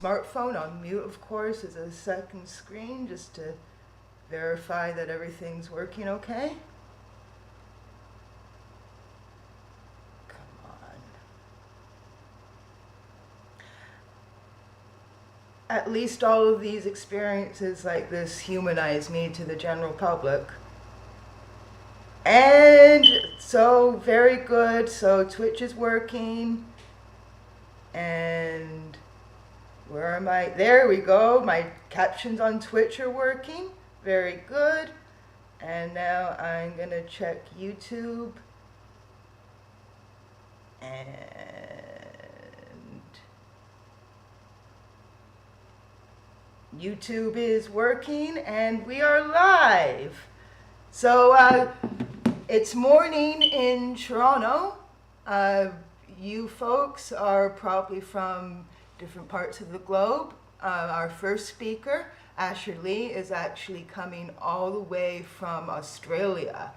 smartphone on mute, of course, as a second screen just to verify that everything's working okay. Come on. At least all of these experiences like this humanize me to the general public. And so, very good. So Twitch is working. And where am I? There we go. My captions on Twitch are working. Very good. And now I'm going to check YouTube. And YouTube is working and we are live. So it's morning in Toronto. You folks are probably from different parts of the globe. Our first speaker, Asher Lee, is actually coming all the way from Australia.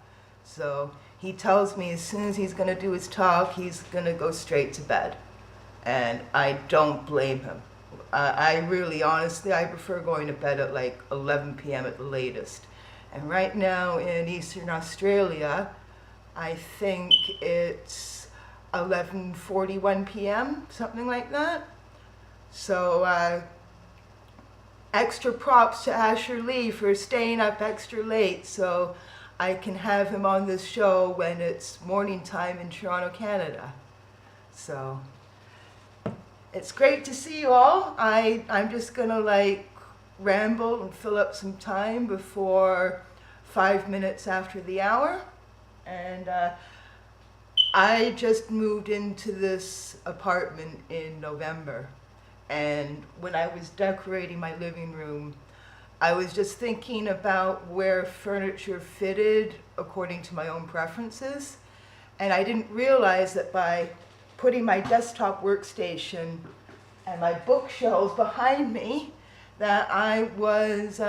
So he tells me as soon as he's going to do his talk, he's going to go straight to bed. And I don't blame him. I really, honestly, I prefer going to bed at like 11 p.m. at the latest. And right now in Eastern Australia, I think it's 11:41 p.m., something like that. So extra props to Asher Lee for staying up extra late so I can have him on this show when it's morning time in Toronto, Canada. So it's great to see you all. I'm just gonna like ramble and fill up some time before 5 minutes after the hour. And I just moved into this apartment in November. And when I was decorating my living room, I was just thinking about where furniture fitted according to my own preferences. And I didn't realize that by putting my desktop workstation and my bookshelves behind me, that I was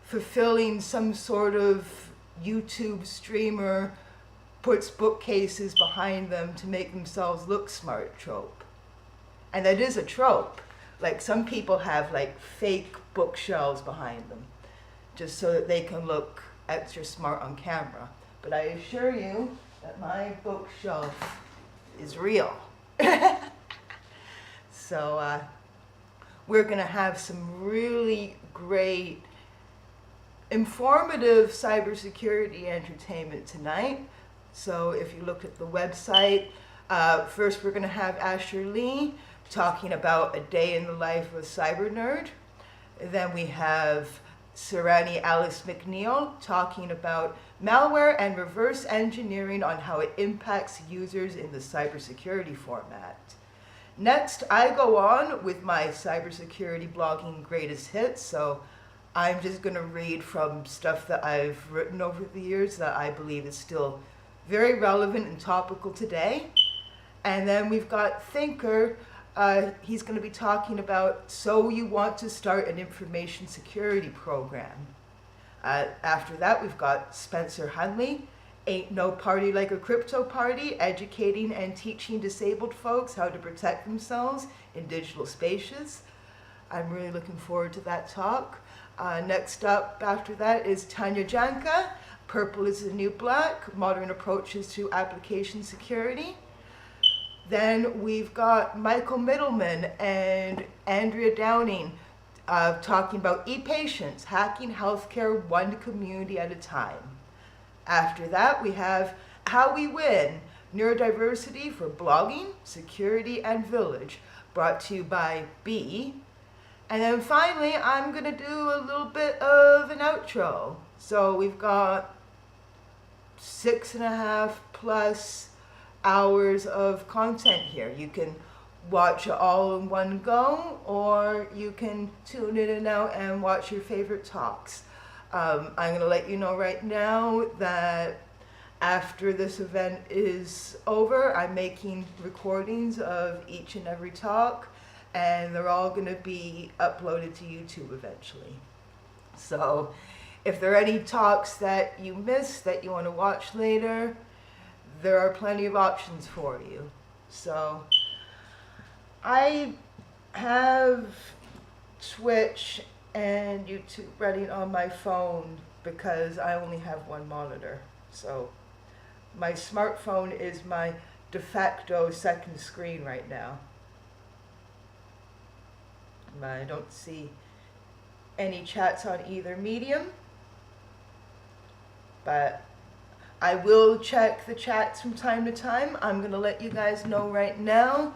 fulfilling some sort of YouTube streamer puts bookcases behind them to make themselves look smart trope. And that is a trope. Like some people have like fake bookshelves behind them just so that they can look extra smart on camera. But I assure you that my bookshelf is real. So we're going to have some really great informative cybersecurity entertainment tonight. So if you look at the website, first we're going to have Asher Lee talking about a day in the life of a cyber nerd. Then we have Sarani Alice McNeil talking about malware and reverse engineering on how it impacts users in the cybersecurity format. Next, I go on with my cybersecurity blogging greatest hits. So I'm just going to read from stuff that I've written over the years that I believe is still very relevant and topical today. And then we've got Thinker. He's going to be talking about, so you want to start an information security program. After that, we've got Spencer Hunley. Ain't no party like a crypto party, educating and teaching disabled folks how to protect themselves in digital spaces. I'm really looking forward to that talk. Next up after that is Tanya Janka, Purple is the New Black, Modern Approaches to Application Security. Then we've got Michael Middleman and Andrea Downing talking about e-patients, hacking healthcare one community at a time. After that, we have How We Win, Neurodiversity for Blogging, Security, and Village, brought to you by B. And then finally, I'm going to do a little bit of an outro. So we've got 6.5+ hours of content here. You can watch it all in one go, or you can tune in and out and watch your favorite talks. I'm going to let you know right now that after this event is over, I'm making recordings of each and every talk, and they're all going to be uploaded to YouTube eventually. So if there are any talks that you missed that you want to watch later, there are plenty of options for you. So I have Twitch and YouTube running on my phone because I only have one monitor. So my smartphone is my de facto second screen right now. I don't see any chats on either medium, but I will check the chats from time to time. I'm going to let you guys know right now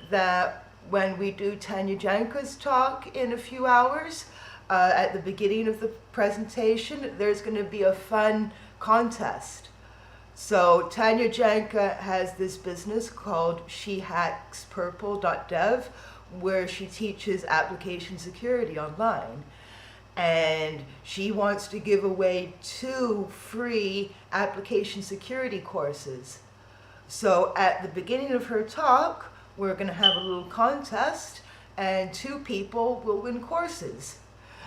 that when we do Tanya Janka's talk in a few hours, at the beginning of the presentation, there's going to be a fun contest. So Tanya Janka has this business called shehackspurple.dev, where she teaches application security online. And she wants to give away 2 free application security courses. So at the beginning of her talk, we're going to have a little contest, and 2 people will win courses.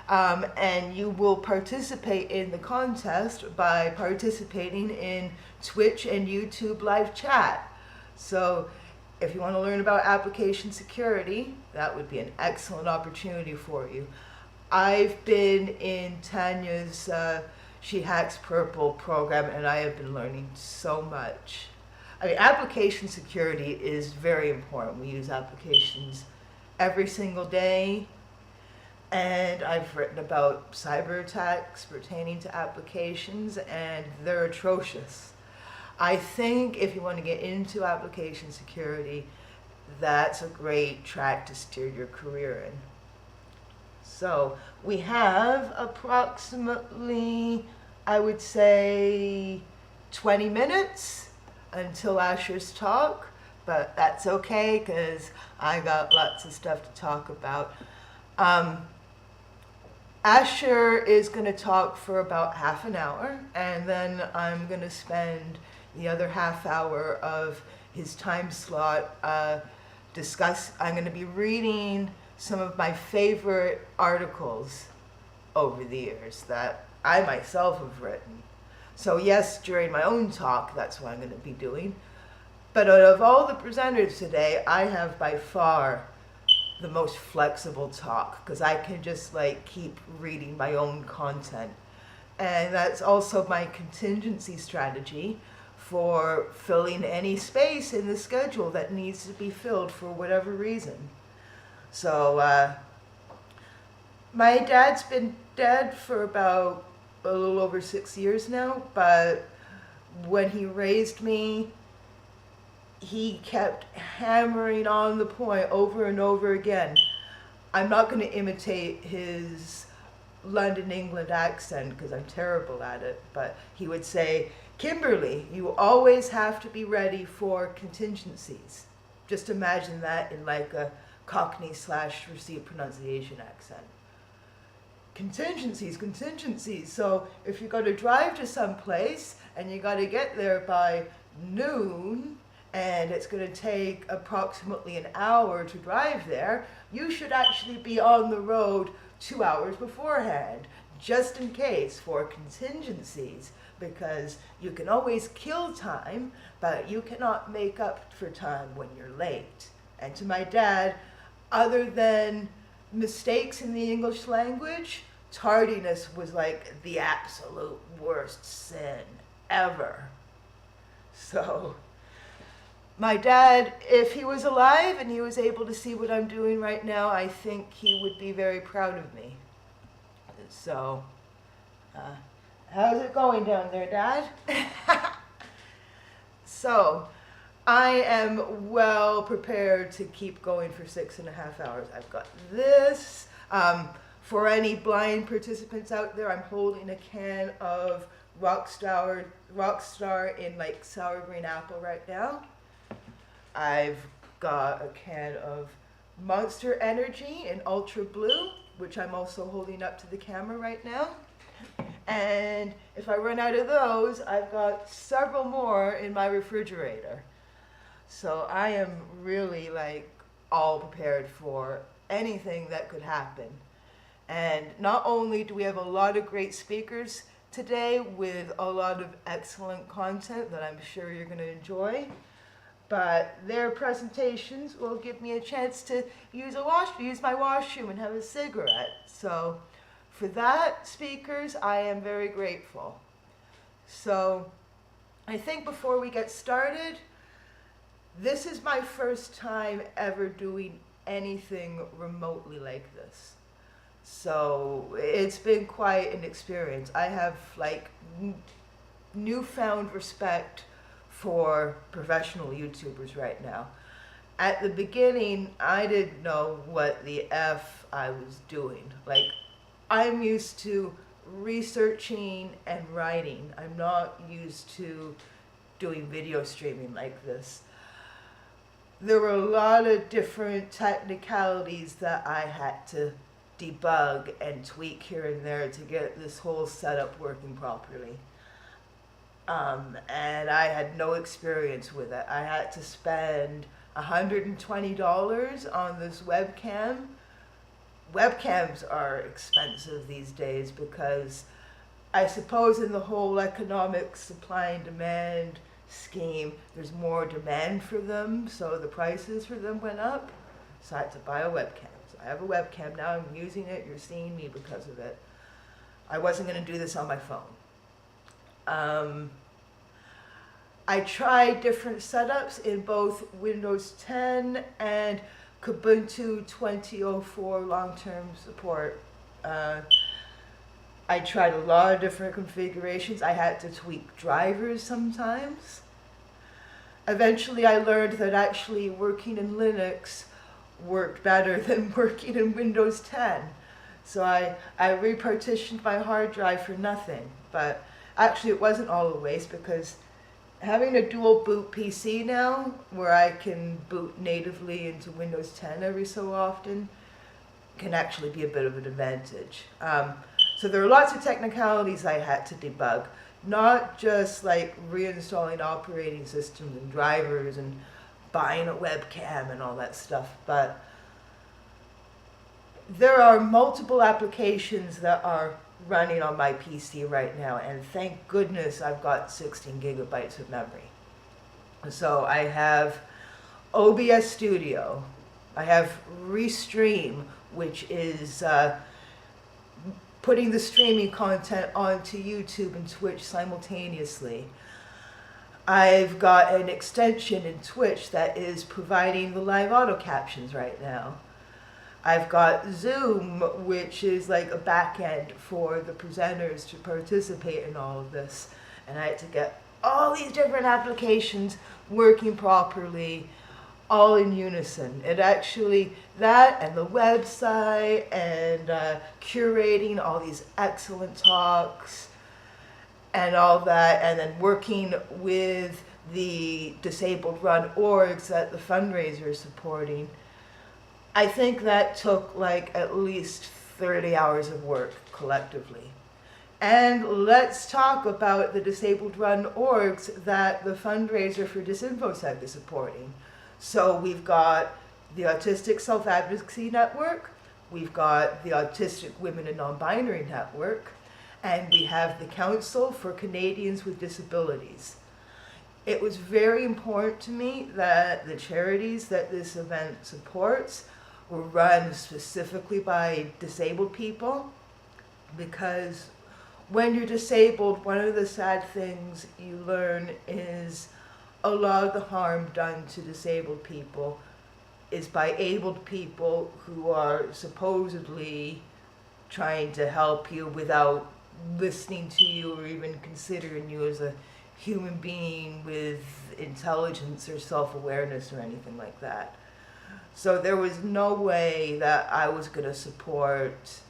And you will participate in the contest by participating in Twitch and YouTube live chat. So if you want to learn about application security, that would be an excellent opportunity for you. I've been in Tanya's She Hacks Purple program, and I have been learning so much. I mean, application security is very important. We use applications every single day, and I've written about cyber attacks pertaining to applications, and they're atrocious. I think if you want to get into application security, that's a great track to steer your career in. So we have approximately, I would say, 20 minutes until Asher's talk, but that's okay because I got lots of stuff to talk about. Asher is going to talk for about half an hour, and then I'm going to spend the other half hour of his time slot I'm going to be reading some of my favorite articles over the years that I myself have written. So yes, during my own talk, that's what I'm going to be doing. But out of all the presenters today, I have by far the most flexible talk because I can just keep reading my own content. And that's also my contingency strategy for filling any space in the schedule that needs to be filled for whatever reason. So my dad's been dead for about a little over 6 years now, but when he raised me, he kept hammering on the point over and over again. I'm not going to imitate his London, England accent because I'm terrible at it, but he would say, "Kimberly, you always have to be ready for contingencies." Just imagine that in a Cockney/Receipt pronunciation accent. Contingencies, contingencies. So if you got to drive to some place and you got to get there by noon, and it's going to take approximately an hour to drive there, you should actually be on the road 2 hours beforehand, just in case, for contingencies, because you can always kill time, but you cannot make up for time when you're late. And to my dad, other than mistakes in the English language, tardiness was the absolute worst sin ever. So my dad, if he was alive and he was able to see what I'm doing right now, I think he would be very proud of me. So, how's it going down there, Dad? So, I am well prepared to keep going for 6.5 hours. I've got this. For any blind participants out there, I'm holding a can of Rockstar in sour green apple right now. I've got a can of Monster Energy in Ultra Blue, which I'm also holding up to the camera right now. And if I run out of those, I've got several more in my refrigerator. So I am really all prepared for anything that could happen. And not only do we have a lot of great speakers today with a lot of excellent content that I'm sure you're going to enjoy, but their presentations will give me a chance to use my washroom and have a cigarette. So for that, speakers, I am very grateful. So I think before we get started, this is my first time ever doing anything remotely like this. So it's been quite an experience. I have like newfound respect for professional YouTubers right now. At the beginning, I didn't know what the F I was doing. Like, I'm used to researching and writing. I'm not used to doing video streaming like this. There were a lot of different technicalities that I had to debug and tweak here and there to get this whole setup working properly. And I had no experience with it. I had to spend $120 on this webcam. Webcams are expensive these days because I suppose in the whole economic supply and demand scheme, there's more demand for them, so the prices for them went up. So I had to buy a webcam. So I have a webcam now, I'm using it, you're seeing me because of it. I wasn't going to do this on my phone. I tried different setups in both Windows 10 and Ubuntu 2004 long-term support. I tried a lot of different configurations. I had to tweak drivers sometimes. Eventually I learned that actually working in Linux worked better than working in Windows 10. So I repartitioned my hard drive for nothing. But actually it wasn't all a waste because having a dual boot PC now, where I can boot natively into Windows 10 every so often, can actually be a bit of an advantage. So there are lots of technicalities I had to debug, not just like reinstalling operating systems and drivers and buying a webcam and all that stuff, but there are multiple applications that are running on my PC right now, and thank goodness I've got 16 gigabytes of memory. So I have OBS Studio, I have Restream, which is putting the streaming content onto YouTube and Twitch simultaneously. I've got an extension in Twitch that is providing the live auto captions right now. I've got Zoom, which is like a back end for the presenters to participate in all of this. And I had to get all these different applications working properly, all in unison. It actually, that and the website and curating all these excellent talks and all that, and then working with the disabled run orgs that the fundraiser is supporting. I think that took like at least 30 hours of work collectively. And let's talk about the disabled run orgs that the fundraiser for Disinfosec is supporting. So we've got the Autistic Self-Advocacy Network, we've got the Autistic Women and Non-Binary Network, and we have the Council for Canadians with Disabilities. It was very important to me that the charities that this event supports were run specifically by disabled people, because when you're disabled, one of the sad things you learn is a lot of the harm done to disabled people is by abled people who are supposedly trying to help you without listening to you or even considering you as a human being with intelligence or self-awareness or anything like that. So there was no way that I was going to support,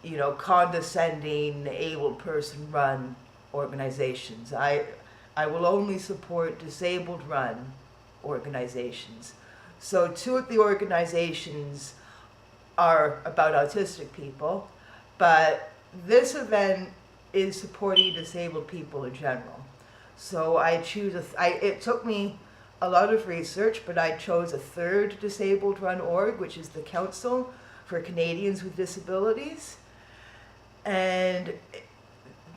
you know, condescending, abled person run organizations. I will only support disabled run organizations. So two of the organizations are about autistic people, but this event is supporting disabled people in general. So I choose it took me a lot of research, but I chose a third disabled run org, which is the Council for Canadians with Disabilities. And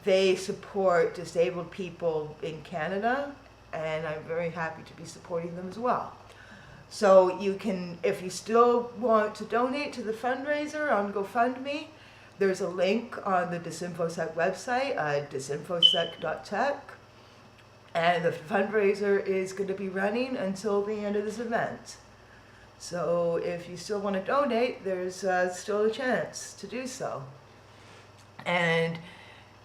they support disabled people in Canada and I'm very happy to be supporting them as well. So you can, if you still want to donate to the fundraiser on GoFundMe, there's a link on the Disinfosec website, disinfosec.tech, and the fundraiser is going to be running until the end of this event. So if you still want to donate, there's still a chance to do so. And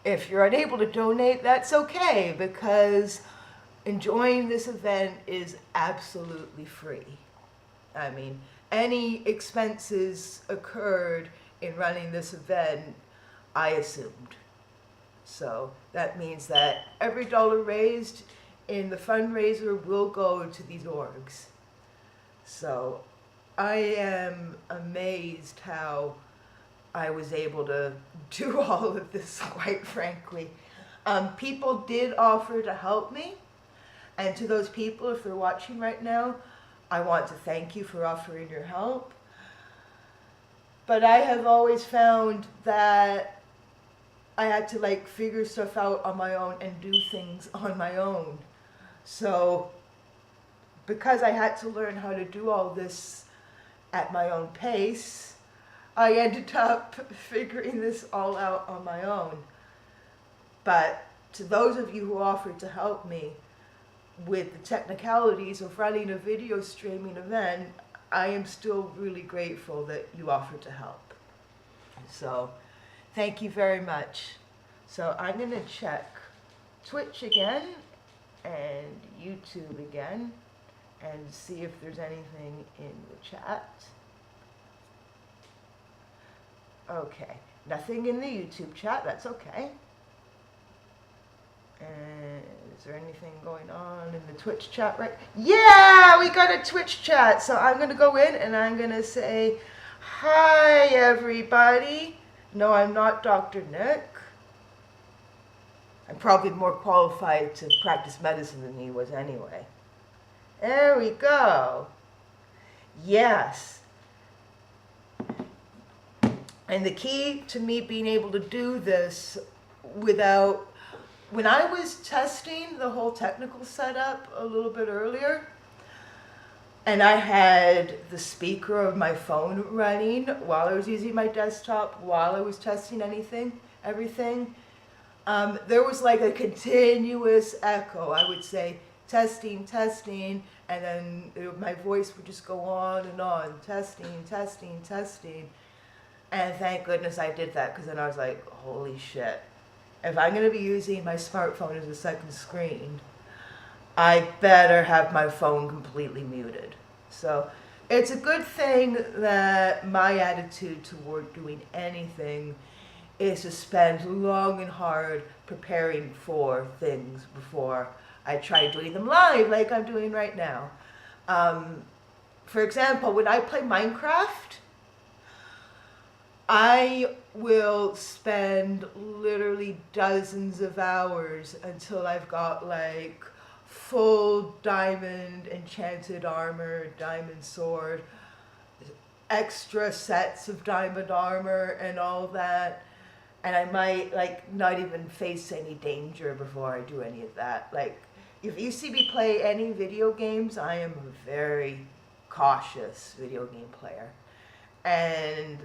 if you're unable to donate, that's okay, because enjoying this event is absolutely free. I mean, any expenses occurred in running this event, I assumed. So that means that every dollar raised in the fundraiser will go to these orgs. So I am amazed how I was able to do all of this, quite frankly. People did offer to help me. And to those people, if they're watching right now, I want to thank you for offering your help. But I have always found that I had to figure stuff out on my own and do things on my own. So because I had to learn how to do all this at my own pace, I ended up figuring this all out on my own. But to those of you who offered to help me with the technicalities of running a video streaming event, I am still really grateful that you offered to help. So thank you very much. So I'm going to check Twitch again and YouTube again and see if there's anything in the chat. Okay, nothing in the YouTube chat, that's okay. And is there anything going on in the Twitch chat right? Yeah, we got a Twitch chat. So I'm going to go in and I'm going to say, hi, everybody. No, I'm not Dr. Nick. I'm probably more qualified to practice medicine than he was anyway. There we go. Yes. And the key to me being able to do this without... When I was testing the whole technical setup a little bit earlier, and I had the speaker of my phone running while I was using my desktop, while I was testing everything, there was a continuous echo. I would say, testing, testing, and then my voice would just go on, testing, testing, testing. And thank goodness I did that, because then I was like, holy shit. If I'm going to be using my smartphone as a second screen, I better have my phone completely muted. So it's a good thing that my attitude toward doing anything is to spend long and hard preparing for things before I try doing them live like I'm doing right now. For example, when I play Minecraft, I will spend literally dozens of hours until I've got full diamond enchanted armor, diamond sword, extra sets of diamond armor and all that. And I might not even face any danger before I do any of that. If you see me play any video games, I am a very cautious video game player. And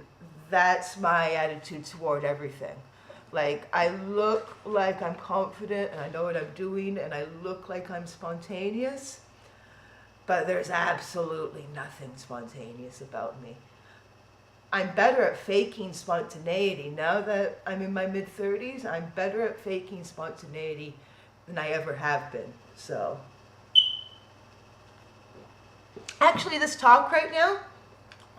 that's my attitude toward everything. I look like I'm confident and I know what I'm doing and I look like I'm spontaneous, but there's absolutely nothing spontaneous about me. I'm better at faking spontaneity. Now that I'm in my mid-30s, I'm better at faking spontaneity than I ever have been. So, actually this talk right now,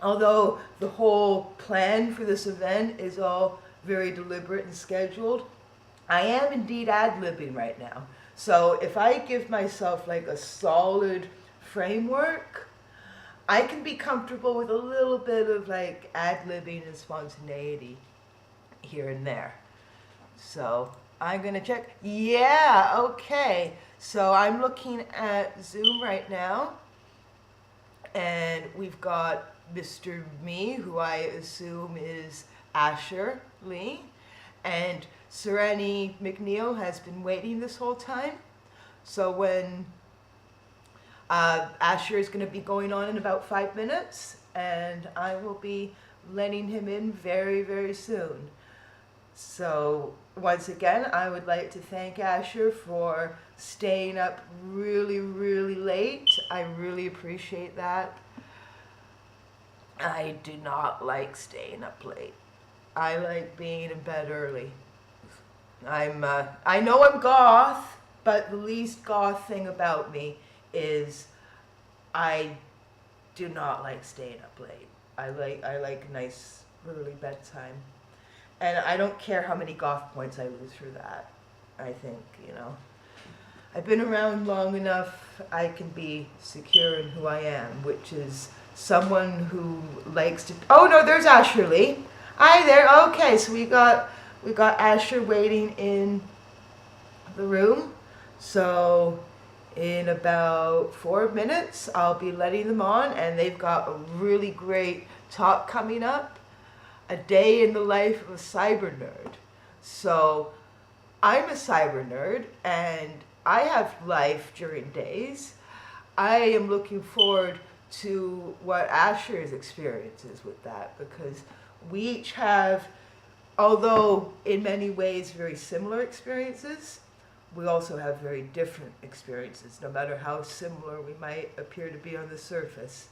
although the whole plan for this event is all very deliberate and scheduled, I am indeed ad-libbing right now. So if I give myself a solid framework, I can be comfortable with a little bit of ad-libbing and spontaneity here and there. So I'm gonna check. Yeah, okay. So I'm looking at Zoom right now, and we've got Mr. Me, who I assume is Asher Lee, and Sereni McNeil has been waiting this whole time. So when Asher is going to be going on in about 5 minutes, and I will be letting him in very, very soon. So once again, I would like to thank Asher for staying up really, really late. I really appreciate that. I do not like staying up late. I like being in bed early. I know I'm goth, but the least goth thing about me is I do not like staying up late. I like nice early bedtime. And I don't care how many goth points I lose for that. I think, I've been around long enough, I can be secure in who I am, which is someone who likes to... Oh no, there's Asher Lee. Hi there. Okay, so we got Asher waiting in the room. So in about 4 minutes, I'll be letting them on, and they've got a really great talk coming up. A day in the life of a cyber nerd. So I'm a cyber nerd, and I have life during days. I am looking forward to what Asher's experience is with that, because we each have, although in many ways very similar experiences, we also have very different experiences, no matter how similar we might appear to be on the surface.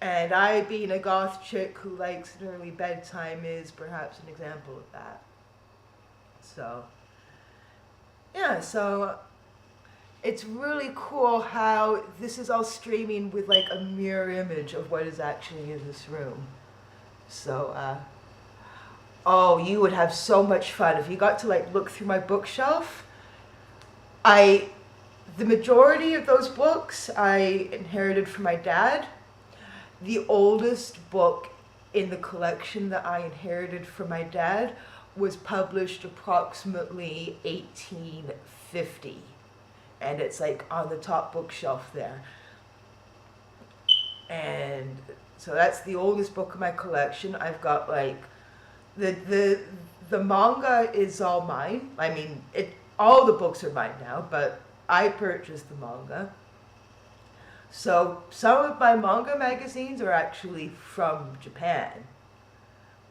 And I, being a goth chick who likes an early bedtime, is perhaps an example of that. So, yeah, so it's really cool how this is all streaming with like a mirror image of what is actually in this room. So, oh, you would have so much fun if you got to like look through my bookshelf. The majority of those books I inherited from my dad. The oldest book in the collection that I inherited from my dad was published approximately 1850. And it's like on the top bookshelf there. And so that's the oldest book in my collection. I've got like, the manga is all mine. I mean, all the books are mine now, but I purchased the manga. So some of my manga magazines are actually from Japan.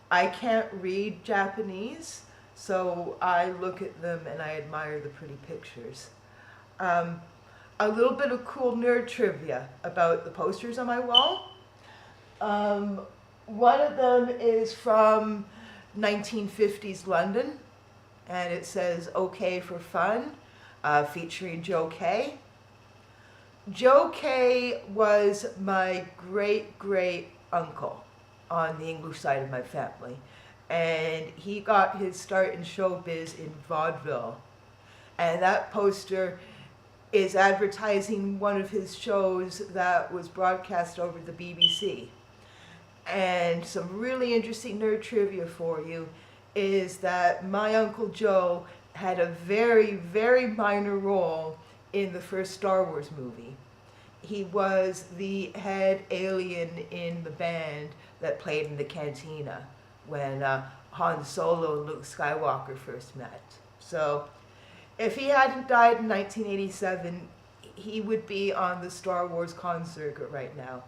I can't read Japanese, so I look at them and I admire the pretty pictures. A little bit of cool nerd trivia about the posters on my wall. One of them is from 1950s London, and it says "OK for Fun," featuring Joe Kay. Joe Kay was my great uncle on the English side of my family, and he got his start in showbiz in vaudeville. And that poster is advertising one of his shows that was broadcast over the BBC. And some really interesting nerd trivia for you is that my Uncle Joe had a very minor role in the first Star Wars movie. He was the head alien in the band that played in the cantina when Han Solo and Luke Skywalker first met. So if he hadn't died in 1987, he would be on the Star Wars con circuit right now.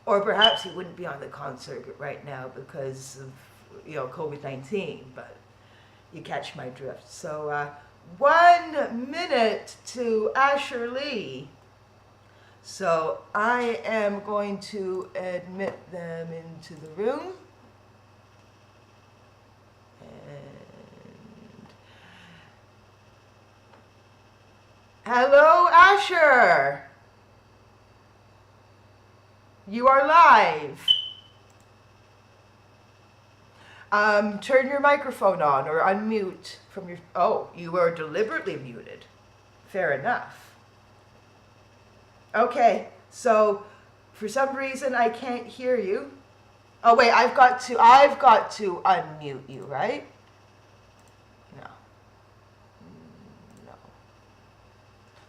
Or perhaps he wouldn't be on the con circuit right now because of COVID-19, but you catch my drift. So 1 minute to Asher Lee. So I am going to admit them into the room. And hello, Asher. You are live. Turn your microphone on or unmute from your... Oh, you are deliberately muted. Fair enough. Okay, so for some reason I can't hear you. Oh wait, I've got to unmute you, right? No.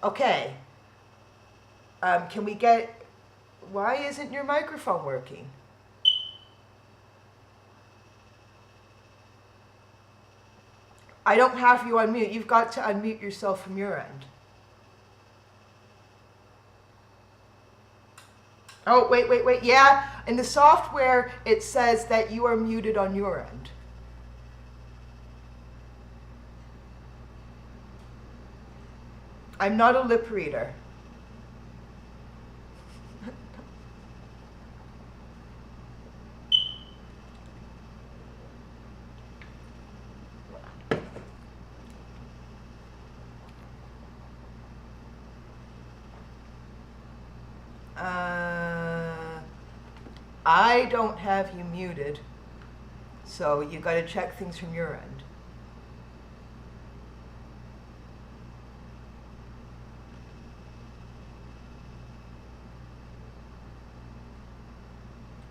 Okay. Can we get... Why isn't your microphone working? I don't have you unmute. You've got to unmute yourself from your end. Oh, wait. Yeah, in the software, it says that you are muted on your end. I'm not a lip reader. I don't have you muted, so you got to check things from your end.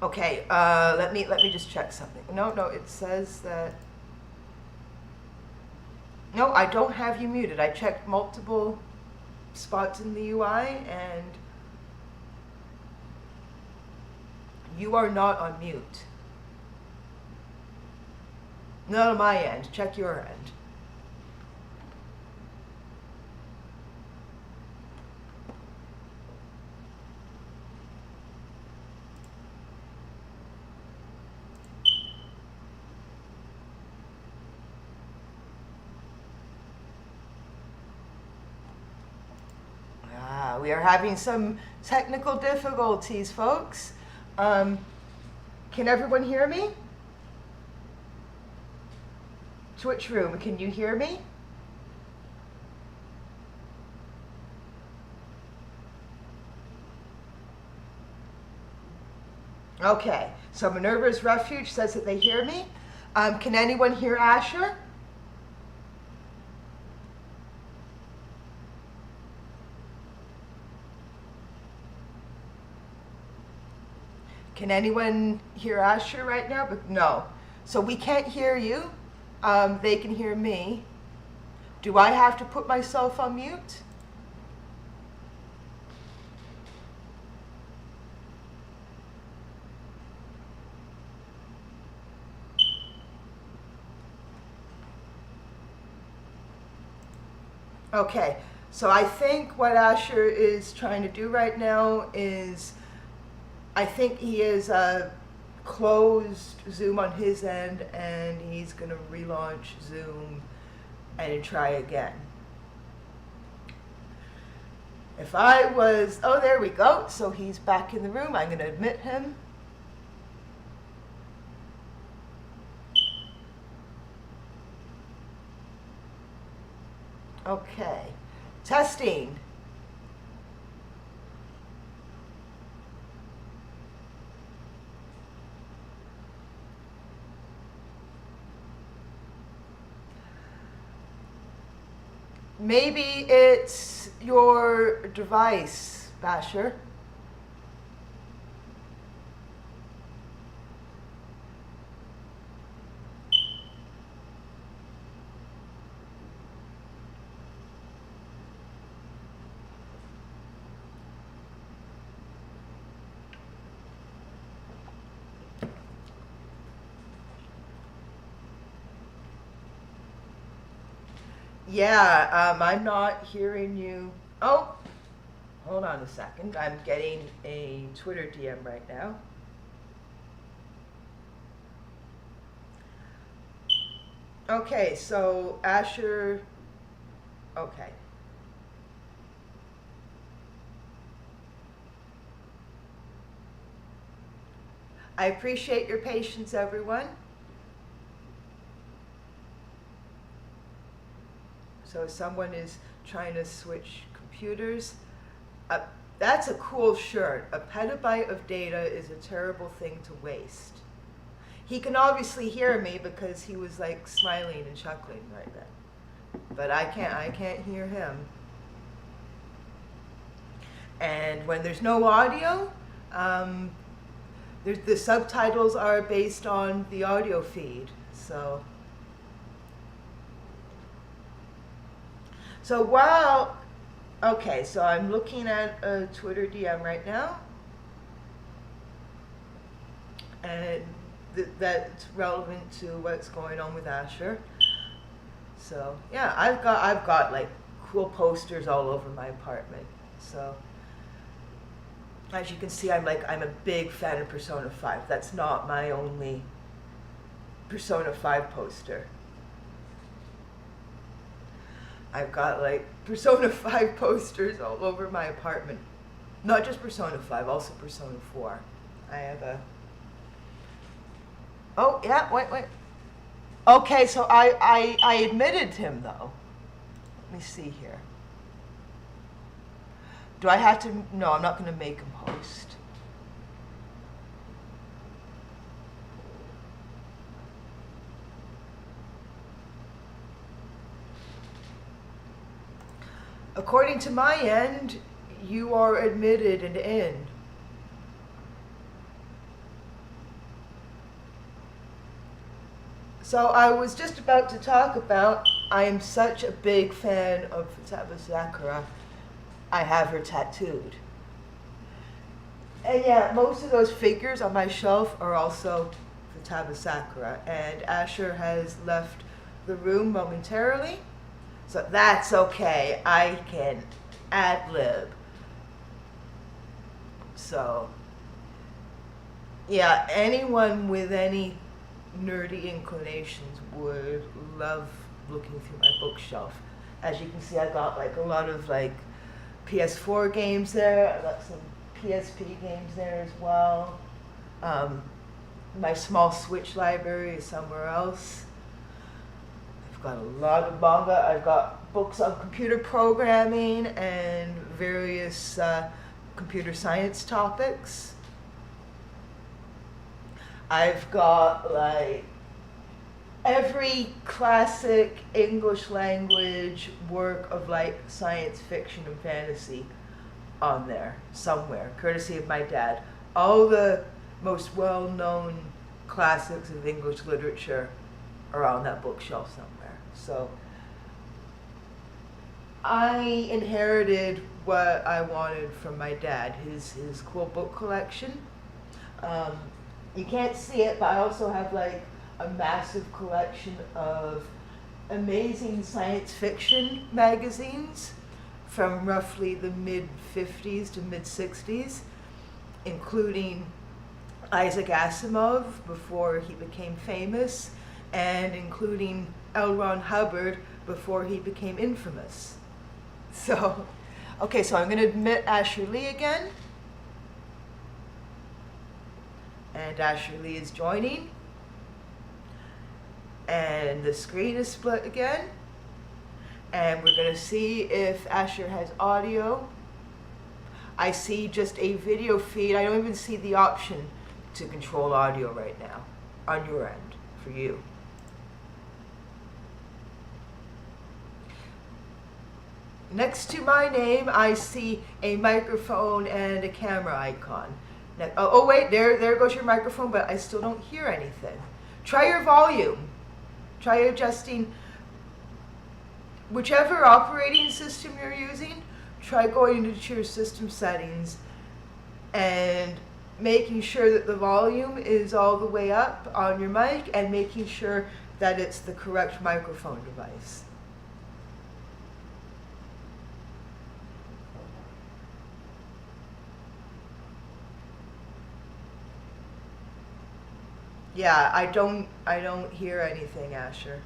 Okay, let me just check something. No, it says that. No, I don't have you muted. I checked multiple spots in the UI, and you are not on mute. Not on my end. Check your end. We are having some technical difficulties, folks. Can everyone hear me? Twitch room, can you hear me? Okay, so Minerva's Refuge says that they hear me. Can anyone hear Asher? Can anyone hear Asher right now? But no. So we can't hear you. They can hear me. Do I have to put myself on mute? Okay, so I think what Asher is trying to do right now is, I think he is closed Zoom on his end, and he's going to relaunch Zoom and try again. If I was, oh, there we go. So he's back in the room. I'm going to admit him. Okay, testing. Maybe it's your device, Basher. Yeah, I'm not hearing you. Oh, hold on a second. I'm getting a Twitter DM right now. Okay, so Asher, okay. I appreciate your patience, everyone. So someone is trying to switch computers. That's a cool shirt. A petabyte of data is a terrible thing to waste. He can obviously hear me because he was like smiling and chuckling right then. But I can't hear him. And when there's no audio, the subtitles are based on the audio feed. So while, okay, so I'm looking at a Twitter DM right now, and that's relevant to what's going on with Asher. So yeah, I've got like cool posters all over my apartment. So As you can see, I'm a big fan of Persona 5. That's not my only Persona 5 poster. I've got like Persona 5 posters all over my apartment. Not just Persona 5, also Persona 4. I have a... Oh, yeah, wait. Okay, so I admitted him, though. Let me see here. Do I have to? No, I'm not going to make him host. According to my end, you are admitted and in. So I was just about to talk about, I am such a big fan of Futaba Sakura. I have her tattooed. And yeah, most of those figures on my shelf are also Futaba Sakura. And Asher has left the room momentarily. So that's okay. I can ad-lib. So, yeah, anyone with any nerdy inclinations would love looking through my bookshelf. As you can see, I got like a lot of like PS4 games there. I got some PSP games there as well. My small Switch library is somewhere else. I've got a lot of manga. I've got books on computer programming and various computer science topics. I've got like every classic English language work of like science fiction and fantasy on there somewhere, courtesy of my dad. All the most well-known classics of English literature are on that bookshelf somewhere. So I inherited what I wanted from my dad, his cool book collection. You can't see it, but I also have like a massive collection of amazing science fiction magazines from roughly the mid-50s to mid-60s, including Isaac Asimov before he became famous, and including L. Ron Hubbard before he became infamous. So, okay, so I'm going to admit Asher Lee again. And Asher Lee is joining. And the screen is split again. And we're going to see if Asher has audio. I see just a video feed. I don't even see the option to control audio right now on your end for you. Next to my name, I see a microphone and a camera icon. Now, oh wait, there goes your microphone, but I still don't hear anything. Try your volume. Try adjusting whichever operating system you're using. Try going into your system settings and making sure that the volume is all the way up on your mic and making sure that it's the correct microphone device. Yeah, I don't hear anything, Asher.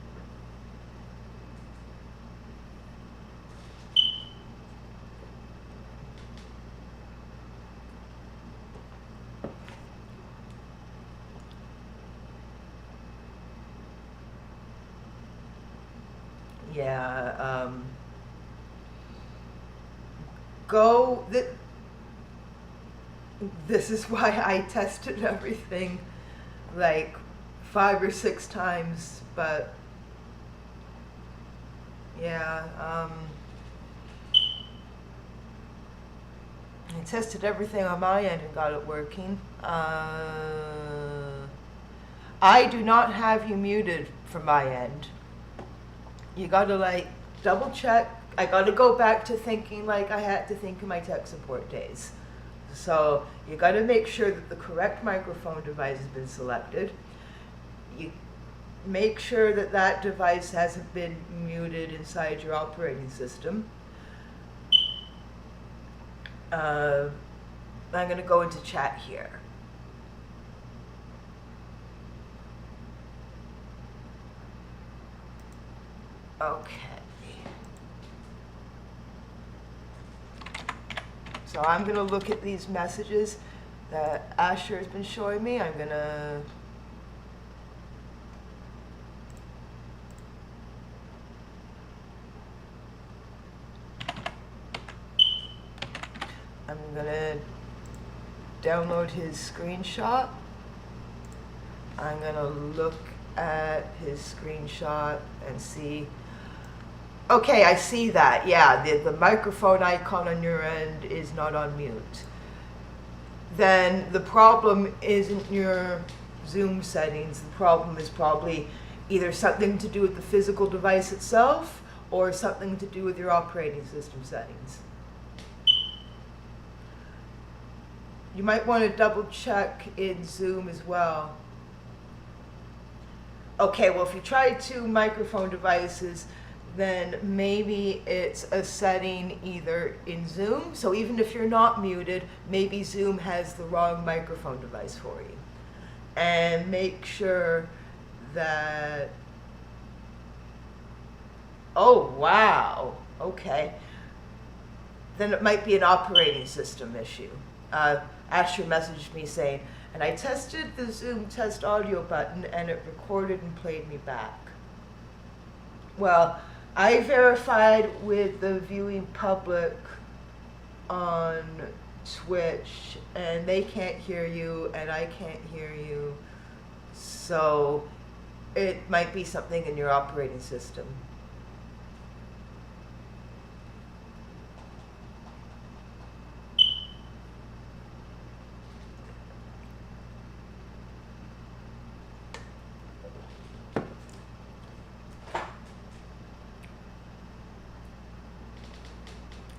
Yeah, this is why I tested everything like 5 or 6 times, but yeah, I tested everything on my end and got it working. I do not have you muted from my end. You gotta like double check. I gotta go back to thinking like I had to think in my tech support days. So you got to make sure that the correct microphone device has been selected. You make sure that that device hasn't been muted inside your operating system. I'm going to go into chat here. Okay. So I'm going to look at these messages that Asher has been showing me. I'm going to download his screenshot. I'm going to look at his screenshot and see. Okay, I see that. Yeah, the microphone icon on your end is not on mute. Then the problem isn't your Zoom settings. The problem is probably either something to do with the physical device itself or something to do with your operating system settings. You might want to double check in Zoom as well. Okay, well, if you try two microphone devices, then maybe it's a setting either in Zoom. So even if you're not muted, maybe Zoom has the wrong microphone device for you. And make sure that, oh, wow, okay. Then it might be an operating system issue. Asher messaged me saying, and I tested the Zoom test audio button and it recorded and played me back. Well, I verified with the viewing public on Twitch and they can't hear you and I can't hear you. So it might be something in your operating system.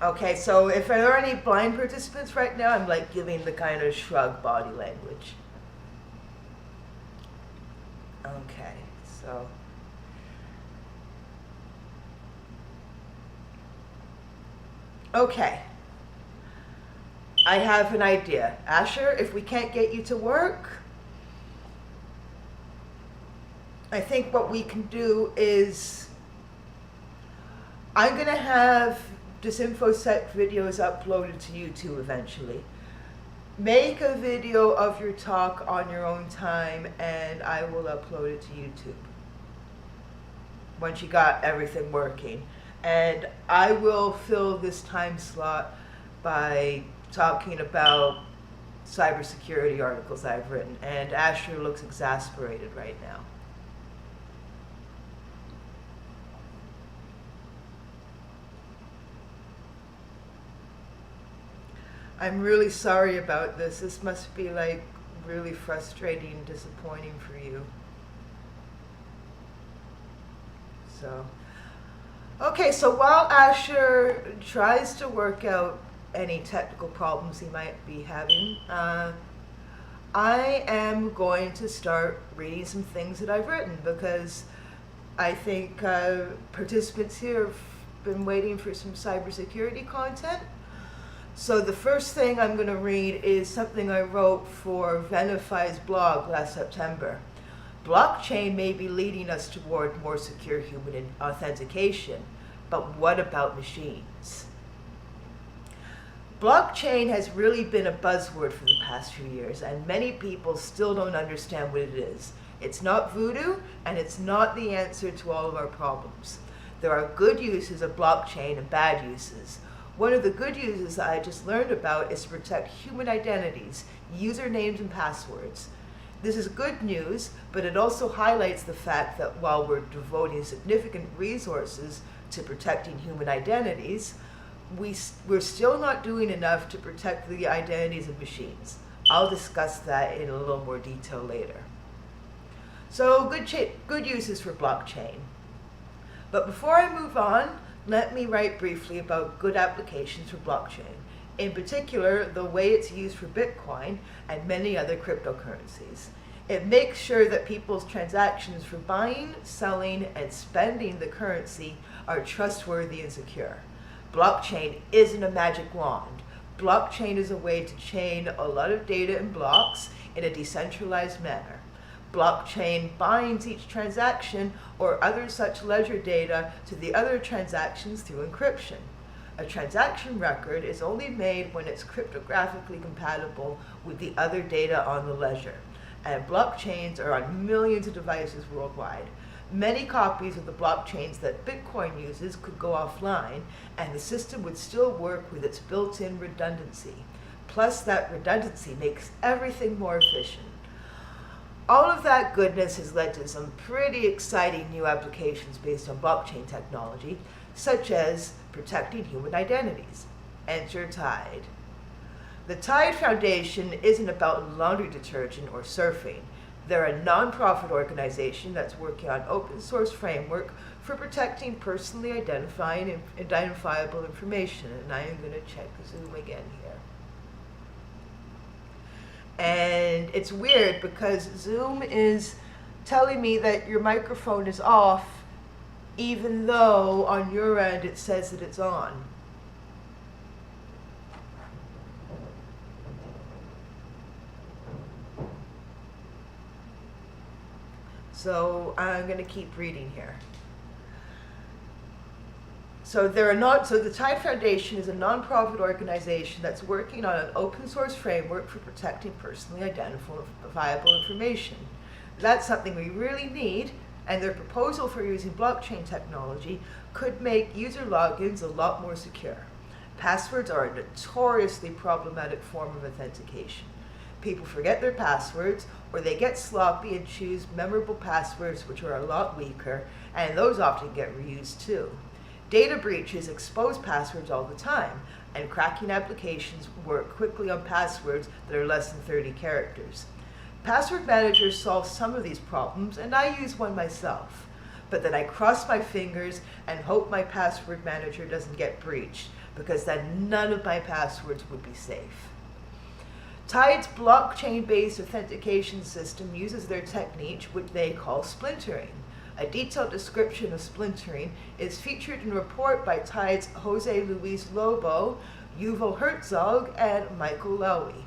Okay, so if there are any blind participants right now, I'm like giving the kind of shrug body language. Okay, so. Okay. I have an idea. Asher, if we can't get you to work, I think what we can do I'm going to have DisinfoSec videos uploaded to YouTube eventually. Make a video of your talk on your own time and I will upload it to YouTube once you got everything working. And I will fill this time slot by talking about cybersecurity articles I've written. And Asher looks exasperated right now. I'm really sorry about this. This must be like really frustrating and disappointing for you. So, okay, so while Asher tries to work out any technical problems he might be having, I am going to start reading some things that I've written because I think participants here have been waiting for some cybersecurity content. So the first thing I'm going to read is something I wrote for Venify's blog last September. Blockchain may be leading us toward more secure human authentication, but what about machines? Blockchain has really been a buzzword for the past few years, and many people still don't understand what it is. It's not voodoo, and it's not the answer to all of our problems. There are good uses of blockchain and bad uses. One of the good uses that I just learned about is to protect human identities, usernames, and passwords. This is good news, but it also highlights the fact that while we're devoting significant resources to protecting human identities, we're still not doing enough to protect the identities of machines. I'll discuss that in a little more detail later. So good uses for blockchain. But before I move on, let me write briefly about good applications for blockchain, in particular the way it's used for Bitcoin and many other cryptocurrencies. It makes sure that people's transactions for buying, selling, and spending the currency are trustworthy and secure. Blockchain isn't a magic wand, Blockchain is a way to chain a lot of data in blocks in a decentralized manner. Blockchain binds each transaction or other such ledger data to the other transactions through encryption. A transaction record is only made when it's cryptographically compatible with the other data on the ledger, and blockchains are on millions of devices worldwide. Many copies of the blockchains that Bitcoin uses could go offline, and the system would still work with its built-in redundancy. Plus, that redundancy makes everything more efficient. All of that goodness has led to some pretty exciting new applications based on blockchain technology, such as protecting human identities. Enter Tide. The Tide Foundation isn't about laundry detergent or surfing. They're a non-profit organization that's working on open source framework for protecting personally identifiable information. And I am going to check Zoom again here. And it's weird because Zoom is telling me that your microphone is off, even though on your end it says that it's on. So I'm going to keep reading here. So the Tide Foundation is a nonprofit organization that's working on an open source framework for protecting personally identifiable information. That's something we really need, and their proposal for using blockchain technology could make user logins a lot more secure. Passwords are a notoriously problematic form of authentication. People forget their passwords, or they get sloppy and choose memorable passwords which are a lot weaker, and those often get reused too. Data breaches expose passwords all the time, and cracking applications work quickly on passwords that are less than 30 characters. Password managers solve some of these problems, and I use one myself. But then I cross my fingers and hope my password manager doesn't get breached, because then none of my passwords would be safe. Tide's blockchain-based authentication system uses their technique, which they call splintering. A detailed description of splintering is featured in a report by Tide's Jose Luis Lobo, Yuval Herzog, and Michael Lowy.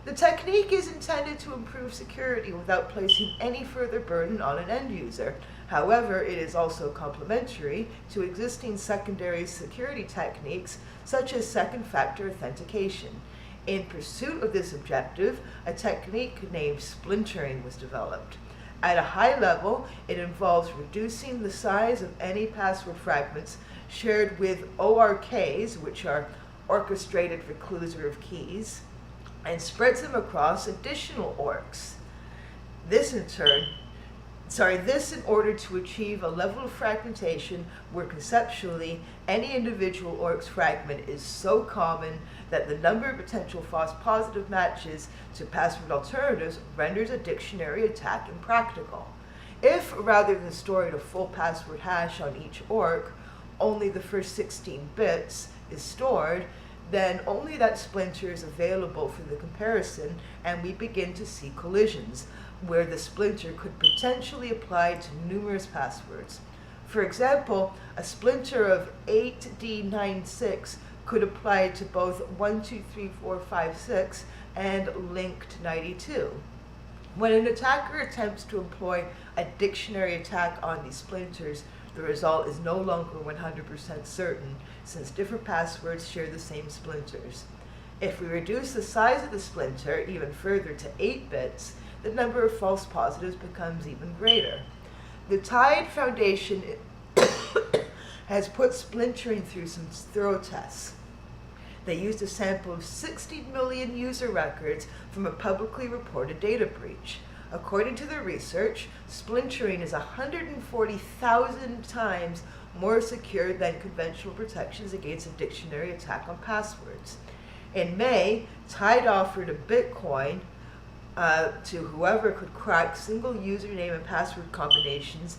The technique is intended to improve security without placing any further burden on an end user. However, it is also complementary to existing secondary security techniques such as second-factor authentication. In pursuit of this objective, a technique named splintering was developed. At a high level, it involves reducing the size of any password fragments shared with ORKs, which are orchestrated recluser of keys, and spreads them across additional ORKs. This in order to achieve a level of fragmentation where conceptually any individual ORK's fragment is so common that the number of potential false positive matches to password alternatives renders a dictionary attack impractical. If, rather than storing a full password hash on each ORK, only the first 16 bits is stored, then only that splinter is available for the comparison, and we begin to see collisions, where the splinter could potentially apply to numerous passwords. For example, a splinter of 8D96 could apply to both 123456 and linked 92. When an attacker attempts to employ a dictionary attack on these splinters, the result is no longer 100% certain, since different passwords share the same splinters. If we reduce the size of the splinter even further to 8 bits, the number of false positives becomes even greater. The Tide Foundation has put splintering through some thorough tests. They used a sample of 60 million user records from a publicly reported data breach. According to their research, splintering is 140,000 times more secure than conventional protections against a dictionary attack on passwords. In May, Tide offered a Bitcoin to whoever could crack single username and password combinations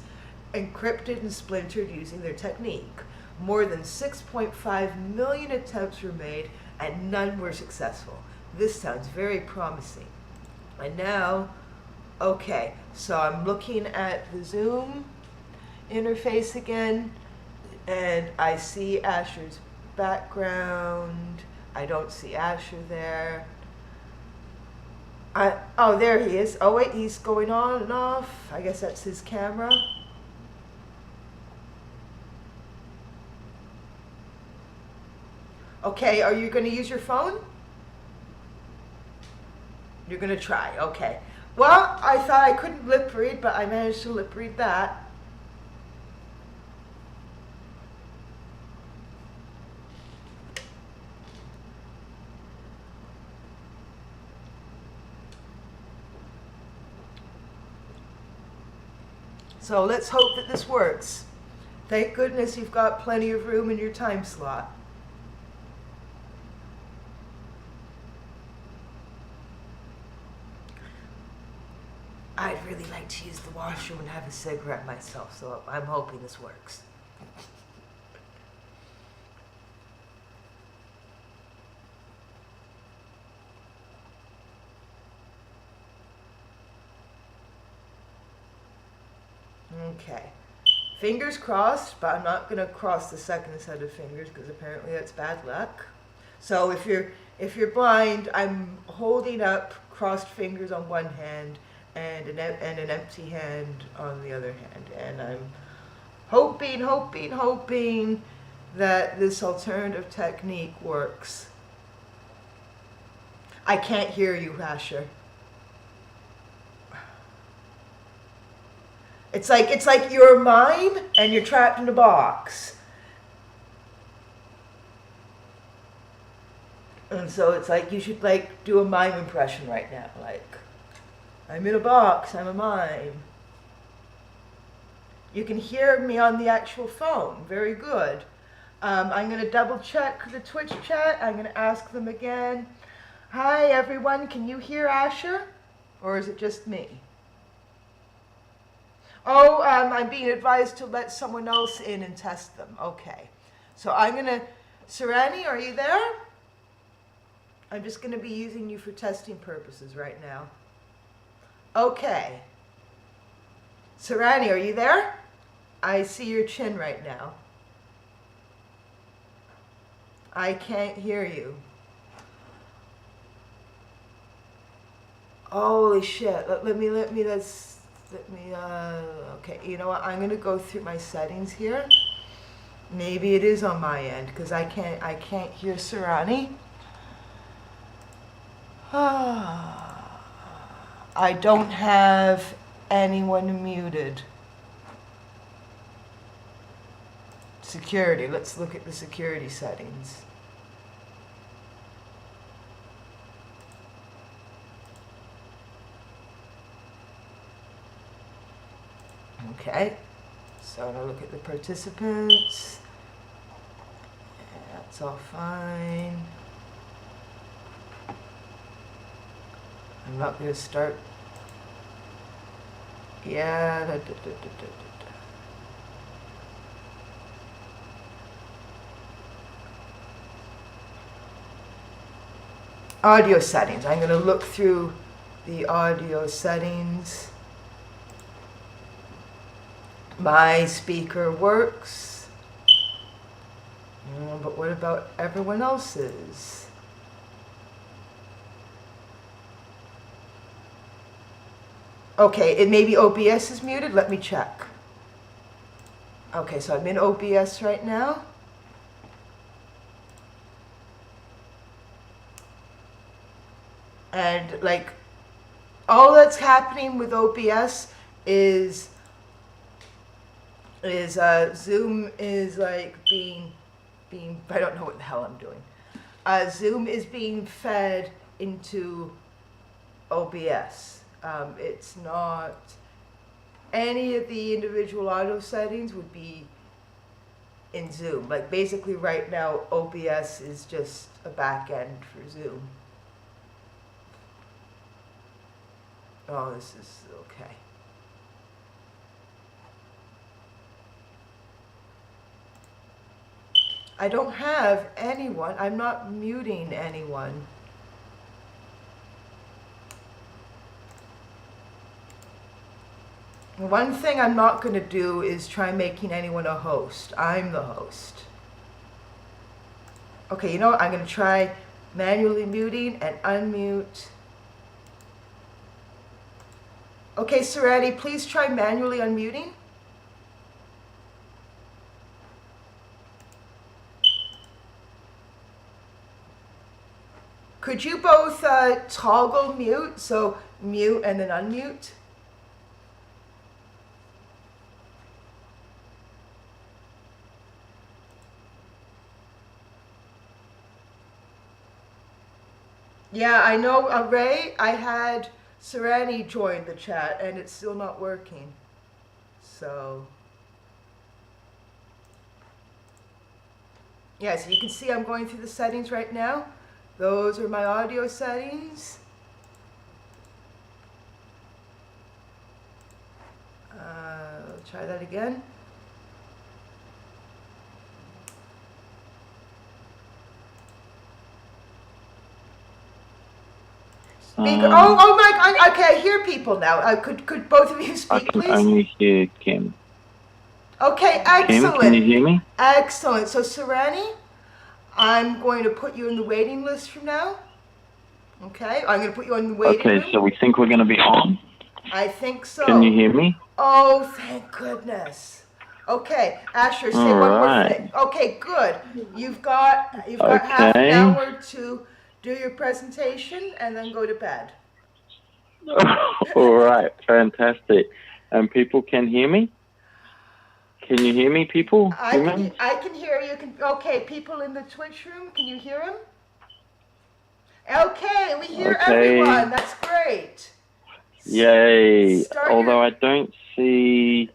encrypted and splintered using their technique. More than 6.5 million attempts were made and none were successful. This sounds very promising. And now, okay, so I'm looking at the Zoom interface again, and I see Asher's background. I don't see Asher there. Oh, there he is. Oh, wait, he's going on and off. I guess that's his camera. Okay, are you going to use your phone? You're going to try, okay. Well, I thought I couldn't lip read, but I managed to lip read that. So let's hope that this works. Thank goodness you've got plenty of room in your time slot. I'd really like to use the washroom and have a cigarette myself, so I'm hoping this works. Okay. Fingers crossed, but I'm not going to cross the second set of fingers because apparently that's bad luck. So if you're blind, I'm holding up crossed fingers on one hand and an empty hand on the other hand, and I'm hoping that this alternative technique works. I can't hear you, Asher. It's like you're a mime and you're trapped in a box. And so it's like you should like do a mime impression right now. Like, I'm in a box, I'm a mime. You can hear me on the actual phone. Very good. I'm going to double check the Twitch chat. I'm going to ask them again. Hi everyone, can you hear Asher? Or is it just me? Oh, I'm being advised to let someone else in and test them. Okay. So I'm going to... Sarani, are you there? I'm just going to be using you for testing purposes right now. Okay. Sarani, are you there? I see your chin right now. I can't hear you. Holy shit. Okay, you know what? I'm going to go through my settings here. Maybe it is on my end because I can't hear Sarani. I don't have anyone muted. Security. Let's look at the security settings. Okay, so I'm going to look at the participants. That's all fine. I'm not going to start. Yeah. Audio settings. I'm going to look through the audio settings. My speaker works, but what about everyone else's? Okay, it maybe OBS is muted. Let me check. Okay, so I'm in OBS right now. And like, all that's happening with OBS is Zoom is like being I don't know what the hell I'm doing. Zoom is being fed into OBS. It's not any of the individual audio settings would be in Zoom. Like basically right now OBS is just a back end for Zoom. Oh, this is okay. I don't have anyone. I'm not muting anyone. One thing I'm not going to do is try making anyone a host. I'm the host. Okay, you know what? I'm going to try Manually muting and unmute. Okay, Serenity, please try manually unmuting. Could you both toggle mute, so mute and then unmute? Yeah, I know, Ray, I had Serenity join the chat and it's still not working. So, yeah, so you can see I'm going through the settings right now. Those are my audio settings. Try that again. Speaker. Oh my God. Okay, I hear people now. Could both of you speak, please? I can only hear Kim. Okay, excellent. Kim, can you hear me? Excellent. So, Sereni, I'm going to put you in the waiting list from now. Okay, I'm going to put you on the waiting room. Okay, so we think we're going to be on? I think so. Can you hear me? Oh, thank goodness. Okay, Asher, say one more thing. Okay, good. You've got half an hour to do your presentation and then go to bed. All right, fantastic. And people can hear me? Can you hear me, people? I can hear you. Okay, people in the Twitch room, can you hear him? Okay, we hear everyone. That's great. Yay. Although I don't see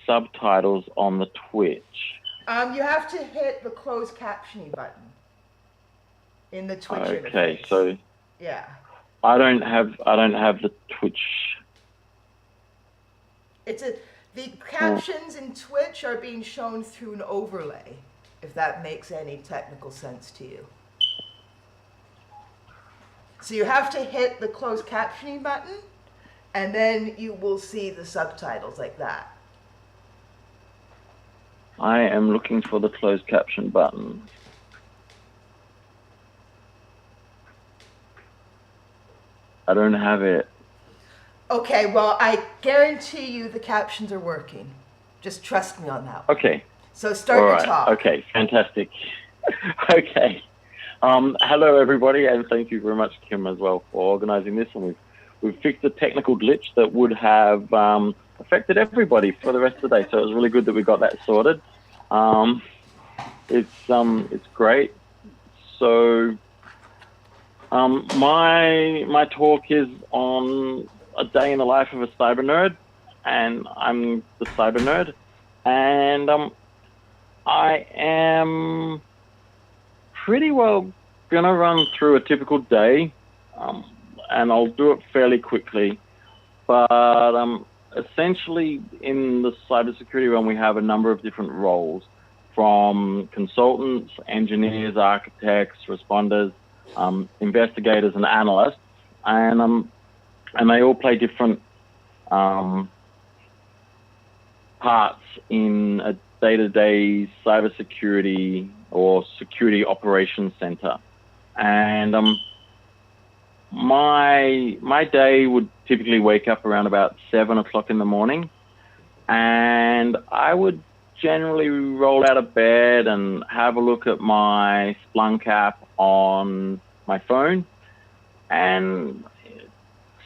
subtitles on the Twitch. You have to hit the closed captioning button in the Twitch interface. Okay, so yeah. I don't have the Twitch. The captions in Twitch are being shown through an overlay, if that makes any technical sense to you. So you have to hit the closed captioning button, and then you will see the subtitles like that. I am looking for the closed caption button. I don't have it. Okay, well, I guarantee you the captions are working. Just trust me on that one. Okay. So start to talk. Okay, fantastic. Okay. Hello, everybody, and thank you very much, Kim, as well, for organizing this. And we've fixed a technical glitch that would have affected everybody for the rest of the day. So it was really good that we got that sorted. It's great. So my talk is on a day in the life of a cyber nerd, and I'm the cyber nerd, and I am pretty well gonna run through a typical day, and I'll do it fairly quickly. But essentially, in the cybersecurity realm, we have a number of different roles, from consultants, engineers, architects, responders, investigators, and analysts, and they all play different parts in a day-to-day cybersecurity or security operations center. And my day would typically wake up around about 7 o'clock in the morning, and I would generally roll out of bed and have a look at my Splunk app on my phone and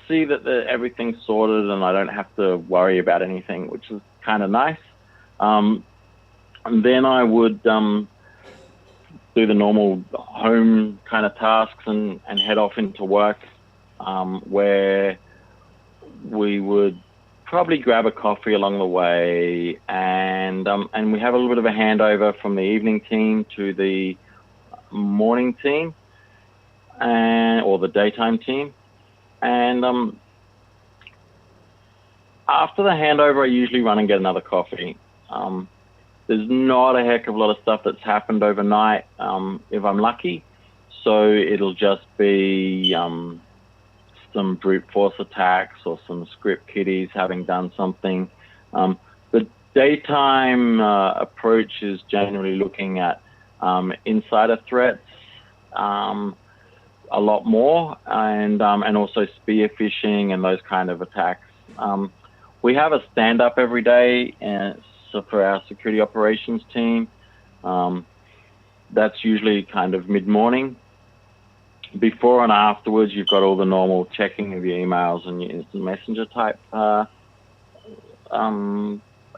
see that everything's sorted and I don't have to worry about anything, which is kind of nice. And then I would do the normal home kind of tasks and head off into work, where we would probably grab a coffee along the way, and we have a little bit of a handover from the evening team to the morning team, or the daytime team. And after the handover, I usually run and get another coffee. There's not a heck of a lot of stuff that's happened overnight, if I'm lucky. So it'll just be some brute force attacks or some script kiddies having done something. The daytime approach is generally looking at insider threats, a lot more, and also spear phishing and those kind of attacks. We have a stand-up every day, and so for our security operations team, that's usually kind of mid-morning. Before and afterwards, you've got all the normal checking of your emails and your instant messenger type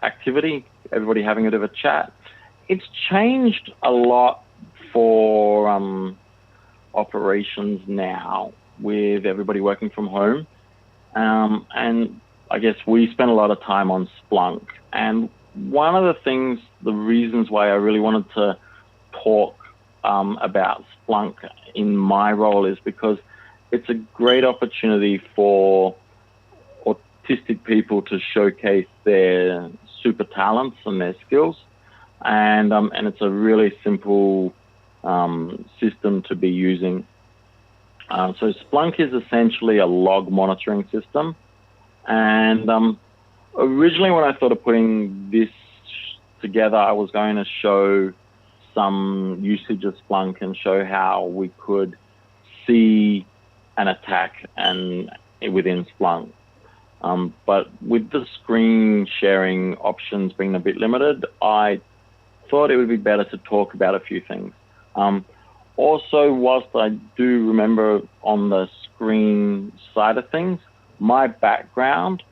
activity, everybody having a bit of a chat. It's changed a lot for operations now with everybody working from home. And I guess we spend a lot of time on Splunk. And one of the things, the reasons why I really wanted to talk about Splunk in my role is because it's a great opportunity for autistic people to showcase their super talents and their skills, and it's a really simple system to be using. So Splunk is essentially a log monitoring system, and originally when I thought of putting this together, I was going to show some usage of Splunk and show how we could see an attack and within Splunk. But with the screen sharing options being a bit limited, I thought it would be better to talk about a few things. Also, whilst I do remember on the screen side of things, my background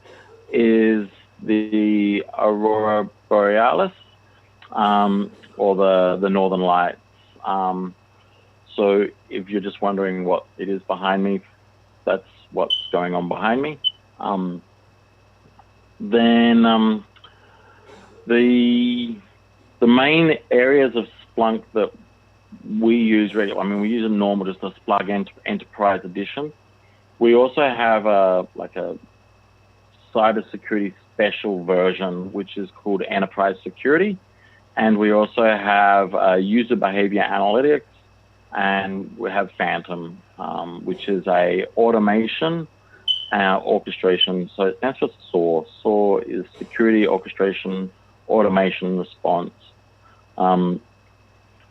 is the Aurora Borealis, or the Northern Lights. So if you're just wondering what it is behind me, that's what's going on behind me. Then the main areas of Splunk that we use regularly, I mean, we use a normal, just a Splunk Enterprise Edition. We also have a cybersecurity special version, which is called Enterprise Security. And we also have user behavior analytics, and we have Phantom, which is a automation orchestration. So it stands for SOAR. SOAR is Security Orchestration Automation Response.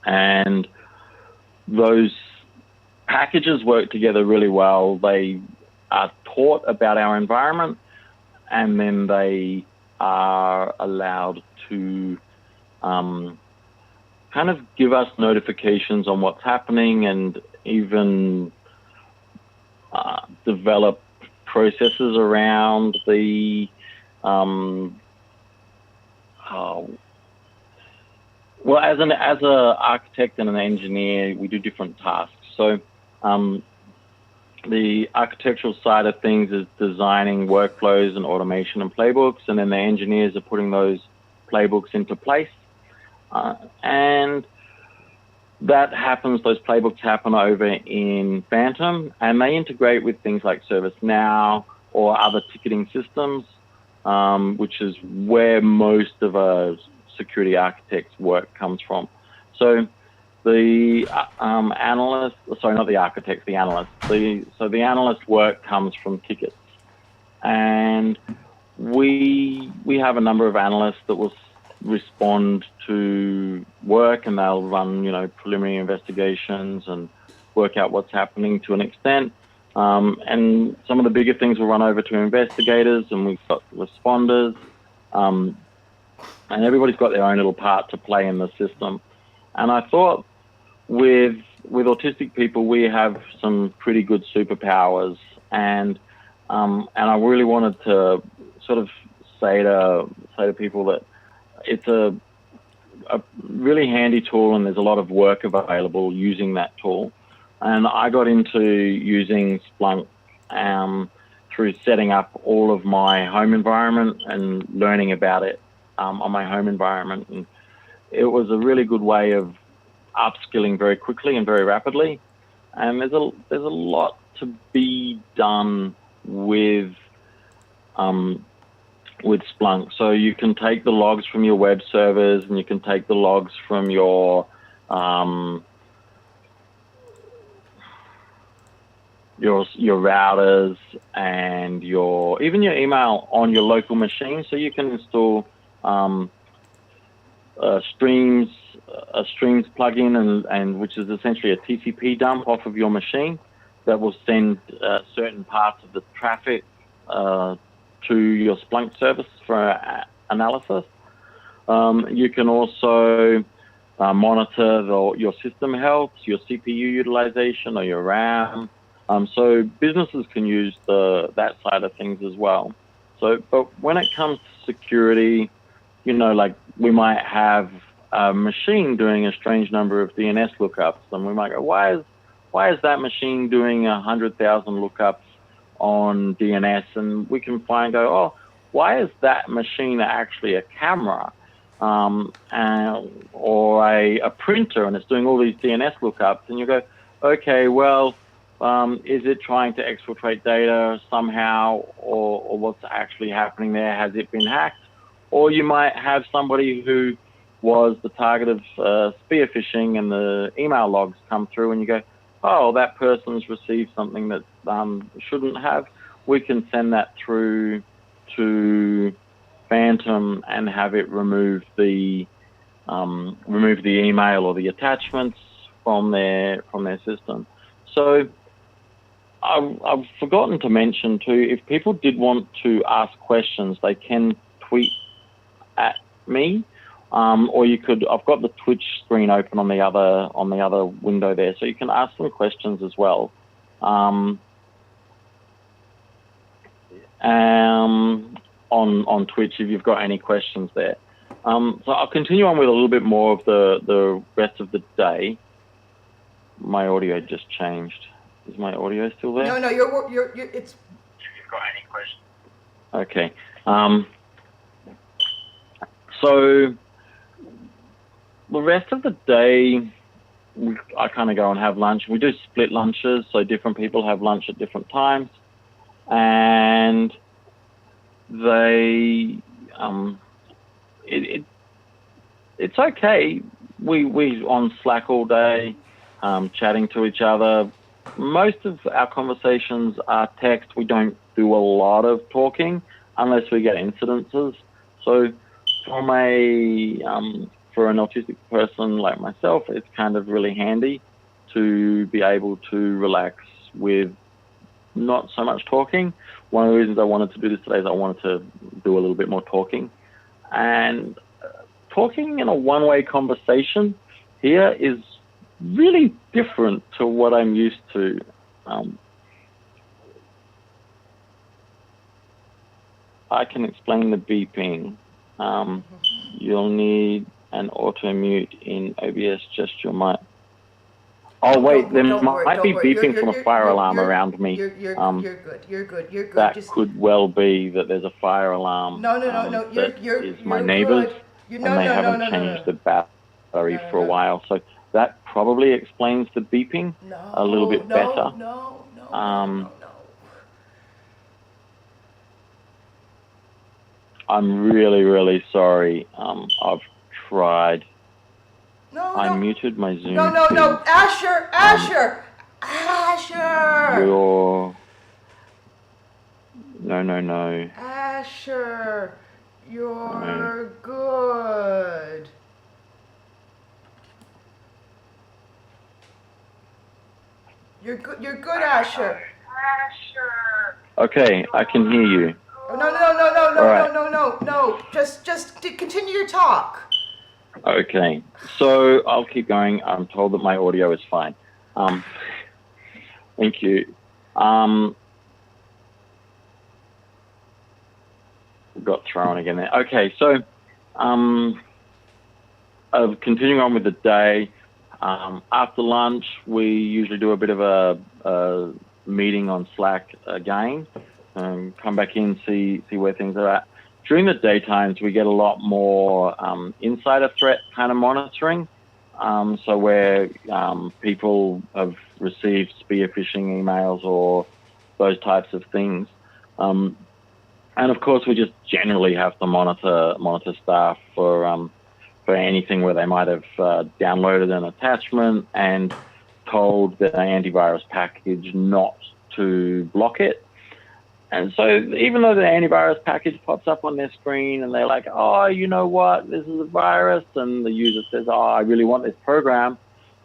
And those packages work together really well. They are taught about our environment, and then they are allowed to kind of give us notifications on what's happening, and even develop processes around the well, as an architect and an engineer, we do different tasks. So the architectural side of things is designing workflows and automation and playbooks, and then the engineers are putting those playbooks into place. And that happens, those playbooks happen over in Phantom, and they integrate with things like ServiceNow or other ticketing systems, which is where most of a security architect's work comes from. So the analyst, sorry, not the architects, the analysts. So the analyst work comes from tickets. And we have a number of analysts that will respond to work, and they'll run, preliminary investigations and work out what's happening to an extent. And some of the bigger things will run over to investigators, and we've got responders. And everybody's got their own little part to play in the system. And I thought with autistic people, we have some pretty good superpowers. And I really wanted to sort of say to people that it's a really handy tool, and there's a lot of work available using that tool. And I got into using Splunk through setting up all of my home environment and learning about it on my home environment. And it was a really good way of upskilling very quickly and very rapidly. And there's a lot to be done with Splunk. So you can take the logs from your web servers, and you can take the logs from your routers and even your email on your local machine. So you can install a Streams plugin, and which is essentially a TCP dump off of your machine, that will send certain parts of the traffic to your Splunk service for analysis. You can also monitor your system health, your CPU utilization, or your RAM. So businesses can use that side of things as well. So, but when it comes to security, like we might have a machine doing a strange number of DNS lookups, and we might go, why is that machine doing 100,000 lookups on DNS? And we can go, oh, why is that machine actually a camera or a printer, and it's doing all these DNS lookups? And you go, okay, well, is it trying to exfiltrate data somehow, or what's actually happening there? Has it been hacked? Or you might have somebody who was the target of spear phishing, and the email logs come through, and you go, oh, that person's received something that shouldn't have. We can send that through to Phantom and have it remove the email or the attachments from their system. So I've forgotten to mention too, if people did want to ask questions, they can tweet at me, or you could. I've got the Twitch screen open on the other window there, so you can ask them questions as well. On Twitch, if you've got any questions there. So I'll continue on with a little bit more of the rest of the day. My audio just changed. Is my audio still there? No, you're it's. If you've got any questions. Okay. So the rest of the day, I kind of go and have lunch. We do split lunches, so different people have lunch at different times, and they it's okay. We on Slack all day, chatting to each other. Most of our conversations are text. We don't do a lot of talking unless we get incidences. So for an autistic person like myself, it's kind of really handy to be able to relax with not so much talking. One of the reasons I wanted to do this today is I wanted to do a little bit more talking. And talking in a one-way conversation here is really different to what I'm used to. I can explain the beeping. You'll need an auto mute in OBS, just your mic. Oh wait, there might be beeping from a fire alarm around me. You're good. You're good. That could well be that there's a fire alarm. No. You're my neighbors, good. and they haven't changed the battery for a while, so that probably explains the beeping a little bit better. No. I'm really, really sorry. I've tried. I muted my Zoom. No. Asher. No. Asher, you're good. You're good, Asher. Okay, I can hear you. Oh, no. Just continue your talk. Okay, so I'll keep going. I'm told that my audio is fine. Thank you. Got thrown again there. Okay, so continuing on with the day. After lunch, we usually do a bit of a meeting on Slack again. Come back in, see where things are at. During the daytimes, we get a lot more insider threat kind of monitoring. So where people have received spear phishing emails or those types of things. And of course, we just generally have to monitor staff for anything where they might have downloaded an attachment and told the antivirus package not to block it. And so even though the antivirus package pops up on their screen and they're like, oh, you know what, this is a virus, and the user says, oh, I really want this program,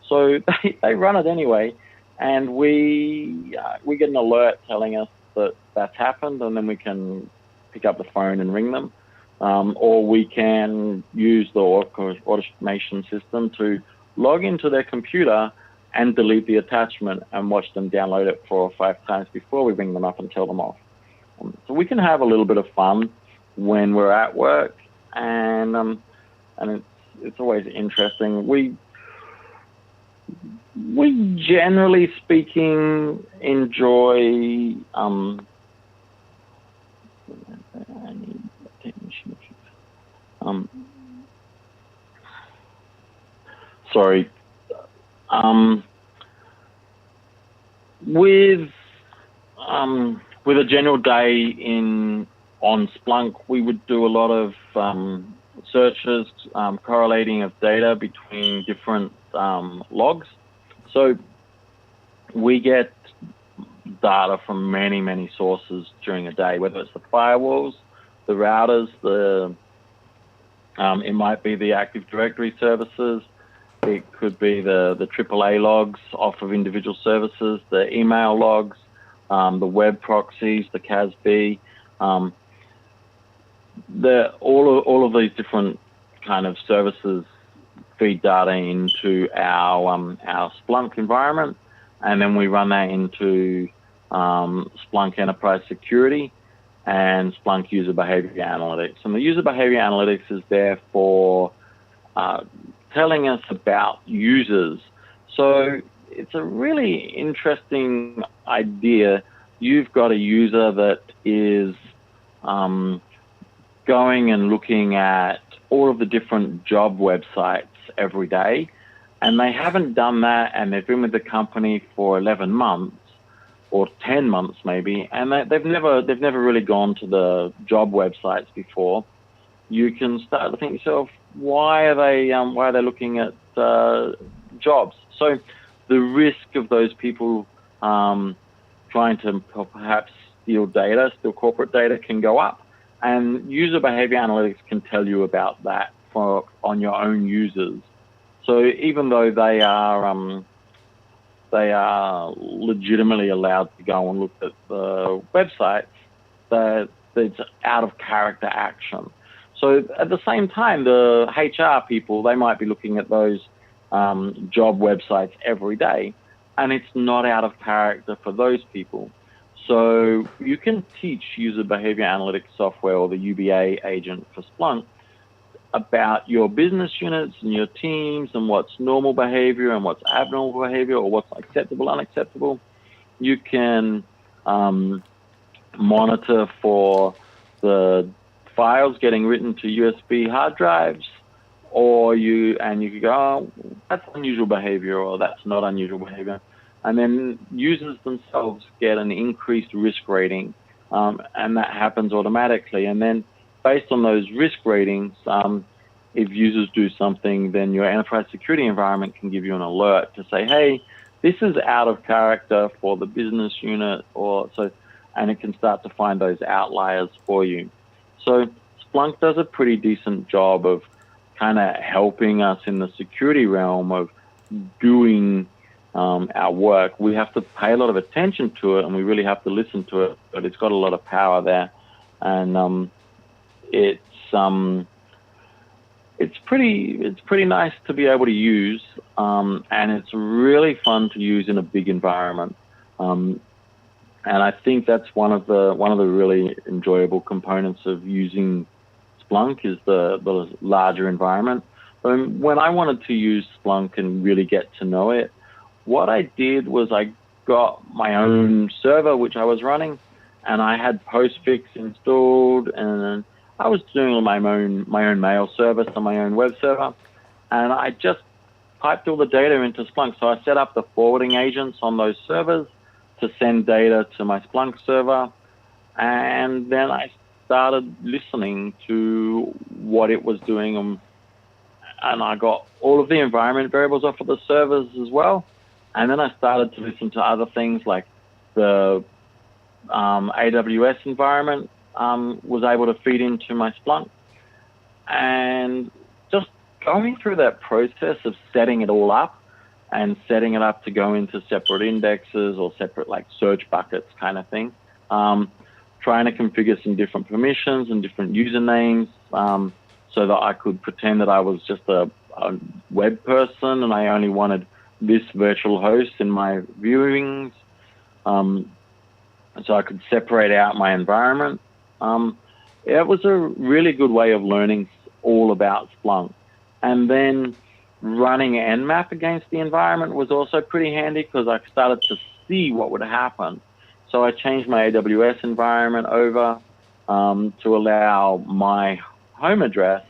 so they run it anyway. and we get an alert telling us that that's happened, and then we can pick up the phone and ring them, or we can use the automation system to log into their computer and delete the attachment and watch them download it 4 or 5 times before we ring them up and tell them off. So we can have a little bit of fun when we're at work, and it's always interesting. We generally speaking enjoy sorry. With a general day on Splunk, we would do a lot of searches, correlating of data between different logs. So we get data from many sources during a day, whether it's the firewalls, the routers, it might be the Active Directory services, it could be the AAA logs off of individual services, the email logs, the web proxies, the CASB, all of these different kind of services feed data into our Splunk environment, and then we run that into Splunk Enterprise Security and Splunk User Behavior Analytics. And the User Behavior Analytics is there for telling us about users. So it's a really interesting idea. You've got a user that is going and looking at all of the different job websites every day, and they haven't done that, and they've been with the company for 11 months or 10 months maybe, and they've never really gone to the job websites before. You can start to think to yourself, why are they looking at jobs? So the risk of those people trying to perhaps steal corporate data can go up, and user behavior analytics can tell you about that on your own users. So even though they are legitimately allowed to go and look at the websites, it's out of character action. So at the same time, the HR people, they might be looking at those job websites every day, and it's not out of character for those people. So you can teach user behavior analytics software, or the UBA agent for Splunk, about your business units and your teams and what's normal behavior and what's abnormal behavior, or what's acceptable, unacceptable. You can monitor for the files getting written to USB hard drives, or you could go, oh, that's unusual behavior, or that's not unusual behavior. And then users themselves get an increased risk rating, and that happens automatically. And then based on those risk ratings, if users do something, then your enterprise security environment can give you an alert to say, hey, this is out of character for the business unit, and it can start to find those outliers for you. So Splunk does a pretty decent job of kind of helping us in the security realm of doing our work. We have to pay a lot of attention to it, and we really have to listen to it, but it's got a lot of power there. And it's pretty nice to be able to use, and it's really fun to use in a big environment. And I think that's one of the really enjoyable components of using Splunk is the larger environment. When I wanted to use Splunk and really get to know it, what I did was I got my own server which I was running, and I had Postfix installed, and I was doing my own mail service on my own web server, and I just piped all the data into Splunk. So I set up the forwarding agents on those servers to send data to my Splunk server, and then I started listening to what it was doing, and I got all of the environment variables off of the servers as well. And then I started to listen to other things like the AWS environment was able to feed into my Splunk. And just going through that process of setting it all up and setting it up to go into separate indexes or separate like search buckets kind of thing. Trying to configure some different permissions and different usernames so that I could pretend that I was just a web person and I only wanted this virtual host in my viewings. So I could separate out my environment. It was a really good way of learning all about Splunk. And then running Nmap against the environment was also pretty handy because I started to see what would happen. So I changed my AWS environment over to allow my home address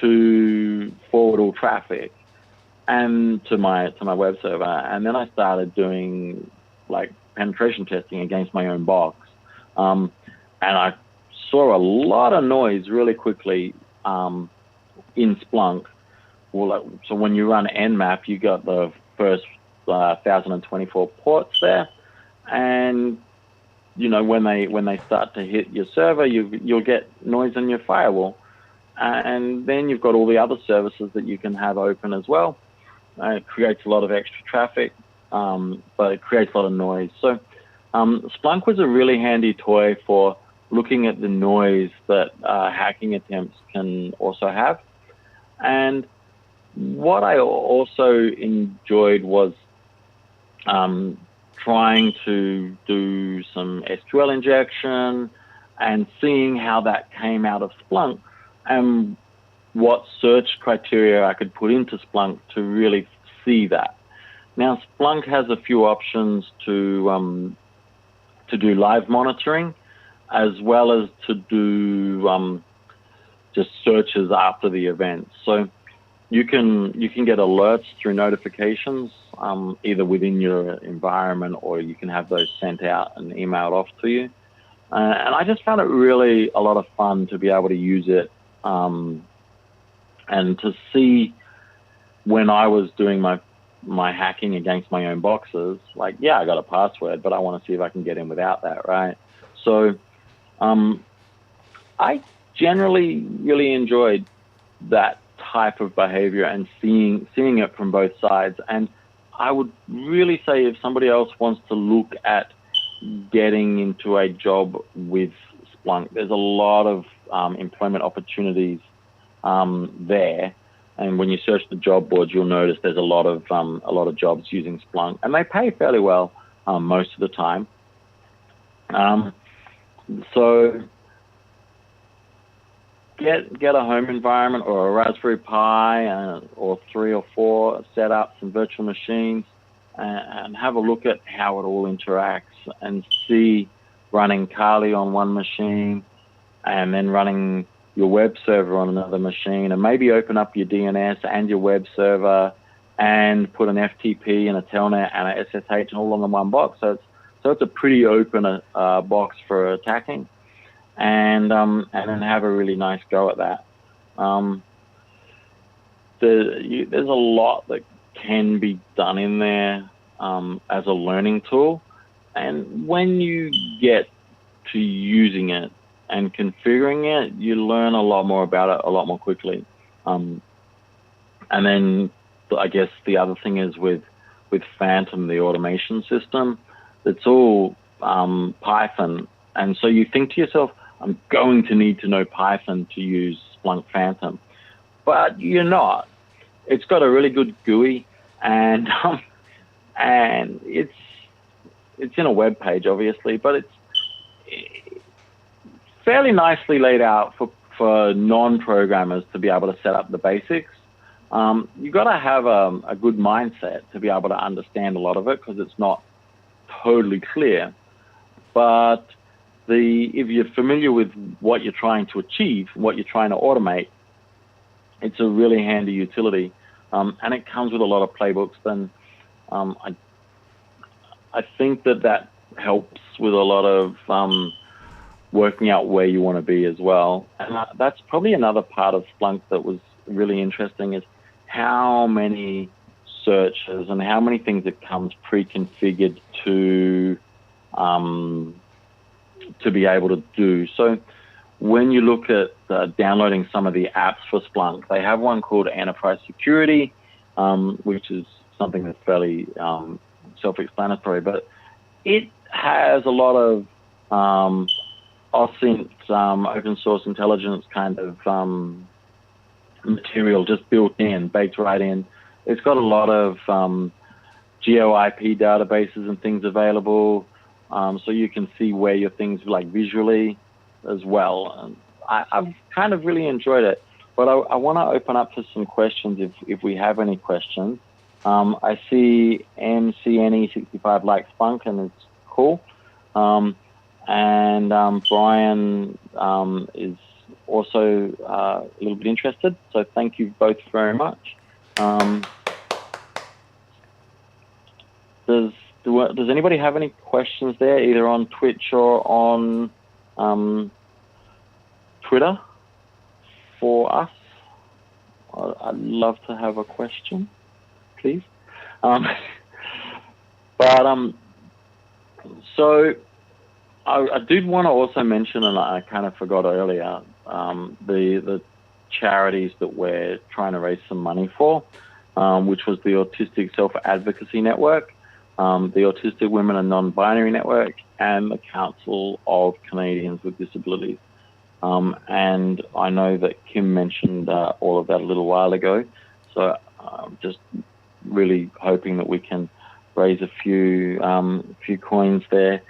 to forward all traffic and to my web server. And then I started doing like penetration testing against my own box. And I saw a lot of noise really quickly in Splunk. Well, so when you run Nmap, you got the first 1,024 ports there, and you know when they start to hit your server, you'll get noise in your firewall, and then you've got all the other services that you can have open as well. It creates a lot of extra traffic, but it creates a lot of noise. So Splunk was a really handy toy for looking at the noise that hacking attempts can also have. And what I also enjoyed was trying to do some SQL injection and seeing how that came out of Splunk and what search criteria I could put into Splunk to really see that. Now, Splunk has a few options to do live monitoring, as well as to do just searches after the event. So you can get alerts through notifications, either within your environment, or you can have those sent out and emailed off to you. And I just found it really a lot of fun to be able to use it and to see when I was doing my hacking against my own boxes, like, yeah, I got a password, but I want to see if I can get in without that, right? So I generally really enjoyed that type of behavior and seeing it from both sides. And I would really say if somebody else wants to look at getting into a job with Splunk, there's a lot of employment opportunities there. And when you search the job boards, you'll notice there's a lot of jobs using Splunk, and they pay fairly well most of the time. So get a home environment or a Raspberry Pi or 3 or 4, set up some virtual machines and have a look at how it all interacts and see running Kali on one machine and then running your web server on another machine, and maybe open up your DNS and your web server and put an FTP and a telnet and a SSH all on the one box. So it's a pretty open box for attacking, and then have a really nice go at that. There's a lot that can be done in there as a learning tool, and when you get to using it and configuring it, you learn a lot more about it a lot more quickly. And then I guess the other thing is with Phantom, the automation system, it's all Python. And so you think to yourself, I'm going to need to know Python to use Splunk Phantom. But you're not. It's got a really good GUI, and it's in a web page, obviously, but it's fairly nicely laid out for non-programmers to be able to set up the basics. You've got to have a good mindset to be able to understand a lot of it because it's not totally clear. But if you're familiar with what you're trying to achieve, what you're trying to automate, it's a really handy utility. And it comes with a lot of playbooks. Then I think that helps with a lot of working out where you want to be as well. And that's probably another part of Splunk that was really interesting, is how many searches and how many things it comes pre-configured to be able to do. So when you look at downloading some of the apps for Splunk, they have one called Enterprise Security, which is something that's fairly self-explanatory, but it has a lot of OSINT, open source intelligence kind of material just built in, baked right in. It's got a lot of geo-IP databases and things available, so you can see where your things like visually as well. And I've kind of really enjoyed it, but I want to open up to some questions if we have any questions. I see MCNE65 likes Spunk, and it's cool. And Brian is also a little bit interested, so thank you both very much. Does anybody have any questions there, either on Twitch or on Twitter for us? I'd love to have a question, please. So I did want to also mention, and I kind of forgot earlier, the charities that we're trying to raise some money for, which was the Autistic Self-Advocacy Network, the Autistic Women and Non-Binary Network, and the Council of Canadians with Disabilities. And I know that Kim mentioned all of that a little while ago, so I'm just really hoping that we can raise a few coins there.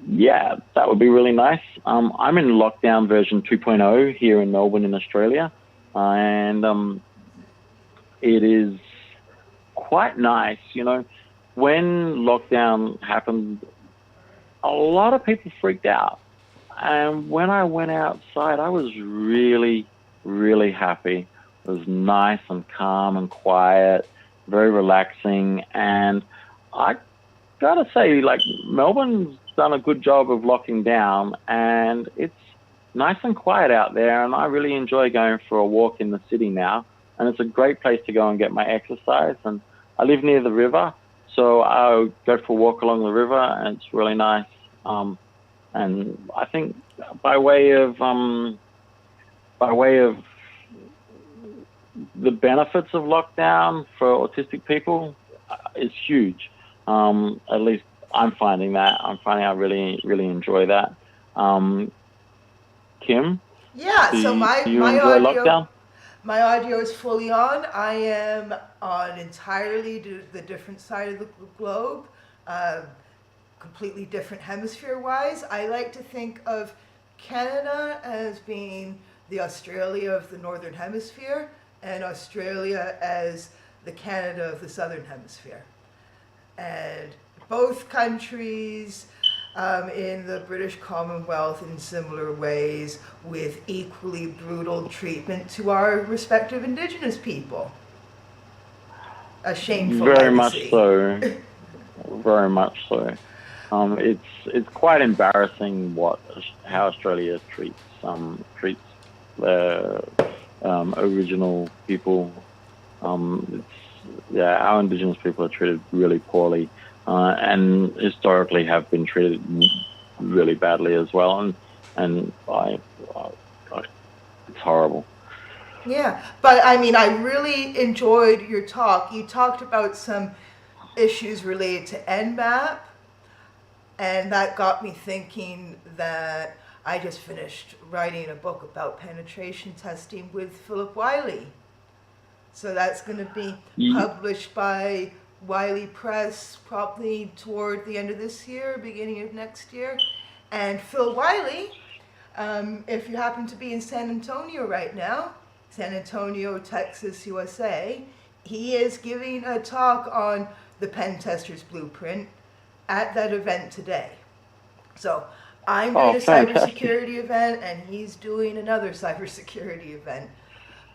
Yeah, that would be really nice. I'm in lockdown version 2.0 here in Melbourne in Australia, and it is quite nice. You know, when lockdown happened, a lot of people freaked out. And when I went outside, I was really, really happy. It was nice and calm and quiet, very relaxing. And I gotta say, like, Melbourne's done a good job of locking down, and it's nice and quiet out there. And I really enjoy going for a walk in the city now. And it's a great place to go and get my exercise. And I live near the river, so I'll go for a walk along the river, and it's really nice. And I think by way of the benefits of lockdown for autistic people is huge. At least I'm finding that. I'm finding I really, really enjoy that. Kim? Yeah, do so you, my do you my enjoy audio lockdown? my audio is fully on. I am on entirely the different side of the globe, completely different hemisphere-wise. I like to think of Canada as being the Australia of the Northern Hemisphere, and Australia as the Canada of the Southern Hemisphere. And both countries in the British Commonwealth in similar ways, with equally brutal treatment to our respective Indigenous people. A shameful Very legacy. much so. Very much so. It's quite embarrassing how Australia treats their original people. Our Indigenous people are treated really poorly, and historically have been treated really badly as well. And it's horrible. Yeah, but I mean, I really enjoyed your talk. You talked about some issues related to NMAP, and that got me thinking that I just finished writing a book about penetration testing with Philip Wiley. So that's going to be published by Wiley Press probably toward the end of this year, beginning of next year. And Phil Wiley, if you happen to be in San Antonio right now, San Antonio, Texas, USA, he is giving a talk on the Pen Tester's Blueprint at that event today. So I'm doing a cybersecurity event, and he's doing another cybersecurity event.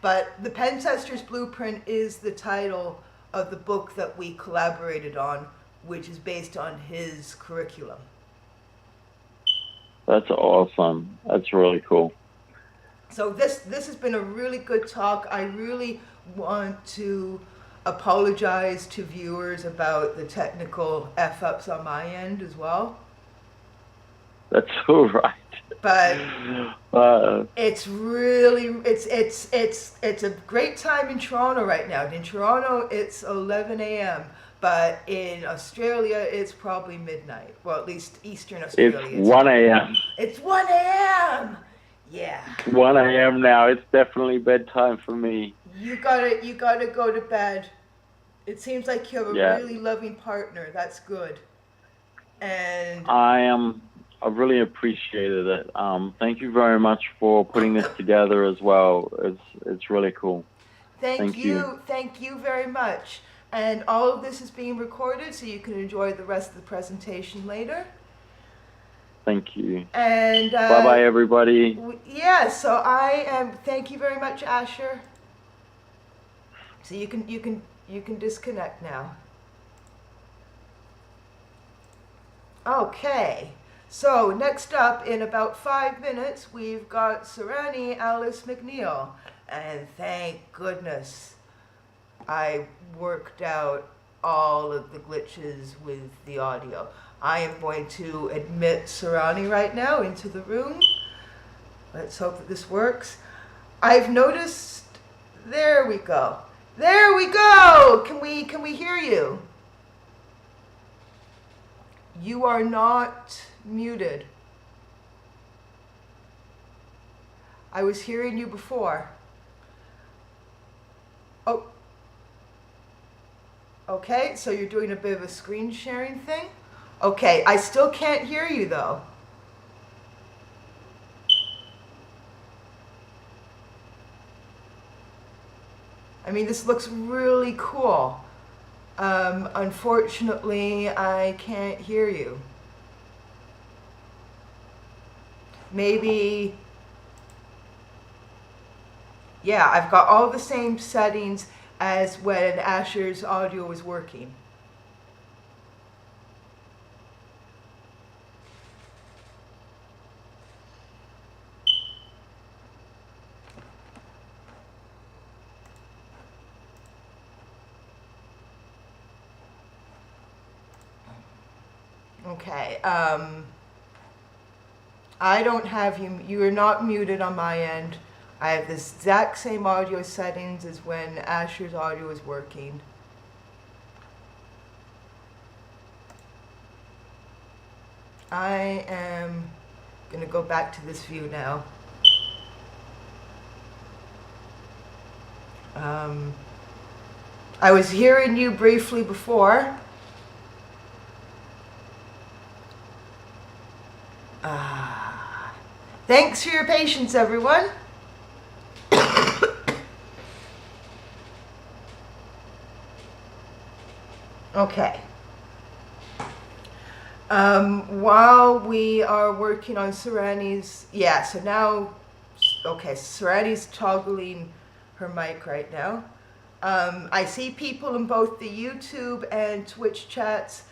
But the Pen Tester's Blueprint is the title of the book that we collaborated on, which is based on his curriculum. That's awesome. That's really cool. So this has been a really good talk. I really want to apologize to viewers about the technical F-ups on my end as well. That's all right. but Uh, it's really it's a great time in Toronto right now. In Toronto, it's 11 a.m. But in Australia, it's probably midnight. Well, at least Eastern it's Australia. 1 a.m. It's 1 a.m. Yeah. It's 1 a.m. now. It's definitely bedtime for me. You gotta go to bed. It seems like you have a Yeah, really loving partner. That's good. And I really appreciated it. Thank you very much for putting this together as well. It's really cool. Thank you. thank you very much. And all of this is being recorded so you can enjoy the rest of the presentation later. Thank you. And Bye bye, everybody. yeah, so I am. Thank you very much, Asher. So you can disconnect now. Okay. So next up, in about 5 minutes, we've got Serani Alice McNeil, and thank goodness I worked out all of the glitches with the audio. I am going to admit Serani right now into the room. Let's hope that this works. I've noticed. There we go. There we go. Can we hear you? You are not muted. I was hearing you before. Oh. Okay, so you're doing a bit of a screen sharing thing? Okay, I still can't hear you though. I mean, this looks really cool. Unfortunately, I can't hear you. Maybe, yeah, I've got all the same settings as when Asher's audio was working. Okay, I don't have you, you are not muted on my end. I have the exact same audio settings as when Asher's audio is working. I am going to go back to this view now. I was hearing you briefly before. Thanks for your patience, everyone. Okay. While we are working on Serani's, yeah, so now, okay, Serani's toggling her mic right now. I see people in both the YouTube and Twitch chats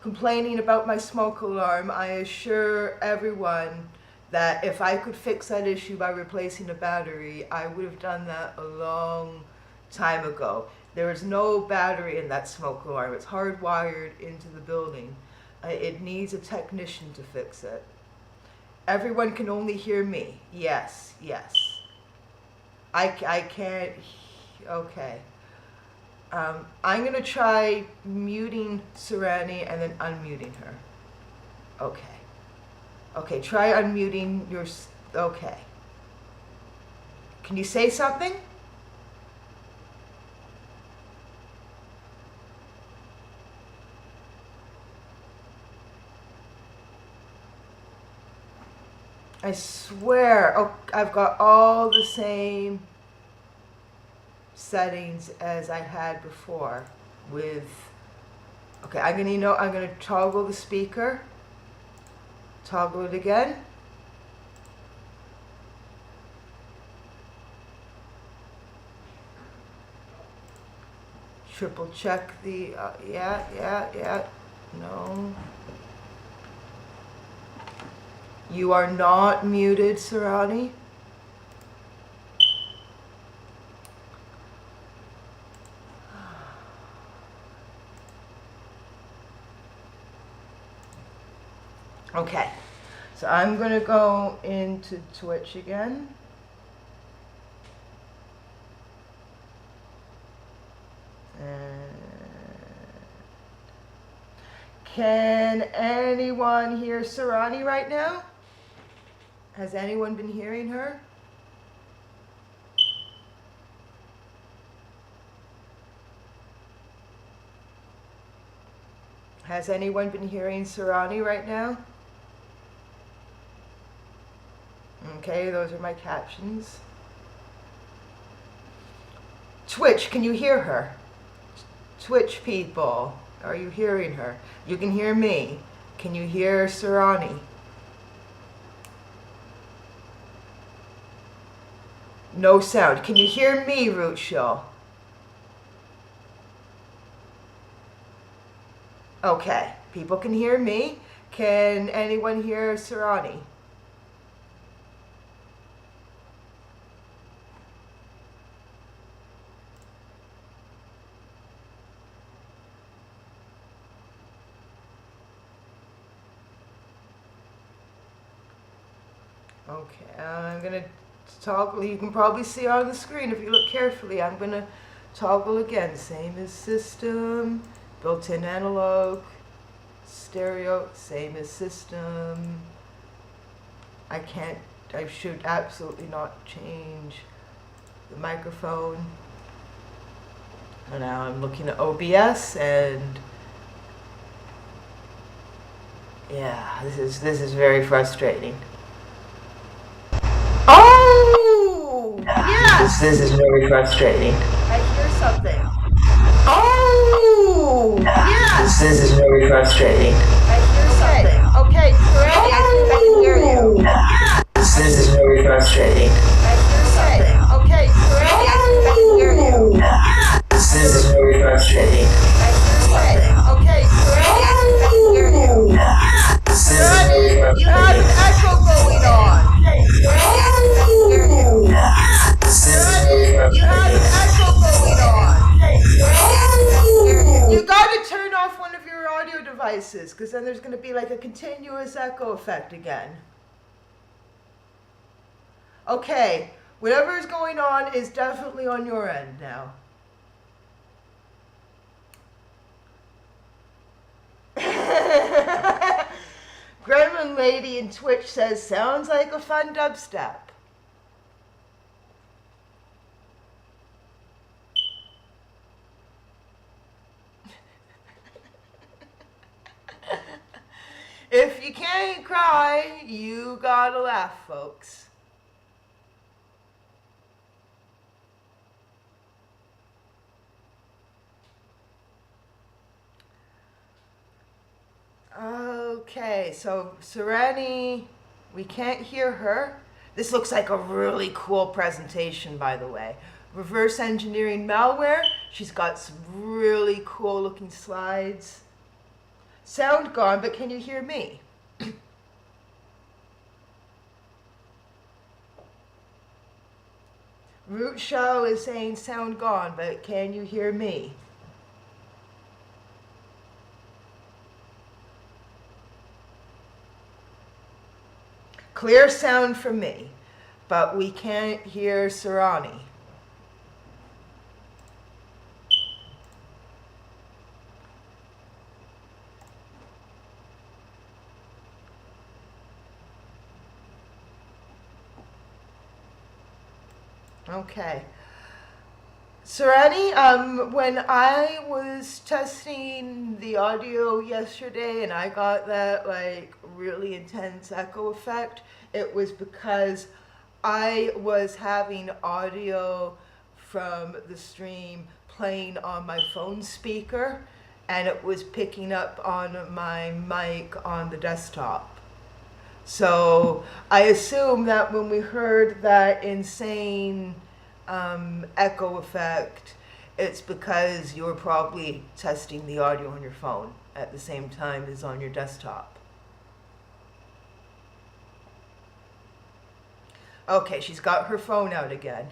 complaining about my smoke alarm. I assure everyone that if I could fix that issue by replacing the battery, I would have done that a long time ago. There is no battery in that smoke alarm. It's hardwired into the building. It needs a technician to fix it. Everyone can only hear me. Yes, yes. I can't, okay. I'm going to try muting Serani and then unmuting her. Okay. Okay, try unmuting your, okay. Can you say something? I swear, oh, I've got all the same settings as I had before with, okay, I'm gonna toggle the speaker, toggle it again. Triple check the, yeah, no. You are not muted, Serani. Okay, So I'm going to go into Twitch again. Can anyone hear Sarani right now? Has anyone been hearing her? Has anyone been hearing Sarani right now? Okay, those are my captions. Twitch, can you hear her? Twitch people, are you hearing her? You can hear me. Can you hear Sarani? No sound. Can you hear me, Rootshill? Okay, people can hear me. Can anyone hear Sarani? Okay, I'm gonna toggle. You can probably see on the screen if you look carefully. I'm gonna toggle again. Same as system, built-in analog, stereo, same as system. I should absolutely not change the microphone. And now I'm looking at OBS and yeah, this is very frustrating. Oh! Yes! This is very frustrating. I hear something. Oh! Yes! This is very frustrating. I hear something. Okay, Randy, I think I can hear you. Yes! This is very frustrating. I hear something. Okay, Randy, I think I can hear you. Yes! This is very frustrating. I hear something. Okay, Randy, I think I can hear you. Yes! Randy, you have an echo going on. You have an echo going on. You gotta turn off one of your audio devices, because then there's gonna be like a continuous echo effect again. Okay, whatever is going on is definitely on your end now. Gremlin Lady in Twitch says, sounds like a fun dubstep. If you can't cry, you gotta laugh, folks. Okay, so Sereni, we can't hear her. This looks like a really cool presentation, by the way. Reverse engineering malware. She's got some really cool looking slides. Sound gone, but can you hear me? Root Show is saying sound gone, but can you hear me? Clear sound from me, but we can't hear Sarani. Okay. Sarani, when I was testing the audio yesterday and I got that like really intense echo effect, it was because I was having audio from the stream playing on my phone speaker and it was picking up on my mic on the desktop. So I assume that when we heard that insane echo effect, it's because you were probably testing the audio on your phone at the same time as on your desktop. Okay, she's got her phone out again.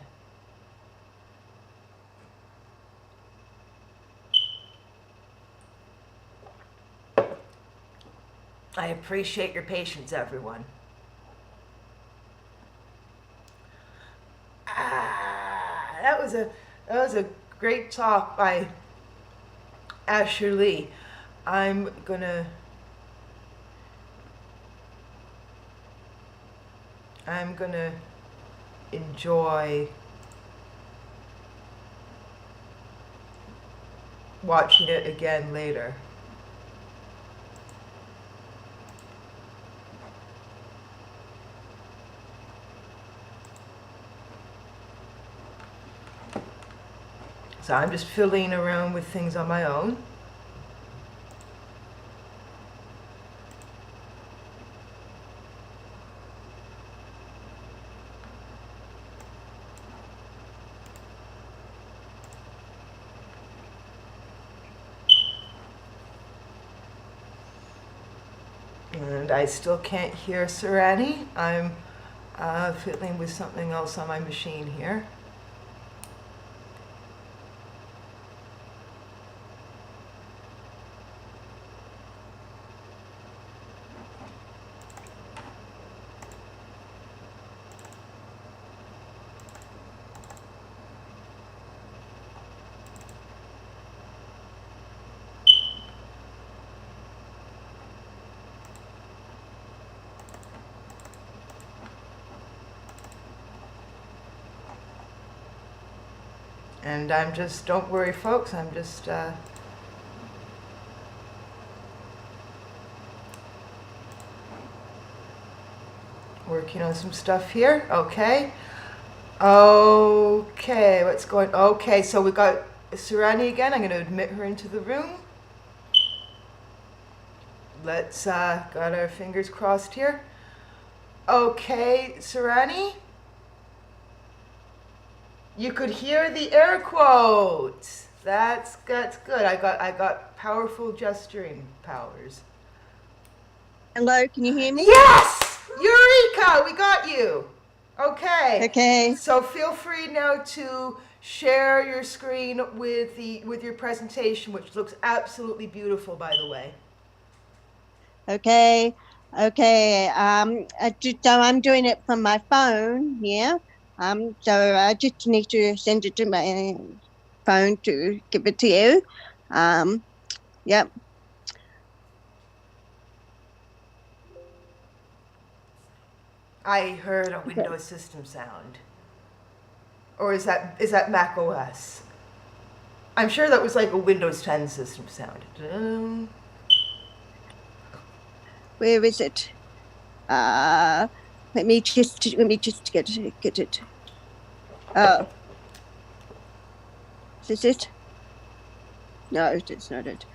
I appreciate your patience, everyone. was a great talk by Asher Lee. I'm gonna enjoy watching it again later. So I'm just fiddling around with things on my own. And I still can't hear Serani. I'm fiddling with something else on my machine here. And I'm just, don't worry folks, I'm just working on some stuff here. Okay. Okay, what's going, okay, so we got Serani again. I'm going to admit her into the room. Let's, got our fingers crossed here. Okay, Serani? You could hear the air quotes. That's good. I got powerful gesturing powers. Hello, can you hear me? Yes! Eureka! We got you. Okay. Okay. So feel free now to share your screen with your presentation, which looks absolutely beautiful, by the way. Okay. So I'm doing it from my phone here. So I just need to send it to my phone to give it to you. Yep. I heard a Windows system sound. Or is that Mac OS? I'm sure that was like a Windows 10 system sound. Where is it? Let me just get it. Oh. Is this it? No, it's not it.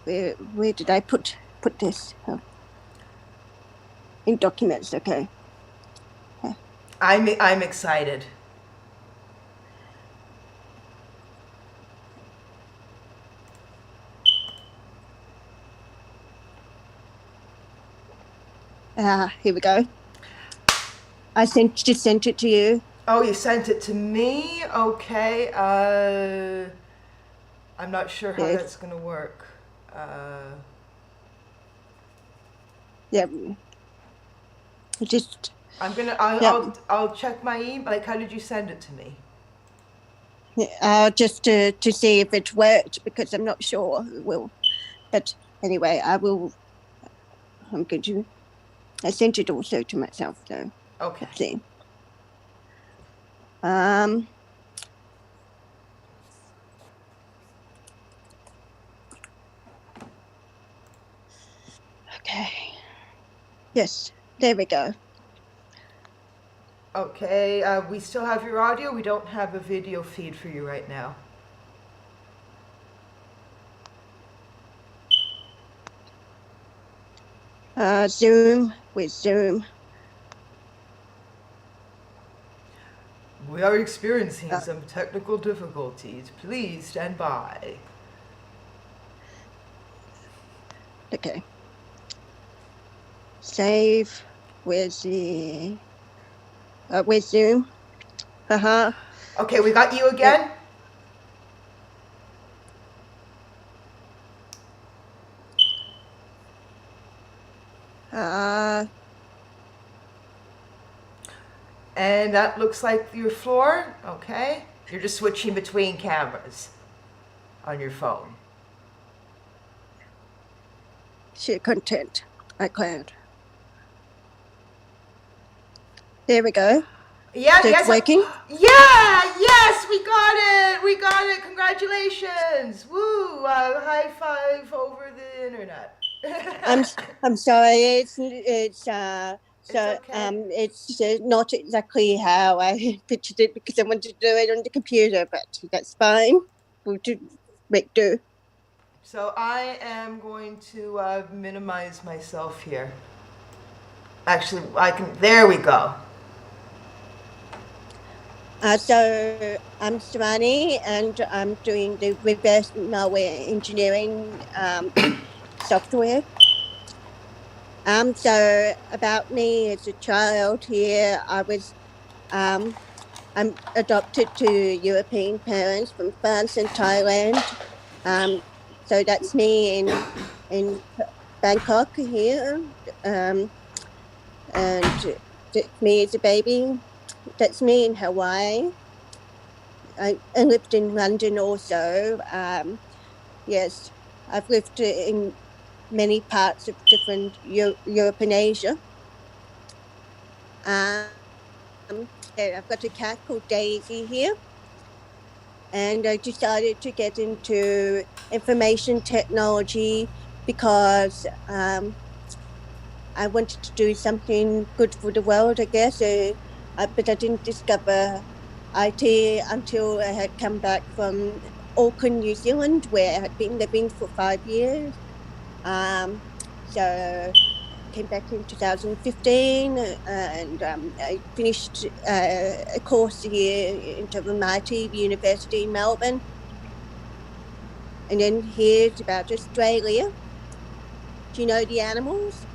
Where did I put this? Oh. In documents, okay. I'm excited. Here we go. I just sent it to you. Oh, you sent it to me? Okay. I'm not sure how that's gonna work. Yep. I'll check my email. Like, how did you send it to me? Just to see if it worked, because I'm not sure it will. But anyway, I'm going to. I sent it also to myself, so. Okay. Let's see. Okay. Yes, there we go. Okay, we still have your audio. We don't have a video feed for you right now. Zoom with Zoom. We are experiencing some technical difficulties. Please stand by. Okay. Save with the with Zoom. Okay, we got you again. And that looks like your floor. Okay. You're just switching between cameras on your phone. Share content. iCloud. There we go. Yeah, So yes. it's working? Yeah, yes, we got it. We got it. Congratulations. Woo. High five over the internet. I'm sorry. It's It's okay. it's not exactly how I pictured it because I wanted to do it on the computer, but that's fine. We'll make do. So I am going to minimize myself here. Actually, I can. There we go. So I'm Savani, and I'm doing the reverse malware engineering software. So about me as a child here, I'm adopted to European parents from France and Thailand. So that's me in Bangkok here, and that's me as a baby. That's me in Hawaii. I lived in London also. Yes, I've lived in many parts of different Europe and Asia. I've got a cat called Daisy here, and I decided to get into information technology because I wanted to do something good for the world, I guess. But I didn't discover IT until I had come back from Auckland, New Zealand, where I had been living for 5 years. So came back in 2015 and I finished a course here in MIT University in Melbourne. And then here's about Australia. Do you know the animals?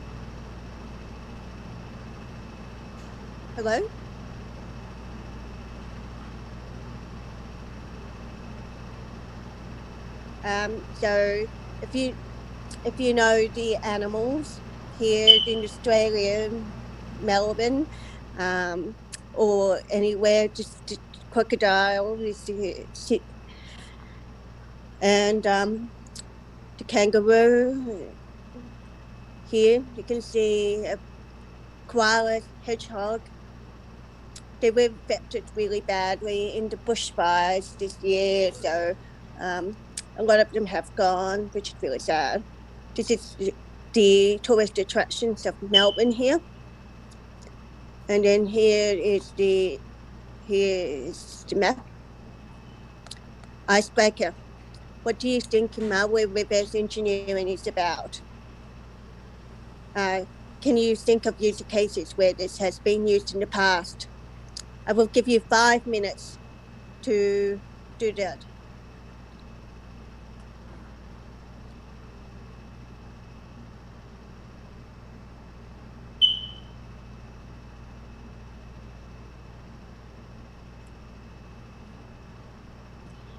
Hello? So if you know the animals here in Australia, Melbourne, or anywhere, just crocodile is and the kangaroo. Here you can see a koala, hedgehog. They were affected really badly in the bushfires this year, so a lot of them have gone, which is really sad. This is the tourist attractions of Melbourne here, and then here's the map. Icebreaker. What do you think malware reverse engineering is about? Can you think of user cases where this has been used in the past? I will give you 5 minutes to do that.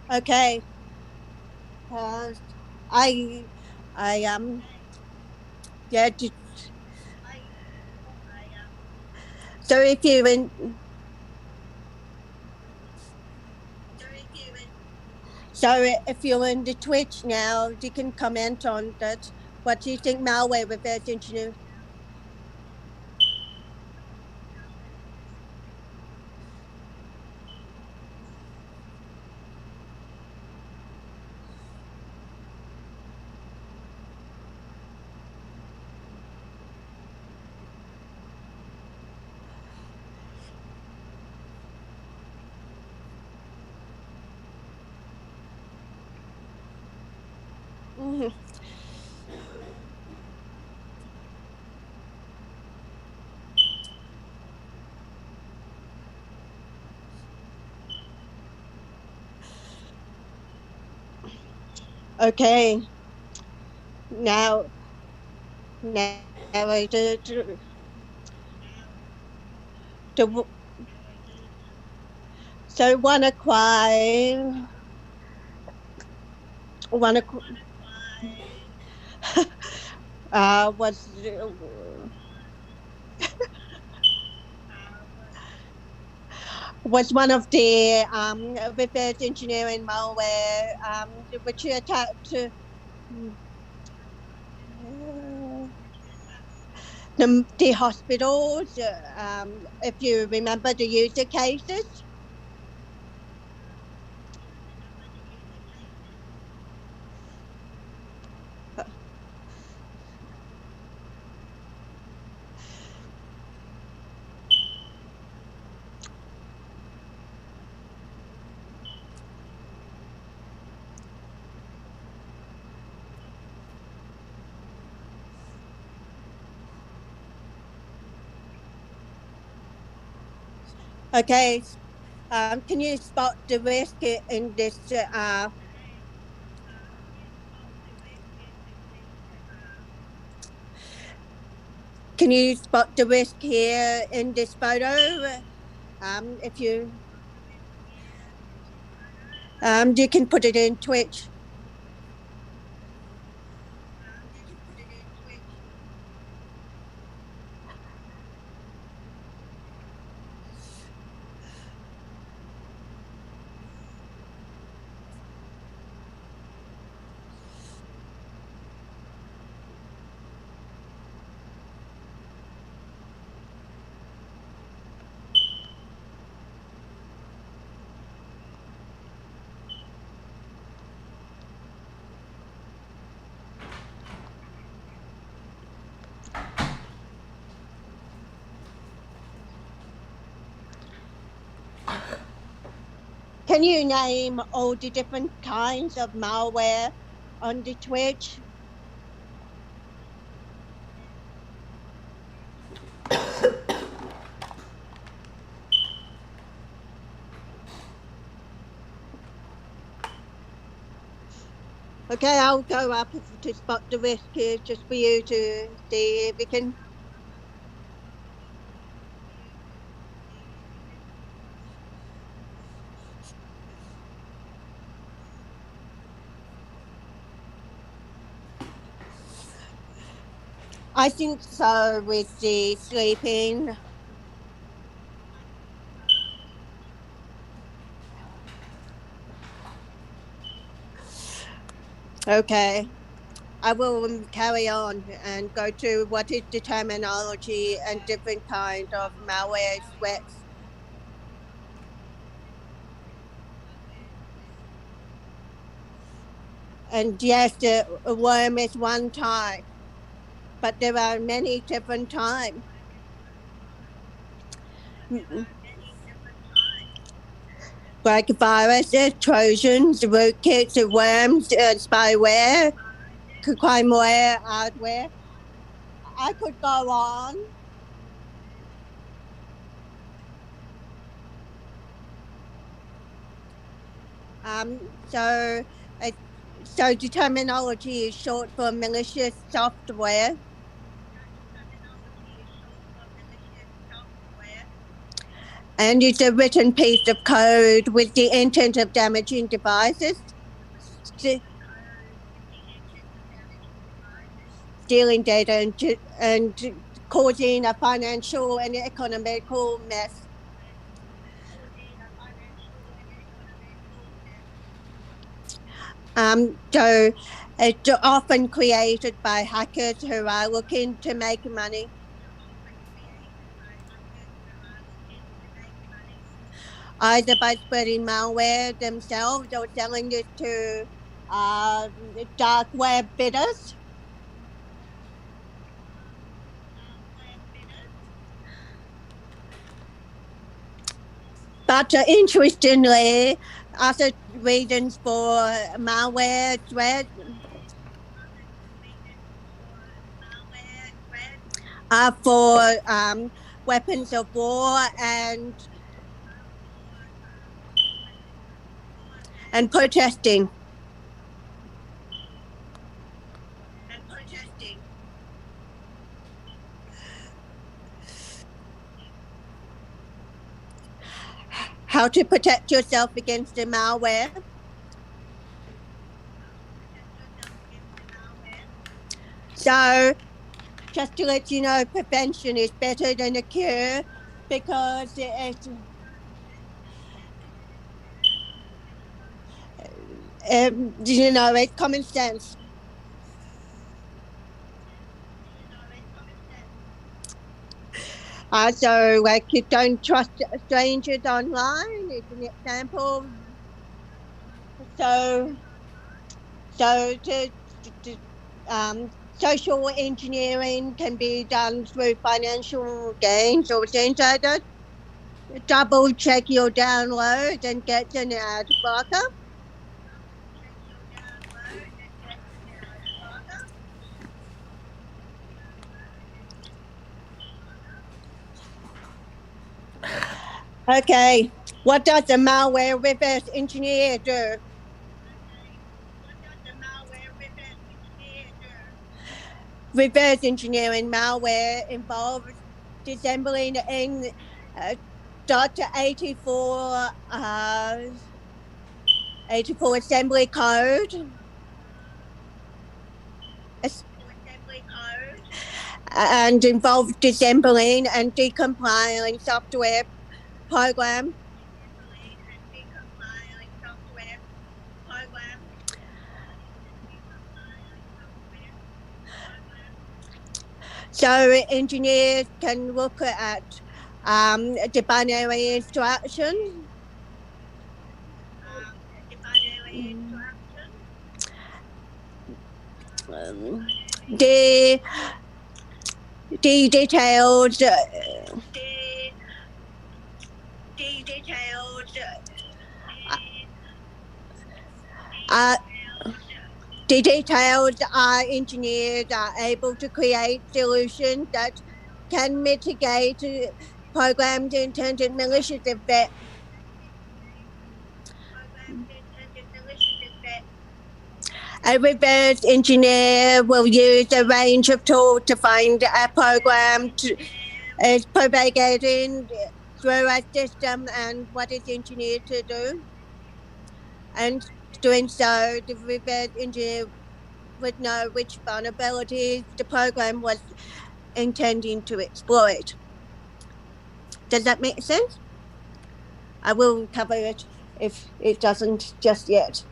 Okay. Uh, I, yeah. So if you're in, if you're in the Twitch now, you can comment on that. What do you think malware reverse engineering? Mm-hmm. Okay. Now, now the so one was was one of the reverse engineering malware which attacked the hospitals. If you remember the user cases. Okay, can you spot the risk in this? Can you spot the risk here in this photo? If you you can put it in Twitch. Can you name all the different kinds of malware on the Twitch? Okay, I'll go up to spot the risk here just for you to see if we can. I think so with the sleeping. Okay, I will carry on and go to what is the terminology and different kind of malware threats. And yes, a worm is one type, but there are many different types. Like viruses, trojans, rootkits, worms, spyware, crimeware, hardware. I could go on. So the terminology is short for malicious software. And it's a written piece of code with the intent of damaging devices, stealing data, and causing a financial and economical mess. So it's often created by hackers who are looking to make money. Either by spreading malware themselves or selling it to dark web bidders. But interestingly, other reasons for malware threats are for weapons of war and protesting. How to protect yourself against the malware. So, just to let you know, prevention is better than a cure because You know, it's common sense. So, like, you don't trust strangers online is an example. So, to social engineering can be done through financial gains or things like that. Double check your download and get an ad blocker. Okay, what does a malware reverse engineer do? Reverse engineering malware involves disassembling in .84 84 assembly code and involves disassembling and decompiling software program. So engineers can look at the binary instruction. The detailed the detailed engineers are able to create solutions that can mitigate programmed intended malicious effects. A reverse engineer will use a range of tools to find a program is propagating through a system and what is engineered to do. And doing so, the reverse engineer would know which vulnerabilities the program was intending to exploit. Does that make sense? I will cover it if it doesn't just yet.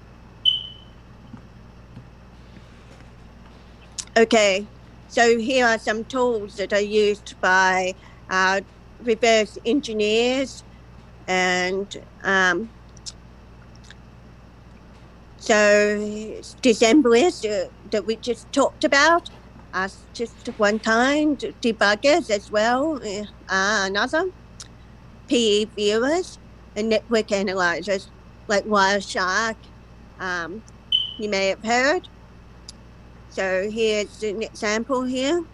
Okay, so here are some tools that are used by reverse engineers, and so disassemblers that we just talked about are just one kind, debuggers as well, another, PE viewers and network analyzers like Wireshark, you may have heard. So here's an example here.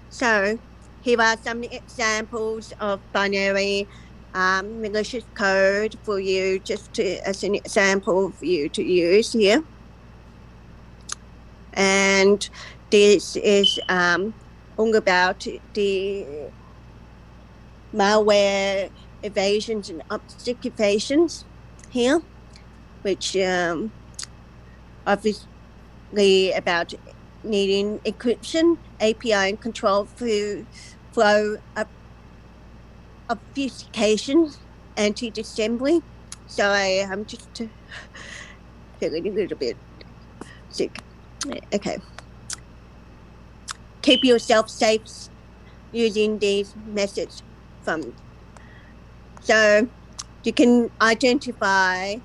So here are some examples of binary malicious code for you, just to, as an example for you to use here. And this is all about the malware evasions and obfuscations here, which obviously about needing encryption, API and control flow obfuscation, anti-disassembly. Sorry, I'm just feeling a little bit sick. Okay. Keep yourself safe using these methods so you can identify,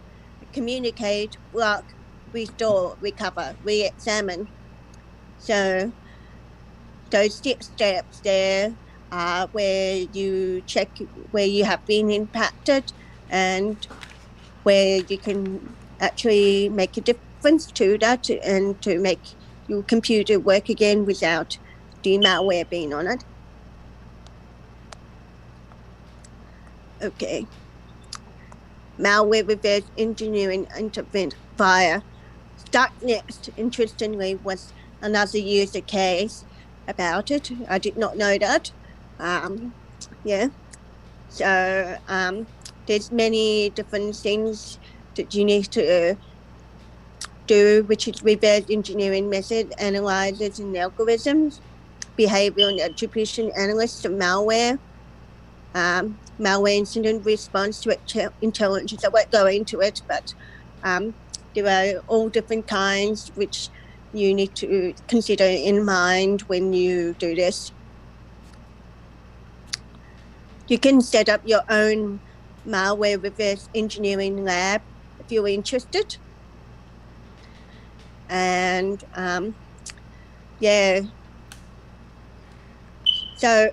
communicate, block, restore, recover, re-examine. So those 6 steps there are where you check where you have been impacted and where you can actually make a difference to that and to make your computer work again without the malware being on it. Okay. Malware reverse engineering intervened via Stucknext, interestingly, was another user case about it. I did not know that. Yeah. So there's many different things that you need to do, which is reverse engineering method analyzers and algorithms, behavioral and attribution analysts of malware, malware incident response to intelligence. I won't go into it, but there are all different kinds which you need to consider in mind when you do this. You can set up your own malware reverse engineering lab if you're interested. And yeah. So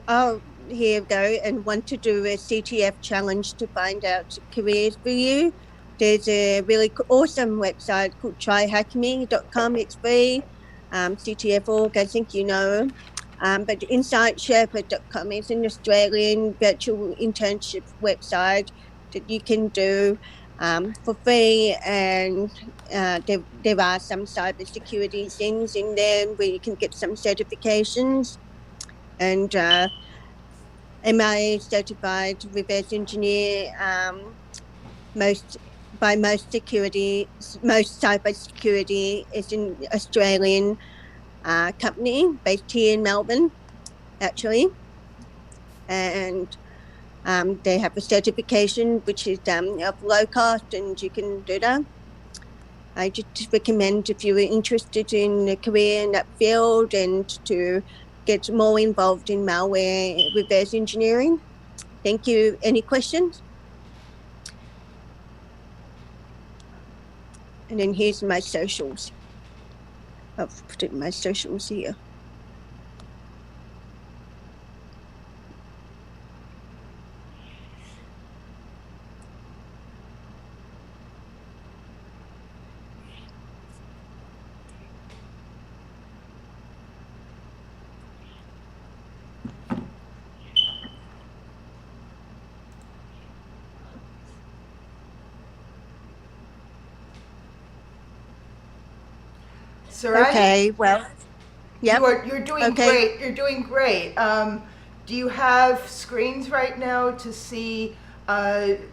here we go, and want to do a CTF challenge to find out careers for you. There's a really awesome website called tryhackme.com. It's free. CTF org, I think you know. But InsightSherpa.com is an Australian virtual internship website that you can do for free, and there are some cybersecurity things in there where you can get some certifications. And MIA certified reverse engineer, most cybersecurity is an Australian company based here in Melbourne, actually, and they have a certification which is of low cost, and you can do that. I just recommend if you're interested in a career in that field and to get more involved in malware reverse engineering. Thank you. Any questions? And then here's my socials. I've put it in my socials here. Sarai, Okay, well, yep. You're doing Okay. great. You're doing great. Do you have screens right now to see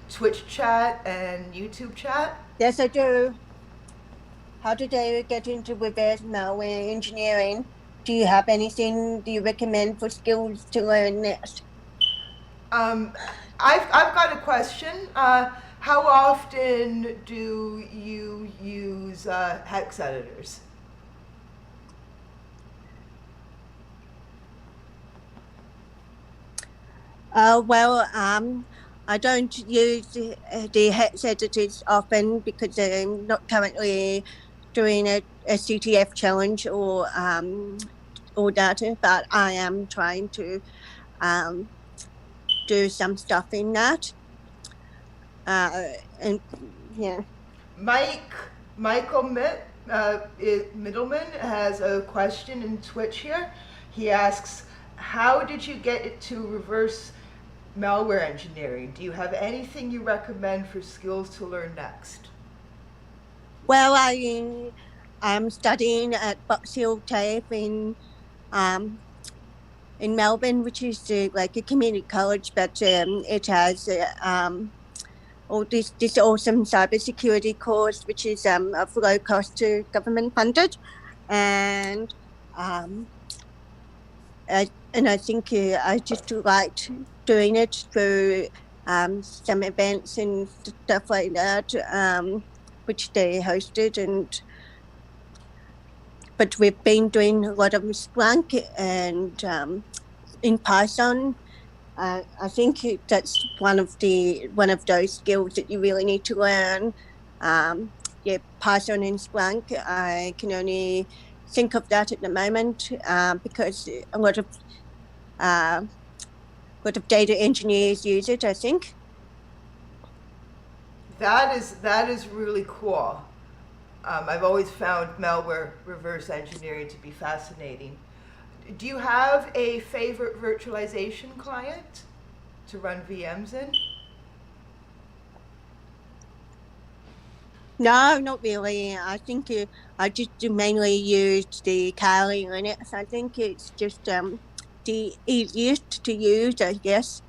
Twitch chat and YouTube chat? Yes, I do. How did I get into reverse malware engineering? Do you have anything you recommend for skills to learn next? I've got a question. How often do you use hex editors? Well, I don't use the hex editors often because I'm not currently doing a CTF challenge or data, but I am trying to do some stuff in that. And yeah. Michael Middleman has a question in Twitch here. He asks, how did you get to reverse malware engineering? Do you have anything you recommend for skills to learn next? Well, I'm studying at Box Hill TAFE in Melbourne, which is like a community college, but it has all this awesome cybersecurity course, which is of low cost to government funded, and I think I just liked doing it through some events and stuff like that, which they hosted, but we've been doing a lot of Splunk and in Python. I think that's one of those skills that you really need to learn. Yeah, Python and Splunk. I can only think of that at the moment because a lot of data engineers use it, I think. That is really cool. I've always found malware reverse engineering to be fascinating. Do you have a favorite virtualization client to run VMs in? No, not really. I think I just mainly used the Kali Linux. I think it's just the easiest to use, I guess.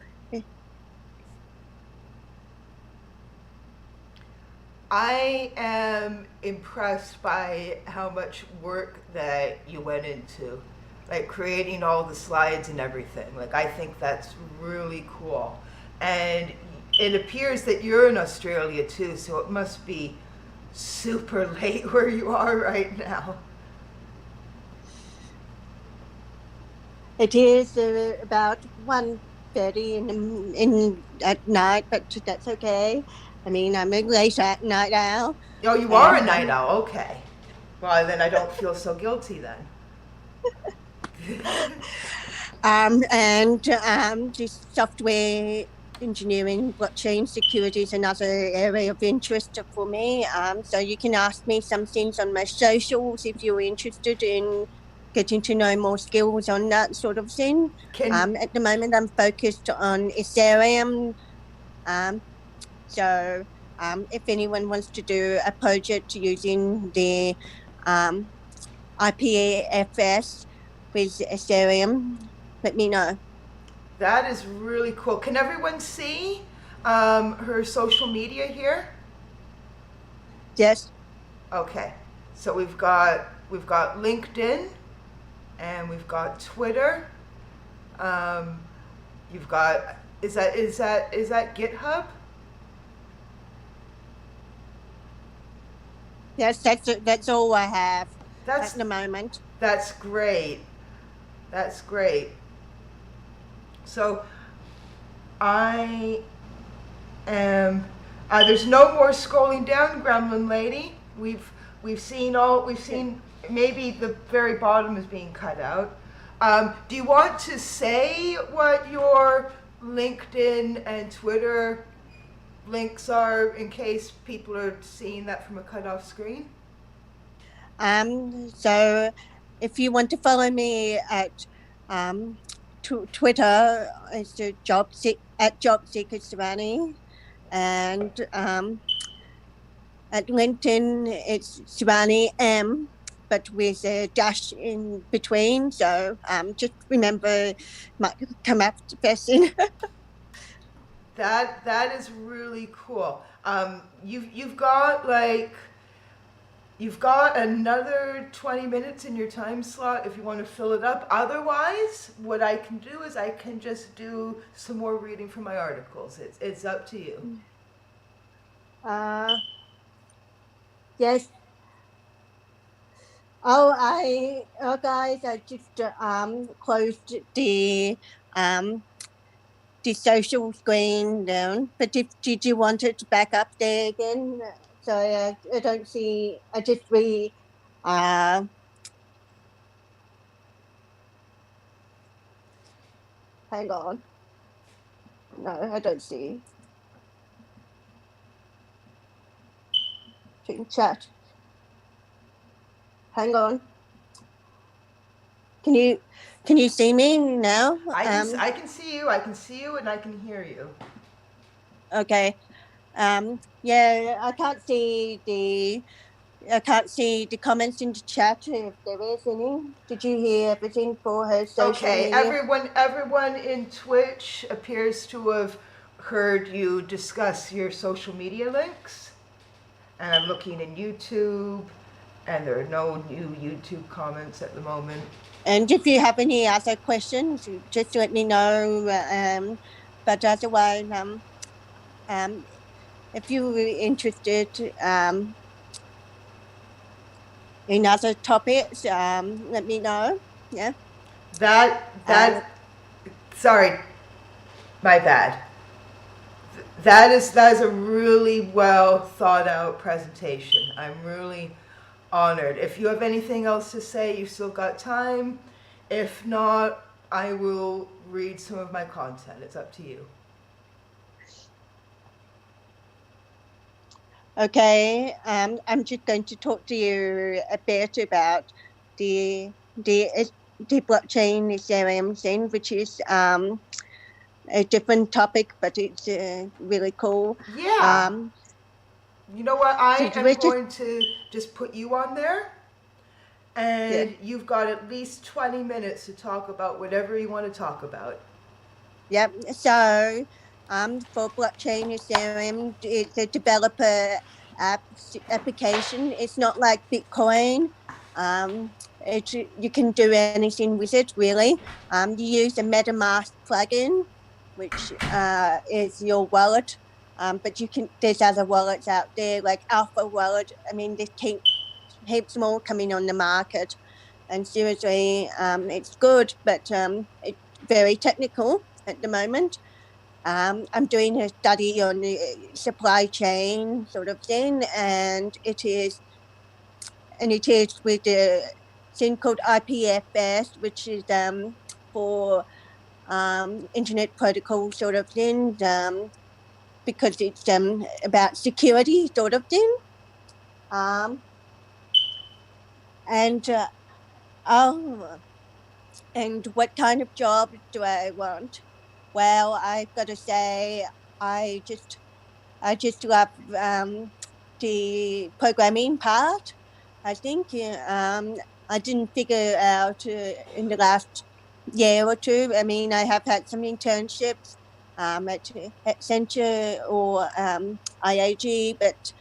I am impressed by how much work that you went into, like creating all the slides and everything. Like, I think that's really cool. And it appears that you're in Australia too, so it must be super late where you are right now. It is about 1:30 at night, but that's okay. I mean, I'm a late night owl. Oh, you are a And, night owl, okay. Well, then I don't feel so guilty then. This software engineering, blockchain security is another area of interest for me. So you can ask me some things on my socials if you're interested in getting to know more skills on that sort of thing. At the moment, I'm focused on Ethereum. So if anyone wants to do a project using the IPFS with Ethereum, let me know. That is really cool. Can everyone see her social media here? Yes. Okay. So we've got LinkedIn, and we've got Twitter. You've got is that GitHub? Yes, that's all I have That's at the moment. That's great. That's great. So I am. There's no more scrolling down, Gremlin Lady. We've seen maybe the very bottom is being cut out. Do you want to say what your LinkedIn and Twitter links are in case people are seeing that from a cut off screen? So if you want to follow me at Twitter, it's at JobSeekerSurani, and at LinkedIn it's Surani M, but with a dash in between. So just remember, might come up to person. That is really cool. You've got another 20 minutes in your time slot if you want to fill it up. Otherwise, what I can do is I can just do some more reading from my articles. It's up to you. Yes. Oh, guys, I just closed the social screen down. But did you want it back up there again? So I don't see. I just hang on. No, I don't see. Chat. Hang on. Can you see me now? I can see you. I can see you, and I can hear you. Okay. Yeah, I can't see the comments in the chat if there is any. Did you hear everything for her social Okay, media? everyone in Twitch appears to have heard you discuss your social media links. And I'm looking in YouTube, and there are no new YouTube comments at the moment. And if you have any other questions, just let me know. But otherwise, if you're interested in other topics, let me know. Yeah. Sorry, my bad. That is a really well thought out presentation. I'm really honored. If you have anything else to say, you've still got time. If not, I will read some of my content. It's up to you. Okay, I'm just going to talk to you a bit about the blockchain Ethereum thing, which is a different topic, but it's really cool. Yeah. You know what? I am going to just put you on there, and you've got at least 20 minutes to talk about whatever you want to talk about. Yep. So for blockchain Ethereum, it's a developer application. It's not like Bitcoin. You can do anything with it, really. You use a MetaMask plugin, which is your wallet. But there's other wallets out there, like Alpha Wallet. I mean, there's heaps more coming on the market. And seriously, it's good, but it's very technical at the moment. I'm doing a study on the supply chain sort of thing, and it is with a thing called IPFS, which is for internet protocol sort of thing, because it's about security sort of thing. And and what kind of job do I want? Well, I've got to say, I just love the programming part. I think I didn't figure out in the last year or two. I mean, I have had some internships at Accenture or IAG, but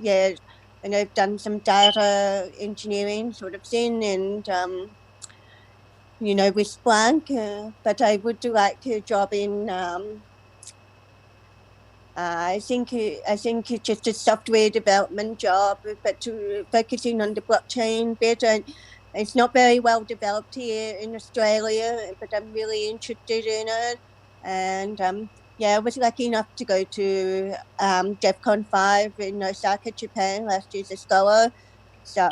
yeah, and I've done some data engineering sort of thing, and with Splunk. But I would like a job in. I think it's just a software development job, but focusing on the blockchain bit. And it's not very well developed here in Australia, but I'm really interested in it. And yeah, I was lucky enough to go to DEF CON 5 in Osaka, Japan last year as a scholar. So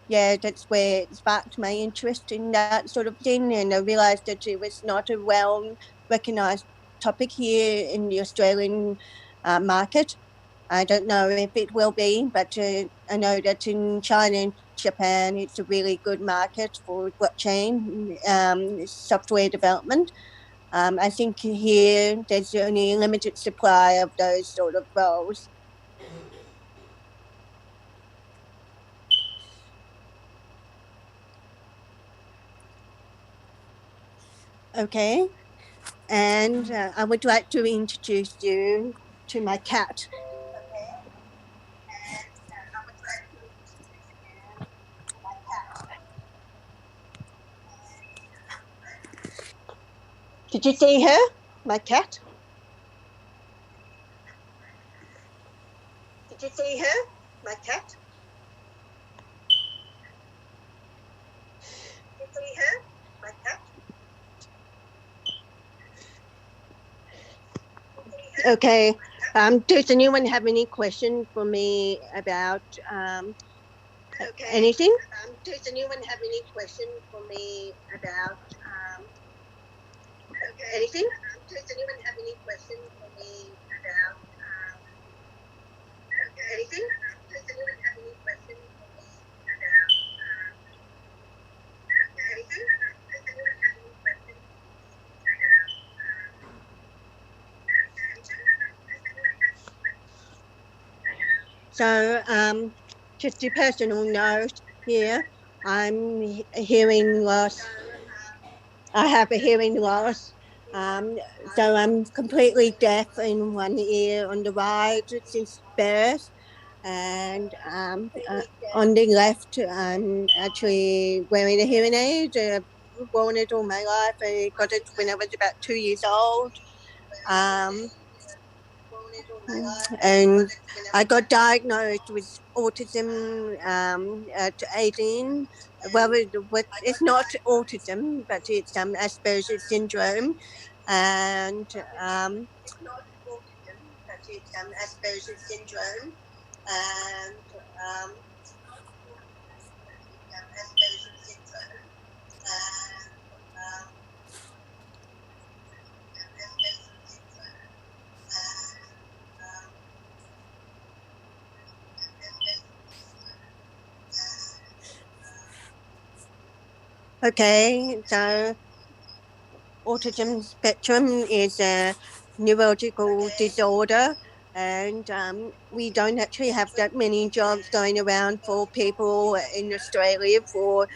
yeah, that's where it sparked my interest in that sort of thing. And I realised that it was not a well recognised topic here in the Australian market. I don't know if it will be, but I know that in China and Japan, it's a really good market for blockchain software development. I think here there's only a limited supply of those sort of roles. Okay, and I would like to introduce you to my cat. Did you see her, my cat? Did you see her, my cat? Did you see her, my cat? Okay. Does anyone have any question for me about anything? Does anyone have any question for me about anything? Does anyone have any question for me about anything? Does anyone have any question for me about anything? Does anyone have any question about So, just a personal note here, I'm hearing loss. I have a hearing loss. So I'm completely deaf in one ear on the right since birth, and on the left, I'm actually wearing a hearing aid. I've worn it all my life. I got it when I was about 2 years old. And I got diagnosed with autism at 18. Well, it's not autism, but it's Asperger's syndrome. And Asperger's syndrome. And Asperger's syndrome. Okay, so autism spectrum is a neurological disorder, and we don't actually have that many jobs going around for people in Australia for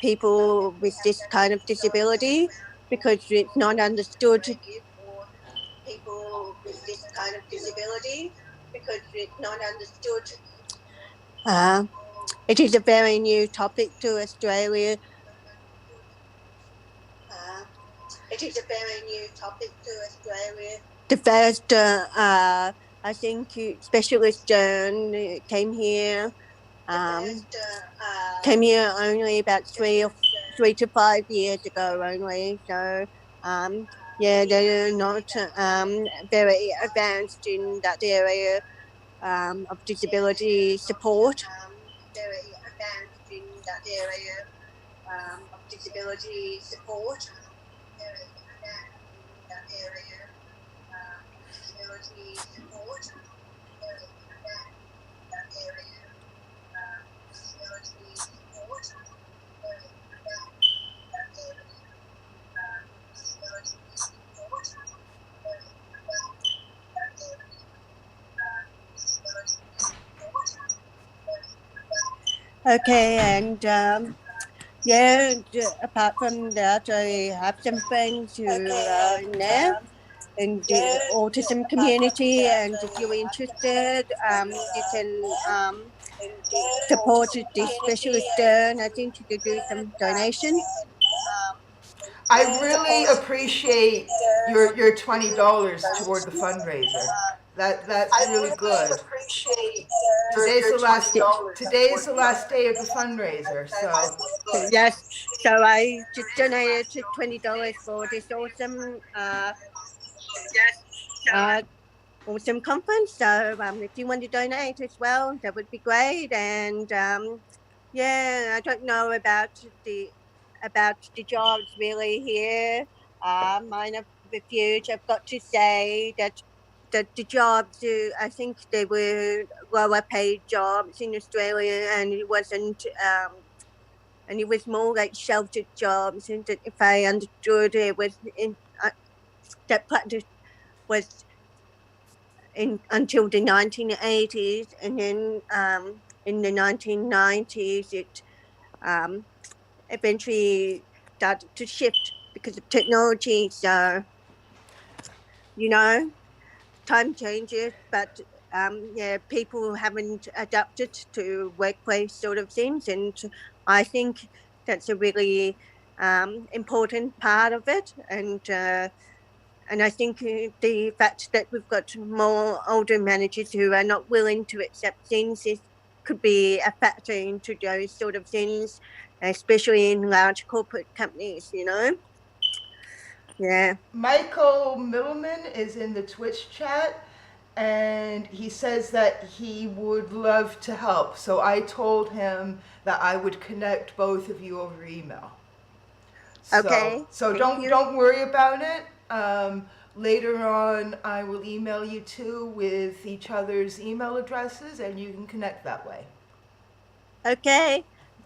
people with this kind of disability because it's not understood. People with this kind of disability because it's not understood. It is a very new topic to Australia. It is a very new topic to Australia. The first, I think, specialist came here. Came here only about 3 to 5 years ago only. So, yeah, they're not very advanced in that area of disability support. Very advanced in that area of disability support. Very advanced in that area of disability support. Very advanced in that area of disability support. Very advanced in that area of disability support. Very advanced in that area of disability support. Okay, and yeah, apart from that, I have some friends who are in there in the autism community, and if you're interested, you can support the specialist and I think you could do some donations. I really appreciate your $20 toward the fundraiser. That's really good. Today's the last day of the fundraiser, so Yes, so I just donated $20 for this awesome awesome conference. So if you want to donate as well, that would be great. And yeah, I don't know about the jobs really here. Mine have refused. I've got to say that the jobs, I think they were lower paid jobs in Australia, and it wasn't. And it was more like sheltered jobs, and that if I understood it was in that practice was until the 1980s, and then in the 1990s it eventually started to shift because of technology. So, you know, time changes, but yeah, people haven't adapted to workplace sort of things, and I think that's a really important part of it. And I think the fact that we've got more older managers who are not willing to accept things could be a factor into those sort of things, especially in large corporate companies, you know? Yeah. Michael Middleman is in the Twitch chat, and he says that he would love to help. So I told him that I would connect both of you over email. Okay. So don't worry about it. Later on, I will email you two with each other's email addresses, and you can connect that way. Okay.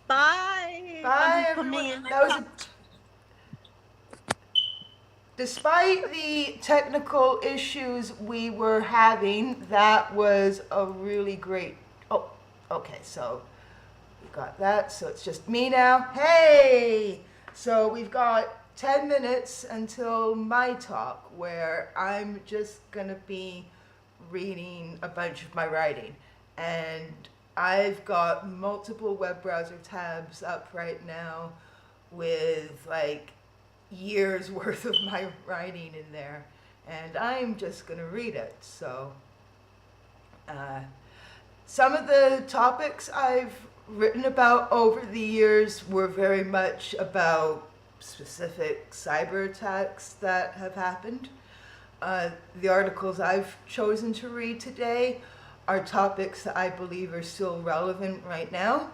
Bye. Bye, everyone. Despite the technical issues we were having, that was a really great. Oh, okay. So we've got that. So it's just me now. Hey. So we've got 10 minutes until my talk, where I'm just gonna be reading a bunch of my writing. And I've got multiple web browser tabs up right now with like years worth of my writing in there. And I'm just gonna read it. So some of the topics I've written about over the years were very much about specific cyber attacks that have happened. The articles I've chosen to read today are topics that I believe are still relevant right now.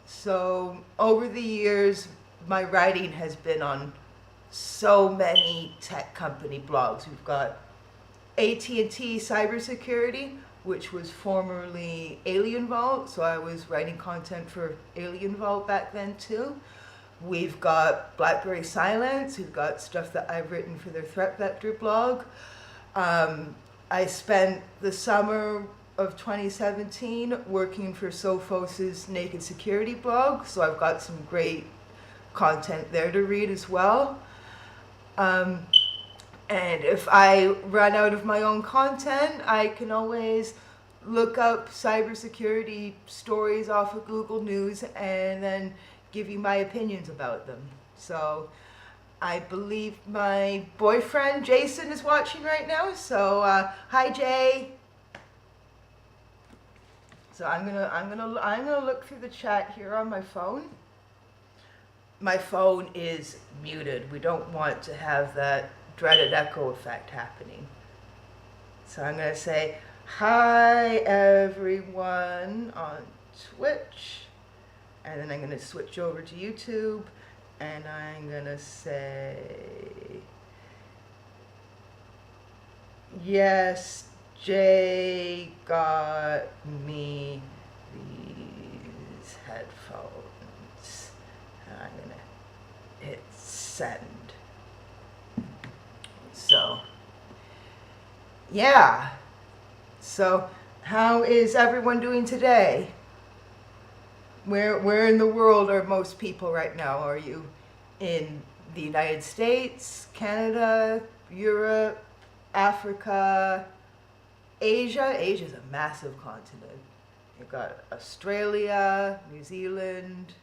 So over the years, my writing has been on so many tech company blogs. We've got AT&T Cybersecurity, which was formerly Alien Vault, so I was writing content for Alien Vault back then too. We've got BlackBerry Silence, who've got stuff that I've written for their Threat Vector blog. I spent the summer of 2017 working for Sophos's Naked Security blog, so I've got some great content there to read as well. And if I run out of my own content, I can always look up cybersecurity stories off of Google News and then give you my opinions about them. So I believe my boyfriend Jason is watching right now. So hi Jay. So I'm gonna look through the chat here on my phone. My phone is muted. We don't want to have that dreaded echo effect happening. So I'm gonna say hi everyone on Twitch, and then I'm gonna switch over to YouTube, and I'm gonna say yes, Jay got me these headphones. And I'm gonna hit send. So, yeah. So, how is everyone doing today? Where in the world are most people right now? Are you in the United States, Canada, Europe, Africa, Asia? Asia's a massive continent. You've got Australia, New Zealand,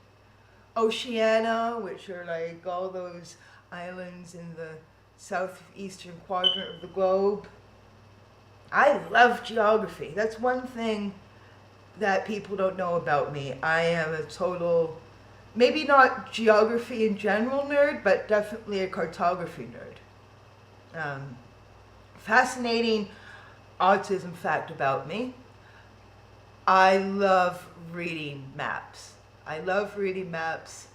Oceania, which are like all those islands in the southeastern quadrant of the globe. I love geography. That's one thing that people don't know about me. I am a total, maybe not geography in general nerd, but definitely a cartography nerd. Fascinating autism fact about me. I love reading maps. I love reading maps,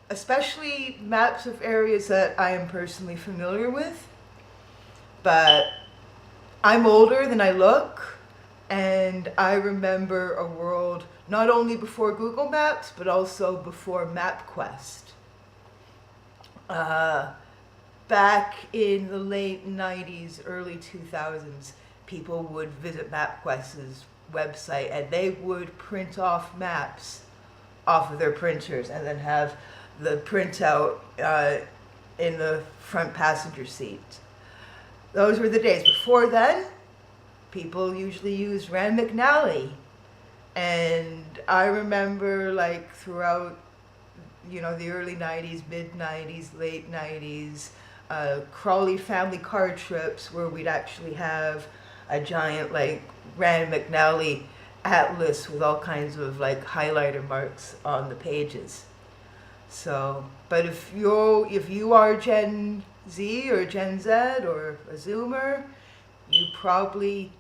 especially maps of areas that I am personally familiar with. But I'm older than I look, and I remember a world not only before Google Maps, but also before MapQuest. Back in the late 90s, early 2000s, people would visit MapQuest's website and they would print off maps off of their printers and then have the printout in the front passenger seat. Those were the days. Before then, people usually used Rand McNally. And I remember like throughout, the early 90s, mid 90s, late 90s, Crawley family car trips where we'd actually have a giant like Rand McNally atlas with all kinds of like highlighter marks on the pages. So, but if you are Gen Z or Gen Z or a Zoomer, you probably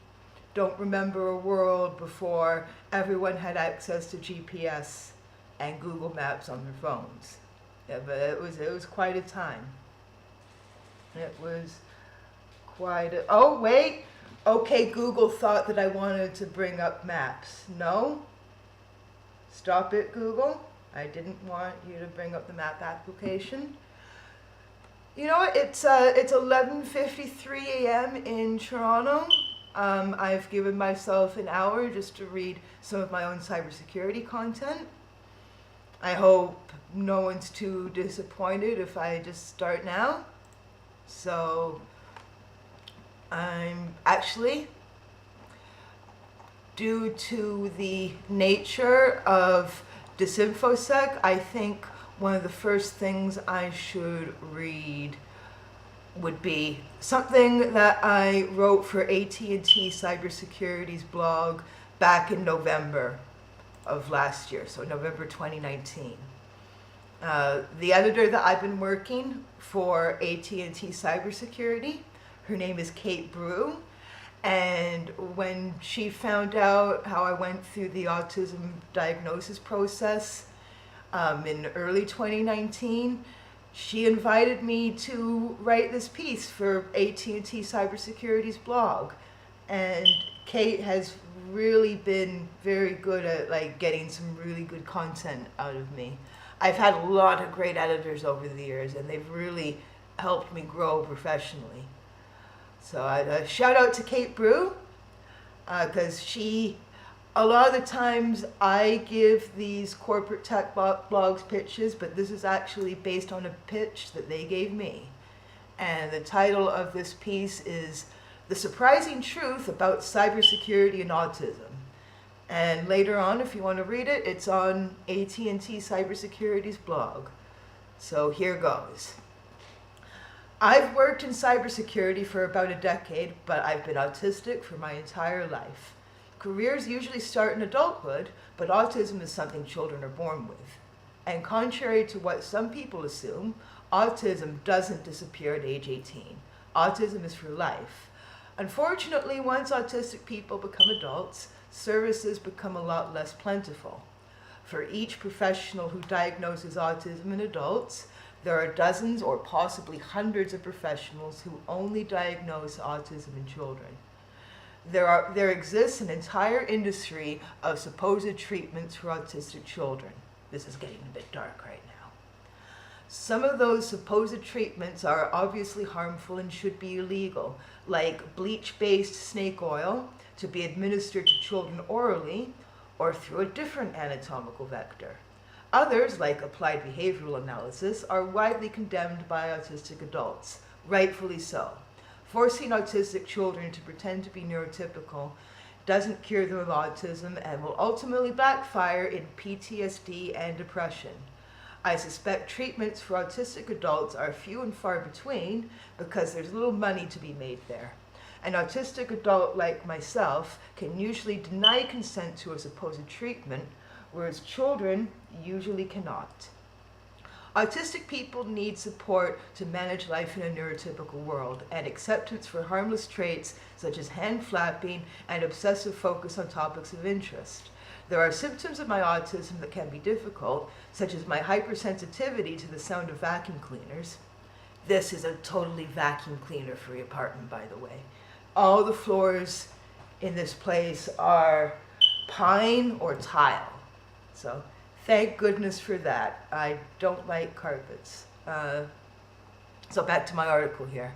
don't remember a world before everyone had access to GPS and Google Maps on their phones. Yeah, but it was quite a time. It was quite a, oh wait, okay, Google thought that I wanted to bring up maps. No? Stop it, Google. I didn't want you to bring up the map application. You know what? It's 11:53 a.m. in Toronto. I've given myself an hour just to read some of my own cybersecurity content. I hope no one's too disappointed if I just start now. So I'm actually, due to the nature of disinfosec, I think one of the first things I should read would be something that I wrote for AT&T Cybersecurity's blog back in November of last year, so November 2019. The editor that I've been working for AT&T Cybersecurity, her name is Kate Brew, and when she found out how I went through the autism diagnosis process in early 2019, she invited me to write this piece for AT&T Cybersecurity's blog. And Kate has really been very good at like getting some really good content out of me. I've had a lot of great editors over the years, and they've really helped me grow professionally. So I shout out to Kate Brew, because a lot of the times I give these corporate tech blogs pitches, but this is actually based on a pitch that they gave me. And the title of this piece is The Surprising Truth About Cybersecurity and Autism. And later on, if you want to read it, it's on AT&T Cybersecurity's blog. So here goes. I've worked in cybersecurity for about a decade, but I've been autistic for my entire life. Careers usually start in adulthood, but autism is something children are born with. And contrary to what some people assume, autism doesn't disappear at age 18. Autism is for life. Unfortunately, once autistic people become adults, services become a lot less plentiful. For each professional who diagnoses autism in adults, there are dozens or possibly hundreds of professionals who only diagnose autism in children. There exists an entire industry of supposed treatments for autistic children. This is getting a bit dark right now. Some of those supposed treatments are obviously harmful and should be illegal, like bleach-based snake oil to be administered to children orally or through a different anatomical vector. Others, like applied behavioral analysis, are widely condemned by autistic adults, rightfully so. Forcing autistic children to pretend to be neurotypical doesn't cure them of autism and will ultimately backfire in PTSD and depression. I suspect treatments for autistic adults are few and far between because there's little money to be made there. An autistic adult like myself can usually deny consent to a supposed treatment, whereas children usually cannot. Autistic people need support to manage life in a neurotypical world and acceptance for harmless traits such as hand flapping and obsessive focus on topics of interest. There are symptoms of my autism that can be difficult, such as my hypersensitivity to the sound of vacuum cleaners. This is a totally vacuum cleaner free apartment, by the way. All the floors in this place are pine or tile. So thank goodness for that. I don't like carpets. So back to my article here.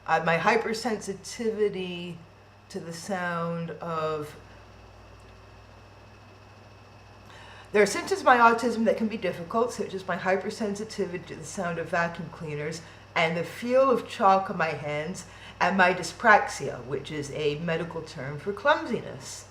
My hypersensitivity to the sound of... There are symptoms of my autism that can be difficult, such as my hypersensitivity to the sound of vacuum cleaners and the feel of chalk on my hands, and my dyspraxia, which is a medical term for clumsiness.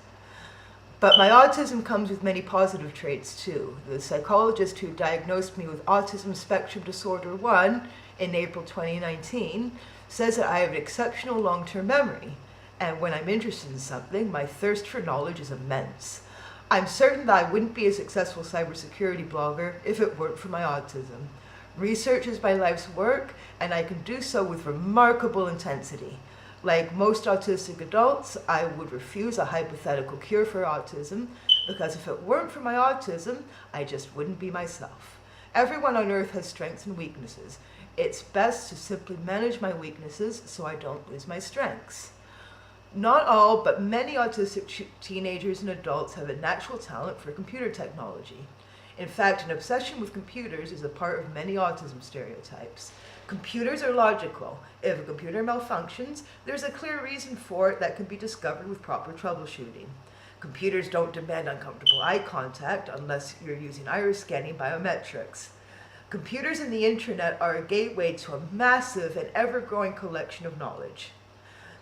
But my autism comes with many positive traits too. The psychologist who diagnosed me with autism spectrum disorder 1 in April 2019 says that I have an exceptional long-term memory, and when I'm interested in something, my thirst for knowledge is immense. I'm certain that I wouldn't be a successful cybersecurity blogger if it weren't for my autism. Research is my life's work, and I can do so with remarkable intensity. Like most autistic adults, I would refuse a hypothetical cure for autism because if it weren't for my autism, I just wouldn't be myself. Everyone on earth has strengths and weaknesses. It's best to simply manage my weaknesses so I don't lose my strengths. Not all, but many autistic teenagers and adults have a natural talent for computer technology. In fact, an obsession with computers is a part of many autism stereotypes. Computers are logical. If a computer malfunctions, there's a clear reason for it that can be discovered with proper troubleshooting. Computers don't demand uncomfortable eye contact unless you're using iris scanning biometrics. Computers and the internet are a gateway to a massive and ever-growing collection of knowledge.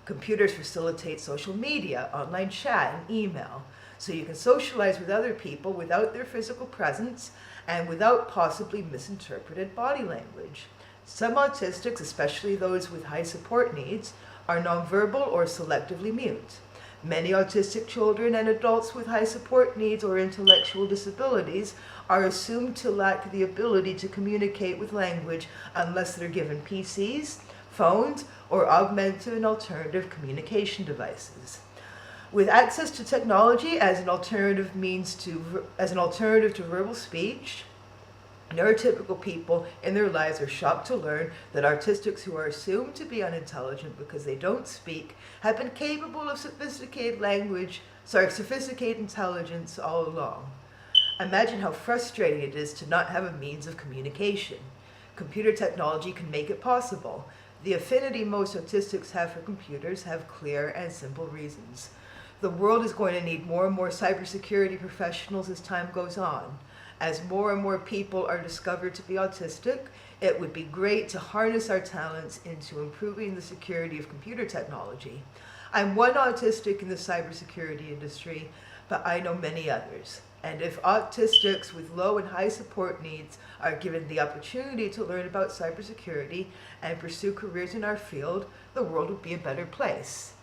Computers facilitate social media, online chat, and email, so you can socialize with other people without their physical presence and without possibly misinterpreted body language. Some autistics, especially those with high support needs, are nonverbal or selectively mute. Many autistic children and adults with high support needs or intellectual disabilities are assumed to lack the ability to communicate with language unless they're given PCs, phones, or augmented and alternative communication devices. With access to technology as an alternative to verbal speech, neurotypical people in their lives are shocked to learn that autistics who are assumed to be unintelligent because they don't speak have been capable of sophisticated intelligence all along. Imagine how frustrating it is to not have a means of communication. Computer technology can make it possible. The affinity most autistics have for computers have clear and simple reasons. The world is going to need more and more cybersecurity professionals as time goes on. As more and more people are discovered to be autistic, it would be great to harness our talents into improving the security of computer technology. I'm one autistic in the cybersecurity industry, but I know many others. And if autistics with low and high support needs are given the opportunity to learn about cybersecurity and pursue careers in our field, the world would be a better place.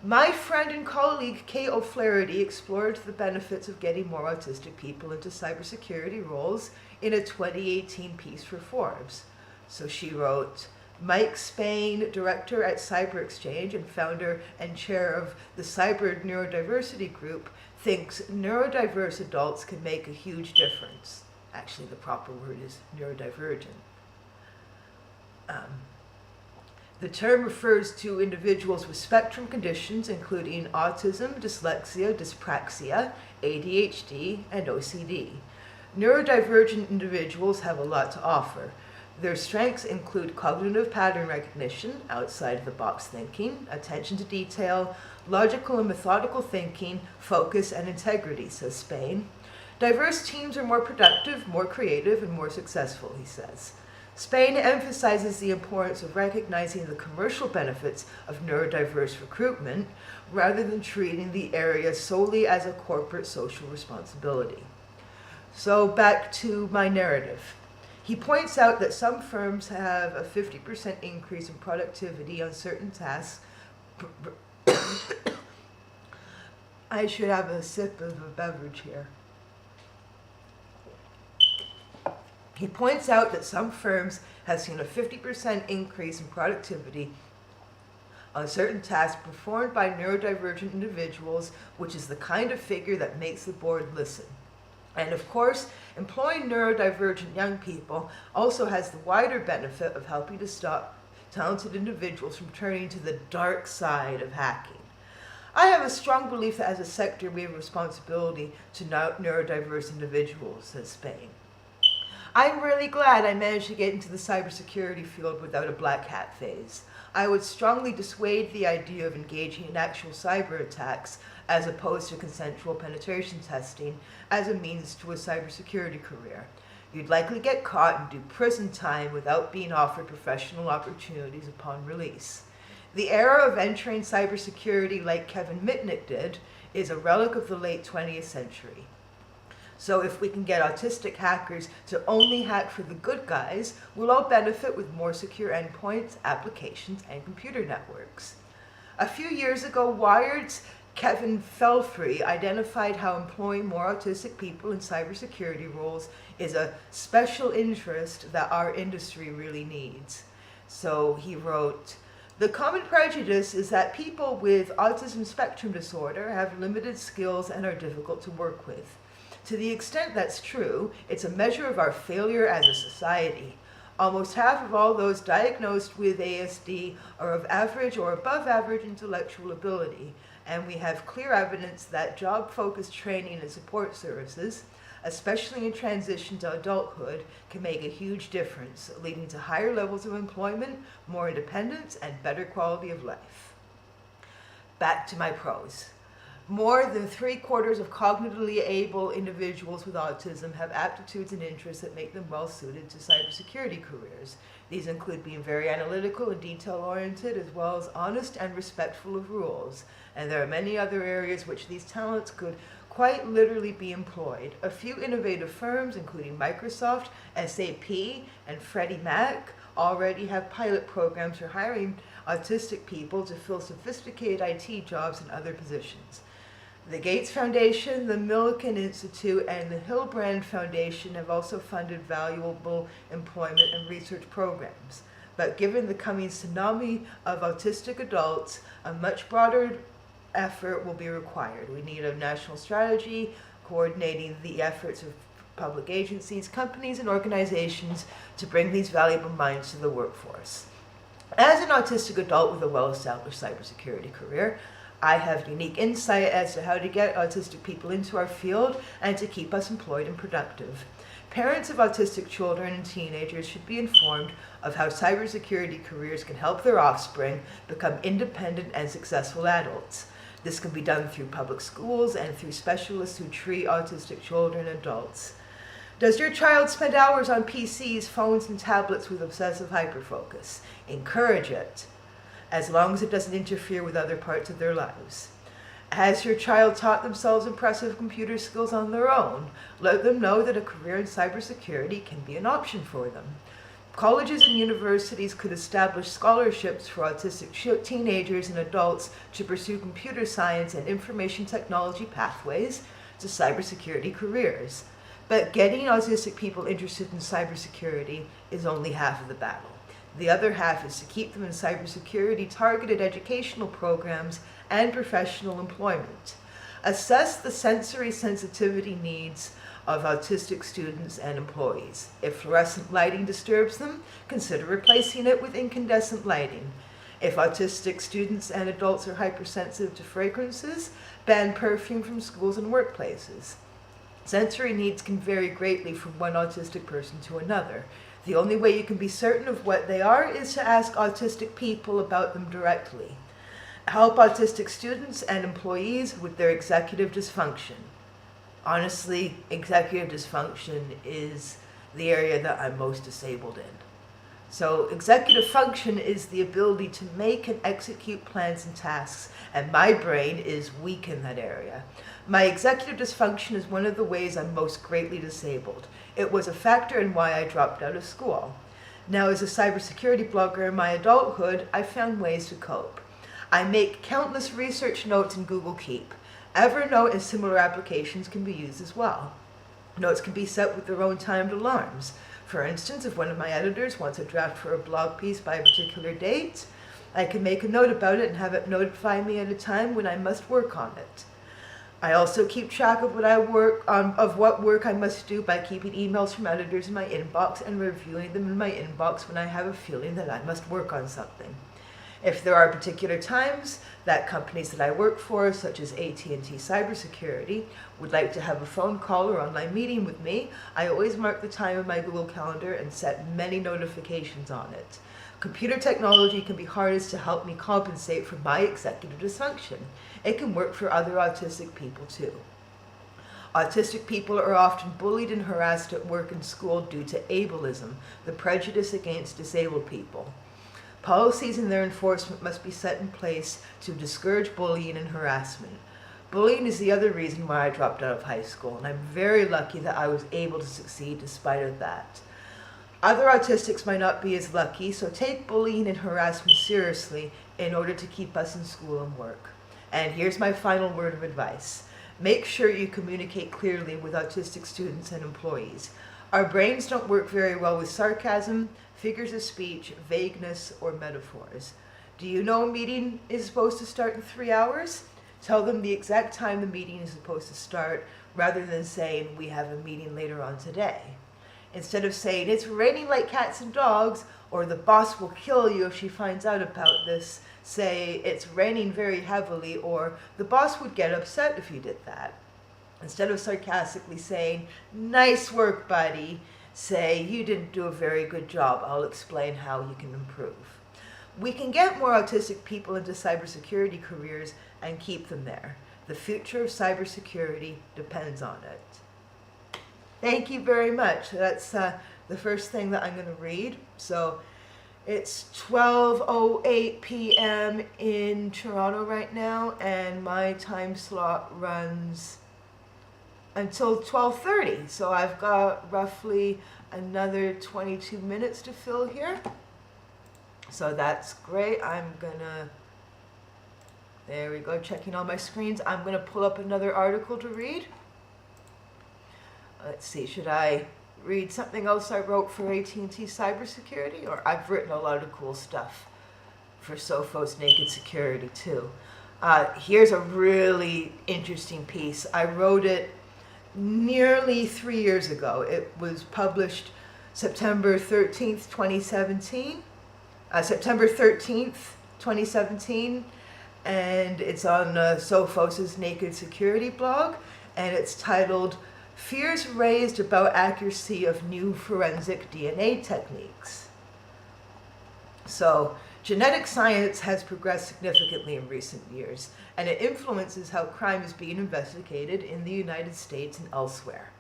My friend and colleague Kate O'Flaherty explored the benefits of getting more autistic people into cybersecurity roles in a 2018 piece for Forbes. So she wrote, Mike Spain, director at Cyber Exchange and founder and chair of the Cyber Neurodiversity Group, thinks neurodiverse adults can make a huge difference. Actually, the proper word is neurodivergent. The term refers to individuals with spectrum conditions, including autism, dyslexia, dyspraxia, ADHD, and OCD. Neurodivergent individuals have a lot to offer. Their strengths include cognitive pattern recognition, outside-of-the-box thinking, attention to detail, logical and methodical thinking, focus, and integrity, says Spain. Diverse teams are more productive, more creative, and more successful, he says. Spain emphasizes the importance of recognizing the commercial benefits of neurodiverse recruitment rather than treating the area solely as a corporate social responsibility. So back to my narrative. He points out that some firms have a 50% increase in productivity on certain tasks. I should have a sip of a beverage here. He points out that some firms have seen a 50% increase in productivity on certain tasks performed by neurodivergent individuals, which is the kind of figure that makes the board listen. And of course, employing neurodivergent young people also has the wider benefit of helping to stop talented individuals from turning to the dark side of hacking. I have a strong belief that as a sector we have a responsibility to neurodiverse individuals, says Spain. I'm really glad I managed to get into the cybersecurity field without a black hat phase. I would strongly dissuade the idea of engaging in actual cyber attacks as opposed to consensual penetration testing as a means to a cybersecurity career. You'd likely get caught and do prison time without being offered professional opportunities upon release. The era of entering cybersecurity like Kevin Mitnick did is a relic of the late 20th century. So if we can get autistic hackers to only hack for the good guys, we'll all benefit with more secure endpoints, applications, and computer networks. A few years ago, Wired's Kevin Felfrey identified how employing more autistic people in cybersecurity roles is a special interest that our industry really needs. So he wrote, the common prejudice is that people with autism spectrum disorder have limited skills and are difficult to work with. To the extent that's true, it's a measure of our failure as a society. Almost half of all those diagnosed with ASD are of average or above average intellectual ability, and we have clear evidence that job-focused training and support services, especially in transition to adulthood, can make a huge difference, leading to higher levels of employment, more independence, and better quality of life. Back to my prose. More than 3/4 of cognitively able individuals with autism have aptitudes and interests that make them well suited to cybersecurity careers. These include being very analytical and detail-oriented, as well as honest and respectful of rules. And there are many other areas which these talents could quite literally be employed. A few innovative firms, including Microsoft, SAP, and Freddie Mac, already have pilot programs for hiring autistic people to fill sophisticated IT jobs and other positions. The Gates Foundation, the Millikan Institute, and the Hillbrand Foundation have also funded valuable employment and research programs. But given the coming tsunami of autistic adults, a much broader effort will be required. We need a national strategy coordinating the efforts of public agencies, companies, and organizations to bring these valuable minds to the workforce. As an autistic adult with a well-established cybersecurity career, I have unique insight as to how to get autistic people into our field and to keep us employed and productive. Parents of autistic children and teenagers should be informed of how cybersecurity careers can help their offspring become independent and successful adults. This can be done through public schools and through specialists who treat autistic children and adults. Does your child spend hours on PCs, phones, and tablets with obsessive hyperfocus? Encourage it, as long as it doesn't interfere with other parts of their lives. Has your child taught themselves impressive computer skills on their own? Let them know that a career in cybersecurity can be an option for them. Colleges and universities could establish scholarships for autistic teenagers and adults to pursue computer science and information technology pathways to cybersecurity careers. But getting autistic people interested in cybersecurity is only half of the battle. The other half is to keep them in cybersecurity targeted educational programs and professional employment. Assess the sensory sensitivity needs of autistic students and employees. If fluorescent lighting disturbs them, consider replacing it with incandescent lighting. If autistic students and adults are hypersensitive to fragrances, ban perfume from schools and workplaces. Sensory needs can vary greatly from one autistic person to another. The only way you can be certain of what they are is to ask autistic people about them directly. Help autistic students and employees with their executive dysfunction. Honestly, executive dysfunction is the area that I'm most disabled in. So executive function is the ability to make and execute plans and tasks, and my brain is weak in that area. My executive dysfunction is one of the ways I'm most greatly disabled. It was a factor in why I dropped out of school. Now, as a cybersecurity blogger in my adulthood, I found ways to cope. I make countless research notes in Google Keep. Evernote and similar applications can be used as well. Notes can be set with their own timed alarms. For instance, if one of my editors wants a draft for a blog piece by a particular date, I can make a note about it and have it notify me at a time when I must work on it. I also keep track of what work I must do by keeping emails from editors in my inbox and reviewing them in my inbox when I have a feeling that I must work on something. If there are particular times that companies that I work for, such as AT&T Cybersecurity, would like to have a phone call or online meeting with me, I always mark the time in my Google Calendar and set many notifications on it. Computer technology can be hardest to help me compensate for my executive dysfunction. It can work for other autistic people too. Autistic people are often bullied and harassed at work and school due to ableism, the prejudice against disabled people. Policies and their enforcement must be set in place to discourage bullying and harassment. Bullying is the other reason why I dropped out of high school, and I'm very lucky that I was able to succeed despite of that. Other autistics might not be as lucky, so take bullying and harassment seriously in order to keep us in school and work. And here's my final word of advice. Make sure you communicate clearly with autistic students and employees. Our brains don't work very well with sarcasm, figures of speech, vagueness, or metaphors. Do you know a meeting is supposed to start in 3 hours? Tell them the exact time the meeting is supposed to start, rather than saying, we have a meeting later on today. Instead of saying, it's raining like cats and dogs, or the boss will kill you if she finds out about this, say, it's raining very heavily, or the boss would get upset if you did that. Instead of sarcastically saying, nice work, buddy, say, you didn't do a very good job. I'll explain how you can improve. We can get more autistic people into cybersecurity careers and keep them there. The future of cybersecurity depends on it. Thank you very much. That's the first thing that I'm going to read. So it's 12:08 p.m. in Toronto right now, and my time slot runs until 12:30. So I've got roughly another 22 minutes to fill here. So that's great. There we go, checking all my screens. I'm gonna pull up another article to read. Let's see, should I read something else I wrote for AT&T Cybersecurity? Or I've written a lot of cool stuff for Sophos Naked Security too. Here's a really interesting piece. I wrote it nearly 3 years ago. It was published September 13th, 2017. September 13th, 2017. And it's on Sophos' Naked Security blog. And it's titled, Fears Raised About Accuracy of New Forensic DNA Techniques. So, genetic science has progressed significantly in recent years, and it influences how crime is being investigated in the United States and elsewhere.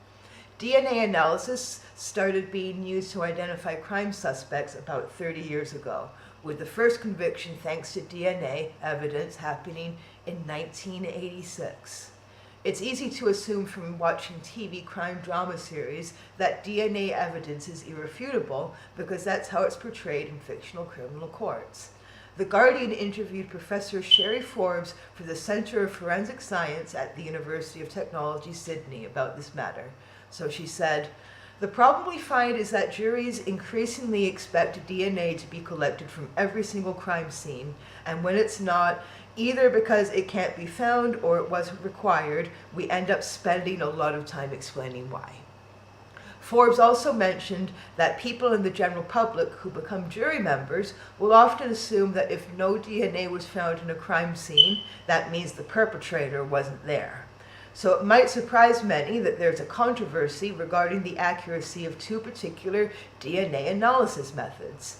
DNA analysis started being used to identify crime suspects about 30 years ago, with the first conviction thanks to DNA evidence happening in 1986. It's easy to assume from watching TV crime drama series that DNA evidence is irrefutable because that's how it's portrayed in fictional criminal courts. The Guardian interviewed Professor Sherry Forbes for the Center of Forensic Science at the University of Technology, Sydney, about this matter. So she said, "The problem we find is that juries increasingly expect DNA to be collected from every single crime scene, and when it's not, either because it can't be found or it wasn't required, we end up spending a lot of time explaining why." Forbes also mentioned that people in the general public who become jury members will often assume that if no DNA was found in a crime scene, that means the perpetrator wasn't there. So it might surprise many that there's a controversy regarding the accuracy of two particular DNA analysis methods.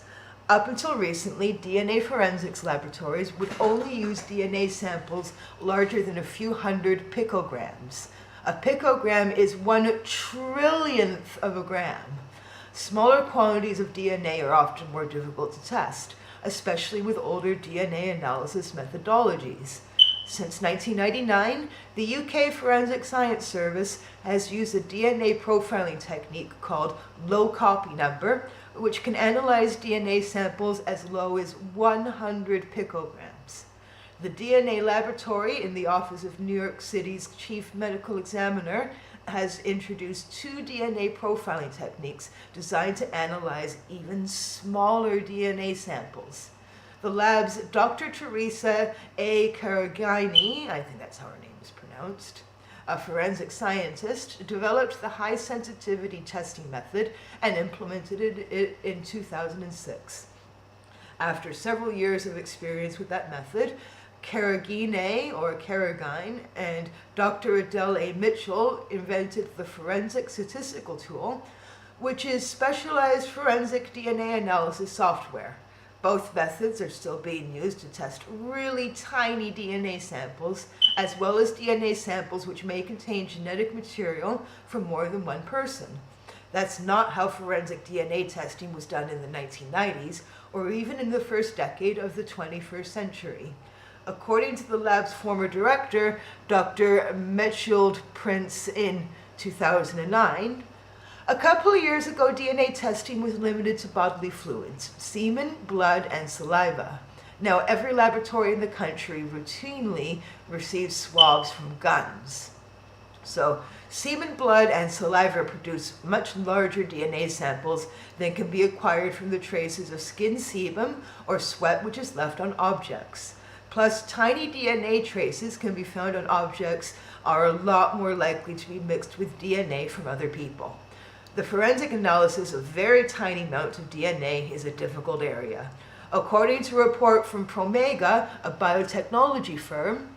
Up until recently, DNA forensics laboratories would only use DNA samples larger than a few hundred picograms. A picogram is 1/1,000,000th of a gram. Smaller quantities of DNA are often more difficult to test, especially with older DNA analysis methodologies. Since 1999, the UK Forensic Science Service has used a DNA profiling technique called low copy number, which can analyze DNA samples as low as 100 picograms. The DNA laboratory in the office of New York City's chief medical examiner has introduced two DNA profiling techniques designed to analyze even smaller DNA samples. The lab's Dr. Teresa A. Caragini, I think that's how her name is pronounced, a forensic scientist, developed the high sensitivity testing method and implemented it in 2006. After several years of experience with that method, Caragine and Dr. Adele A. Mitchell invented the forensic statistical tool, which is specialized forensic DNA analysis software. Both methods are still being used to test really tiny DNA samples, as well as DNA samples which may contain genetic material from more than one person. That's not how forensic DNA testing was done in the 1990s, or even in the first decade of the 21st century. According to the lab's former director, Dr. Mechild Prince, in 2009, a couple of years ago, DNA testing was limited to bodily fluids, semen, blood, and saliva. Now, every laboratory in the country routinely receives swabs from guns. So, semen, blood, and saliva produce much larger DNA samples than can be acquired from the traces of skin sebum or sweat which is left on objects. Plus, tiny DNA traces can be found on objects are a lot more likely to be mixed with DNA from other people. The forensic analysis of very tiny amounts of DNA is a difficult area. According to a report from Promega, a biotechnology firm,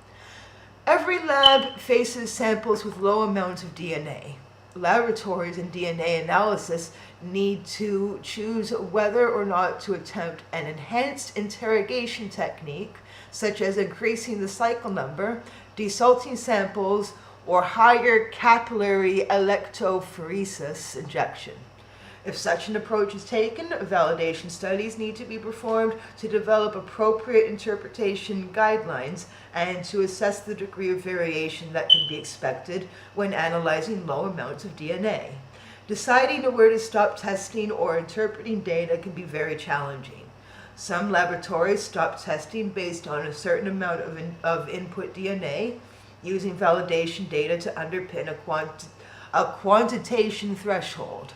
every lab faces samples with low amounts of DNA. Laboratories in DNA analysis need to choose whether or not to attempt an enhanced interrogation technique, such as increasing the cycle number, desalting samples, or higher capillary electrophoresis injection. If such an approach is taken, validation studies need to be performed to develop appropriate interpretation guidelines and to assess the degree of variation that can be expected when analyzing low amounts of DNA. Deciding where to stop testing or interpreting data can be very challenging. Some laboratories stop testing based on a certain amount of input DNA, using validation data to underpin a quantitation threshold.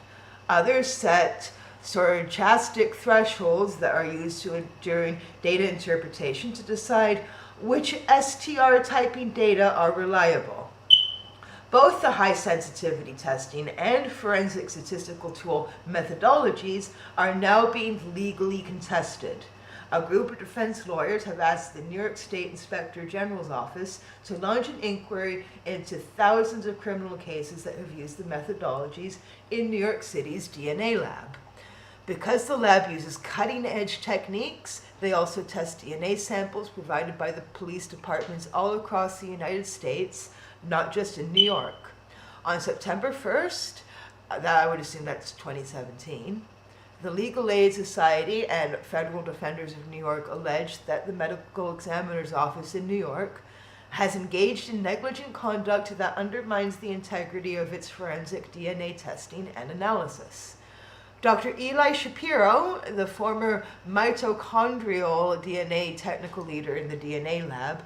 Others set stochastic thresholds that are used during data interpretation to decide which STR typing data are reliable. Both the high sensitivity testing and forensic statistical tool methodologies are now being legally contested. A group of defense lawyers have asked the New York State Inspector General's office to launch an inquiry into thousands of criminal cases that have used the methodologies in New York City's DNA lab. Because the lab uses cutting-edge techniques, they also test DNA samples provided by the police departments all across the United States, not just in New York. On September 1st, that I would assume that's 2017. The Legal Aid Society and Federal Defenders of New York alleged that the Medical Examiner's Office in New York has engaged in negligent conduct that undermines the integrity of its forensic DNA testing and analysis. Dr. Eli Shapiro, the former mitochondrial DNA technical leader in the DNA lab,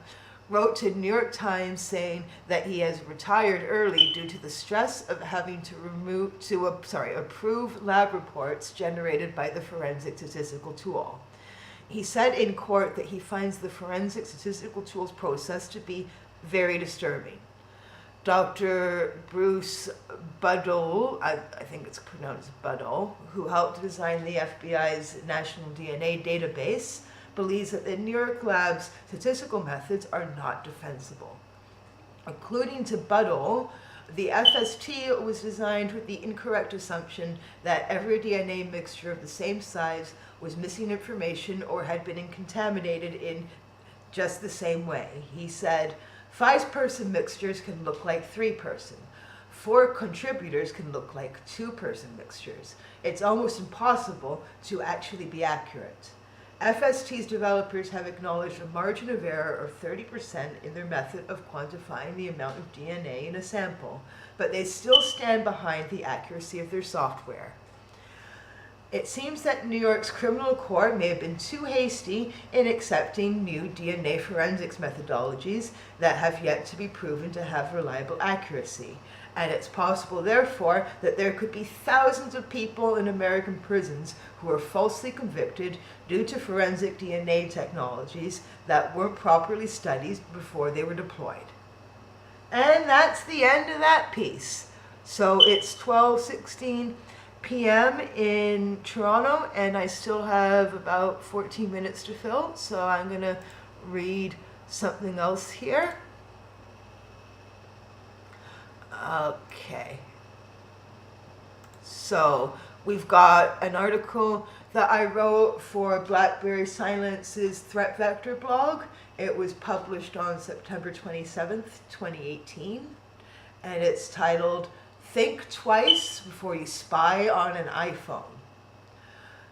wrote to New York Times saying that he has retired early due to the stress of having to approve lab reports generated by the forensic statistical tool. He said in court that he finds the forensic statistical tool's process to be very disturbing. Dr. Bruce Buddle, I think it's pronounced Buddle, who helped design the FBI's National DNA Database, believes that the New York lab's statistical methods are not defensible. According to Buddle, the FST was designed with the incorrect assumption that every DNA mixture of the same size was missing information or had been contaminated in just the same way. He said, 5-person mixtures can look like 3-person. 4 contributors can look like 2-person mixtures. It's almost impossible to actually be accurate. FST's developers have acknowledged a margin of error of 30% in their method of quantifying the amount of DNA in a sample, but they still stand behind the accuracy of their software. It seems that New York's criminal court may have been too hasty in accepting new DNA forensics methodologies that have yet to be proven to have reliable accuracy. And it's possible, therefore, that there could be thousands of people in American prisons who are falsely convicted due to forensic DNA technologies that weren't properly studied before they were deployed. And that's the end of that piece. So it's 12:16 p.m. in Toronto, and I still have about 14 minutes to fill, so I'm going to read something else here. Okay. So we've got an article that I wrote for BlackBerry Silence's Threat Vector blog. It was published on September 27th, 2018, and it's titled Think Twice Before You Spy on an iPhone.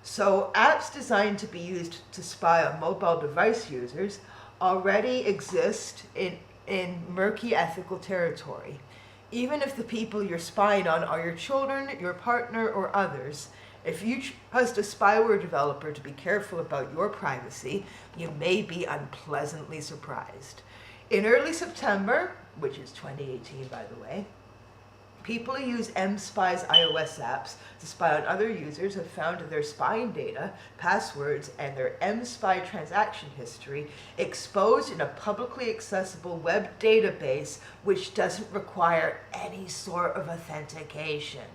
So apps designed to be used to spy on mobile device users already exist in murky ethical territory. Even if the people you're spying on are your children, your partner, or others, if you trust a spyware developer to be careful about your privacy, you may be unpleasantly surprised. In early September, which is 2018 by the way, people who use mSpy's iOS apps to spy on other users have found their spying data, passwords, and their mSpy transaction history exposed in a publicly accessible web database which doesn't require any sort of authentication.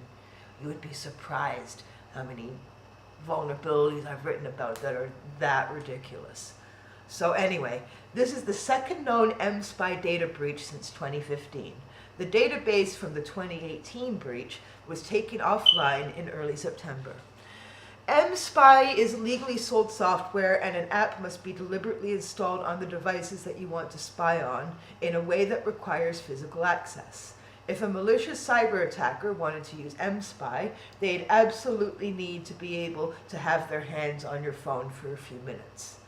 You would be surprised how many vulnerabilities I've written about that are that ridiculous. So anyway, this is the second known mSpy data breach since 2015. The database from the 2018 breach was taken offline in early September. mSpy is legally sold software, and an app must be deliberately installed on the devices that you want to spy on in a way that requires physical access. If a malicious cyber attacker wanted to use mSpy, they'd absolutely need to be able to have their hands on your phone for a few minutes.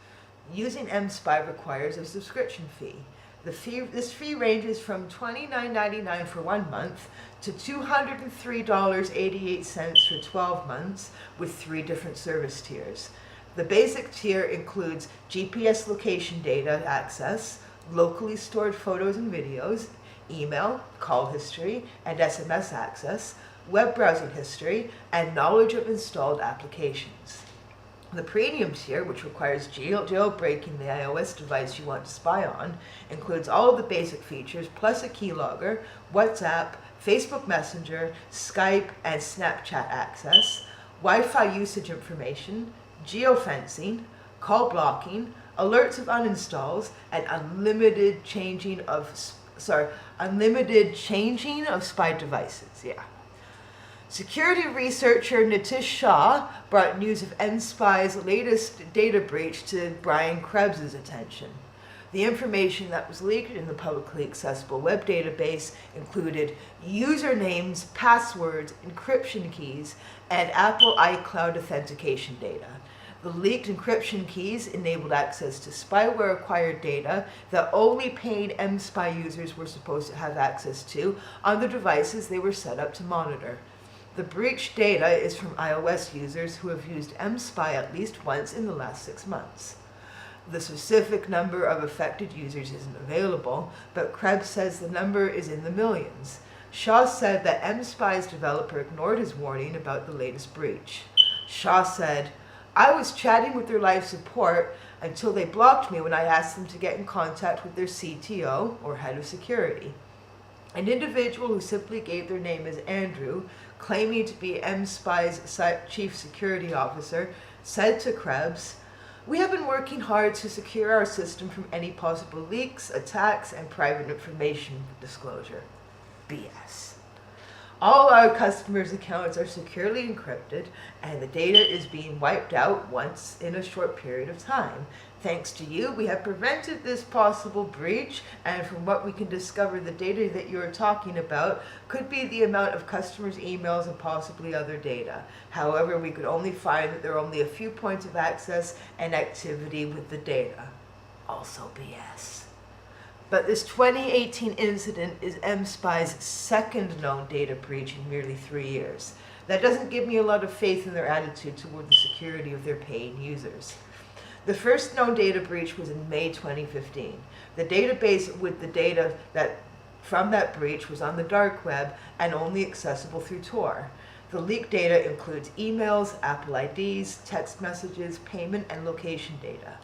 Using mSpy requires a subscription fee. This fee ranges from $29.99 for 1 month to $203.88 for 12 months with 3 different service tiers. The basic tier includes GPS location data access, locally stored photos and videos, email, call history, and SMS access, web browsing history, and knowledge of installed applications. The premium tier, which requires jailbreaking the iOS device you want to spy on, includes all of the basic features plus a keylogger, WhatsApp, Facebook Messenger, Skype, and Snapchat access, Wi-Fi usage information, geofencing, call blocking, alerts of uninstalls, and unlimited changing of spy devices. Yeah. Security researcher Nitish Shah brought news of mSpy's latest data breach to Brian Krebs' attention. The information that was leaked in the publicly accessible web database included usernames, passwords, encryption keys, and Apple iCloud authentication data. The leaked encryption keys enabled access to spyware-acquired data that only paid mSpy users were supposed to have access to on the devices they were set up to monitor. The breached data is from iOS users who have used mSpy at least once in the last 6 months. The specific number of affected users isn't available, but Krebs says the number is in the millions. Shaw said that mSpy's developer ignored his warning about the latest breach. Shaw said, "I was chatting with their live support until they blocked me when I asked them to get in contact with their CTO, or head of security. An individual who simply gave their name as Andrew, claiming to be mSpy's chief security officer, said to Krebs, 'We have been working hard to secure our system from any possible leaks, attacks, and private information disclosure.' BS. All our customers' accounts are securely encrypted, and the data is being wiped out once in a short period of time. Thanks to you, we have prevented this possible breach, and from what we can discover, the data that you are talking about could be the amount of customers' emails and possibly other data. However, we could only find that there are only a few points of access and activity with the data. Also BS. But this 2018 incident is mSpy's second known data breach in merely 3 years. That doesn't give me a lot of faith in their attitude toward the security of their paying users. The first known data breach was in May 2015. The database with the data from that breach was on the dark web and only accessible through Tor. The leaked data includes emails, Apple IDs, text messages, payment, and location data.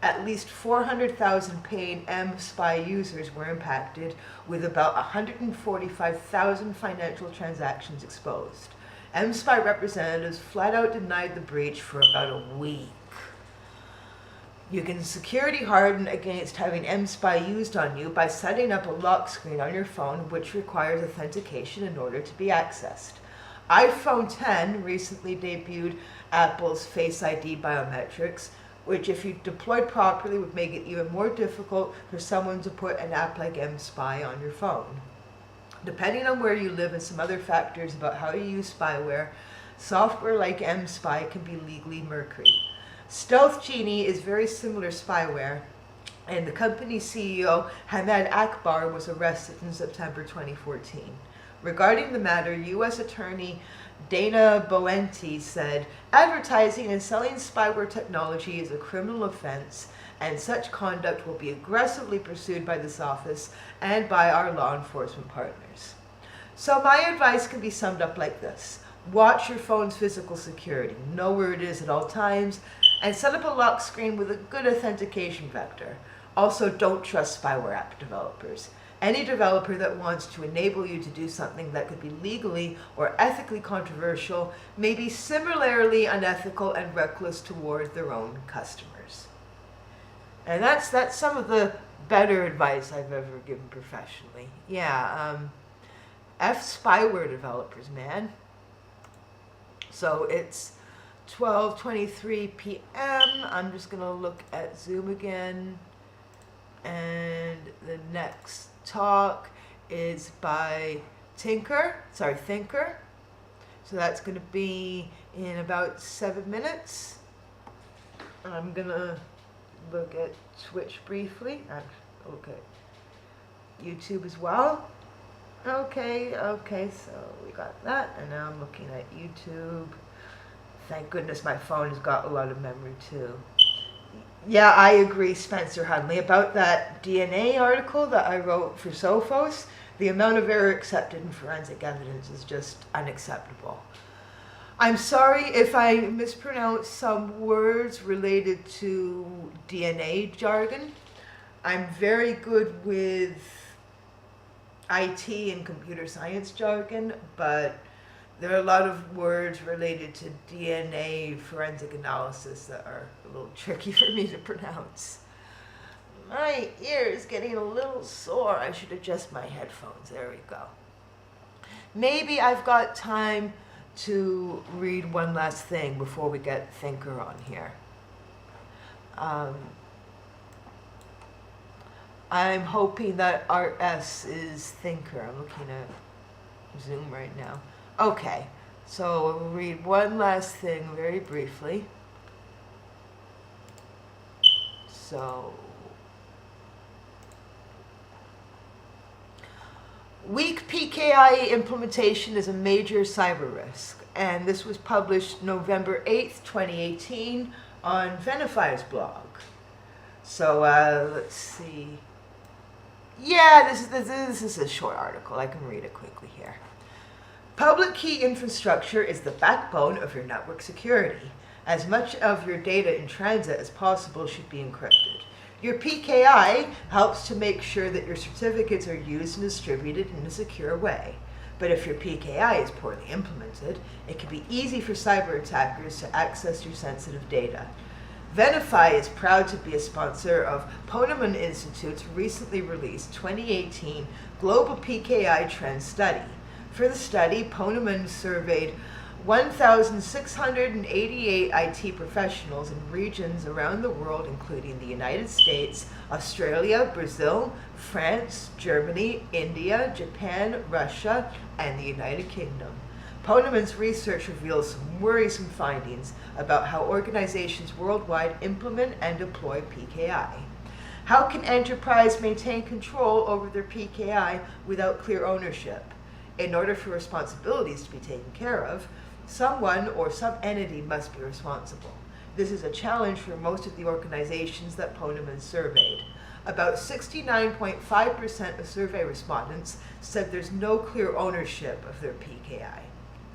At least 400,000 paid mSpy users were impacted, with about 145,000 financial transactions exposed. mSpy representatives flat out denied the breach for about a week. You can security harden against having mSpy used on you by setting up a lock screen on your phone, which requires authentication in order to be accessed. iPhone X recently debuted Apple's Face ID biometrics, which, if you deployed properly, would make it even more difficult for someone to put an app like mSpy on your phone. Depending on where you live and some other factors about how you use spyware, software like mSpy can be legally murky. Stealth Genie is very similar spyware, and the company's CEO, Hamed Akbar, was arrested in September 2014. Regarding the matter, U.S. Attorney Dana Boenti said, "Advertising and selling spyware technology is a criminal offense, and such conduct will be aggressively pursued by this office and by our law enforcement partners." So my advice can be summed up like this. Watch your phone's physical security, know where it is at all times, and set up a lock screen with a good authentication vector. Also, don't trust spyware app developers. Any developer that wants to enable you to do something that could be legally or ethically controversial may be similarly unethical and reckless toward their own customers. And that's some of the better advice I've ever given professionally. Yeah, F spyware developers, man. So it's 12:23 p.m. I'm just gonna look at Zoom again, and the next talk is by Thinker. So that's going to be in about 7 minutes. I'm going to look at Twitch briefly. Look at YouTube as well. Okay, so we got that. And now I'm looking at YouTube. Thank goodness my phone has got a lot of memory too. Yeah, I agree, Spencer Hunley, about that DNA article that I wrote for Sophos. The amount of error accepted in forensic evidence is just unacceptable. I'm sorry if I mispronounce some words related to DNA jargon. I'm very good with IT and computer science jargon, but there are a lot of words related to DNA forensic analysis that are a little tricky for me to pronounce. My ear is getting a little sore. I should adjust my headphones. There we go. Maybe I've got time to read one last thing before we get Thinker on here. I'm hoping that RS is thinker. I'm looking at Zoom right now. Okay, so we'll read one last thing very briefly. So, weak PKI implementation is a major cyber risk, and this was published November 8th, 2018 on Venafi's blog. So let's see. Yeah, this is a short article. I can read it quickly here. Public key infrastructure is the backbone of your network security. As much of your data in transit as possible should be encrypted. Your PKI helps to make sure that your certificates are used and distributed in a secure way. But if your PKI is poorly implemented, it can be easy for cyber attackers to access your sensitive data. Venafi is proud to be a sponsor of Ponemon Institute's recently released 2018 Global PKI Trend Study. For the study, Ponemon surveyed 1,688 IT professionals in regions around the world, including the United States, Australia, Brazil, France, Germany, India, Japan, Russia, and the United Kingdom. Ponemon's research reveals some worrisome findings about how organizations worldwide implement and deploy PKI. How can enterprise maintain control over their PKI without clear ownership? In order for responsibilities to be taken care of, someone or some entity must be responsible. This is a challenge for most of the organizations that Ponemon surveyed. About 69.5% of survey respondents said there's no clear ownership of their PKI.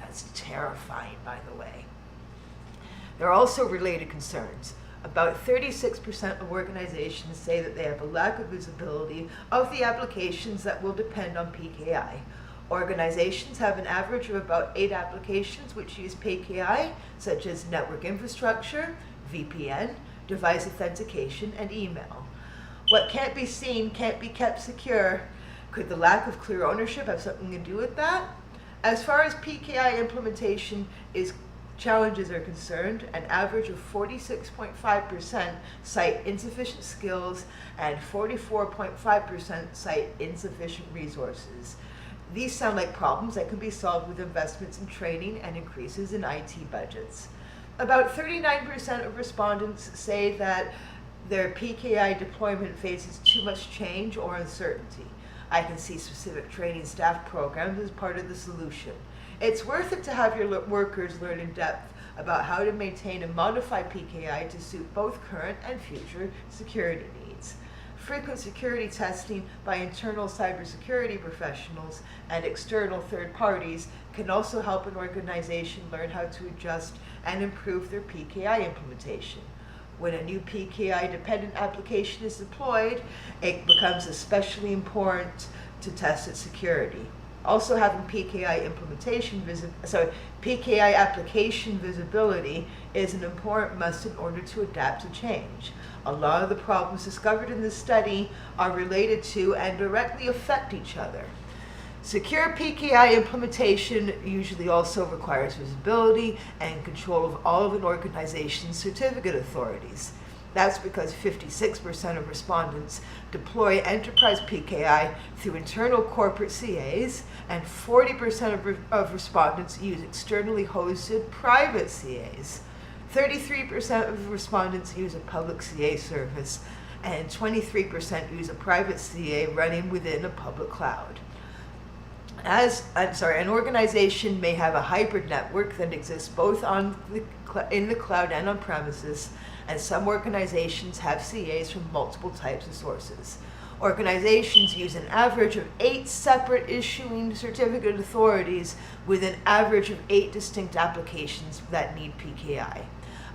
That's terrifying, by the way. There are also related concerns. About 36% of organizations say that they have a lack of visibility of the applications that will depend on PKI. Organizations have an average of about 8 applications which use PKI, such as network infrastructure, VPN, device authentication, and email. What can't be seen can't be kept secure. Could the lack of clear ownership have something to do with that? As far as PKI implementation challenges are concerned, an average of 46.5% cite insufficient skills and 44.5% cite insufficient resources. These sound like problems that can be solved with investments in training and increases in IT budgets. About 39% of respondents say that their PKI deployment faces too much change or uncertainty. I can see specific training staff programs as part of the solution. It's worth it to have your workers learn in depth about how to maintain and modify PKI to suit both current and future security needs. Frequent security testing by internal cybersecurity professionals and external third parties can also help an organization learn how to adjust and improve their PKI implementation. When a new PKI-dependent application is deployed, it becomes especially important to test its security. Also, having PKI application visibility is an important must in order to adapt to change. A lot of the problems discovered in this study are related to and directly affect each other. Secure PKI implementation usually also requires visibility and control of all of an organization's certificate authorities. That's because 56% of respondents deploy enterprise PKI through internal corporate CAs, and 40% of respondents use externally hosted private CAs. 33% of respondents use a public CA service, and 23% use a private CA running within a public cloud. An organization may have a hybrid network that exists both in the cloud and on premises, and some organizations have CAs from multiple types of sources. Organizations use an average of 8 separate issuing certificate authorities with an average of 8 distinct applications that need PKI.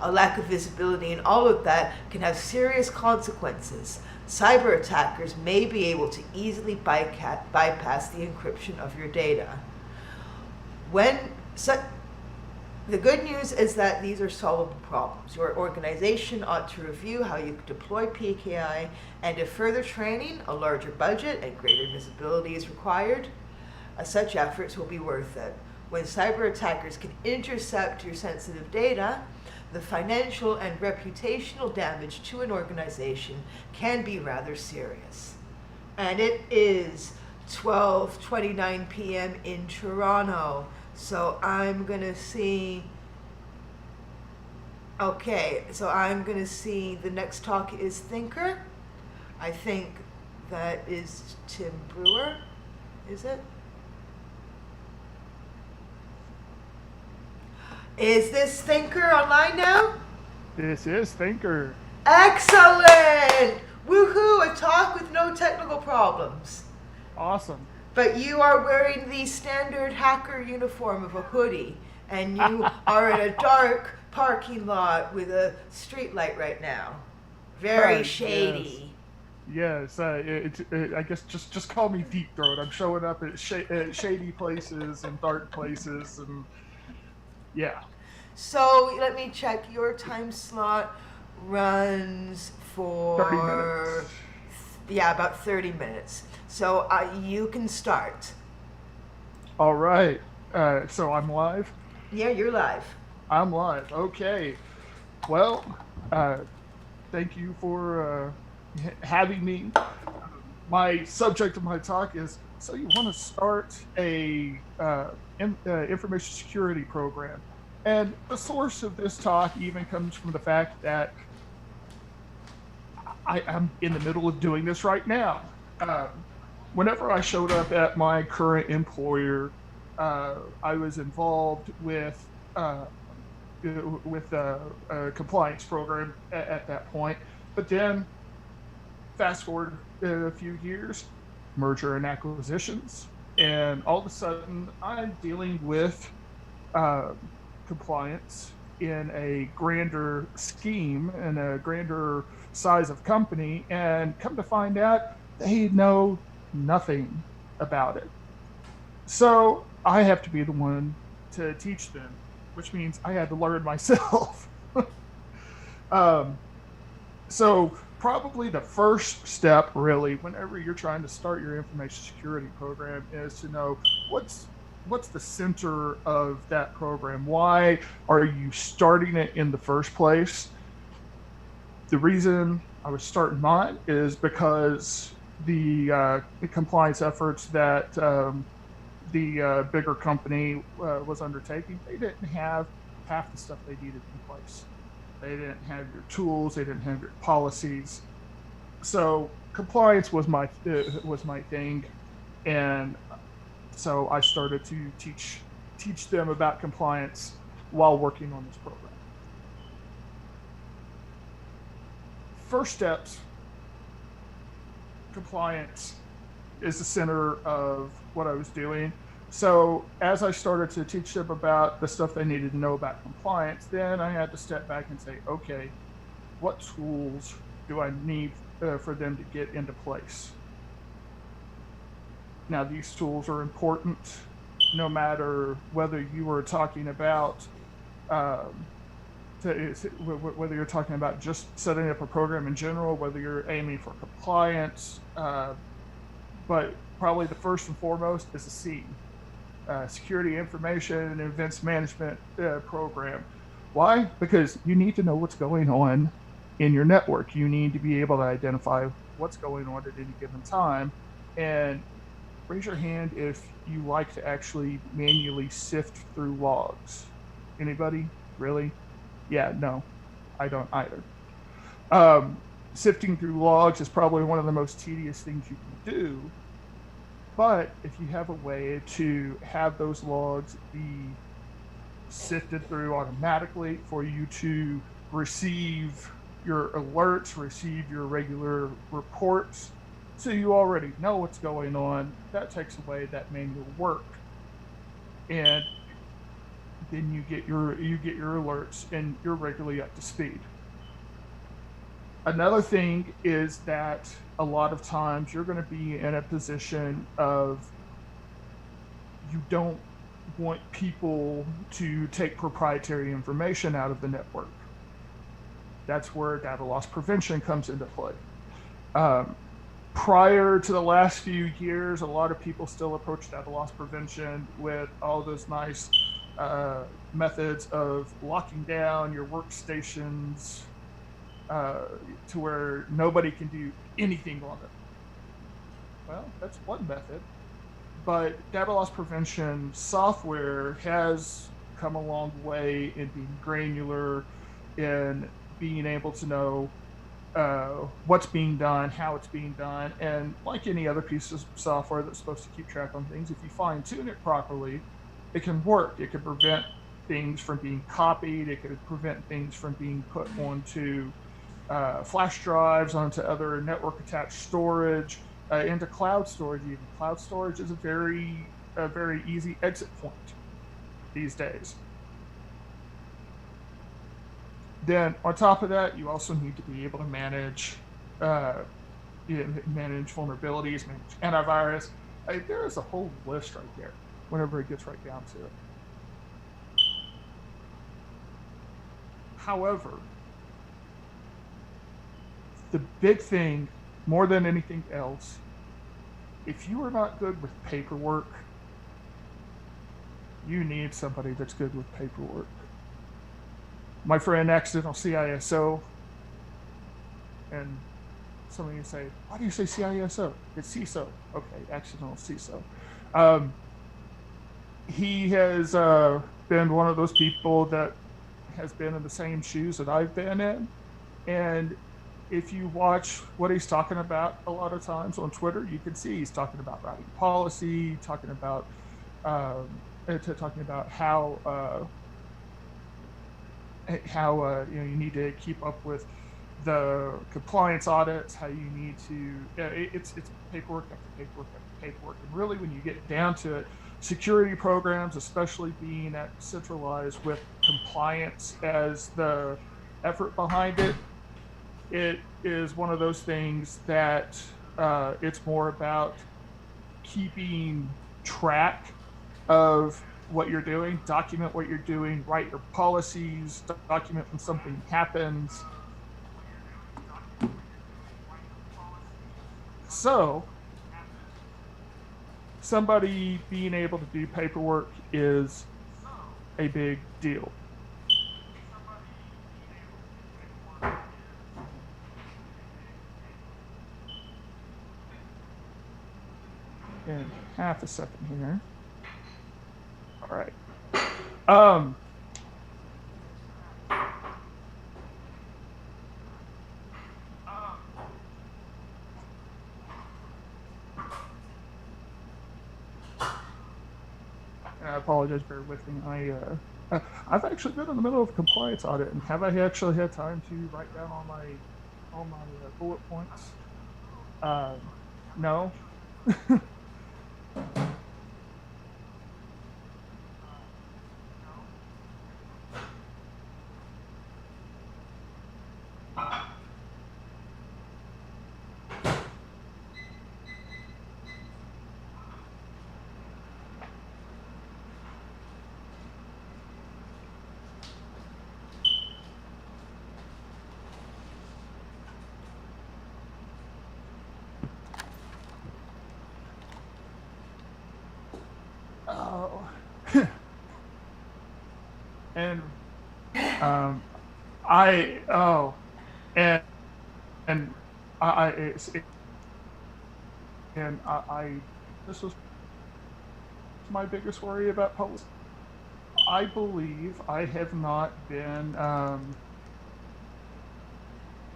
A lack of visibility in all of that can have serious consequences. Cyber attackers may be able to easily bypass the encryption of your data. The good news is that these are solvable problems. Your organization ought to review how you deploy PKI, and if further training, a larger budget, and greater visibility is required, such efforts will be worth it. When cyber attackers can intercept your sensitive data, the financial and reputational damage to an organization can be rather serious. And it is 12:29 p.m. in Toronto. So I'm going to see. Okay, so I'm going to see the next talk is Thinker. I think that is Tim Brewer. Is it? Is this Thinker online now? This is Thinker. Excellent! Woohoo! A talk with no technical problems. Awesome. But you are wearing the standard hacker uniform of a hoodie, and you are in a dark parking lot with a street light right now. Very shady. Yes, I guess just call me Deep Throat. I'm showing up at shady places and dark places, and yeah. So let me check. Your time slot runs for 30 minutes. Yeah, about 30 minutes. So you can start. All right. So I'm live. Yeah, you're live. I'm live. Okay. Well, thank you for having me. My subject of my talk is, so you want to start a information security program. And the source of this talk even comes from the fact that I'm in the middle of doing this right now. Whenever I showed up at my current employer, I was involved with a compliance program at that point. But then, fast forward a few years, merger and acquisitions, and all of a sudden, I'm dealing with compliance in a grander scheme and a grander size of company, and come to find out they know nothing about it. So I have to be the one to teach them, which means I had to learn myself. So probably the first step, really, whenever you're trying to start your information security program, is to know what's the center of that program. Why are you starting it in the first place? The reason I was starting mine is because the compliance efforts that the bigger company was undertaking, they didn't have half the stuff they needed in place. They didn't have your tools. They didn't have your policies. So compliance was my thing, and so I started to teach them about compliance while working on this program. First steps, compliance is the center of what I was doing. So as I started to teach them about the stuff they needed to know about compliance, then I had to step back and say, okay, what tools do I need for them to get into place? Now, these tools are important no matter whether you are talking about whether you're talking about just setting up a program in general, whether you're aiming for compliance, but probably the first and foremost is the C, Security Information and Events Management Program. Why? Because you need to know what's going on in your network. You need to be able to identify what's going on at any given time. And raise your hand if you like to actually manually sift through logs. Anybody? Really? Yeah, no, I don't either. Sifting through logs is probably one of the most tedious things you can do. But if you have a way to have those logs be sifted through automatically for you to receive your alerts, receive your regular reports, so you already know what's going on, that takes away that manual work. And then you get your alerts and you're regularly up to speed. Another thing is that a lot of times you're going to be in a position of you don't want people to take proprietary information out of the network. That's where data loss prevention comes into play. Prior to the last few years, a lot of people still approach data loss prevention with all those nice methods of locking down your workstations to where nobody can do anything on it. Well, that's one method. But data loss prevention software has come a long way in being granular, in being able to know what's being done, how it's being done, and like any other piece of software that's supposed to keep track on things, if you fine tune it properly, it can work. It can prevent things from being copied. It could prevent things from being put onto flash drives, onto other network attached storage, into cloud storage. Even cloud storage is a very easy exit point these days. Then on top of that, you also need to be able to manage manage vulnerabilities, manage antivirus. There is a whole list right there whenever it gets right down to it. However, the big thing, more than anything else, if you are not good with paperwork, you need somebody that's good with paperwork. My friend, accidental CISO, and some of you say, why do you say CISO? It's CISO. Okay, accidental CISO. He has been one of those people that has been in the same shoes that I've been in. And if you watch what he's talking about a lot of times on Twitter, you can see he's talking about writing policy, talking about how you need to keep up with the compliance audits, how you need to it's paperwork after paperwork after paperwork. And really, when you get down to it, security programs, especially being that centralized with compliance as the effort behind it, it is one of those things that it's more about keeping track of what you're doing, document what you're doing, write your policies, document when something happens. So somebody being able to do paperwork is a big deal. In half a second here. All right. I apologize, bear with me. I've actually been in the middle of a compliance audit, and have I actually had time to write down all my bullet points? No. And this was my biggest worry about public. I believe I have not been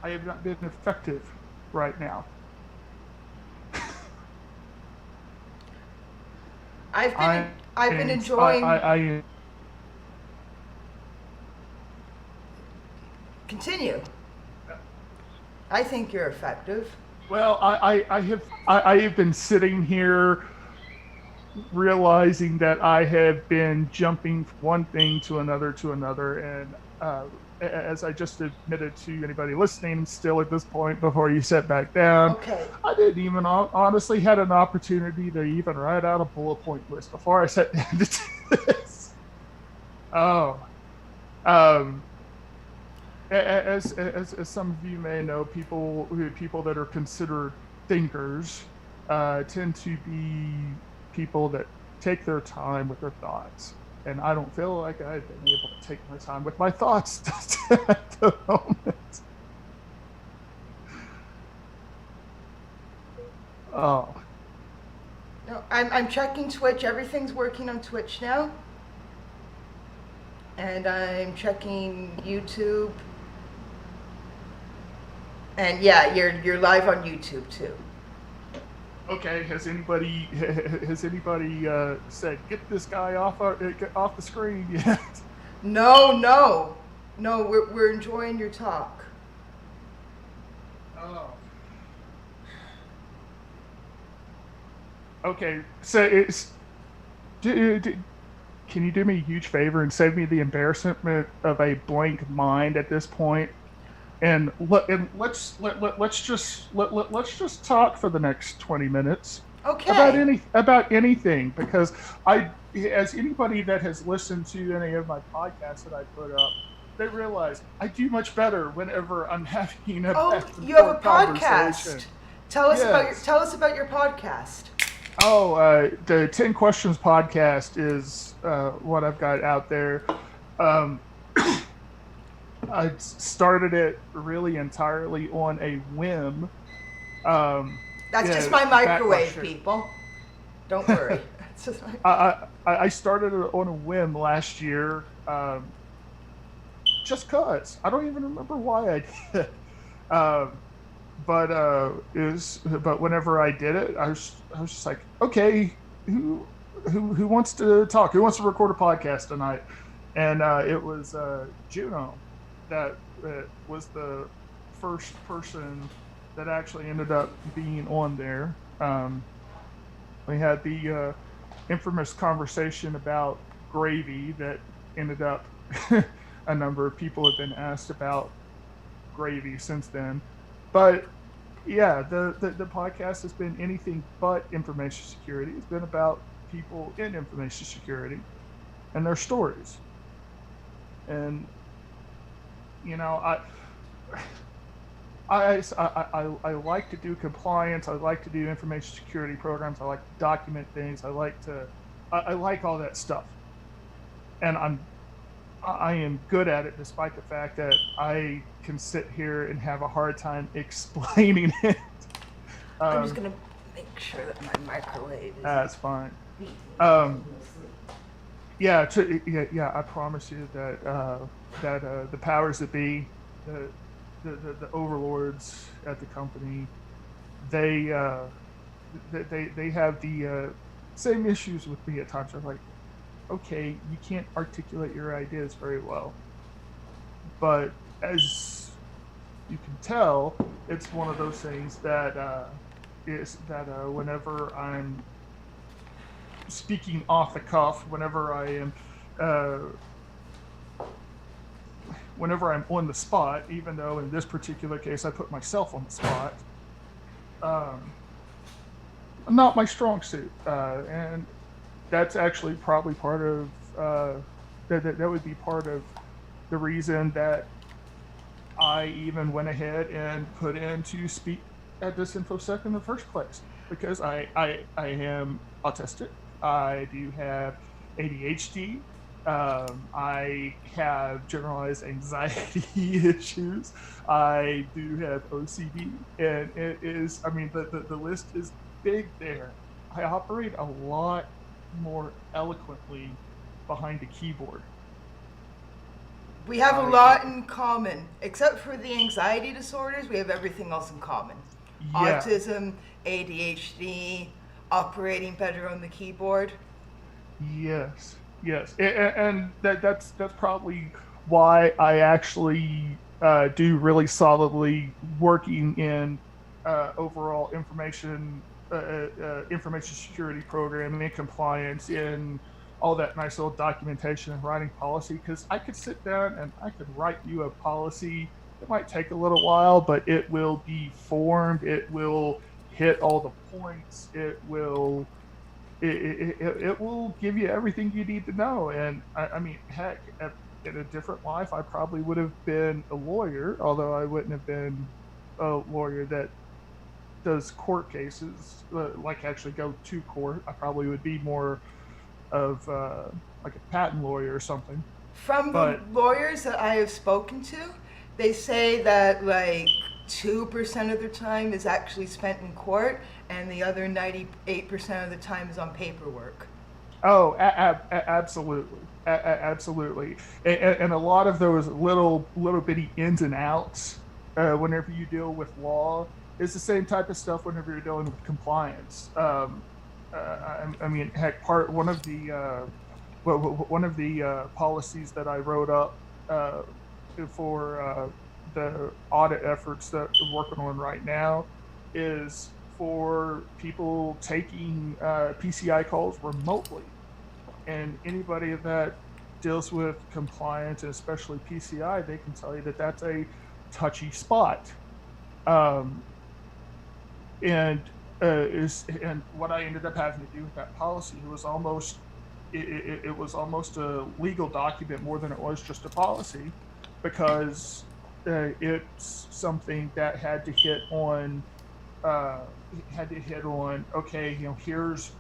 effective right now. I've been enjoying. Continue. I think you're effective. Well, I have been sitting here realizing that I have been jumping from one thing to another, and as I just admitted to anybody listening still at this point before you sat back down, okay. I didn't even honestly had an opportunity to even write out a bullet point list before I sat down to do this. As some of you may know, people that are considered thinkers tend to be people that take their time with their thoughts. And I don't feel like I've been able to take my time with my thoughts at the moment. I'm checking Twitch. Everything's working on Twitch now. And I'm checking YouTube. And yeah, you're live on YouTube too. Okay, has anybody said get this guy get off the screen yet? No. We're enjoying your talk. Oh. Okay, so it's. Can you do me a huge favor and save me the embarrassment of a blank mind at this point? And let's just talk for the next 20 minutes. Okay. About anything, because as anybody that has listened to any of my podcasts that I put up, they realize I do much better whenever I'm having a you have a conversation. podcast. Tell us about your podcast. Oh, the 10 Questions podcast is what I've got out there. I started it really entirely on a whim. That's just my microwave, people. Don't worry. It's just I started it on a whim last year, just cause. I don't even remember why I did. But whenever I did it, I was just like, okay, who wants to talk? Who wants to record a podcast tonight? And it was Juno that was the first person that actually ended up being on there. We had the infamous conversation about gravy that ended up a number of people have been asked about gravy since then. But yeah, the podcast has been anything but information security. It's been about people in information security and their stories. And you know, I like to do compliance. I like to do information security programs. I like to document things. I like all that stuff, and I am good at it, despite the fact that I can sit here and have a hard time explaining it. I'm just gonna make sure that my microwave is. That's fine. Yeah, I promise you that the powers that be, the overlords at the company, they have the same issues with me at times. They're like, okay, you can't articulate your ideas very well, but as you can tell, it's one of those things that whenever I'm speaking off the cuff, whenever I'm on the spot, even though in this particular case I put myself on the spot, not my strong suit, and that's actually probably part of that would be part of the reason that I even went ahead and put in to speak at this InfoSec in the first place, because I am autistic. I do have ADHD. I have generalized anxiety issues. I do have OCD, and it is, I mean, the list is big there. I operate a lot more eloquently behind a keyboard. We have a lot in common, except for the anxiety disorders. We have everything else in common. Yeah. Autism, ADHD, operating better on the keyboard. Yes, and that's probably why I actually do really solidly working in overall information security programming and compliance in all that nice little documentation and writing policy, because I could sit down and I could write you a policy. It might take a little while, but it will be formed. It will hit all the points. It will give you everything you need to know. And I mean, heck, in a different life, I probably would have been a lawyer, although I wouldn't have been a lawyer that does court cases, like actually go to court. I probably would be more of like a patent lawyer or something. From the lawyers that I have spoken to, they say that like 2% of their time is actually spent in court, and the other 98% of the time is on paperwork. Oh, absolutely, absolutely, and a lot of those little bitty ins and outs. Whenever you deal with law, is the same type of stuff. Whenever you're dealing with compliance, I mean, heck, one of the policies that I wrote up for the audit efforts that we're working on right now is for people taking PCI calls remotely. And anybody that deals with compliance, and especially PCI, they can tell you that that's a touchy spot. Um, and and what I ended up having to do with that policy was it was almost a legal document more than it was just a policy, because it's something that uh, had to hit on, okay, here's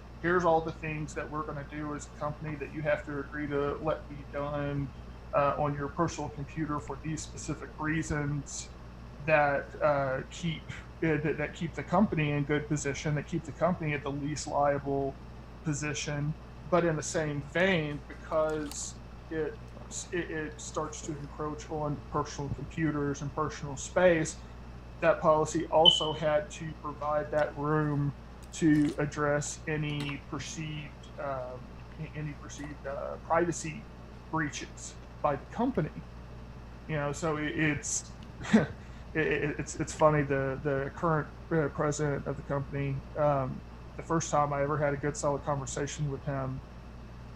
all the things that we're going to do as a company that you have to agree to let be done on your personal computer for these specific reasons that that keep the company in good position, that keep the company at the least liable position. But in the same vein, because it starts to encroach on personal computers and personal space, that policy also had to provide that room to address any perceived privacy breaches by the company. So it's funny. The current president of the company, the first time I ever had a good solid conversation with him,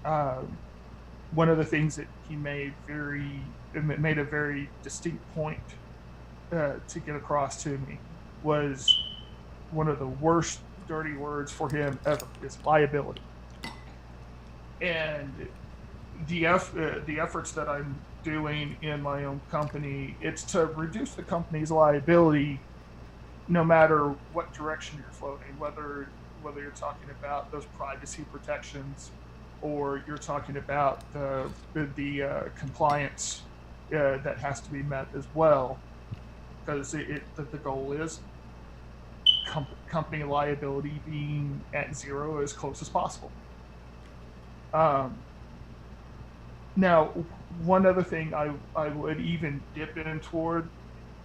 um, one of the things that he made a very distinct point to get across to me was one of the worst dirty words for him ever is liability. And the efforts that I'm doing in my own company, it's to reduce the company's liability, no matter what direction you're floating, whether you're talking about those privacy protections, or you're talking about the compliance that has to be met as well, because the goal is company liability being at zero as close as possible. Um, Now, one other thing I would even dip in toward,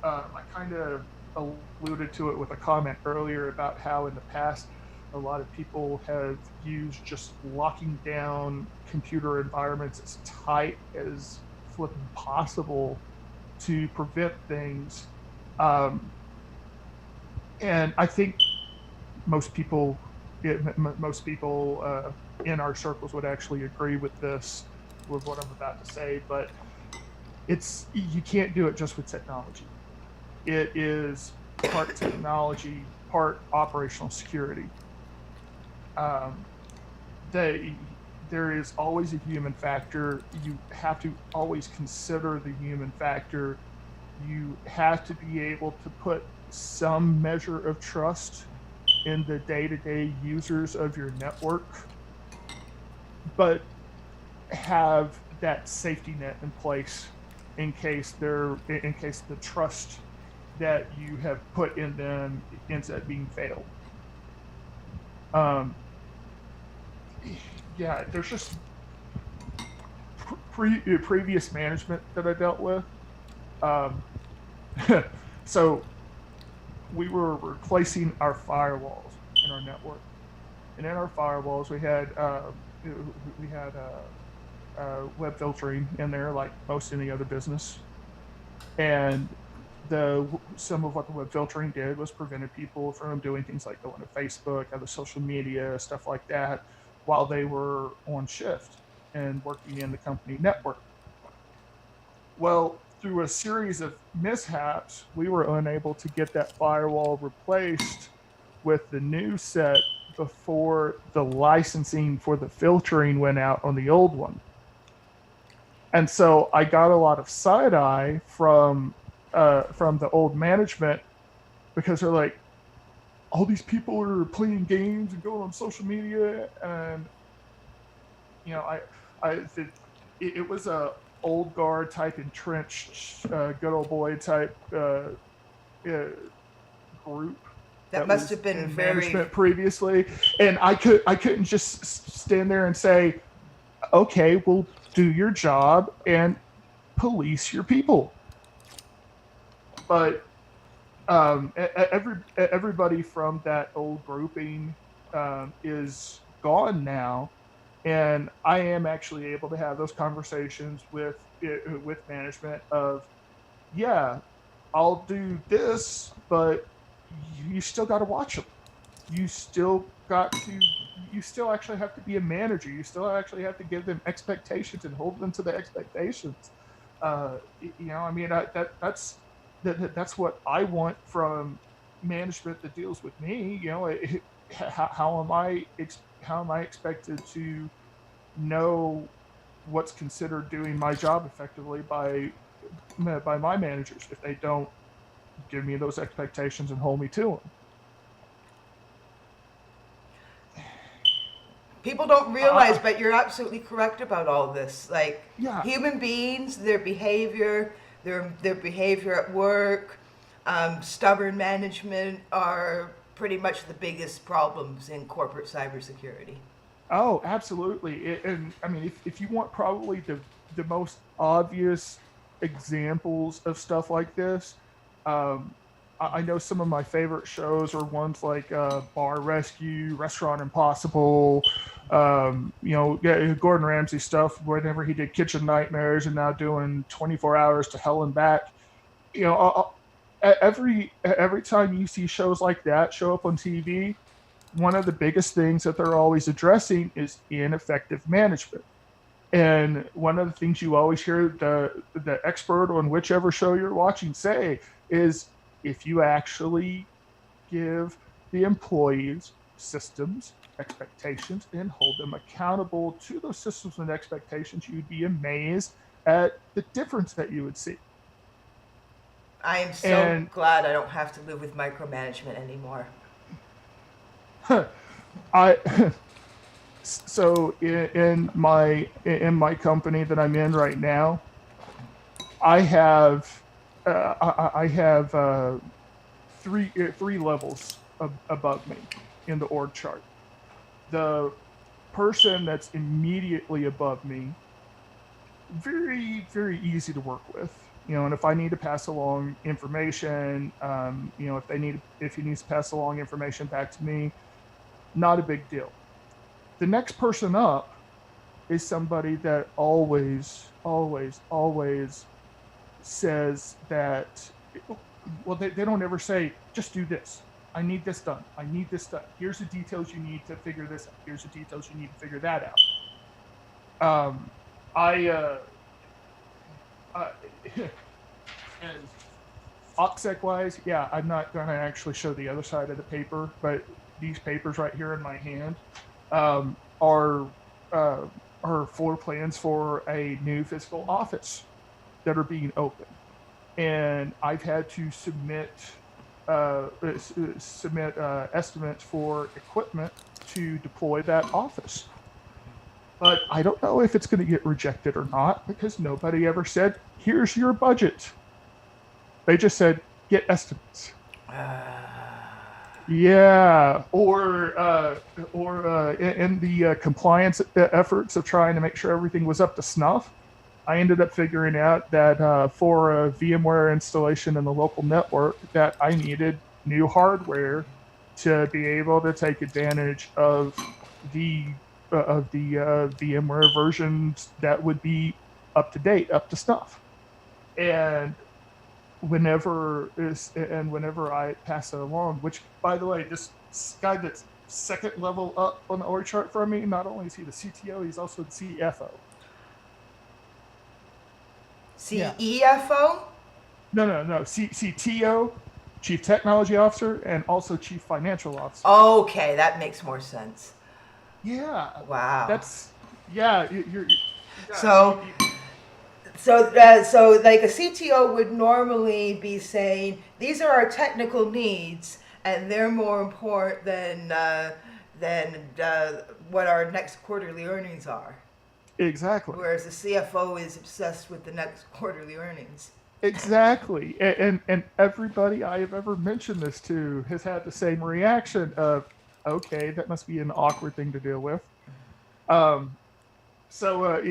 I kind of alluded to it with a comment earlier about how in the past a lot of people have used just locking down computer environments as tight as flipping possible to prevent things. Um, and I think most people, most people in our circles would actually agree with this, with what I'm about to say. But you can't do it just with technology. It is part technology, part operational security. Um, there is always a human factor. You have to always consider the human factor. You have to be able to put some measure of trust in the day-to-day users of your network, but have that safety net in place in case the trust that you have put in them ends up being failed. Yeah, there's just previous management that I dealt with. Um, so we were replacing our firewalls in our network, and in our firewalls we had web filtering in there, like most any other business. And some of what the web filtering did was prevented people from doing things like going to Facebook, other social media, stuff like that, while they were on shift and working in the company network. Well, through a series of mishaps, we were unable to get that firewall replaced with the new set before the licensing for the filtering went out on the old one. And so I got a lot of side eye from the old management, because they're like, all these people are playing games and going on social media, and it was a old guard type, entrenched, good old boy type group That must was have been in very. management previously, and I couldn't just stand there and say, okay, well, do your job and police your people. But everybody from that old grouping is gone now, and I am actually able to have those conversations with management of, yeah, I'll do this, but you still got to watch them. You still got to. You still actually have to be a manager. You still actually have to give them expectations and hold them to the expectations. I mean, that's what I want from management that deals with me. How am I expected to know what's considered doing my job effectively by my managers if they don't give me those expectations and hold me to them? People don't realize, but you're absolutely correct about all this. Like, Yeah. human beings, their behavior at work, stubborn management are pretty much the biggest problems in corporate cybersecurity. Oh, absolutely. And I mean, if you want probably the most obvious examples of stuff like this, um, I know some of my favorite shows are ones like Bar Rescue, Restaurant Impossible, Gordon Ramsay stuff, whenever he did Kitchen Nightmares and now doing 24 Hours to Hell and Back. Every time you see shows like that show up on TV, one of the biggest things that they're always addressing is ineffective management. And one of the things you always hear the expert on whichever show you're watching say is, if you actually give the employees systems, expectations, and hold them accountable to those systems and expectations, you'd be amazed at the difference that you would see. I am so And glad I don't have to live with micromanagement anymore. I so in my company that I'm in right now, I have three levels above me in the org chart. The person that's immediately above me, very easy to work with. And if I need to pass along information, if he needs to pass along information back to me, not a big deal. The next person up is somebody that always says that, well, they don't ever say, just do this. I need this done. I need this done. Here's the details you need to figure this out. Here's the details you need to figure that out. And OPSEC wise, yeah, I'm not going to actually show the other side of the paper, but these papers right here in my hand are floor plans for a new physical office that are being opened, and I've had to submit estimates for equipment to deploy that office. But I don't know if it's going to get rejected or not, because nobody ever said, here's your budget. They just said, get estimates. Yeah, or in the compliance efforts of trying to make sure everything was up to snuff, I ended up figuring out that for a VMware installation in the local network, that I needed new hardware to be able to take advantage of the VMware versions that would be up to date, up to snuff. And whenever I pass it along, which, by the way, this guy that's second level up on the org chart from me, not only is he the CTO, he's also the CFO. CEFO? No. CTO, Chief Technology Officer, and also Chief Financial Officer. Okay, that makes more sense. Yeah. Wow. That's, yeah. So like a CTO would normally be saying, these are our technical needs, and they're more important than what our next quarterly earnings are. Exactly. Whereas the CFO is obsessed with the next quarterly earnings. Exactly. And everybody I have ever mentioned this to has had the same reaction of, okay, that must be an awkward thing to deal with. Um,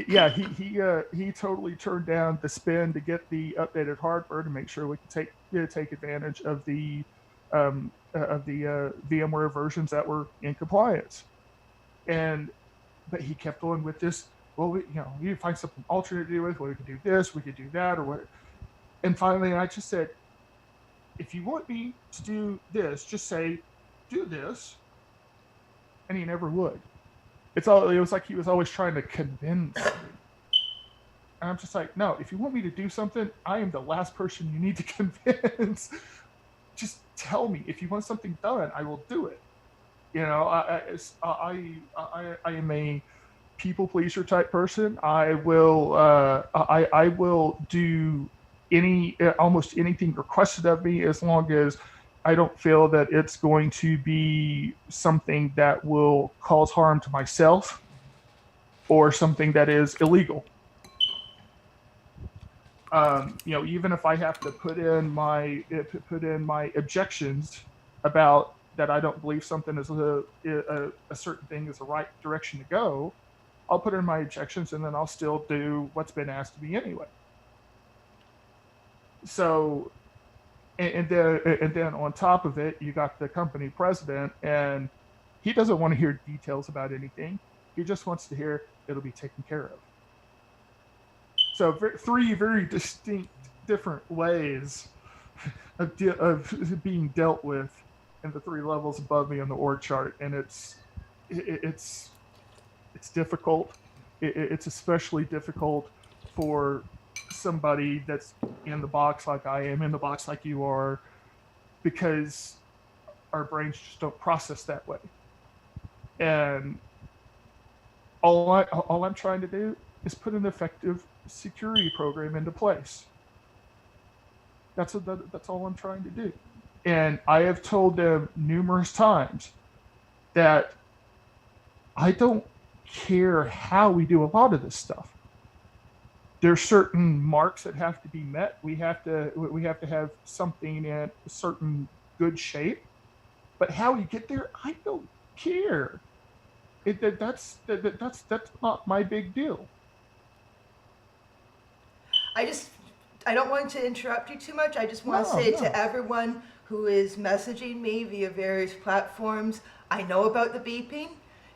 yeah, he totally turned down the spend to get the updated hardware to make sure we could take advantage of the VMware versions that were in compliance. And but he kept going with this. Well, we need to find something alternate to do with. Well, we could do this, we could do that, or what. And finally, I just said, if you want me to do this, just say, do this. And he never would. It was like he was always trying to convince me. And I'm just like, no, if you want me to do something, I am the last person you need to convince. Just tell me. If you want something done, I will do it. I am a people pleaser type person. I will do almost anything requested of me as long as I don't feel that it's going to be something that will cause harm to myself or something that is illegal. Even if I have to put in my objections about that I don't believe something is a certain thing is the right direction to go, I'll put in my objections and then I'll still do what's been asked of me anyway. So, and then on top of it, you got the company president, and he doesn't want to hear details about anything. He just wants to hear it'll be taken care of. So three very distinct, different ways of being dealt with in the three levels above me on the org chart, and it's difficult. It's especially difficult for somebody that's in the box like I am, in the box like you are, because our brains just don't process that way. And all I'm trying to do is put an effective security program into place. That's all I'm trying to do. And I have told them numerous times that I don't care how we do a lot of this stuff. There's certain marks that have to be met. We have to have something in a certain good shape. But how we get there, I don't care. That's not my big deal. I don't want to interrupt you too much. I just want to say to everyone who is messaging me via various platforms, I know about the beeping.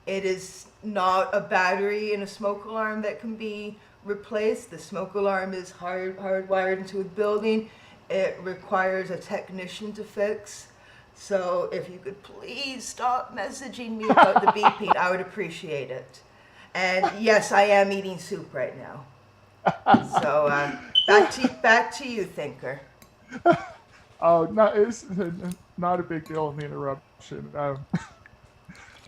It is not a battery in a smoke alarm that can be replaced. The smoke alarm is hardwired into a building. It requires a technician to fix. So if you could please stop messaging me about the beeping, I would appreciate it. And yes, I am eating soup right now. So back to you, Thinker. Oh, no, it's not a big deal in the interruption.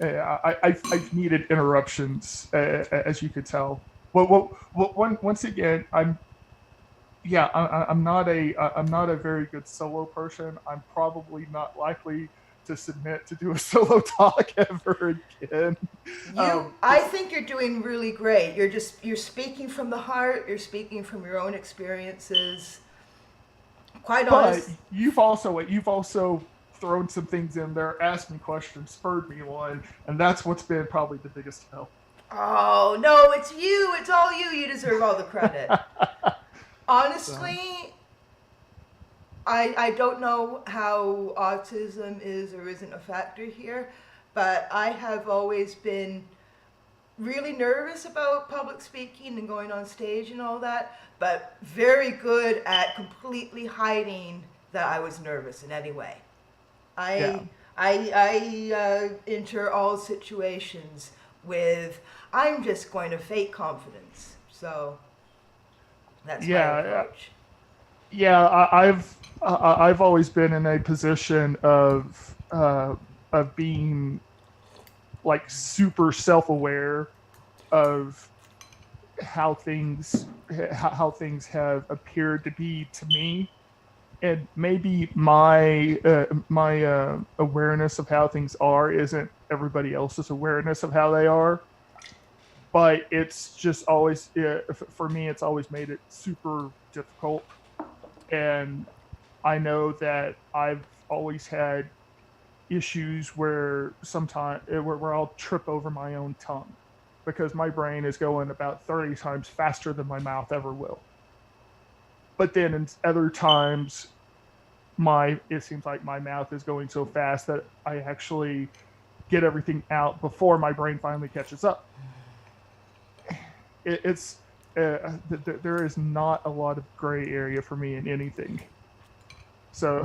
I've needed interruptions, as you could tell. Well, once again, I'm not a very good solo person. I'm probably not likely to submit to do a solo talk ever again. I think you're doing really great. You're speaking from the heart. You're speaking from your own experiences. Quite honest. But you've also thrown some things in there, asked me questions, spurred me on, and that's what's been probably the biggest help. Oh no, it's you. It's all you. You deserve all the credit. Honestly, I don't know how autism is or isn't a factor here, but I have always been really nervous about public speaking and going on stage and all that, but very good at completely hiding that I was nervous in any way. I enter all situations with, I'm just going to fake confidence. So that's my approach. Yeah, I've always been in a position of being like super self-aware of how things have appeared to be to me, and maybe my awareness of how things are isn't everybody else's awareness of how they are. But it's just always, for me, it's always made it super difficult And I know that I've always had issues where sometimes where I'll trip over my own tongue because my brain is going about 30 times faster than my mouth ever will. But then in other times, it seems like my mouth is going so fast that I actually get everything out before my brain finally catches up. It's there is not a lot of gray area for me in anything. So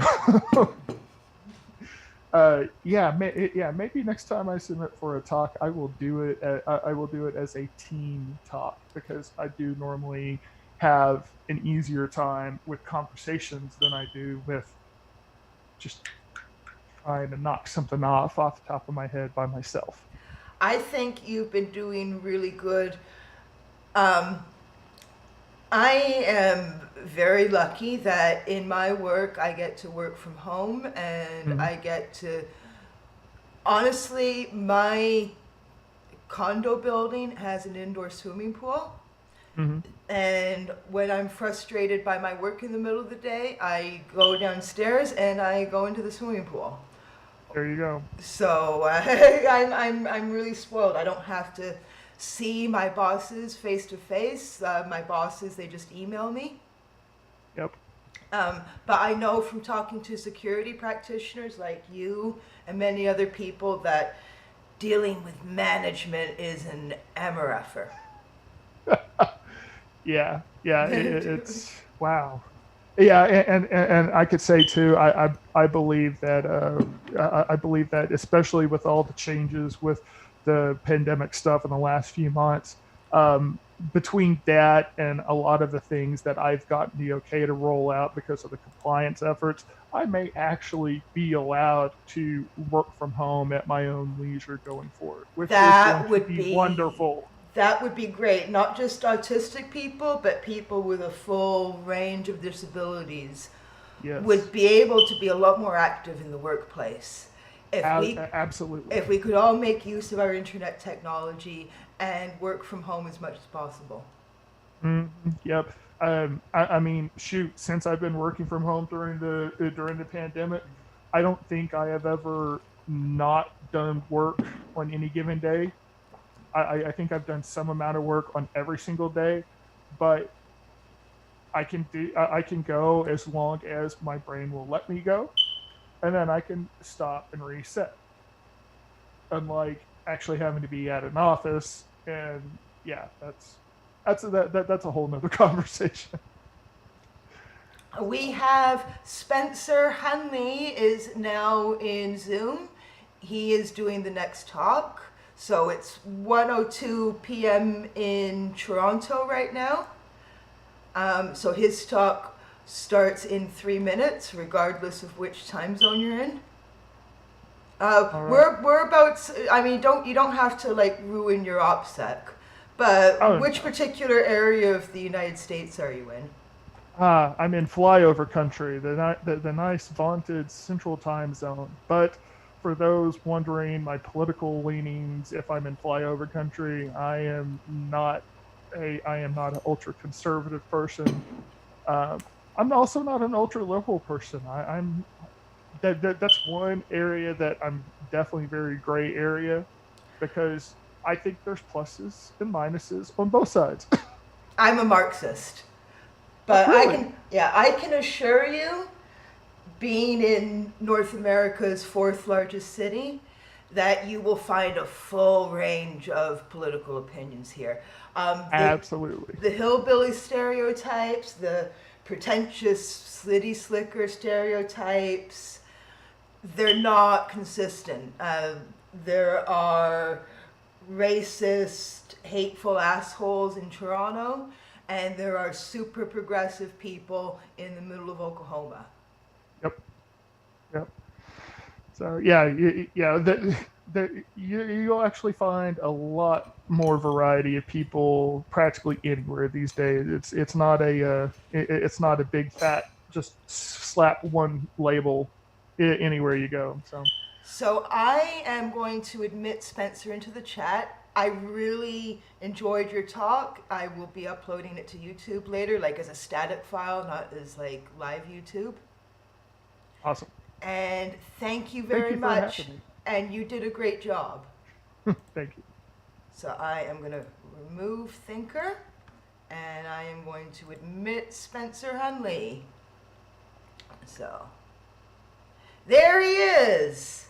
maybe next time I submit for a talk, I will do it. I will do it as a team talk because I do normally have an easier time with conversations than I do with just trying to knock something off the top of my head by myself. I think you've been doing really good. I am very lucky that in my work I get to work from home and I get to, honestly, my condo building has an indoor swimming pool. And when I'm frustrated by my work in the middle of the day, I go downstairs and I go into the swimming pool. There you go. So I'm really spoiled. I don't have to see my bosses face to face. My bosses, they just email me. Yep. But I know from talking to security practitioners like you and many other people that dealing with management is an MRFer. Yeah, it's wow. Yeah, and I could say too. I believe that especially with all the changes with the pandemic stuff in the last few months, between that and a lot of the things that I've gotten the okay to roll out because of the compliance efforts, I may actually be allowed to work from home at my own leisure going forward, which would be wonderful. That would be great. Not just autistic people, but people with a full range of disabilities would be able to be a lot more active in the workplace. Absolutely. If we could all make use of our internet technology and work from home as much as possible. Yep. I mean, shoot. Since I've been working from home during the pandemic, I don't think I have ever not done work on any given day. I think I've done some amount of work on every single day, but I can go as long as my brain will let me go, and then I can stop and reset. Unlike actually having to be at an office, and yeah, that's a whole nother conversation. We have Spencer Hunley is now in Zoom. He is doing the next talk. So it's 1:02 p.m. in Toronto right now. So his talk starts in 3 minutes, regardless of which time zone you're in. Right. We're about. I mean, you don't have to like ruin your OPSEC, but which particular area of the United States are you in? I'm in flyover country, the nice vaunted Central Time Zone, but. For those wondering my political leanings, if I'm in flyover country, I am not an ultra conservative person. I'm also not an ultra liberal person. That's one area that I'm definitely very gray area because I think there's pluses and minuses on both sides. I'm a Marxist, but really? I can assure you, being in North America's fourth largest city, that you will find a full range of political opinions here. Absolutely. The hillbilly stereotypes, the pretentious city slicker stereotypes, they're not consistent. There are racist, hateful assholes in Toronto, and there are super progressive people in the middle of Oklahoma. Yep. So you'll actually find a lot more variety of people practically anywhere these days. It's not a big fat just slap one label anywhere you go. So I am going to admit Spencer into the chat. I really enjoyed your talk. I will be uploading it to YouTube later, like as a static file, not as like live YouTube. Awesome. And thank you very Thank you for much. having me. And you did a great job. Thank you. So I am going to remove Thinker, and I am going to admit Spencer Hunley. So there he is.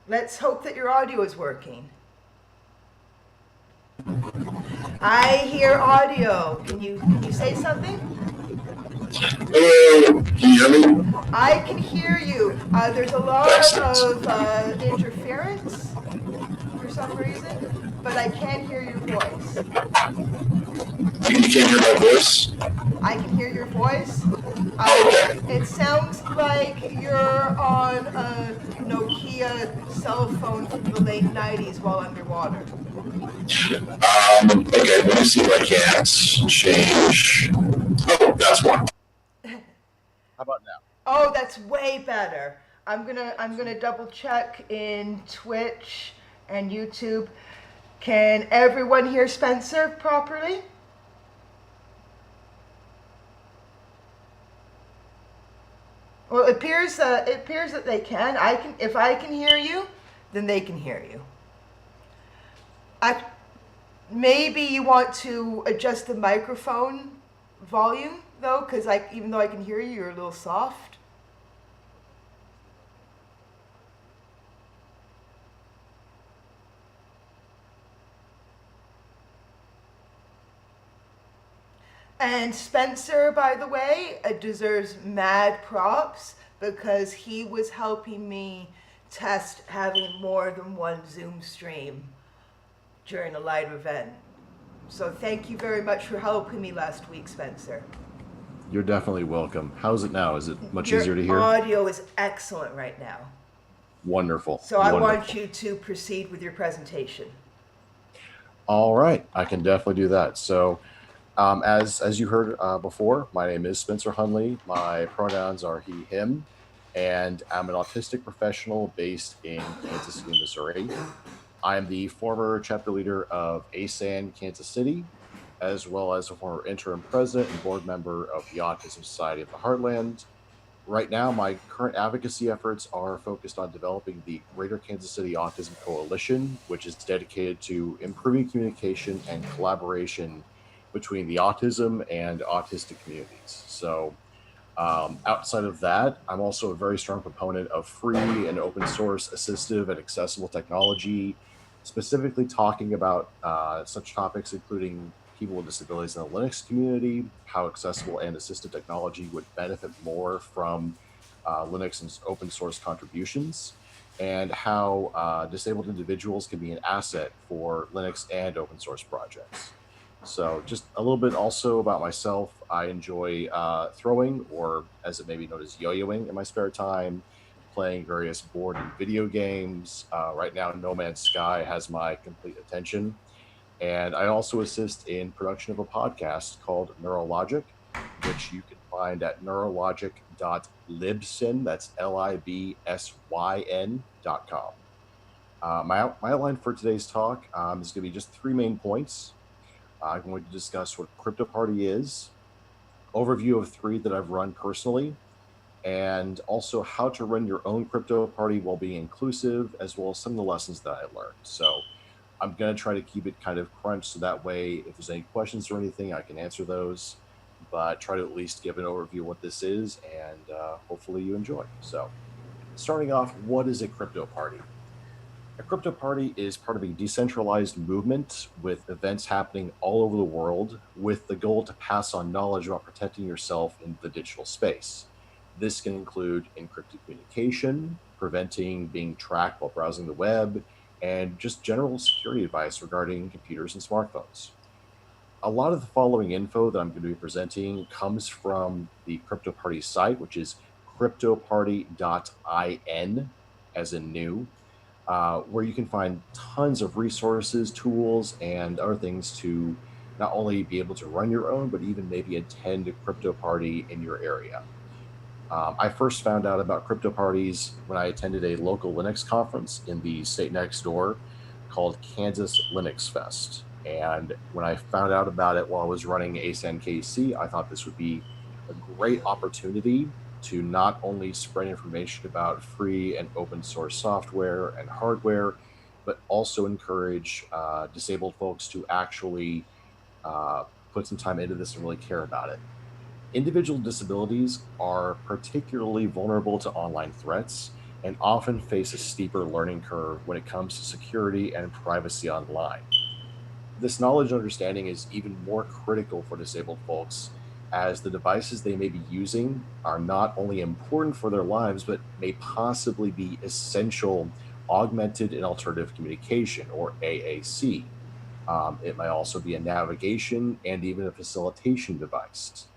Let's hope that your audio is working. I hear audio. Can you say something? Hello, can you hear me? I can hear you. There's a lot Excellent. of interference for some reason, but I can hear your voice. You can't hear my voice? I can hear your voice. Okay. It sounds like you're on a Nokia cell phone from the late 90s while underwater. Okay, let me see if I can't change. Oh, that's one. How about now? Oh, that's way better. I'm gonna double check in Twitch and YouTube. Can everyone hear Spencer properly? Well, it appears that they can. If I can hear you, then they can hear you. Maybe you want to adjust the microphone volume though, because even though I can hear you, you're a little soft. And Spencer, by the way, deserves mad props because he was helping me test having more than one Zoom stream during a live event. So thank you very much for helping me last week, Spencer. You're definitely welcome. How's it now? Is it much Your easier to hear? audio is excellent right now. Wonderful. So I Wonderful. want you to proceed with your presentation. All right, I can definitely do that. So, as you heard before, my name is Spencer Hunley. My pronouns are he, him, and I'm an autistic professional based in Kansas City, Missouri. I'm the former chapter leader of ASAN Kansas City, as well as a former interim president and board member of the Autism Society of the Heartland. Right now, my current advocacy efforts are focused on developing the Greater Kansas City Autism Coalition, which is dedicated to improving communication and collaboration between the autism and autistic communities. So outside of that, I'm also a very strong proponent of free and open source assistive and accessible technology, specifically talking about such topics including people with disabilities in the Linux community, how accessible and assistive technology would benefit more from Linux and open source contributions, and how disabled individuals can be an asset for Linux and open source projects. So just a little bit also about myself. I enjoy throwing, or as it may be known as yo-yoing, in my spare time, playing various board and video games. Right now, No Man's Sky has my complete attention. And I also assist in production of a podcast called Neurologic, which you can find at neurologic.libsyn, that's libsyn.com. My outline for today's talk is going to be just three main points. I'm going to discuss what CryptoParty is, overview of three that I've run personally, and also how to run your own CryptoParty while being inclusive, as well as some of the lessons that I learned. So I'm going to try to keep it kind of crunched so that way if there's any questions or anything, I can answer those, but try to at least give an overview of what this is, and hopefully you enjoy. So starting off, what is a CryptoParty? A CryptoParty is part of a decentralized movement with events happening all over the world with the goal to pass on knowledge about protecting yourself in the digital space. This can include encrypted communication, preventing being tracked while browsing the web, and just general security advice regarding computers and smartphones. A lot of the following info that I'm going to be presenting comes from the CryptoParty site, which is cryptoparty.in, as in new, where you can find tons of resources, tools, and other things to not only be able to run your own, but even maybe attend a CryptoParty in your area. I first found out about CryptoParties when I attended a local Linux conference in the state next door called Kansas Linux Fest. And when I found out about it while I was running ASNKC, I thought this would be a great opportunity to not only spread information about free and open source software and hardware, but also encourage disabled folks to actually uh, put some time into this and really care about it. Individual disabilities are particularly vulnerable to online threats and often face a steeper learning curve when it comes to security and privacy online. This knowledge and understanding is even more critical for disabled folks, as the devices they may be using are not only important for their lives, but may possibly be essential augmented and alternative communication, or AAC. It might also be a navigation and even a facilitation device.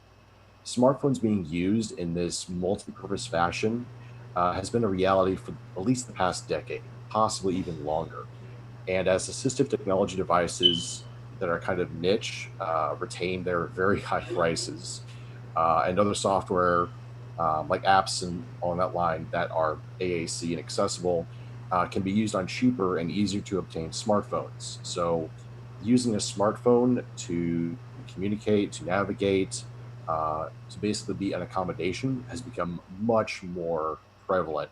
Smartphones being used in this multi-purpose fashion has been a reality for at least the past decade, possibly even longer. And as assistive technology devices that are kind of niche retain their very high prices, and other software like apps and on that line that are AAC and accessible can be used on cheaper and easier to obtain smartphones. So, using a smartphone to communicate, to navigate, to basically be an accommodation has become much more prevalent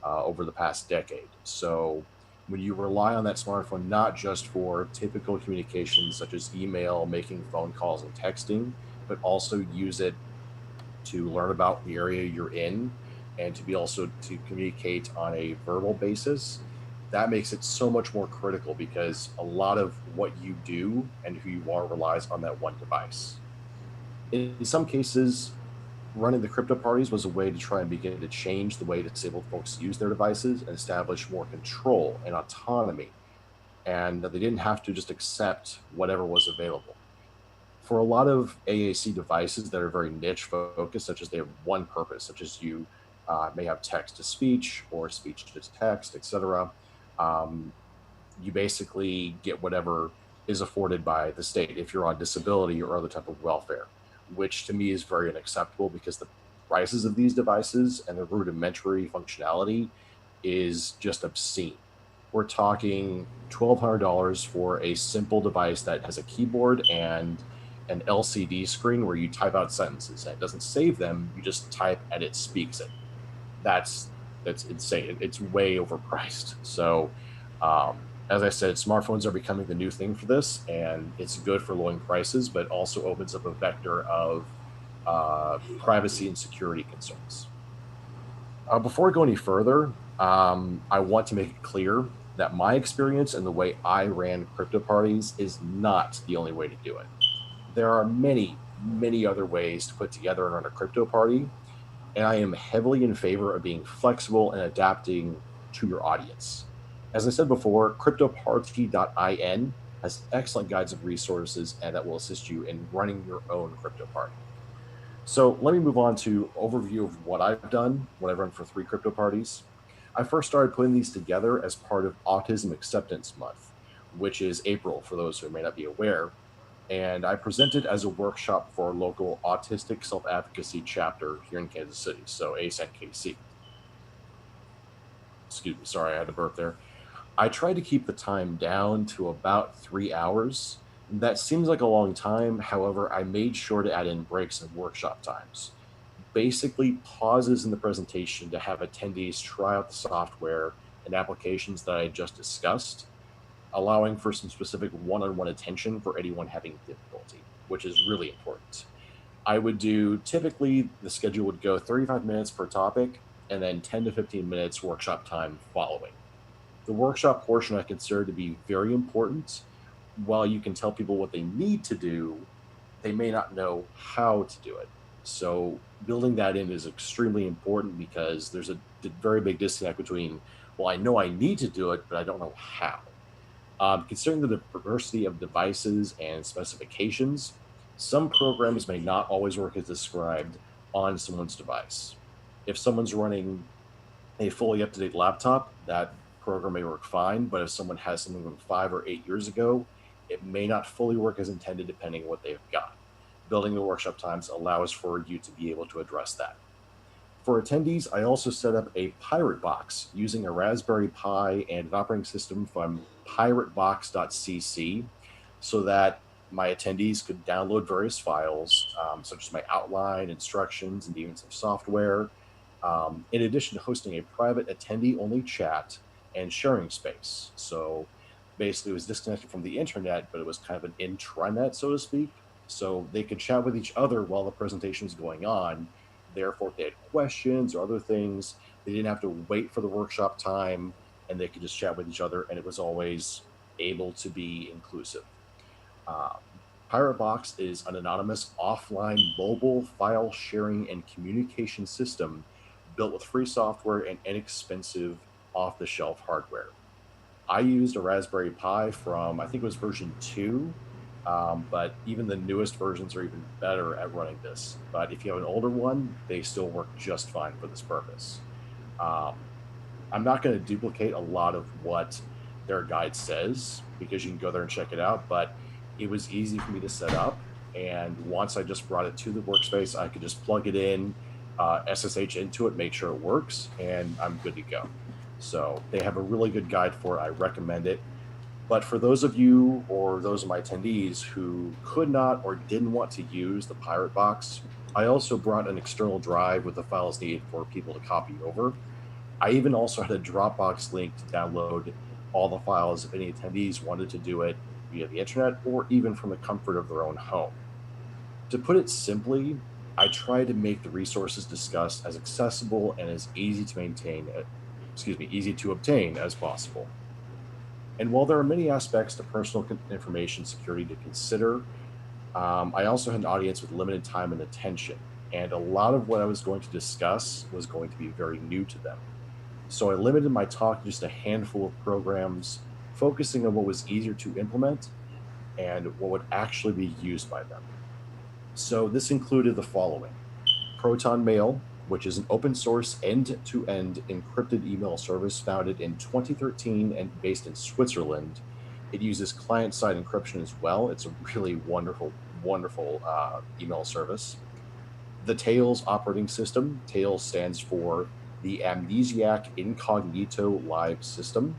over the past decade. So, when you rely on that smartphone not just for typical communications such as email, making phone calls, and texting, but also use it to learn about the area you're in and to be also to communicate on a verbal basis, that makes it so much more critical because a lot of what you do and who you are relies on that one device. In some cases, running the crypto parties was a way to try and begin to change the way disabled folks use their devices and establish more control and autonomy, and that they didn't have to just accept whatever was available. For a lot of AAC devices that are very niche focused, such as they have one purpose, such as you may have text to speech or speech to text, etc. Um, you basically get whatever is afforded by the state if you're on disability or other type of welfare, which to me is very unacceptable because the prices of these devices and the rudimentary functionality is just obscene. We're talking $1,200 for a simple device that has a keyboard and an LCD screen where you type out sentences. And it doesn't save them; you just type and it speaks it. That's that's insane. It's way overpriced. So, as I said, smartphones are becoming the new thing for this, and it's good for lowering prices, but also opens up a vector of privacy and security concerns. Before I go any further, I want to make it clear that my experience and the way I ran crypto parties is not the only way to do it. There are many, many other ways to put together and run a crypto party, and I am heavily in favor of being flexible and adapting to your audience. As I said before, cryptoparty.in has excellent guides and resources and that will assist you in running your own crypto party. So let me move on to overview of what I've done when I've run for 3 crypto parties. I first started putting these together as part of Autism Acceptance Month, which is April for those who may not be aware. And I presented as a workshop for our local autistic self-advocacy chapter here in Kansas City, so ASNKC. Excuse me, sorry, I had to burp there. I tried to keep the time down to about 3 hours. That seems like a long time. However, I made sure to add in breaks and workshop times. Basically, pauses in the presentation to have attendees try out the software and applications that I just discussed, allowing for some specific one-on-one attention for anyone having difficulty, which is really important. I would do typically the schedule would go 35 minutes per topic and then 10 to 15 minutes workshop time following. The workshop portion I consider to be very important. While you can tell people what they need to do, they may not know how to do it. So building that in is extremely important because there's a very big disconnect between, well, I know I need to do it, but I don't know how. Considering the diversity of devices and specifications, some programs may not always work as described on someone's device. If someone's running a fully up-to-date laptop, that program may work fine, but if someone has something from 5 or 8 years ago, it may not fully work as intended depending on what they've got. Building the workshop times allows for you to be able to address that. For attendees, I also set up a pirate box using a Raspberry Pi and an operating system from piratebox.cc so that my attendees could download various files, such as my outline, instructions, and even some software, in addition to hosting a private attendee-only chat and sharing space. So basically, it was disconnected from the internet, but it was kind of an intranet, so to speak. So they could chat with each other while the presentation was going on. Therefore, if they had questions or other things, they didn't have to wait for the workshop time, and they could just chat with each other, and it was always able to be inclusive. Um, Pirate Box is an anonymous offline mobile file sharing and communication system built with free software and inexpensive off the shelf hardware. I used a Raspberry Pi from, I think it was version 2, but even the newest versions are even better at running this. But if you have an older one, they still work just fine for this purpose. Um, I'm not going to duplicate a lot of what their guide says because you can go there and check it out, but it was easy for me to set up. And once I just brought it to the workspace, I could just plug it in, SSH into it, make sure it works, and I'm good to go. So they have a really good guide for it. I recommend it. But for those of you or those of my attendees who could not or didn't want to use the Pirate Box, I also brought an external drive with the files needed for people to copy over. I even also had a Dropbox link to download all the files if any attendees wanted to do it via the internet or even from the comfort of their own home. To put it simply, I try to make the resources discussed as accessible and as easy to easy to obtain as possible. And while there are many aspects to personal information security to consider, I also had an audience with limited time and attention, and a lot of what I was going to discuss was going to be very new to them. So I limited my talk to just a handful of programs, focusing on what was easier to implement and what would actually be used by them. So this included the following: Proton Mail, which is an open source end-to-end encrypted email service founded in 2013 and based in Switzerland. It uses client-side encryption as well. It's a really wonderful email service. The Tails operating system. Tails stands for the Amnesiac Incognito Live System.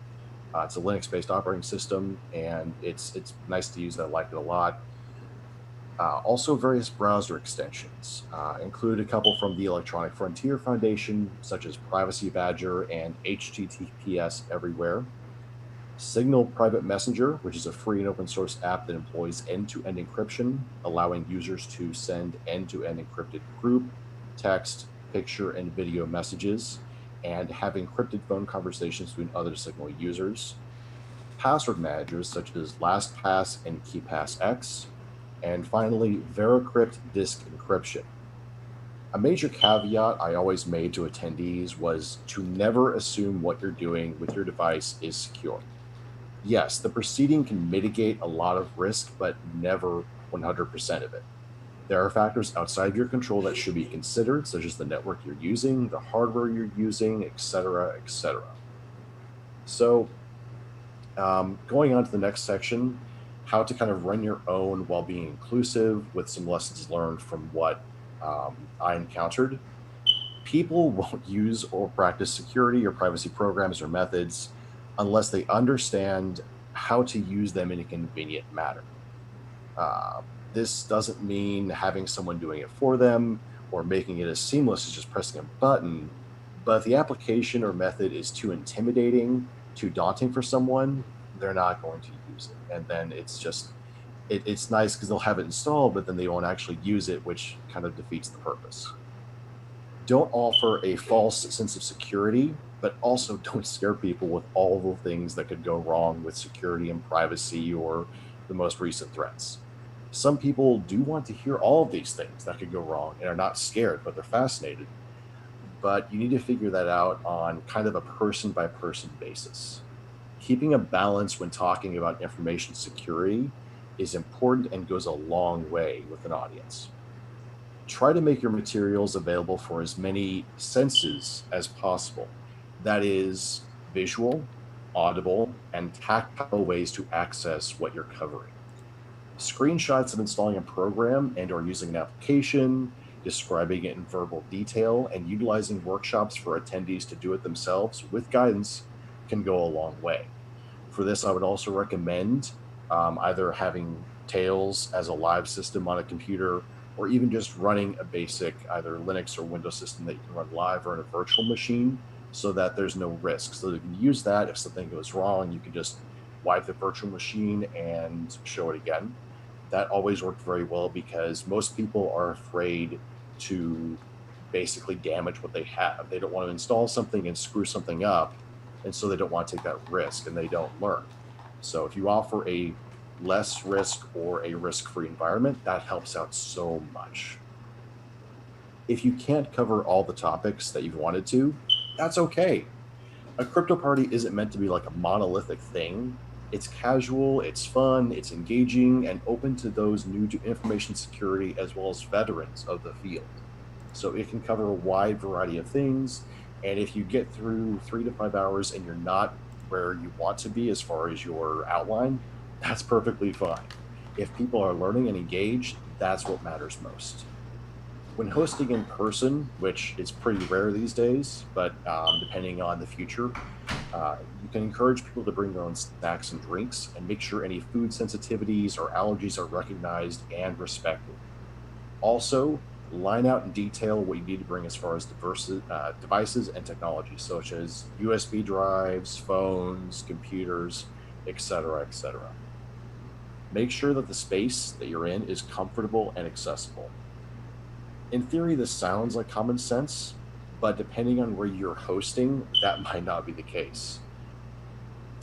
It's a Linux-based operating system, and it's nice to use. I like it a lot. Also, various browser extensions include a couple from the Electronic Frontier Foundation, such as Privacy Badger and HTTPS Everywhere. Signal Private Messenger, which is a free and open source app that employs end-to-end encryption, allowing users to send end-to-end encrypted group, text, picture, and video messages, and have encrypted phone conversations between other Signal users. Password managers such as LastPass and KeePassX. And finally, VeraCrypt disk encryption. A major caveat I always made to attendees was to never assume what you're doing with your device is secure. Yes, the proceeding can mitigate a lot of risk, but never 100% of it. There are factors outside of your control that should be considered, such as the network you're using, the hardware you're using, etc., etc. So, going on to the next section, how to kind of run your own while being inclusive, with some lessons learned from what I encountered. People won't use or practice security or privacy programs or methods unless they understand how to use them in a convenient manner. This doesn't mean having someone doing it for them or making it as seamless as just pressing a button, but if the application or method is too intimidating, too daunting for someone, they're not going to use it. And then it's nice because they'll have it installed, but then they won't actually use it, which kind of defeats the purpose. Don't offer a false sense of security, but also don't scare people with all the things that could go wrong with security and privacy or the most recent threats. Some people do want to hear all of these things that could go wrong and are not scared, but they're fascinated. But you need to figure that out on kind of a person-by-person basis. Keeping a balance when talking about information security is important and goes a long way with an audience. Try to make your materials available for as many senses as possible. That is, visual, audible, and tactile ways to access what you're covering. Screenshots of installing a program and or using an application, describing it in verbal detail, and utilizing workshops for attendees to do it themselves with guidance can go a long way. For this, I would also recommend either having Tails as a live system on a computer, or even just running a basic either Linux or Windows system that you can run live or in a virtual machine, so that there's no risk. So you can use that if something goes wrong, you can just wipe the virtual machine and show it again. That always worked very well because most people are afraid to basically damage what they have. They don't want to install something and screw something up, and so they don't want to take that risk and they don't learn. So if you offer a less risk or a risk-free environment, that helps out so much. If you can't cover all the topics that you've wanted to, that's okay. A crypto party isn't meant to be like a monolithic thing. It's casual, it's fun, it's engaging, and open to those new to information security as well as veterans of the field. So it can cover a wide variety of things. And if you get through 3 to 5 hours and you're not where you want to be as far as your outline, that's perfectly fine. If people are learning and engaged, that's what matters most. When hosting in person, which is pretty rare these days, but depending on the future, you can encourage people to bring their own snacks and drinks and make sure any food sensitivities or allergies are recognized and respected. Also, line out in detail what you need to bring as far as devices and technology, such as USB drives, phones, computers, etc., etc. Make sure that the space that you're in is comfortable and accessible. In theory, this sounds like common sense, but depending on where you're hosting, that might not be the case.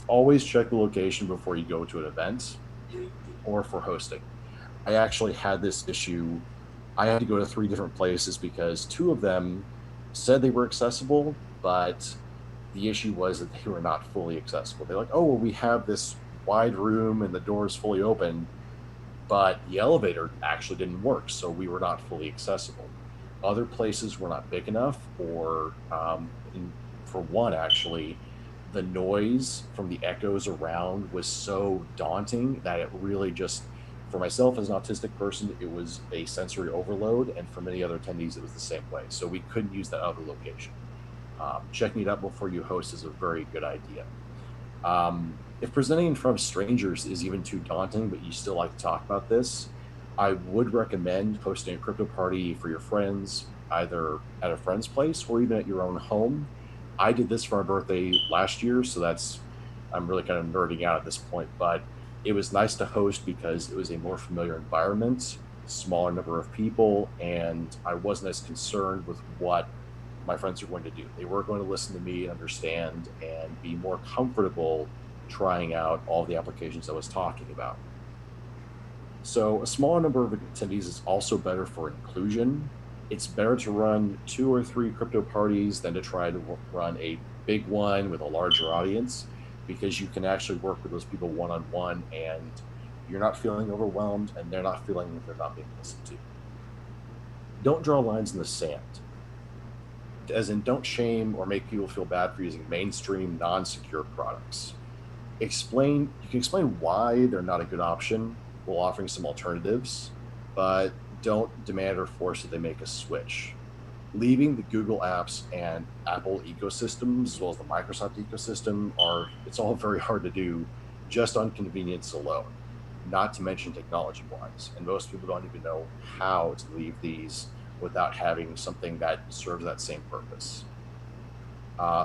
Always check the location before you go to an event or for hosting. I actually had this issue. I had to go to 3 different places because 2 of them said they were accessible, but the issue was that they were not fully accessible. They're like, oh, well, we have this wide room and the door is fully open, but the elevator actually didn't work, so we were not fully accessible. Other places were not big enough, or for one, actually, the noise from the echoes around was so daunting that it really just, for myself as an autistic person, it was a sensory overload, and for many other attendees, it was the same way. So we couldn't use that other location. Checking it out before you host is a very good idea. If presenting in front of strangers is even too daunting, but you still like to talk about this, I would recommend hosting a crypto party for your friends, either at a friend's place or even at your own home. I did this for my birthday last year, so I'm really kind of nerding out at this point, but it was nice to host because it was a more familiar environment, smaller number of people, and I wasn't as concerned with what my friends were going to do. They were going to listen to me and understand and be more comfortable trying out all the applications I was talking about. So a smaller number of attendees is also better for inclusion. It's better to run 2 or 3 crypto parties than to try to run a big one with a larger audience, because you can actually work with those people one-on-one and you're not feeling overwhelmed and they're not feeling that they're not being listened to. Don't draw lines in the sand. As in, don't shame or make people feel bad for using mainstream non-secure products. You can explain why they're not a good option while offering some alternatives, but don't demand or force that they make a switch. Leaving the Google apps and Apple ecosystems, as well as the Microsoft ecosystem, it's all very hard to do just on convenience alone, not to mention technology-wise. And most people don't even know how to leave these without having something that serves that same purpose.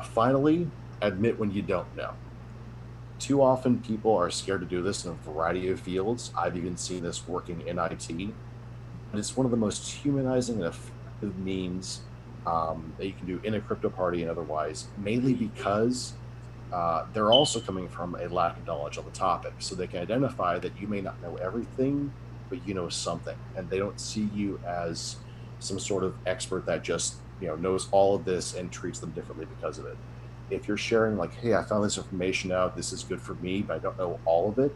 Finally, admit when you don't know. Too often people are scared to do this in a variety of fields. I've even seen this working in IT, but it's one of the most humanizing and effective means that you can do in a crypto party and otherwise, mainly because they're also coming from a lack of knowledge on the topic. So they can identify that you may not know everything, but you know something, and they don't see you as some sort of expert that just knows all of this and treats them differently because of it. If you're sharing like, hey, I found this information out, this is good for me, but I don't know all of it,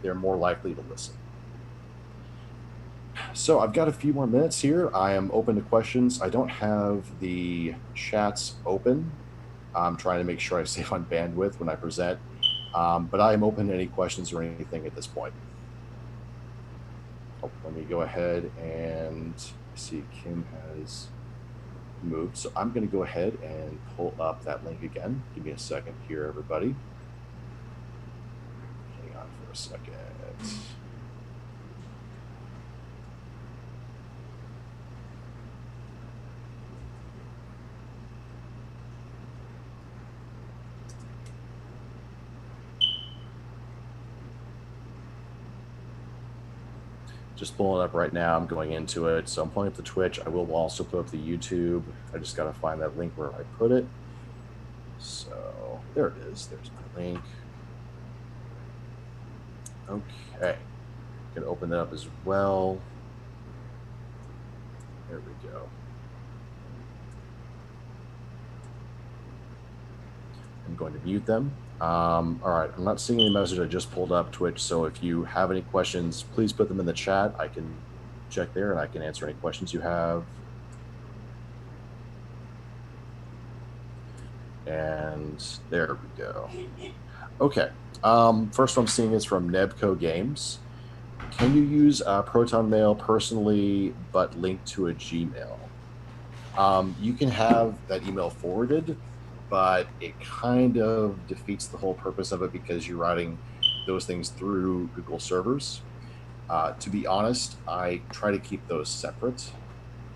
they're more likely to listen. So I've got a few more minutes here. I am open to questions. I don't have the chats open. I'm trying to make sure I save on bandwidth when I present, but I am open to any questions or anything at this point. let me go ahead and see. Kim has moved, so I'm going to go ahead and pull up that link again. Give me a second here, everybody. Hang on for a second. Just pulling up right now. I'm going into it. So I'm pulling up the Twitch. I will also put up the YouTube. I just got to find that link where I put it. So there it is. There's my link. Okay. Can open that up as well. There we go. I'm going to mute them. All right, I'm not seeing any message. I just pulled up Twitch, so if you have any questions, please put them in the chat. I can check there and I can answer any questions you have. And there we go. Okay, first one I'm seeing is from Nebco Games. Can you use Proton Mail personally but link to a Gmail? You can have that email forwarded, but it kind of defeats the whole purpose of it because you're routing those things through Google servers. To be honest, I try to keep those separate.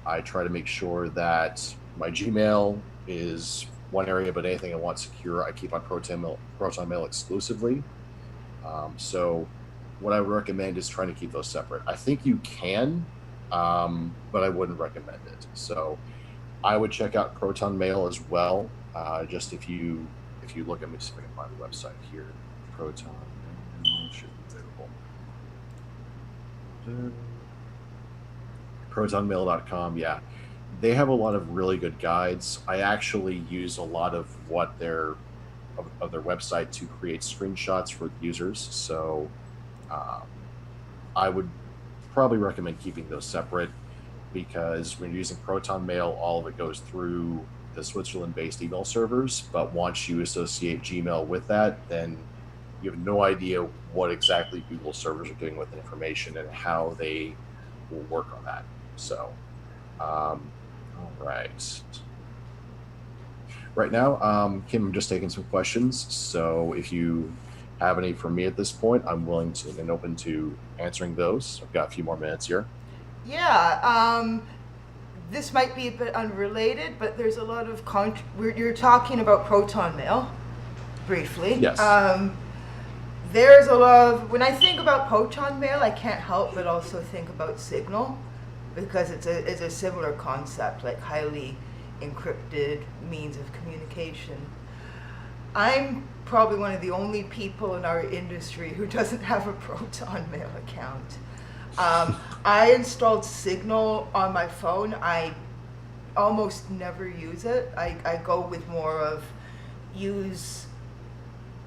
I try to make sure that my Gmail is one area, but anything I want secure, I keep on Proton Mail exclusively. So what I would recommend is trying to keep those separate. I think you can, but I wouldn't recommend it. So I would check out Proton Mail as well. Just if you look, let me see if I can find the website here. Proton Mail should be available. ProtonMail.com, yeah. They have a lot of really good guides. I actually use a lot of what their website to create screenshots for users. So I would probably recommend keeping those separate, because when you're using Proton Mail, all of it goes through the Switzerland-based email servers. But once you associate Gmail with that, then you have no idea what exactly Google servers are doing with the information and how they will work on that. So, all right. Right now, Kim, I'm just taking some questions. So if you have any for me at this point, I'm willing to and open to answering those. I've got a few more minutes here. Yeah, this might be a bit unrelated, but there's a lot of you're talking about Proton Mail, briefly. Yes. There's a lot of, when I think about Proton Mail, I can't help but also think about Signal, because it's a similar concept, like highly encrypted means of communication. I'm probably one of the only people in our industry who doesn't have a Proton Mail account. I installed Signal on my phone. I almost never use it. I go with more of use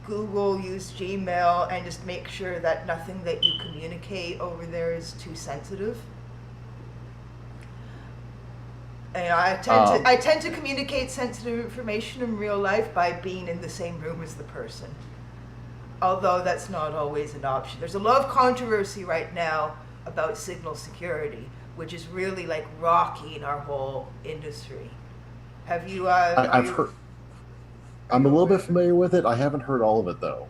Google, use Gmail, and just make sure that nothing that you communicate over there is too sensitive. And I tend to communicate sensitive information in real life by being in the same room as the person. Although that's not always an option. There's a lot of controversy right now about Signal security, which is really like rocking our whole industry. Have you? I've heard. I'm a little bit familiar with it. I haven't heard all of it though.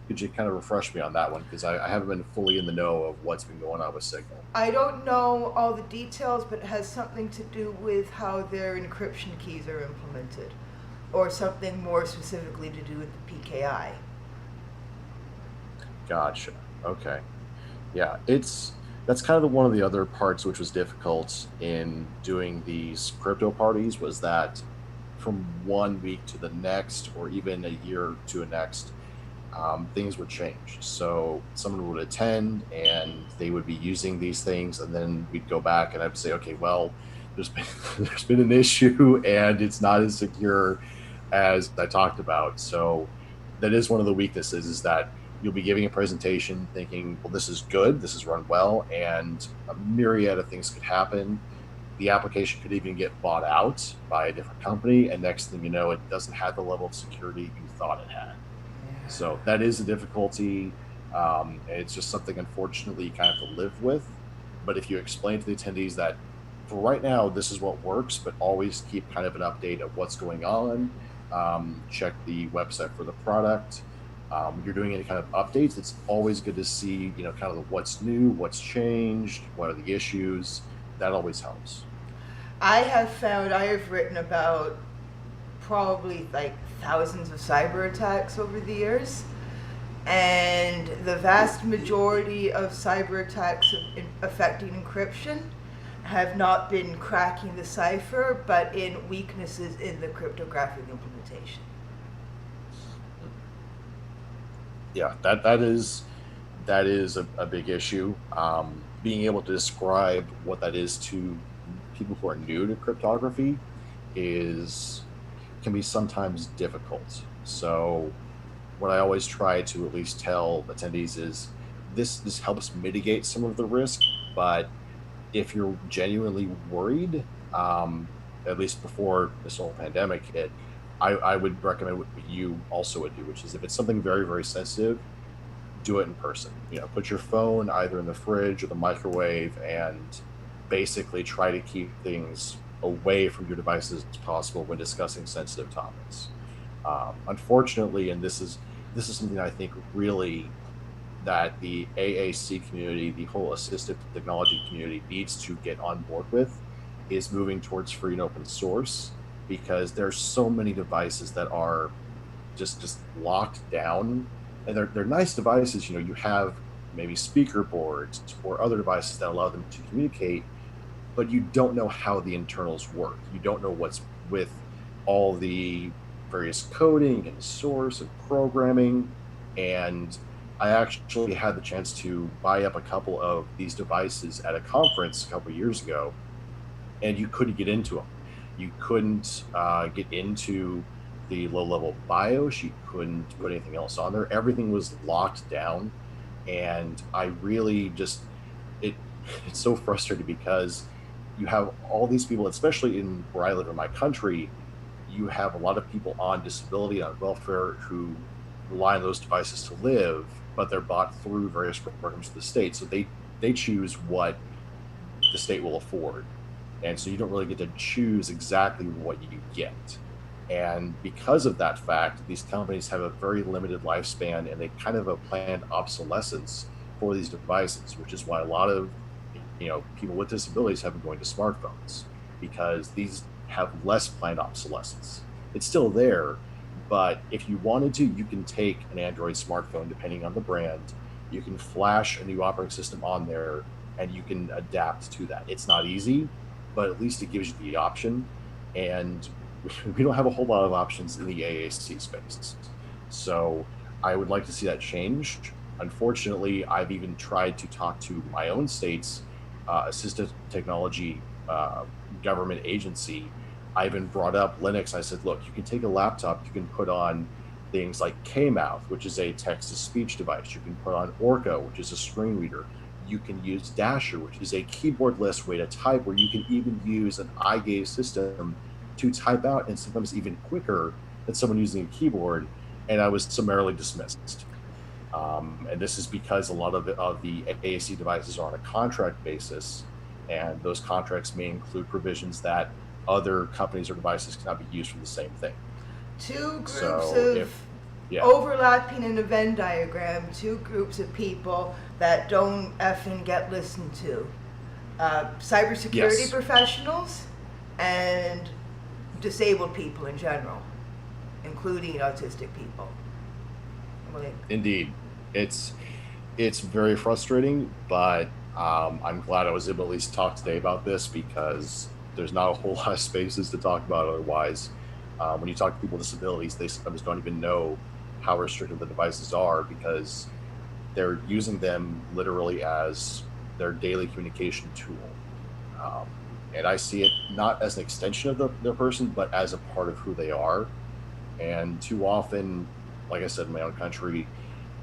Could you kind of refresh me on that one, because I haven't been fully in the know of what's been going on with Signal. I don't know all the details, but it has something to do with how their encryption keys are implemented, or something more specifically to do with the PKI. Gotcha. Okay. Yeah, that's kind of one of the other parts which was difficult in doing these crypto parties, was that from 1 week to the next, or even a year to the next, things would change. So someone would attend and they would be using these things, and then we'd go back and I'd say, okay, well, there's been an issue and it's not as secure as I talked about. So that is one of the weaknesses, is that you'll be giving a presentation thinking, well, this is good, this is run well, and a myriad of things could happen. The application could even get bought out by a different company, and next thing you know, it doesn't have the level of security you thought it had. So that is a difficulty. It's just something, unfortunately, you kind of have to live with. But if you explain to the attendees that for right now, this is what works, but always keep kind of an update of what's going on, check the website for the product. When you're doing any kind of updates, it's always good to see, kind of what's new, what's changed, what are the issues. That always helps. I have written about probably like thousands of cyber attacks over the years. And the vast majority of cyber attacks affecting encryption have not been cracking the cipher, but in weaknesses in the cryptographic implementation. Yeah, that is a big issue. Being able to describe what that is to people who are new to cryptography can be sometimes difficult. So what I always try to at least tell attendees is this helps mitigate some of the risk, but if you're genuinely worried, at least before this whole pandemic hit, I would recommend what you also would do, which is if it's something very, very sensitive, do it in person. Put your phone either in the fridge or the microwave and basically try to keep things away from your devices as possible when discussing sensitive topics. Unfortunately, and this is something I think really that the AAC community, the whole assistive technology community needs to get on board with, is moving towards free and open source, because there's so many devices that are just locked down, and they're nice devices. You have maybe speaker boards or other devices that allow them to communicate, but you don't know how the internals work. You don't know what's with all the various coding and source and programming. And I actually had the chance to buy up a couple of these devices at a conference a couple of years ago, and you couldn't get into them. You couldn't get into the low-level BIOS. You couldn't put anything else on there. Everything was locked down, and I really it's so frustrating, because you have all these people, especially in where I live in my country, you have a lot of people on disability, on welfare, who rely on those devices to live, but they're bought through various programs of the state. So they choose what the state will afford. And so you don't really get to choose exactly what you get. And because of that fact, these companies have a very limited lifespan, and they kind of have a planned obsolescence for these devices, which is why a lot of people with disabilities have been going to smartphones, because these have less planned obsolescence. It's still there, but if you wanted to, you can take an Android smartphone, depending on the brand, you can flash a new operating system on there, and you can adapt to that. It's not easy, but at least it gives you the option. And we don't have a whole lot of options in the AAC space. So I would like to see that changed. Unfortunately, I've even tried to talk to my own state's assistive technology government agency. I even brought up Linux. I said, look, you can take a laptop, you can put on things like Kmouth, which is a text-to-speech device. You can put on Orca, which is a screen reader. You can use Dasher, which is a keyboardless way to type, where you can even use an eye gaze system to type out, and sometimes even quicker than someone using a keyboard. And I was summarily dismissed. And this is because a lot of the AAC devices are on a contract basis, and those contracts may include provisions that other companies or devices cannot be used for the same thing. Two groups Yeah. overlapping in a Venn diagram, two groups of people that don't effing get listened to. Cybersecurity Yes. professionals and disabled people in general, including autistic people. Indeed. It's very frustrating, but I'm glad I was able to at least talk today about this, because there's not a whole lot of spaces to talk about otherwise. When you talk to people with disabilities, they sometimes don't even know how restricted the devices are, because they're using them literally as their daily communication tool. And I see it not as an extension of their person, but as a part of who they are. And too often, like I said, in my own country,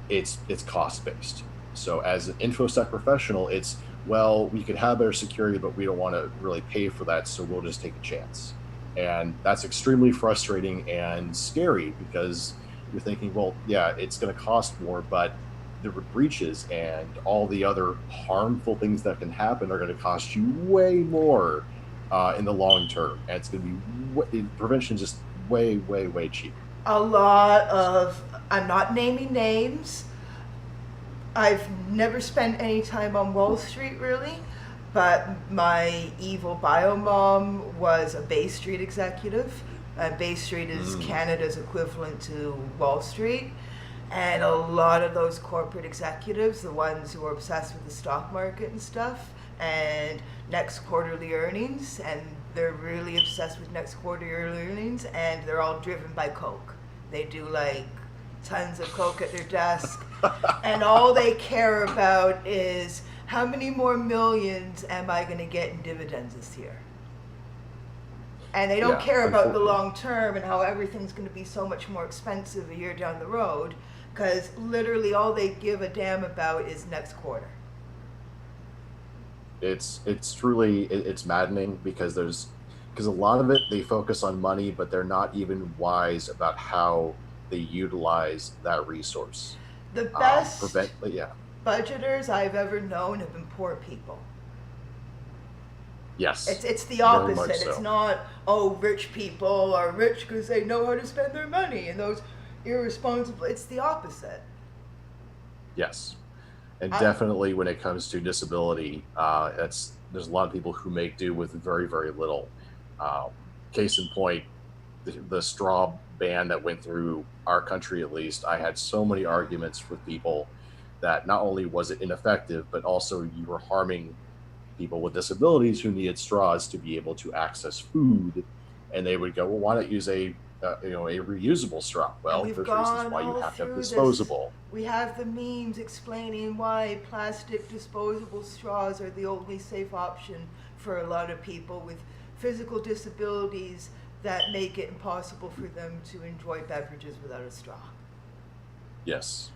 it's cost-based. So as an InfoSec professional, it's, well, we could have better security, but we don't want to really pay for that, so we'll just take a chance. And that's extremely frustrating and scary, because you're thinking, well, yeah, it's going to cost more, but the breaches and all the other harmful things that can happen are going to cost you way more in the long term, and it's going to be prevention just way, way, way cheaper. A lot of, I'm not naming names. I've never spent any time on Wall Street really, but my evil bio mom was a Bay Street executive. Bay Street is Canada's equivalent to Wall Street. And a lot of those corporate executives, the ones who are obsessed with the stock market and stuff, and next quarterly earnings, and they're really obsessed with next quarterly earnings, and they're all driven by Coke. They do like tons of Coke at their desk, and all they care about is how many more millions am I going to get in dividends this year? And they don't care about the long term and how everything's going to be so much more expensive a year down the road, because literally all they give a damn about is next quarter. It's truly, it's maddening because a lot of it, they focus on money, but they're not even wise about how they utilize that resource. The best budgeters I've ever known have been poor people. Yes. It's the opposite. So. It's not, rich people are rich because they know how to spend their money, and those irresponsible. It's the opposite. Yes. And definitely when it comes to disability, there's a lot of people who make do with very, very little. Case in point, the straw ban that went through our country, at least, I had so many arguments with people that not only was it ineffective, but also you were harming people with disabilities who needed straws to be able to access food. And they would go, well, why not use a reusable straw? Well, there's reasons why you have to have disposable. We have the memes explaining why plastic disposable straws are the only safe option for a lot of people with physical disabilities that make it impossible for them to enjoy beverages without a straw. Yes.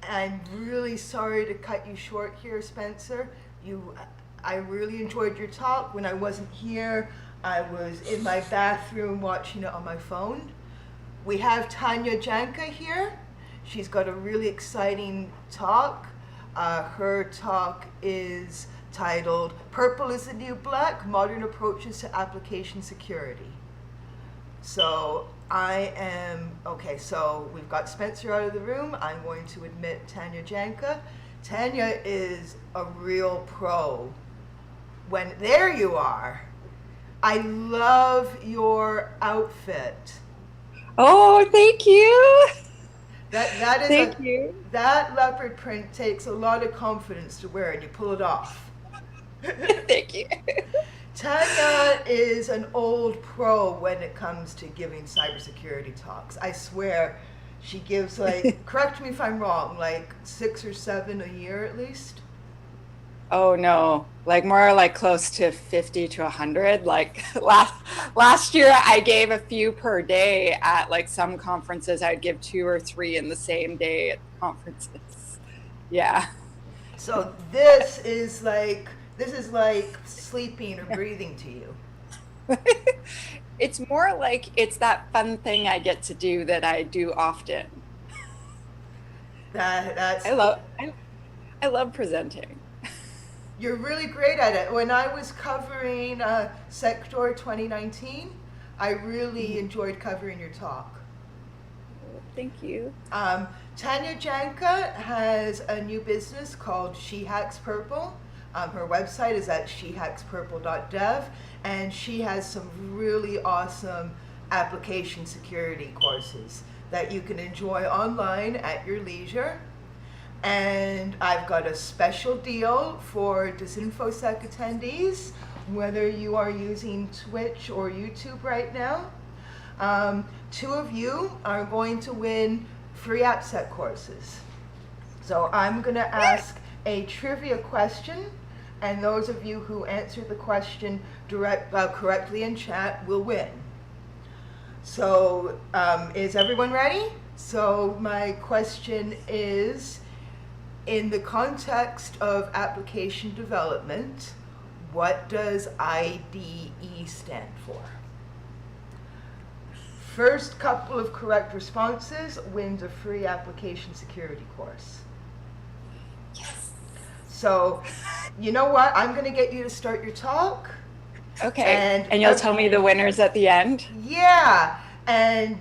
I'm really sorry to cut you short here, Spencer. I really enjoyed your talk. When I wasn't here, I was in my bathroom watching it on my phone. We have Tanya Janka here. She's got a really exciting talk. Her talk is titled "Purple is the New Black: Modern Approaches to Application Security." So so we've got Spencer out of the room. I'm going to admit Tanya Janka. Tanya is a real pro. There you are. I love your outfit. Oh, thank you. That is thank you. That leopard print takes a lot of confidence to wear, and you pull it off. Thank you. Tanya is an old pro when it comes to giving cybersecurity talks. I swear, she gives correct me if I'm wrong, 6 or 7 a year at least. Oh no, more close to 50 to 100. Last year I gave a few per day at some conferences. I'd give 2 or 3 in the same day at conferences. Yeah. So this is like sleeping or breathing to you. It's more it's that fun thing I get to do that I do often. I love presenting. You're really great at it. When I was covering Sector 2019, I really enjoyed covering your talk. Thank you. Tanya Janka has a new business called She Hacks Purple. Her website is at shehackspurple.dev, and she has some really awesome application security courses that you can enjoy online at your leisure. And I've got a special deal for DisinfoSec attendees, whether you are using Twitch or YouTube right now. 2 of you are going to win free AppSec courses. So I'm going to ask a trivia question, and those of you who answer the question correctly in chat will win. So is everyone ready? So my question is, in the context of application development, what does IDE stand for? First couple of correct responses wins a free application security course. So, you know what? I'm going to get you to start your talk. Okay. And you'll tell me the winners at the end? Yeah. And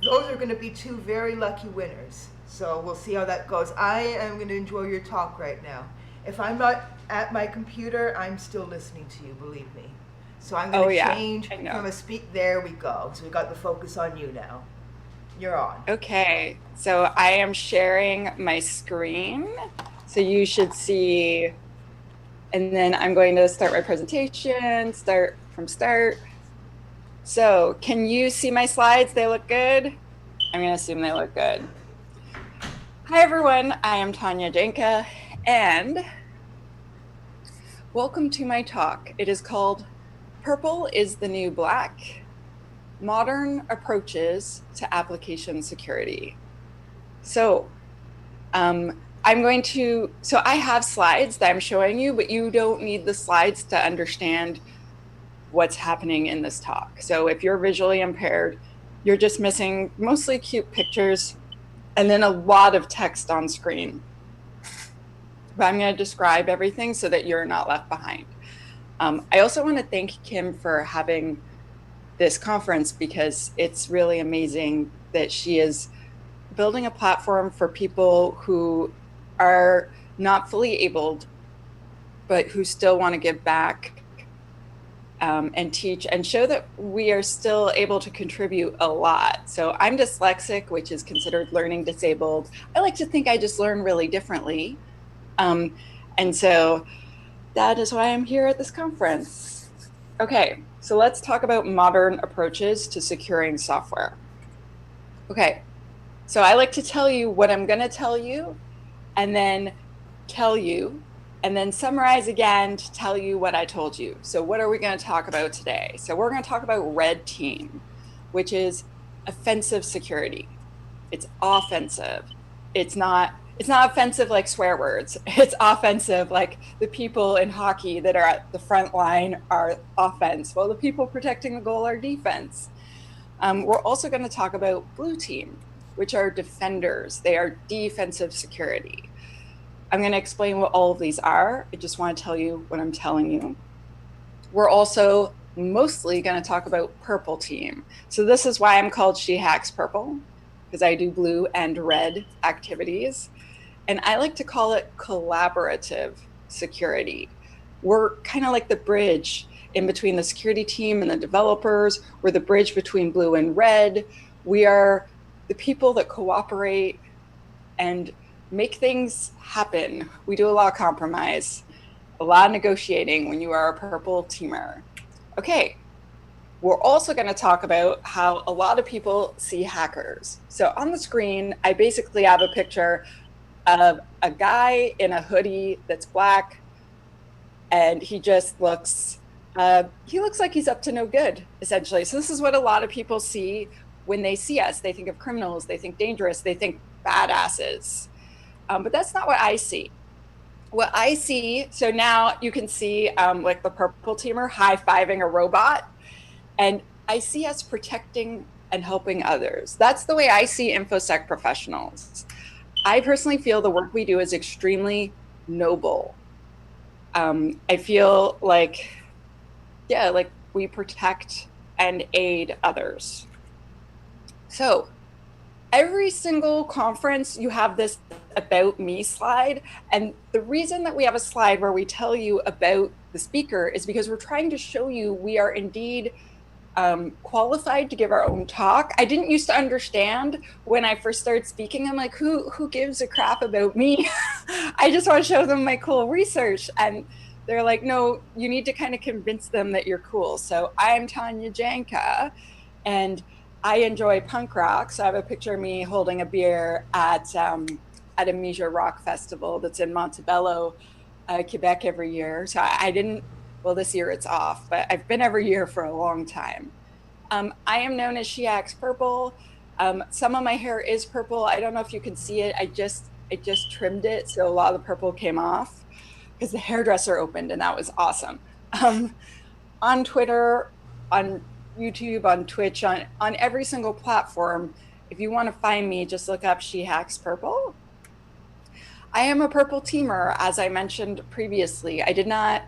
those are going to be two very lucky winners. So we'll see how that goes. I am going to enjoy your talk right now. If I'm not at my computer, I'm still listening to you, believe me. So I'm going to change from a speak. There we go. So we got the focus on you now. You're on. Okay. So I am sharing my screen. So you should see, and then I'm going to start my presentation, start from start. So can you see my slides? They look good? I'm going to assume they look good. Hi, everyone. I am Tanya Janka, and welcome to my talk. It is called Purple is the New Black, Modern Approaches to Application Security. So I have slides that I'm showing you, but you don't need the slides to understand what's happening in this talk. So if you're visually impaired, you're just missing mostly cute pictures and then a lot of text on screen. But I'm going to describe everything so that you're not left behind. I also want to thank Kim for having this conference, because it's really amazing that she is building a platform for people who are not fully abled, but who still want to give back and teach and show that we are still able to contribute a lot. So I'm dyslexic, which is considered learning disabled. I like to think I just learn really differently. And so that is why I'm here at this conference. Okay, so let's talk about modern approaches to securing software. Okay, so I like to tell you what I'm going to tell you, and then tell you, and then summarize again to tell you what I told you. So what are we going to talk about today? So we're going to talk about red team, which is offensive security. It's offensive. It's not offensive like swear words. It's offensive like the people in hockey that are at the front line are offense, while the people protecting the goal are defense. We're also going to talk about blue team, which are defenders. They are defensive security. I'm going to explain what all of these are. I just want to tell you what I'm telling you. We're also mostly going to talk about purple team. So this is why I'm called She Hacks Purple, because I do blue and red activities. And I like to call it collaborative security. We're kind of like the bridge in between the security team and the developers. We're the bridge between blue and red. We are the people that cooperate and make things happen. We do a lot of compromise, a lot of negotiating when you are a purple teamer. Okay, we're also going to talk about how a lot of people see hackers. So on the screen, I basically have a picture of a guy in a hoodie that's black, and he just looks, he looks like he's up to no good, essentially. So this is what a lot of people see when they see us. They think of criminals, they think dangerous, they think badasses. But that's not what I see. What I see, so now you can see like the purple teamer high-fiving a robot, and I see us protecting and helping others. That's the way I see InfoSec professionals. I personally feel the work we do is extremely noble. I feel like, yeah, like we protect and aid others. So every single conference, you have this about me slide. And the reason that we have a slide where we tell you about the speaker is because we're trying to show you we are indeed qualified to give our own talk. I didn't used to understand when I first started speaking. I'm like, who gives a crap about me? I just want to show them my cool research. And they're like, no, you need to kind of convince them that you're cool. So I'm Tanya Janka, and I enjoy punk rock. So I have a picture of me holding a beer at a Misha Rock Festival that's in Montebello, Quebec every year. So I didn't, well, this year it's off, but I've been every year for a long time. I am known as She Hacks Purple. Some of my hair is purple. I don't know if you can see it. I just trimmed it, so a lot of the purple came off because the hairdresser opened, and that was awesome. On Twitter, on YouTube, on Twitch, on every single platform, if you want to find me, just look up She Hacks Purple. I am a purple teamer, as I mentioned previously. I did not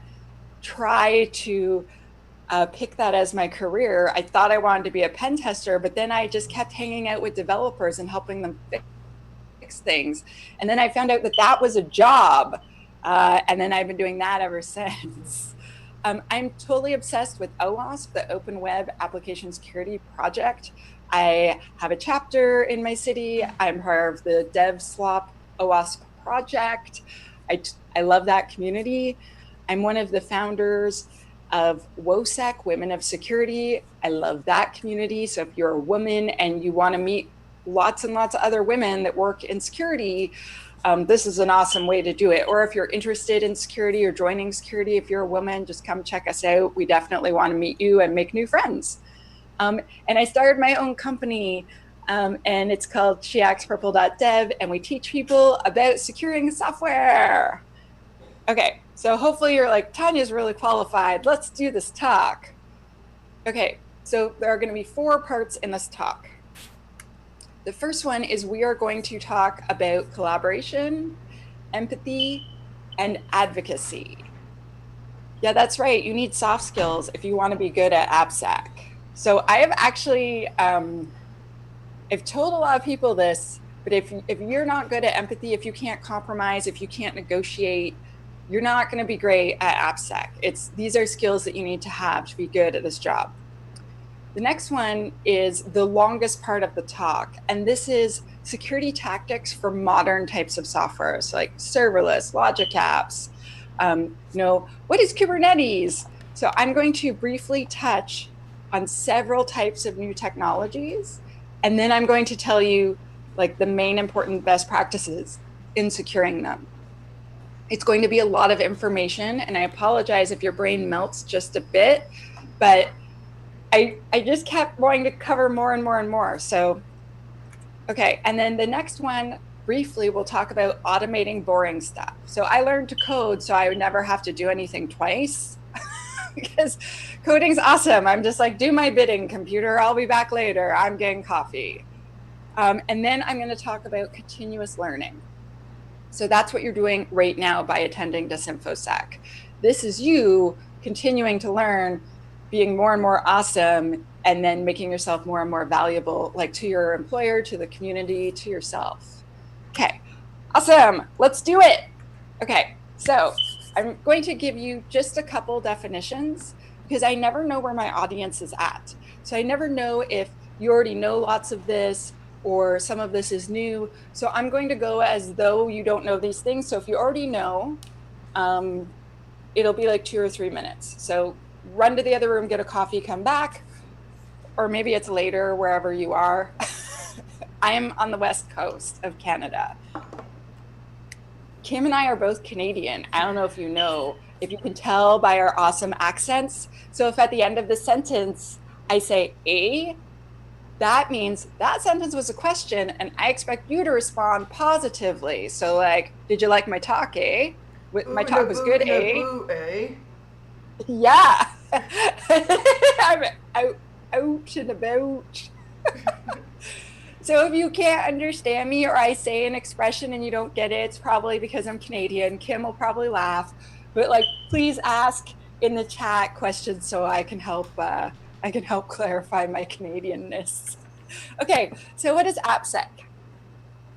try to pick that as my career. I thought I wanted to be a pen tester, but then I just kept hanging out with developers and helping them fix things. And then I found out that that was a job. And then I've been doing that ever since. I'm totally obsessed with OWASP, the Open Web Application Security Project. I have a chapter in my city. I'm part of the DevSlop OWASP project. I love that community. I'm one of the founders of WOSEC, Women of Security. I love that community. So if you're a woman and you want to meet lots and lots of other women that work in security, this is an awesome way to do it. Or if you're interested in security or joining security, if you're a woman, just come check us out. We definitely want to meet you and make new friends. And I started my own company, and it's called sheaxpurple.dev, and we teach people about securing software. Okay, so hopefully you're like, Tanya's really qualified. Let's do this talk. Okay, so there are going to be 4 parts in this talk. The first one is we are going to talk about collaboration, empathy, and advocacy. Yeah, that's right. You need soft skills if you want to be good at AppSec. So I have actually, I've told a lot of people this, but if you're not good at empathy, if you can't compromise, if you can't negotiate, you're not going to be great at AppSec. These are skills that you need to have to be good at this job. The next one is the longest part of the talk, and this is security tactics for modern types of software, so like serverless, logic apps. What is Kubernetes? So I'm going to briefly touch on several types of new technologies, and then I'm going to tell you like the main important best practices in securing them. It's going to be a lot of information, and I apologize if your brain melts just a bit, but I just kept wanting to cover more and more and more. So, okay, and then the next one, briefly, we'll talk about automating boring stuff. So I learned to code so I would never have to do anything twice because coding's awesome. I'm just like, do my bidding, computer, I'll be back later. I'm getting coffee. And then I'm going to talk about continuous learning. So that's what you're doing right now by attending this InfoSec. This is you continuing to learn, being more and more awesome, and then making yourself more and more valuable, like to your employer, to the community, to yourself. Okay, awesome, let's do it. Okay, so I'm going to give you just a couple definitions because I never know where my audience is at. So I never know if you already know lots of this or some of this is new. So I'm going to go as though you don't know these things. So if you already know, it'll be like 2 or 3 minutes. So run to the other room, get a coffee, come back, or maybe it's later wherever you are. I am on the west coast of Canada. Kim and I are both Canadian. I don't know if you know, if you can tell by our awesome accents. So if at the end of the sentence, I say "a," that means that sentence was a question and I expect you to respond positively. So like, did you like my talk, eh? My talk was good, eh? Yeah. I'm out and about. So if you can't understand me or I say an expression and you don't get it, it's probably because I'm Canadian. Kim will probably laugh, but like, please ask in the chat questions so I can help clarify my Canadianness. Okay, so what is AppSec?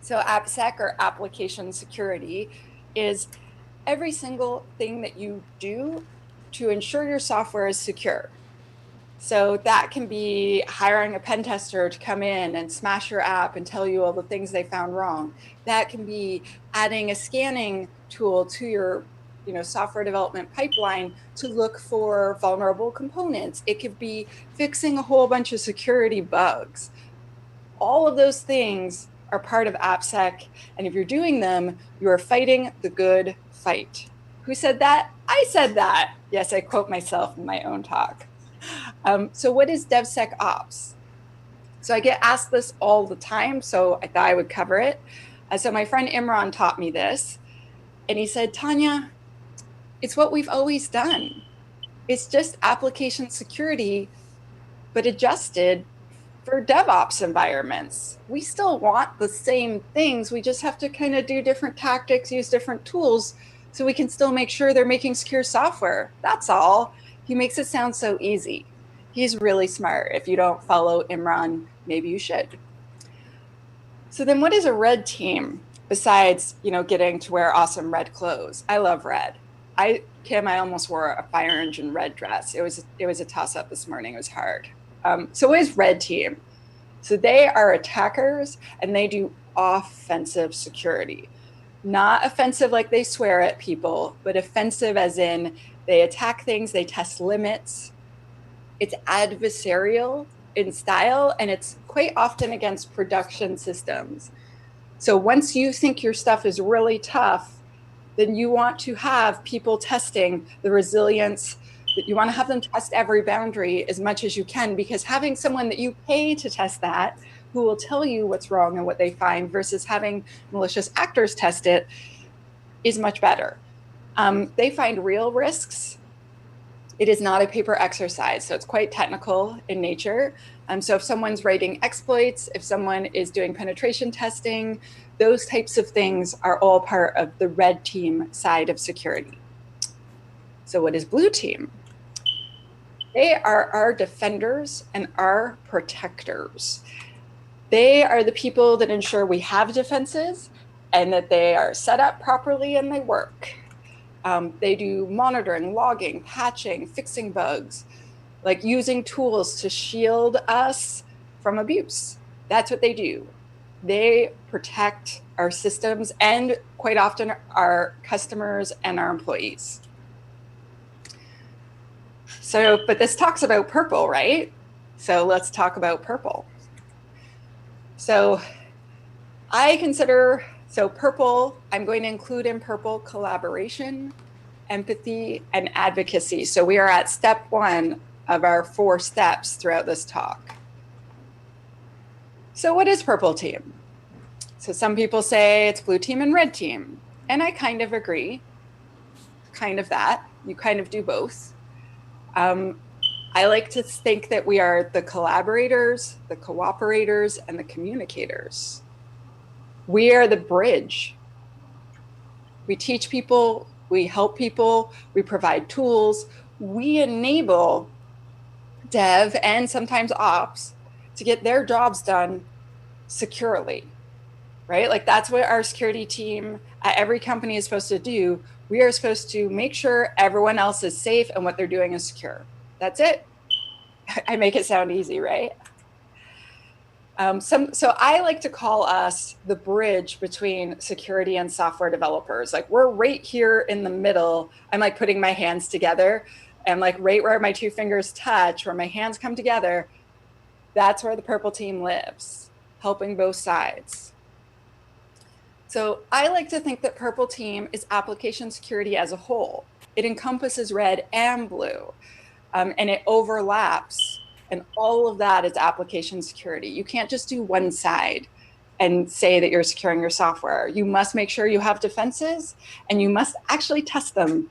So AppSec, or application security, is every single thing that you do to ensure your software is secure. So that can be hiring a pen tester to come in and smash your app and tell you all the things they found wrong. That can be adding a scanning tool to your software development pipeline to look for vulnerable components. It could be fixing a whole bunch of security bugs. All of those things are part of AppSec, and if you're doing them, you are fighting the good fight. Who said that? I said that. Yes, I quote myself in my own talk. So what is DevSecOps? So I get asked this all the time, so I thought I would cover it. So my friend Imran taught me this, and he said, Tanya, it's what we've always done. It's just application security, but adjusted for DevOps environments. We still want the same things. We just have to kind of do different tactics, use different tools so we can still make sure they're making secure software. That's all. He makes it sound so easy. He's really smart. If you don't follow Imran, maybe you should. So then what is a red team besides, getting to wear awesome red clothes? I love red. Kim, I almost wore a fire engine red dress. It was a toss up this morning. It was hard. So what is red team? So they are attackers and they do offensive security. Not offensive like they swear at people, but offensive as in they attack things, they test limits. It's adversarial in style, and it's quite often against production systems. So once you think your stuff is really tough, then you want to have people testing the resilience. You want to have them test every boundary as much as you can, because having someone that you pay to test that, who will tell you what's wrong and what they find, versus having malicious actors test it, is much better. They find real risks. It is not a paper exercise, so it's quite technical in nature. So if someone's writing exploits, if someone is doing penetration testing, those types of things are all part of the red team side of security. So what is blue team? They are our defenders and our protectors. They are the people that ensure we have defenses and that they are set up properly and they work. They do monitoring, logging, patching, fixing bugs, like using tools to shield us from abuse. That's what they do. They protect our systems and quite often our customers and our employees. So, but this talks about purple, right? So let's talk about purple. So purple, I'm going to include in purple collaboration, empathy, and advocacy. So we are at step 1 of our 4 steps throughout this talk. So what is purple team? So some people say it's blue team and red team. And I kind of agree, kind of that. You kind of do both. I like to think that we are the collaborators, the cooperators, and the communicators. We are the bridge. We teach people, we help people, we provide tools, we enable dev and sometimes ops to get their jobs done securely, right? Like that's what our security team at every company is supposed to do. We are supposed to make sure everyone else is safe and what they're doing is secure. That's it. I make it sound easy, right? So I like to call us the bridge between security and software developers. Like we're right here in the middle. I'm like putting my hands together and like right where my 2 fingers touch, where my hands come together, that's where the purple team lives, helping both sides. So I like to think that purple team is application security as a whole. It encompasses red and blue, and it overlaps. And all of that is application security. You can't just do one side and say that you're securing your software. You must make sure you have defenses and you must actually test them.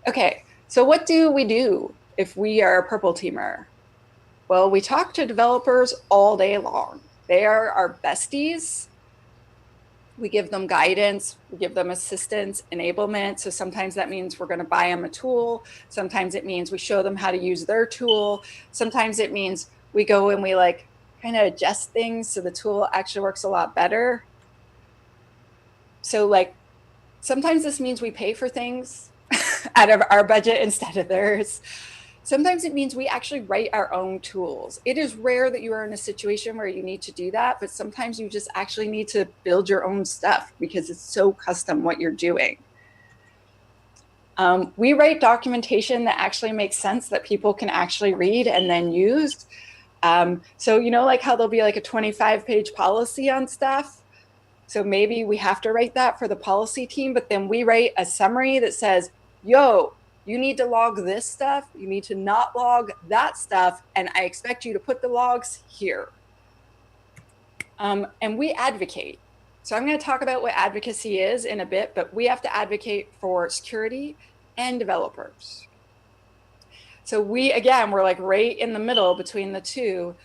Okay, so what do we do if we are a purple teamer? Well, we talk to developers all day long. They are our besties. We give them guidance, we give them assistance, enablement. So sometimes that means we're going to buy them a tool. Sometimes it means we show them how to use their tool. Sometimes it means we go and we like kind of adjust things so the tool actually works a lot better. So like sometimes this means we pay for things out of our budget instead of theirs. Sometimes it means we actually write our own tools. It is rare that you are in a situation where you need to do that, but sometimes you just actually need to build your own stuff because it's so custom what you're doing. We write documentation that actually makes sense, that people can actually read and then use. So, like how there'll be like a 25-page policy on stuff. So maybe we have to write that for the policy team, but then we write a summary that says, yo, you need to log this stuff. You need to not log that stuff. And I expect you to put the logs here. And we advocate. So I'm going to talk about what advocacy is in a bit, but we have to advocate for security and developers. So we're like right in the middle between the two.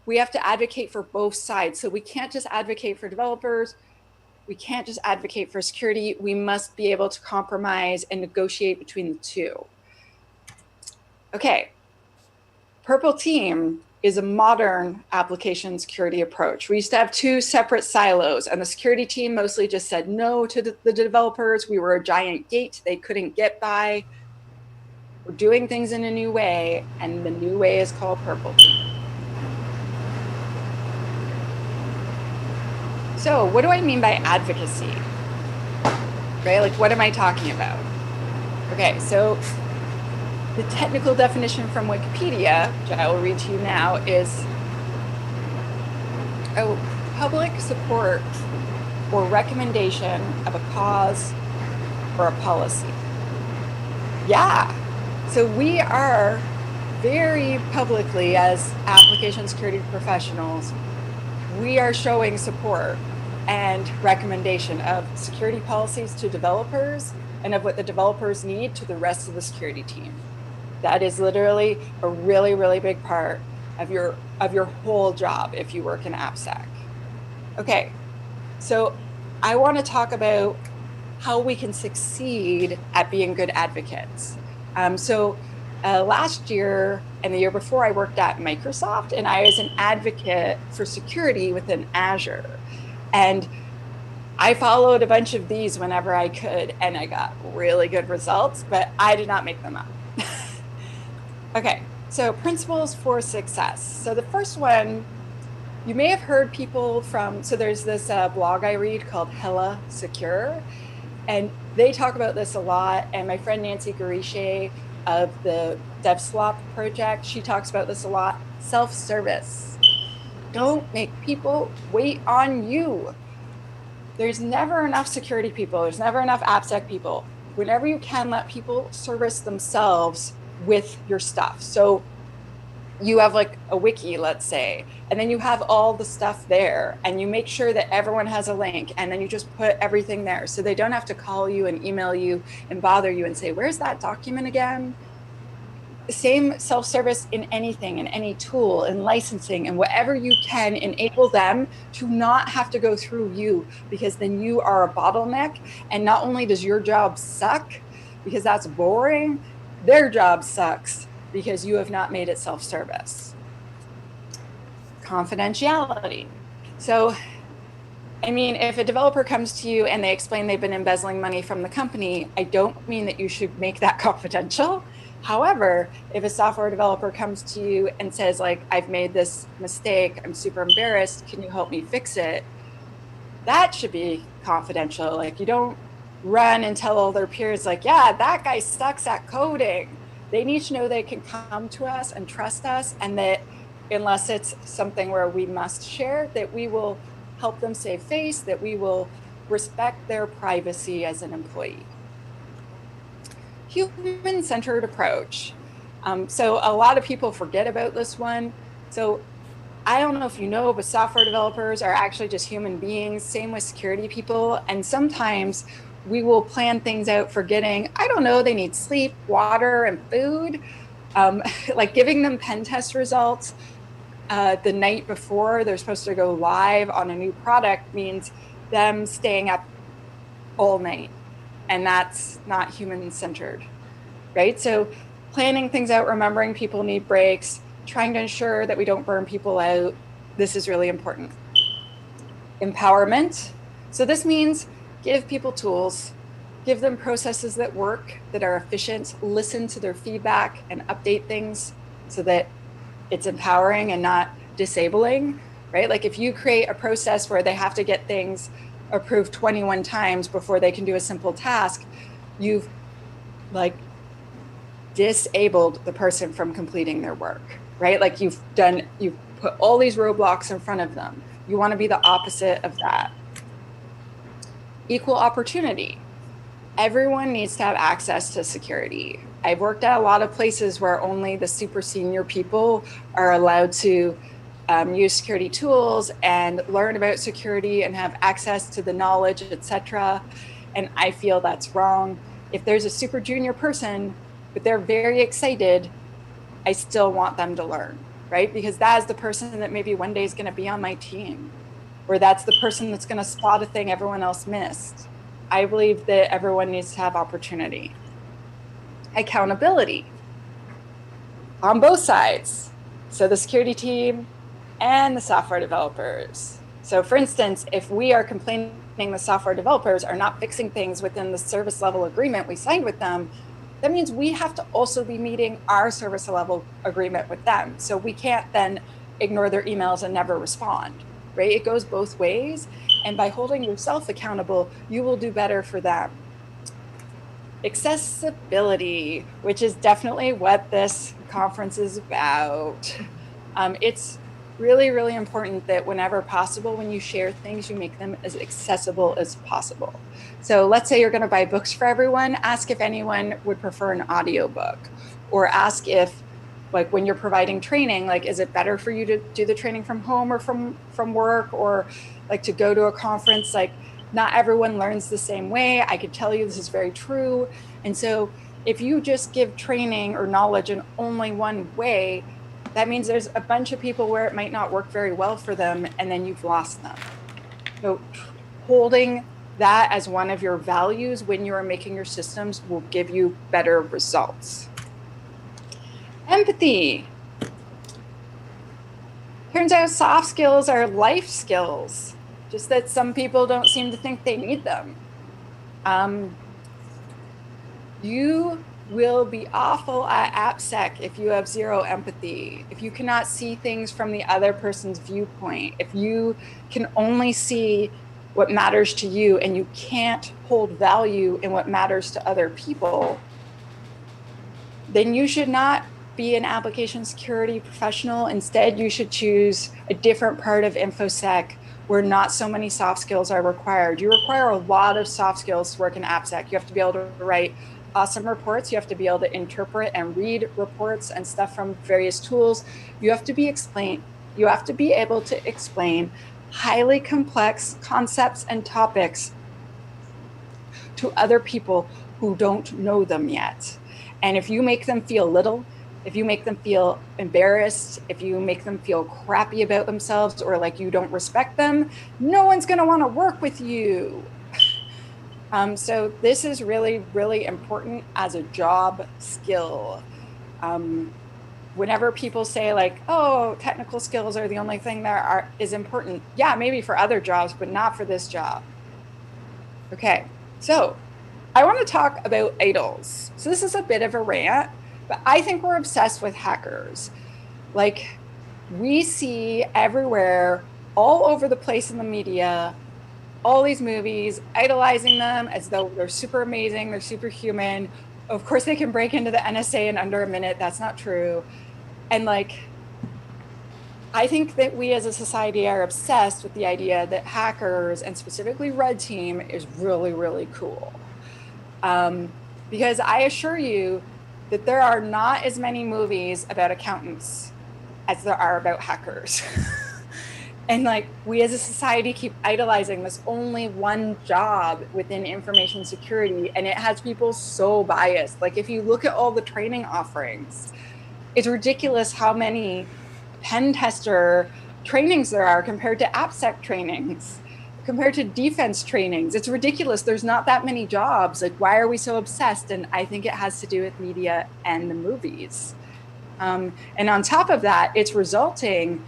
We have to advocate for both sides. So we can't just advocate for developers. We can't just advocate for security. We must be able to compromise and negotiate between the two. Okay, Purple Team is a modern application security approach. We used to have two separate silos, and the security team mostly just said no to the developers. We were a giant gate they couldn't get by. We're doing things in a new way, and the new way is called Purple Team. So what do I mean by advocacy? Right? Like, what am I talking about? Okay, so the technical definition from Wikipedia, which I will read to you now, is public support or recommendation of a cause or a policy. Yeah, so we are very publicly, as application security professionals, we are showing support and recommendation of security policies to developers and of what the developers need to the rest of the security team. That is literally a really, really big part of your whole job if you work in AppSec. Okay, so I want to talk about how we can succeed at being good advocates. Last year and the year before, I worked at Microsoft, and I was an advocate for security within Azure. And I followed a bunch of these whenever I could, and I got really good results, but I did not make them up. Okay, so principles for success. So the first one, you may have heard people from, so there's this blog I read called Hella Secure, and they talk about this a lot. And my friend Nancy Garishe of the DevSlop project, she talks about this a lot. Self-service. Don't make people wait on you. There's never enough security people. There's never enough AppSec people. Whenever you can, let people service themselves with your stuff. So you have like a wiki, let's say, and then you have all the stuff there, and you make sure that everyone has a link, and then you just put everything there so they don't have to call you and email you and bother you and say, where's that document again? Same self-service in anything, in any tool, in licensing, and whatever you can enable them to not have to go through you, because then you are a bottleneck. And not only does your job suck because that's boring, their job sucks because you have not made it self-service. Confidentiality. So, I mean, if a developer comes to you and they explain they've been embezzling money from the company, I don't mean that you should make that confidential. However, if a software developer comes to you and says, like, I've made this mistake, I'm super embarrassed, can you help me fix it? That should be confidential. Like, you don't run and tell all their peers, like, yeah, that guy sucks at coding. They need to know they can come to us and trust us, and that unless it's something where we must share, that we will help them save face, that we will respect their privacy as an employee. Human-centered approach. So a lot of people forget about this one. So I don't know if you know, but software developers are actually just human beings, same with security people. And sometimes we will plan things out forgetting, I don't know, they need sleep, water, and food. Like giving them pen test results the night before they're supposed to go live on a new product means them staying up all night. And that's not human-centered, right? So planning things out, remembering people need breaks, trying to ensure that we don't burn people out. This is really important. Empowerment. So this means give people tools, give them processes that work, that are efficient, listen to their feedback and update things so that it's empowering and not disabling, right? Like if you create a process where they have to get things approved 21 times before they can do a simple task, you've like disabled the person from completing their work, right? Like you've put all these roadblocks in front of them. You want to be the opposite of that. Equal opportunity. Everyone needs to have access to security. I've worked at a lot of places where only the super senior people are allowed to use security tools and learn about security and have access to the knowledge, etc. And I feel that's wrong. If there's a super junior person, but they're very excited I still want them to learn, right? Because that is the person that maybe one day is going to be on my team, or that's the person that's going to spot a thing everyone else missed. I believe that everyone needs to have opportunity. Accountability on both sides. So the security team and the software developers. So for instance, if we are complaining the software developers are not fixing things within the service level agreement we signed with them, that means we have to also be meeting our service level agreement with them. So we can't then ignore their emails and never respond, right? It goes both ways. And by holding yourself accountable, you will do better for them. Accessibility, which is definitely what this conference is about. It's really, really important that whenever possible, when you share things, you make them as accessible as possible. So let's say you're going to buy books for everyone, ask if anyone would prefer an audiobook, or ask if, like, when you're providing training, like, is it better for you to do the training from home or from work, or like to go to a conference? Like, not everyone learns the same way. I could tell you this is very true. And so if you just give training or knowledge in only one way, that means there's a bunch of people where it might not work very well for them, and then you've lost them. So holding that as one of your values when you are making your systems will give you better results. Empathy. Turns out soft skills are life skills, just that some people don't seem to think they need them. You will be awful at AppSec if you have zero empathy, if you cannot see things from the other person's viewpoint, if you can only see what matters to you and you can't hold value in what matters to other people, then you should not be an application security professional. Instead, you should choose a different part of InfoSec where not so many soft skills are required. You require a lot of soft skills to work in AppSec. You have to be able to write awesome reports. You have to be able to interpret and read reports and stuff from various tools. You have to be able to explain highly complex concepts and topics to other people who don't know them yet. And if you make them feel little, if you make them feel embarrassed, if you make them feel crappy about themselves or like you don't respect them, no one's going to want to work with you. So this is really, really important as a job skill. Whenever people say like, oh, technical skills are the only thing that is important. Yeah, maybe for other jobs, but not for this job. Okay, so I want to talk about idols. So this is a bit of a rant, but I think we're obsessed with hackers. Like, we see everywhere, all over the place in the media, all these movies, idolizing them as though they're super amazing, they're superhuman. Of course, they can break into the NSA in under a minute. That's not true. And like, I think that we as a society are obsessed with the idea that hackers, and specifically Red Team, is really, really cool. Because I assure you that there are not as many movies about accountants as there are about hackers. And like, we as a society keep idolizing this only one job within information security, and it has people so biased. Like, if you look at all the training offerings, it's ridiculous how many pen tester trainings there are compared to AppSec trainings, compared to defense trainings. It's ridiculous. There's not that many jobs. Like, why are we so obsessed? And I think it has to do with media and the movies. And on top of that, it's resulting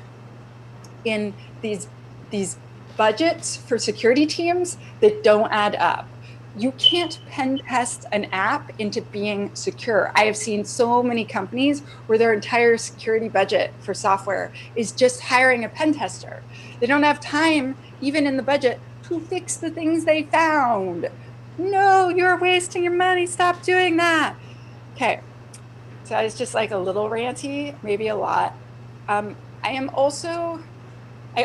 in these budgets for security teams that don't add up. You can't pen test an app into being secure. I have seen so many companies where their entire security budget for software is just hiring a pen tester. They don't have time, even in the budget, to fix the things they found. No, you're wasting your money. Stop doing that. Okay, so it's just like a little ranty, maybe a lot. I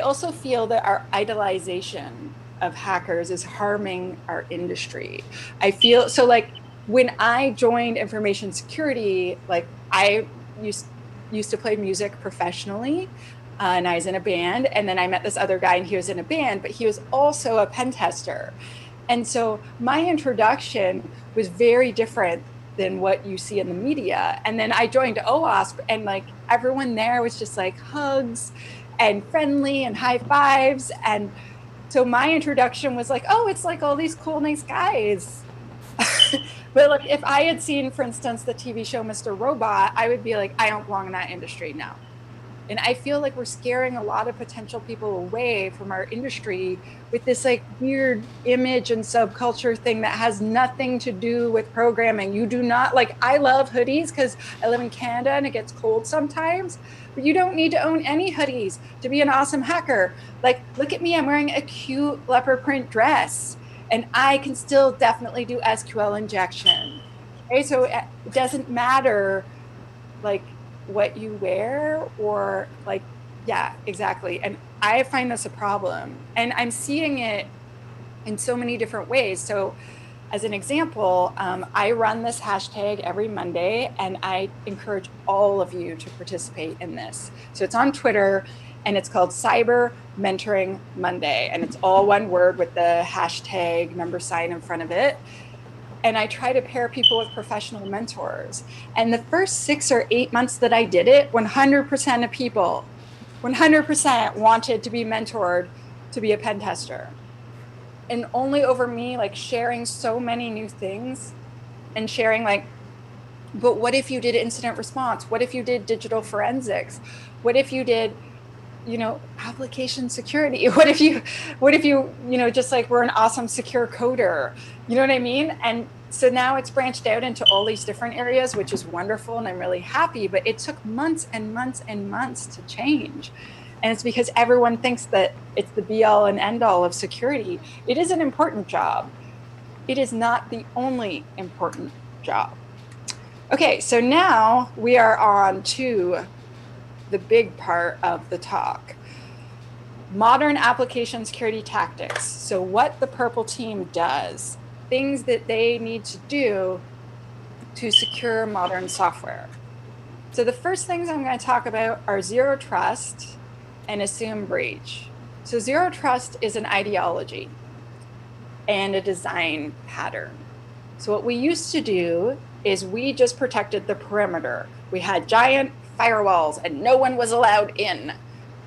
also feel that our idolization of hackers is harming our industry. I feel so, like, when I joined information security, like, I used to play music professionally, and I was in a band, and then I met this other guy and he was in a band, but he was also a pen tester. And so my introduction was very different than what you see in the media. And then I joined OWASP, and like everyone there was just like hugs and friendly and high fives. And so my introduction was like, oh, it's like all these cool, nice guys. But like if I had seen, for instance, the TV show Mr. Robot, I would be like, I don't belong in that industry now. And I feel like we're scaring a lot of potential people away from our industry with this like weird image and subculture thing that has nothing to do with programming. You do not, like, I love hoodies because I live in Canada and it gets cold sometimes, but you don't need to own any hoodies to be an awesome hacker. Like, look at me, I'm wearing a cute leopard print dress and I can still definitely do SQL injection. Okay, so it doesn't matter like what you wear or like, yeah, exactly. And I find this a problem, and I'm seeing it in so many different ways. So as an example, I run this hashtag every Monday, and I encourage all of you to participate in this. So it's on Twitter, and it's called Cyber Mentoring Monday, and it's all one word with the hashtag # in front of it. And I try to pair people with professional mentors. And the first 6 or 8 months that I did it, 100% of people, 100% wanted to be mentored to be a pen tester. And only over me like sharing so many new things and sharing like, but what if you did incident response? What if you did digital forensics? What if you did, you know, application security? What if you, you know, just like we're an awesome secure coder, you know what I mean? And so now it's branched out into all these different areas, which is wonderful. And I'm really happy, but it took months and months and months to change. And it's because everyone thinks that it's the be all and end all of security. It is an important job. It is not the only important job. Okay, so now we are on to the big part of the talk. Modern application security tactics. So what the Purple team does, things that they need to do to secure modern software. So the first things I'm going to talk about are zero trust and assume breach. So zero trust is an ideology and a design pattern. So what we used to do is we just protected the perimeter. We had giant firewalls and no one was allowed in.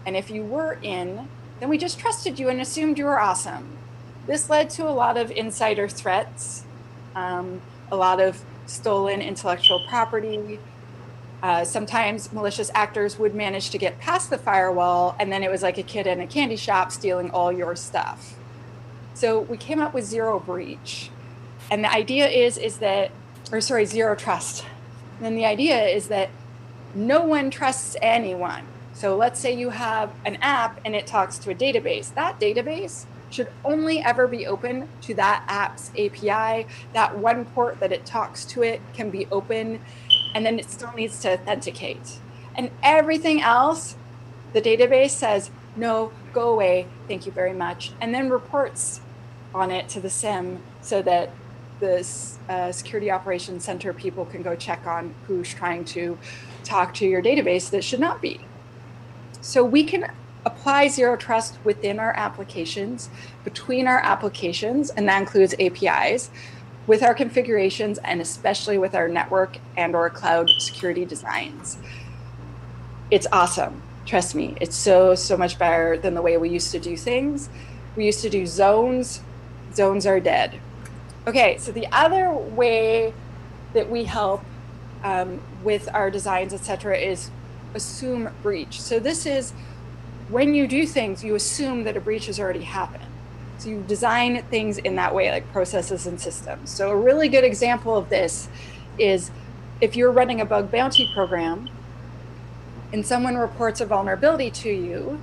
And if you were in, then we just trusted you and assumed you were awesome. This led to a lot of insider threats, a lot of stolen intellectual property. Sometimes malicious actors would manage to get past the firewall, and then it was like a kid in a candy shop stealing all your stuff. So we came up with zero breach. And the idea is that, zero trust. And the idea is that no one trusts anyone. So let's say you have an app and it talks to a database. That database should only ever be open to that app's API. That one port that it talks to it can be open, and then it still needs to authenticate. And everything else, the database says, no, go away, thank you very much, and then reports on it to the SIM so that the Security Operations Center people can go check on who's trying to talk to your database that should not be. So we can apply zero trust within our applications, between our applications, and that includes APIs, with our configurations, and especially with our network and or cloud security designs. It's awesome, trust me. It's so much better than the way we used to do things. We used to do zones. Zones are dead. Okay, so the other way that we help with our designs, etc., is assume breach. So this is when you do things, you assume that a breach has already happened. So you design things in that way, like processes and systems. So a really good example of this is if you're running a bug bounty program and someone reports a vulnerability to you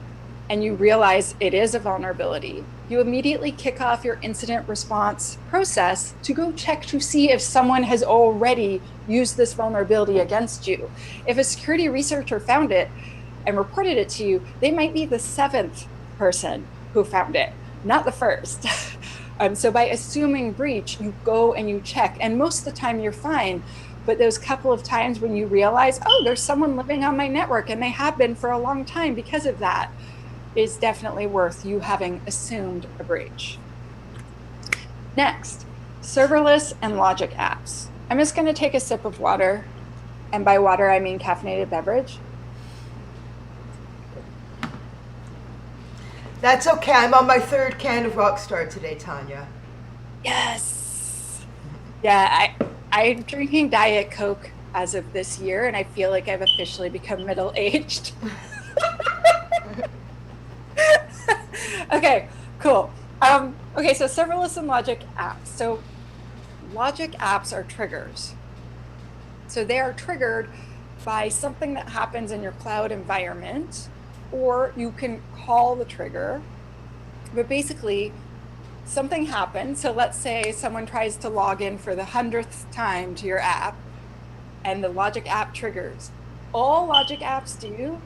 and you realize it is a vulnerability, you immediately kick off your incident response process to go check to see if someone has already used this vulnerability against you. If a security researcher found it and reported it to you, they might be the 7th person who found it, not the first. So by assuming breach, you go and you check, and most of the time you're fine. But those couple of times when you realize, oh, there's someone living on my network and they have been for a long time because of that, is definitely worth you having assumed a breach. Next, serverless and logic apps. I'm just going to take a sip of water. And by water, I mean caffeinated beverage. That's okay. I'm on my 3rd can of Rockstar today, Tanya. Yes. Yeah, I'm drinking Diet Coke as of this year, and I feel like I've officially become middle-aged. Okay, cool. Okay, so serverless and logic apps. So logic apps are triggers. So they are triggered by something that happens in your cloud environment, or you can call the trigger. But basically, something happens. So let's say someone tries to log in for the 100th time to your app, and the logic app triggers. All logic apps do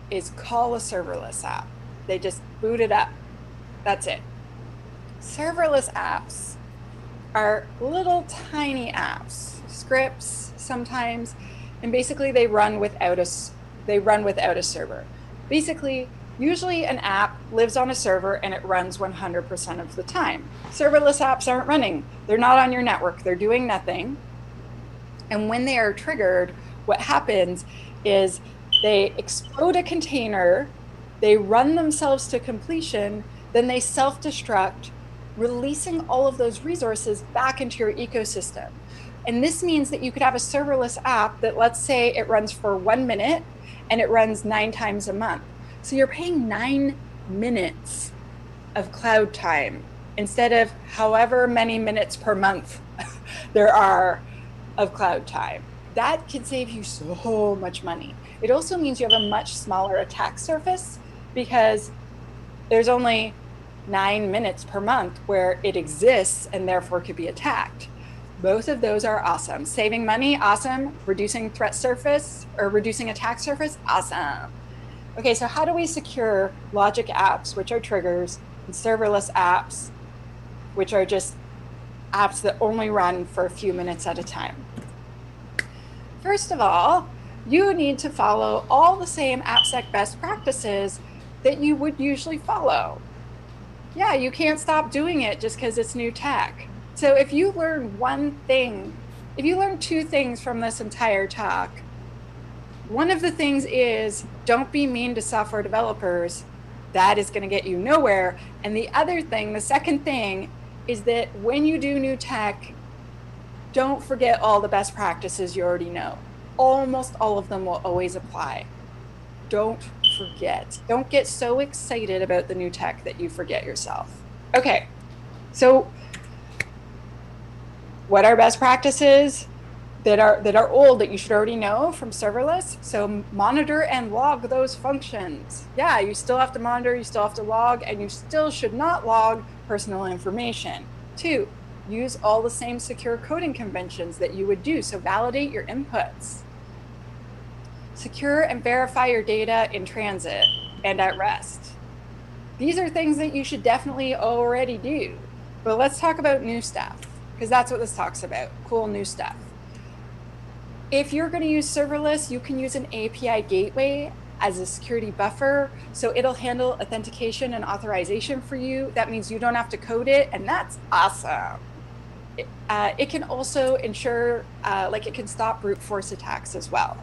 is call a serverless app. They just boot it up. That's it. Serverless apps are little tiny apps, scripts sometimes, and basically they run without a server. Basically, usually an app lives on a server and it runs 100% of the time. Serverless apps aren't running. They're not on your network. They're doing nothing. And when they are triggered, what happens is they explode a container, they run themselves to completion, then they self-destruct, releasing all of those resources back into your ecosystem. And this means that you could have a serverless app that, let's say it runs for 1 minute and it runs 9 times a month. So you're paying 9 minutes of cloud time instead of however many minutes per month there are of cloud time. That can save you so much money. It also means you have a much smaller attack surface because there's only 9 minutes per month where it exists and therefore could be attacked. Both of those are awesome. Saving money, awesome. Reducing threat surface or reducing attack surface, awesome. Okay, so how do we secure logic apps, which are triggers, and serverless apps, which are just apps that only run for a few minutes at a time? First of all, you need to follow all the same AppSec best practices that you would usually follow. Yeah, you can't stop doing it just because it's new tech. So if you learn one thing, if you learn 2 things from this entire talk, one of the things is don't be mean to software developers. That is going to get you nowhere. And the other thing, the second thing, is that when you do new tech, don't forget all the best practices you already know. Almost all of them will always apply. Don't forget. Don't get so excited about the new tech that you forget yourself. Okay, so what are best practices that are old that you should already know from serverless? So monitor and log those functions. Yeah, you still have to monitor, you still have to log, and you still should not log personal information. 2, use all the same secure coding conventions that you would do. So validate your inputs. Secure and verify your data in transit and at rest. These are things that you should definitely already do. But let's talk about new stuff, because that's what this talks about, cool new stuff. If you're going to use serverless, you can use an API gateway as a security buffer. So it'll handle authentication and authorization for you. That means you don't have to code it, and that's awesome. It can also ensure, it can stop brute force attacks as well.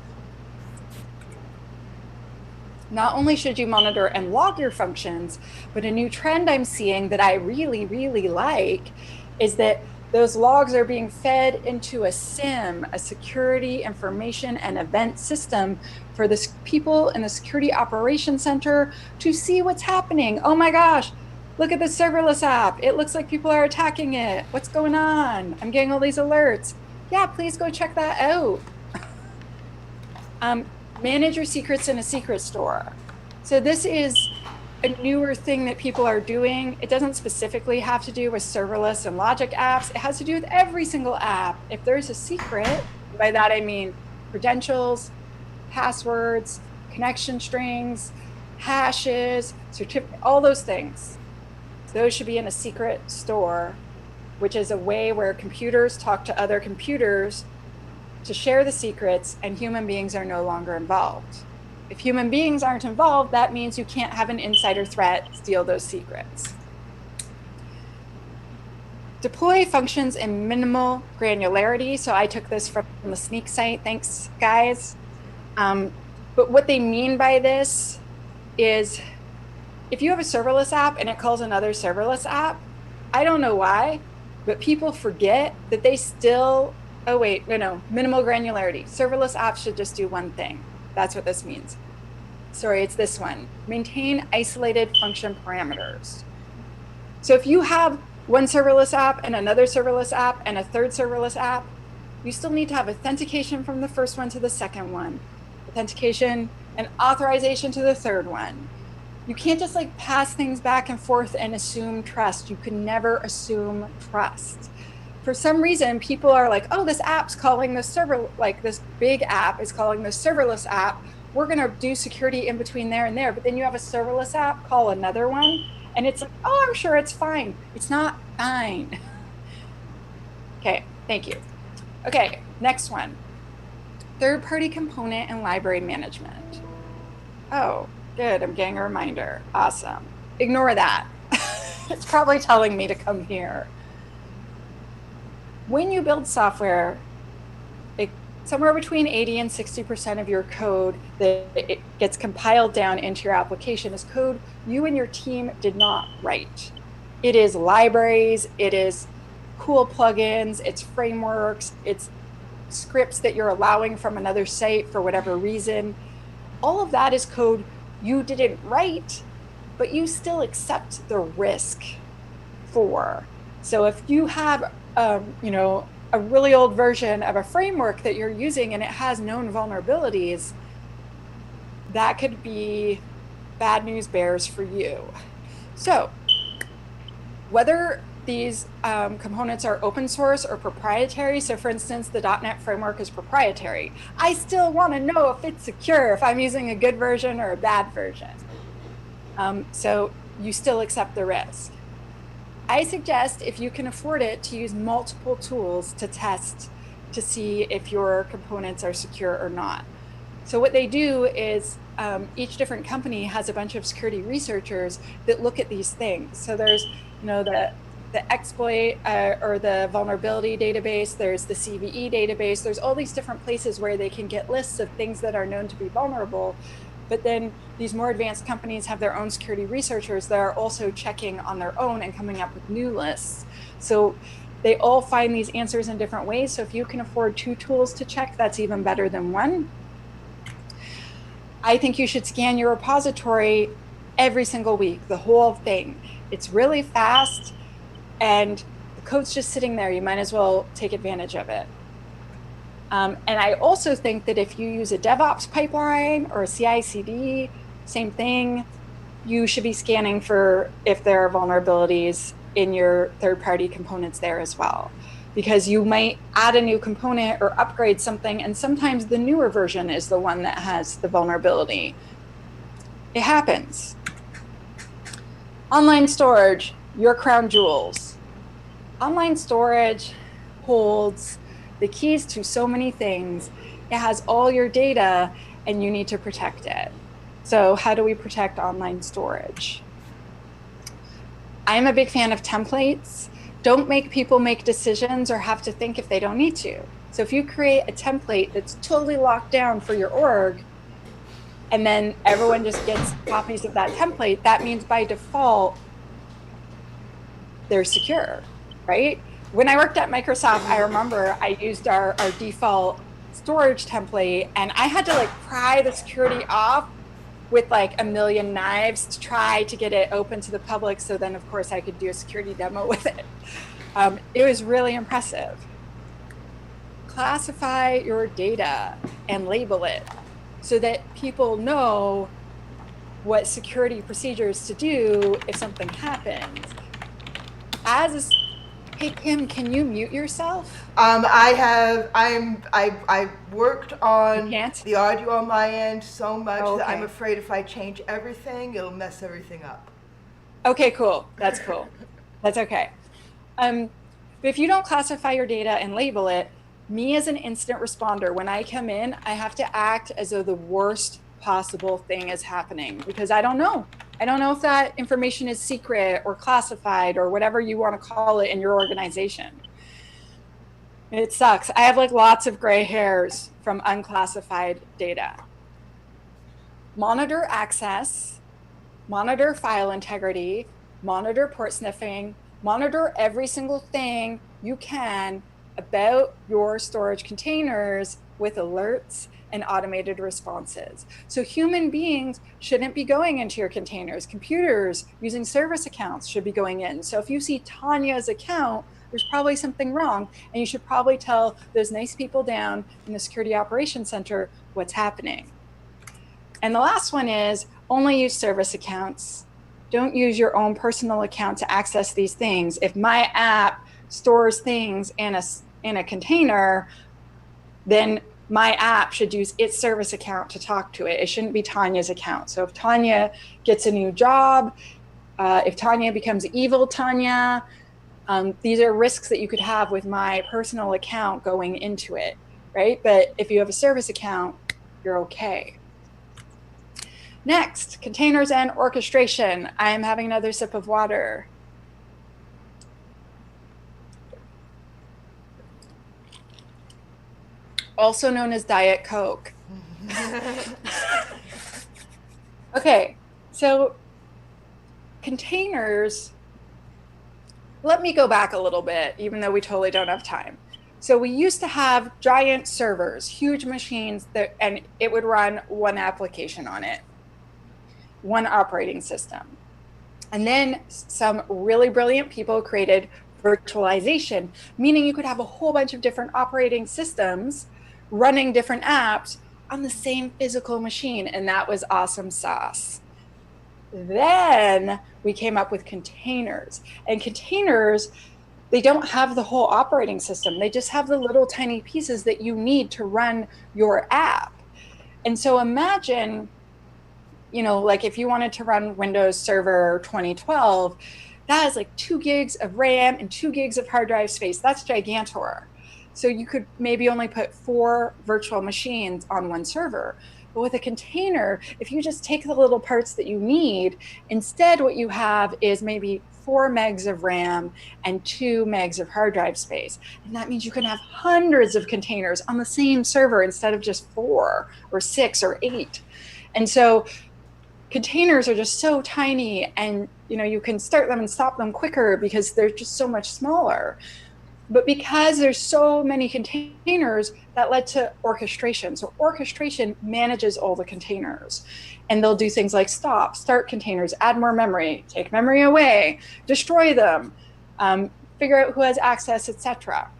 Not only should you monitor and log your functions, but a new trend I'm seeing that I really, really like is that those logs are being fed into a SIM, a security information and event system for the people in the security operations center to see what's happening. Oh my gosh, look at the serverless app. It looks like people are attacking it. What's going on? I'm getting all these alerts. Yeah, please go check that out. Manage your secrets in a secret store. So this is a newer thing that people are doing. It doesn't specifically have to do with serverless and logic apps. It has to do with every single app. If there's a secret, by that I mean credentials, passwords, connection strings, hashes, all those things. Those should be in a secret store, which is a way where computers talk to other computers to share the secrets, and human beings are no longer involved. If human beings aren't involved, that means you can't have an insider threat steal those secrets. Deploy functions in minimal granularity. So I took this from the Sneak site. Thanks, guys. But what they mean by this is if you have a serverless app and it calls another serverless app, I don't know why, but people forget that they still, oh wait, no, minimal granularity. Serverless apps should just do one thing. That's what this means. Sorry, it's this one. Maintain isolated function parameters. So if you have one serverless app and another serverless app and a third serverless app, you still need to have authentication from the first one to the second one, authentication and authorization to the third one. You can't just like pass things back and forth and assume trust. You can never assume trust. For some reason, people are like, oh, this app's calling this server, like this big app is calling this serverless app. We're gonna do security in between there and there. But then you have a serverless app call another one and it's like, oh, I'm sure it's fine. It's not fine. Okay, thank you. Okay, next one. Third-party component and library management. Oh, good, I'm getting a reminder. Awesome. Ignore that. It's probably telling me to come here. When you build software, somewhere between 80 and 60% of your code that it gets compiled down into your application is code you and your team did not write. It is libraries, it is cool plugins, it's frameworks, it's scripts that you're allowing from another site for whatever reason. All of that is code you didn't write, but you still accept the risk for. So if you have, a really old version of a framework that you're using and it has known vulnerabilities, that could be bad news bears for you. So whether these components are open source or proprietary, so for instance, the .NET framework is proprietary, I still want to know if it's secure, if I'm using a good version or a bad version. So you still accept the risk. I suggest, if you can afford it, to use multiple tools to test to see if your components are secure or not. So what they do is each different company has a bunch of security researchers that look at these things. So there's, the exploit or the vulnerability database, there's the CVE database, there's all these different places where they can get lists of things that are known to be vulnerable. But then these more advanced companies have their own security researchers that are also checking on their own and coming up with new lists. So they all find these answers in different ways. So if you can afford 2 tools to check, that's even better than 1. I think you should scan your repository every single week, the whole thing. It's really fast and the code's just sitting there. You might as well take advantage of it. And I also think that if you use a DevOps pipeline or a CI/CD, same thing, you should be scanning for if there are vulnerabilities in your third-party components there as well. Because you might add a new component or upgrade something, and sometimes the newer version is the one that has the vulnerability. It happens. Online storage, your crown jewels. Online storage holds the keys to so many things. It has all your data and you need to protect it. So how do we protect online storage? I'm a big fan of templates. Don't make people make decisions or have to think if they don't need to. So if you create a template that's totally locked down for your org, and then everyone just gets copies of that template, that means by default, they're secure, right? When I worked at Microsoft, I remember I used our default storage template and I had to like pry the security off with like a million knives to try to get it open to the public. So then of course I could do a security demo with it. It was really impressive. Classify your data and label it so that people know what security procedures to do if something happens. Hey Kim, can you mute yourself? I worked on the audio on my end so much that I'm afraid if I change everything, it'll mess everything up. Okay, cool. That's cool. That's okay. But if you don't classify your data and label it, me as an incident responder, when I come in, I have to act as though the worst possible thing is happening because I don't know. I don't know if that information is secret or classified or whatever you want to call it in your organization. It sucks. I have like lots of gray hairs from unclassified data. Monitor access, monitor file integrity, monitor port sniffing, monitor every single thing you can about your storage containers with alerts and automated responses. So human beings shouldn't be going into your containers. Computers using service accounts should be going in. So if you see Tanya's account, there's probably something wrong, and you should probably tell those nice people down in the Security Operations Center what's happening. And the last one is only use service accounts. Don't use your own personal account to access these things. If my app stores things in a container, then my app should use its service account to talk to it. It shouldn't be Tanya's account. So if Tanya gets a new job, if Tanya becomes evil Tanya, these are risks that you could have with my personal account going into it, right? But if you have a service account, you're okay. Next, containers and orchestration. I am having another sip of water. Also known as Diet Coke. Okay, so containers, let me go back a little bit, even though we totally don't have time. So we used to have giant servers, huge machines, and it would run one application on it, one operating system. And then some really brilliant people created virtualization, meaning you could have a whole bunch of different operating systems running different apps on the same physical machine, and that was awesome sauce. Then we came up with containers, and containers, they don't have the whole operating system. They just have the little tiny pieces that you need to run your app. And so imagine, you know, like if you wanted to run Windows Server 2012, that is like 2 gigs of RAM and 2 gigs of hard drive space. That's gigantor. So you could maybe only put 4 virtual machines on one server. But with a container, if you just take the little parts that you need, instead what you have is maybe 4 megs of RAM and 2 megs of hard drive space. And that means you can have hundreds of containers on the same server instead of just 4 or 6 or 8. And so containers are just so tiny, and you know, you can start them and stop them quicker because they're just so much smaller. But because there's so many containers, that led to orchestration. So orchestration manages all the containers, and they'll do things like stop, start containers, add more memory, take memory away, destroy them, figure out who has access, etc.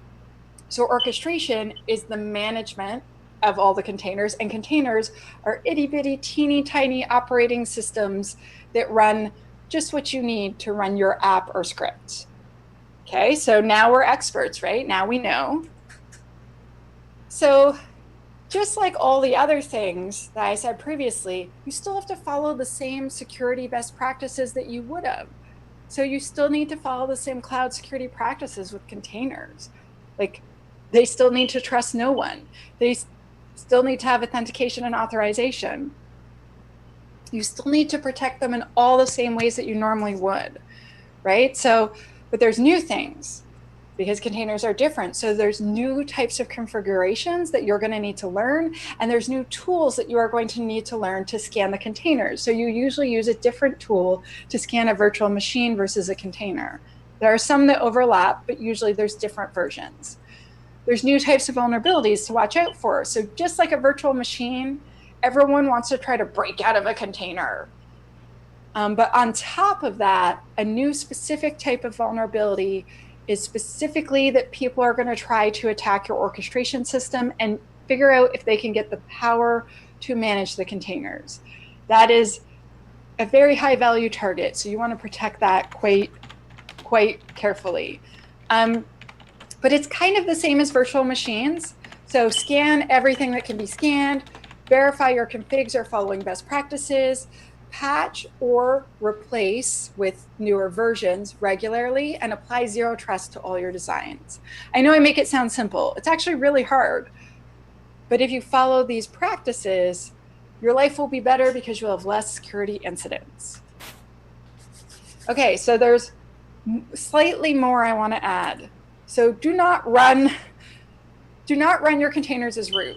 So orchestration is the management of all the containers, and containers are itty bitty teeny tiny operating systems that run just what you need to run your app or script. Okay, so now we're experts, right? Now we know. So just like all the other things that I said previously, you still have to follow the same security best practices that you would have. So you still need to follow the same cloud security practices with containers. Like, they still need to trust no one. They still need to have authentication and authorization. You still need to protect them in all the same ways that you normally would, right? So, but there's new things because containers are different. So there's new types of configurations that you're going to need to learn, and there's new tools that you are going to need to learn to scan the containers. So you usually use a different tool to scan a virtual machine versus a container. There are some that overlap, but usually there's different versions. There's new types of vulnerabilities to watch out for. So just like a virtual machine, everyone wants to try to break out of a container. But on top of that, a new specific type of vulnerability is specifically that people are going to try to attack your orchestration system and figure out if they can get the power to manage the containers. That is a very high value target, so you want to protect that quite carefully. But it's kind of the same as virtual machines. So scan everything that can be scanned, verify your configs are following best practices, patch or replace with newer versions regularly, and apply zero trust to all your designs. I know I make it sound simple. It's actually really hard. But if you follow these practices, your life will be better because you'll have less security incidents. Okay, so there's slightly more I want to add. So do not run your containers as root.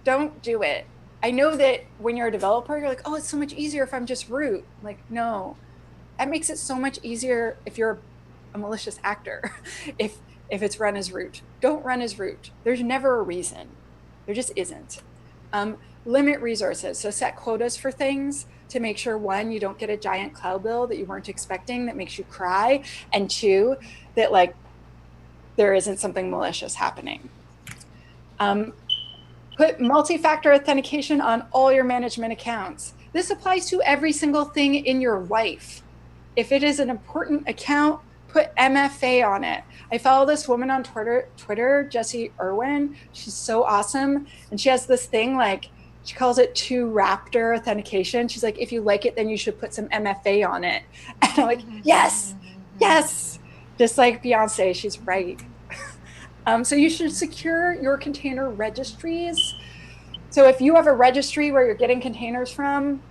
Don't do it. I know that when you're a developer, you're like, oh, it's so much easier if I'm just root. I'm like, no, that makes it so much easier if you're a malicious actor. if it's run as root, don't run as root. There's never a reason. There just isn't. Limit resources. So set quotas for things to make sure, one, you don't get a giant cloud bill that you weren't expecting that makes you cry, and two, that like there isn't something malicious happening. Put multi-factor authentication on all your management accounts. This applies to every single thing in your life. If it is an important account, put MFA on it. I follow this woman on Twitter, Jessie Irwin. She's so awesome. And she has this thing, like, she calls it 2-Raptor authentication. She's like, if you like it, then you should put some MFA on it. And I'm like, yes, yes. Just like Beyonce, she's right. So you should secure your container registries. So if you have a registry where you're getting containers from,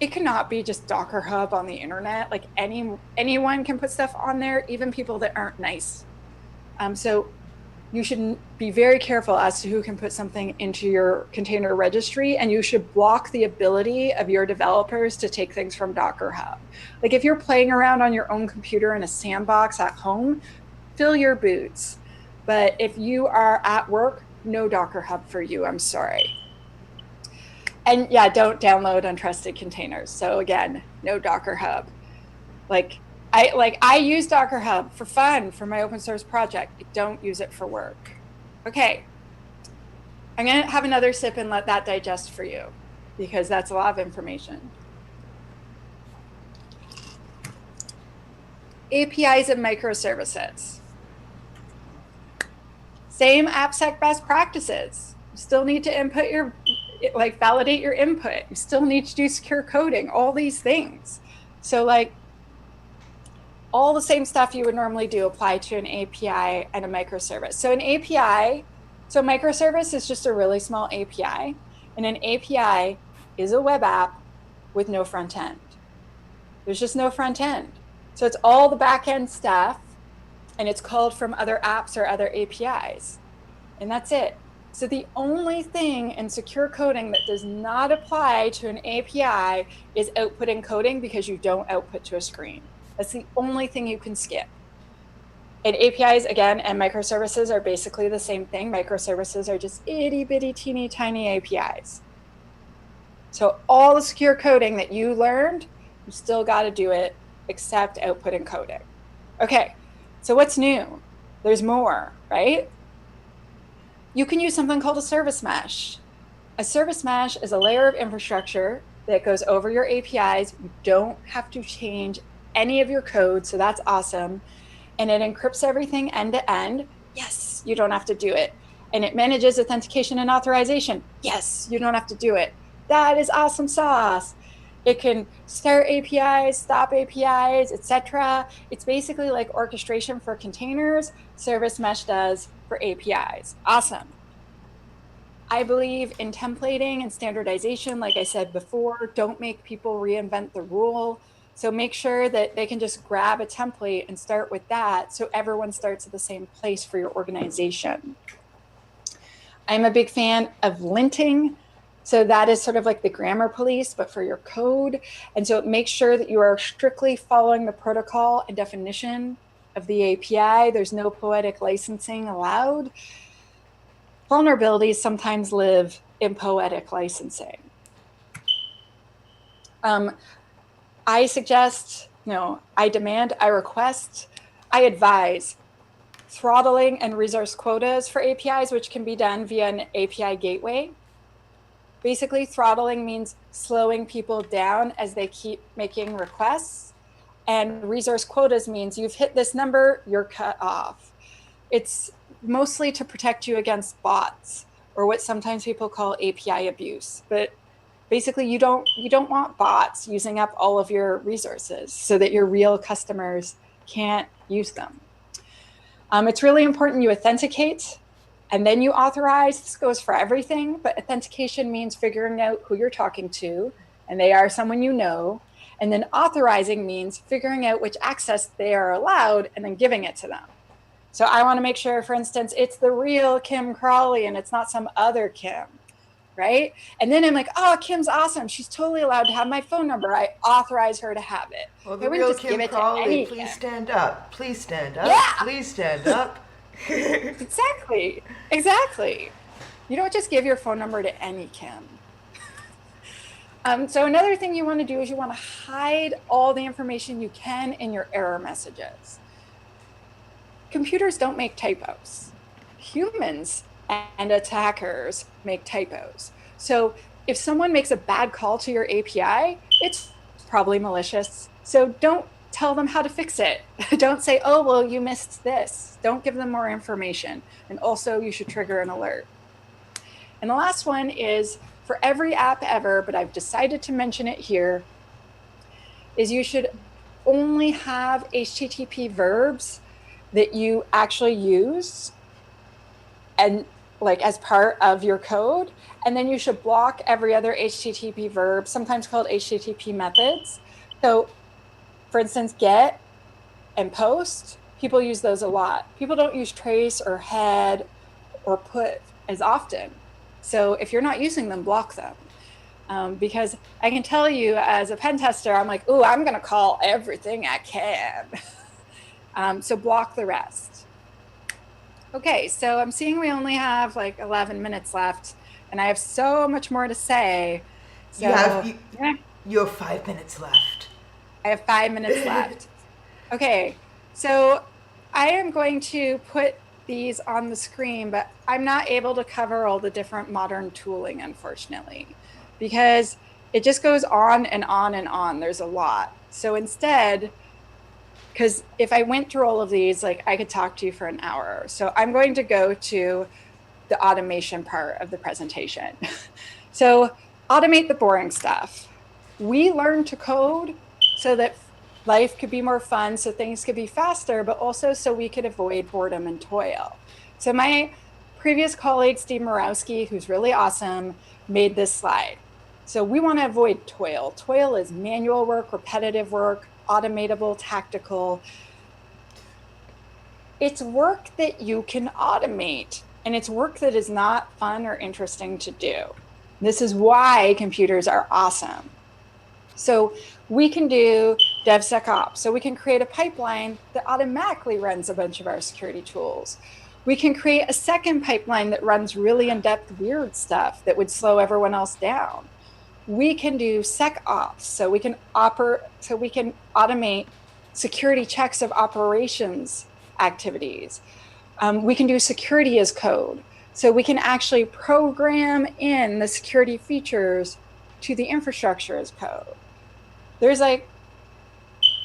it cannot be just Docker Hub on the internet. Like anyone can put stuff on there, even people that aren't nice. So you should be very careful as to who can put something into your container registry, and you should block the ability of your developers to take things from Docker Hub. Like if you're playing around on your own computer in a sandbox at home, fill your boots. But if you are at work, no Docker Hub for you, I'm sorry. And yeah, don't download untrusted containers. So again, no Docker Hub. I use Docker Hub for fun for my open source project. I don't use it for work. Okay, I'm gonna have another sip and let that digest for you, because that's a lot of information. APIs and microservices. Same AppSec best practices. You still need to input validate your input. You still need to do secure coding, all these things. So all the same stuff you would normally do apply to an API and a microservice. So an API, so microservice is just a really small API, and an API is a web app with no front end. There's just no front end. So it's all the back end stuff, and it's called from other apps or other APIs, and that's it. So the only thing in secure coding that does not apply to an API is outputting coding, because you don't output to a screen. That's the only thing you can skip. And APIs, again, and microservices are basically the same thing. Microservices are just itty bitty teeny tiny APIs. So all the secure coding that you learned, you still got to do it, except outputting coding. Okay, so what's new? There's more, right? You can use something called a service mesh. A service mesh is a layer of infrastructure that goes over your APIs. You don't have to change any of your code, so that's awesome. And it encrypts everything end to end. Yes, you don't have to do it. And it manages authentication and authorization. Yes, you don't have to do it. That is awesome sauce. It can start APIs, stop APIs, etc. It's basically like orchestration for containers. Service mesh does for APIs. Awesome. I believe in templating and standardization. Like I said before, don't make people reinvent the rule. So make sure that they can just grab a template and start with that, so everyone starts at the same place for your organization. I'm a big fan of linting. So that is sort of like the grammar police, but for your code. And so make sure that you are strictly following the protocol and definition of the API. There's no poetic licensing allowed. Vulnerabilities sometimes live in poetic licensing. I suggest, I demand, I request, I advise throttling and resource quotas for APIs, which can be done via an API gateway. Basically, throttling means slowing people down as they keep making requests. And resource quotas means you've hit this number, you're cut off. It's mostly to protect you against bots, or what sometimes people call API abuse. But basically, you don't want bots using up all of your resources so that your real customers can't use them. It's really important you authenticate and then you authorize. This goes for everything, but authentication means figuring out who you're talking to, and they are someone you know, And then authorizing means figuring out which access they are allowed and then giving it to them. So I want to make sure, for instance, it's the real Kim Crawley and it's not some other Kim, right? And then I'm like, oh, Kim's awesome. She's totally allowed to have my phone number. I authorize her to have it. Well, I the wouldn't real just give Kim it to Crawley, any please Kim. stand up. Please stand up. Yeah. Please stand up. Exactly. Exactly. You don't just give your phone number to any Kim. So another thing you want to do is you want to hide all the information you can in your error messages. Computers don't make typos. Humans and attackers make typos. So if someone makes a bad call to your API, it's probably malicious. So don't tell them how to fix it. Don't say, oh, well, you missed this. Don't give them more information. And also you should trigger an alert. And the last one is for every app ever, but I've decided to mention it here, is you should only have HTTP verbs that you actually use and like as part of your code. And then you should block every other HTTP verb, sometimes called HTTP methods. So for instance, get and post, people use those a lot. People don't use trace or head or put as often. So if you're not using them, block them. Because I can tell you as a pen tester, I'm like, ooh, I'm gonna call everything I can. So block the rest. Okay, so I'm seeing we only have like 11 minutes left and I have so much more to say. So you have 5 minutes left. I have 5 minutes left. Okay, so I am going to put these on the screen, but I'm not able to cover all the different modern tooling, unfortunately, because it just goes on and on and on. There's a lot. So instead, because if I went through all of these, like I could talk to you for an hour. So I'm going to go to the automation part of the presentation. So automate the boring stuff. We learn to code so that life could be more fun, so things could be faster, but also so we could avoid boredom and toil. So my previous colleague, Steve Morawski, who's really awesome, made this slide. So we want to avoid toil. Toil is manual work, repetitive work, automatable, tactical. It's work that you can automate, and it's work that is not fun or interesting to do. This is why computers are awesome. So we can do DevSecOps. So we can create a pipeline that automatically runs a bunch of our security tools. We can create a second pipeline that runs really in-depth weird stuff that would slow everyone else down. We can do SecOps. So we can automate security checks of operations activities. We can do security as code. So we can actually program in the security features to the infrastructure as code. There's like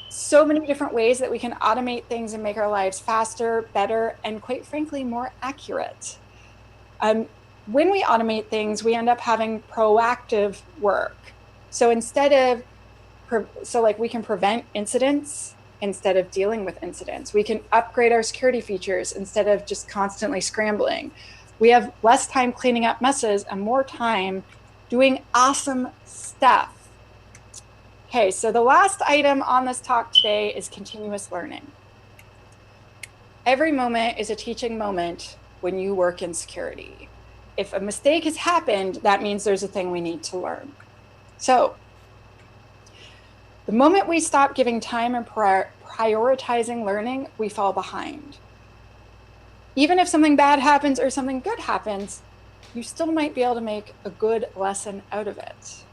so many different ways that we can automate things and make our lives faster, better, and quite frankly, more accurate. When we automate things, we end up having proactive work. So instead of, we can prevent incidents instead of dealing with incidents. We can upgrade our security features instead of just constantly scrambling. We have less time cleaning up messes and more time doing awesome stuff. Okay, so the last item on this talk today is continuous learning. Every moment is a teaching moment when you work in security. If a mistake has happened, that means there's a thing we need to learn. So the moment we stop giving time and prioritizing learning, we fall behind. Even if something bad happens or something good happens, you still might be able to make a good lesson out of it.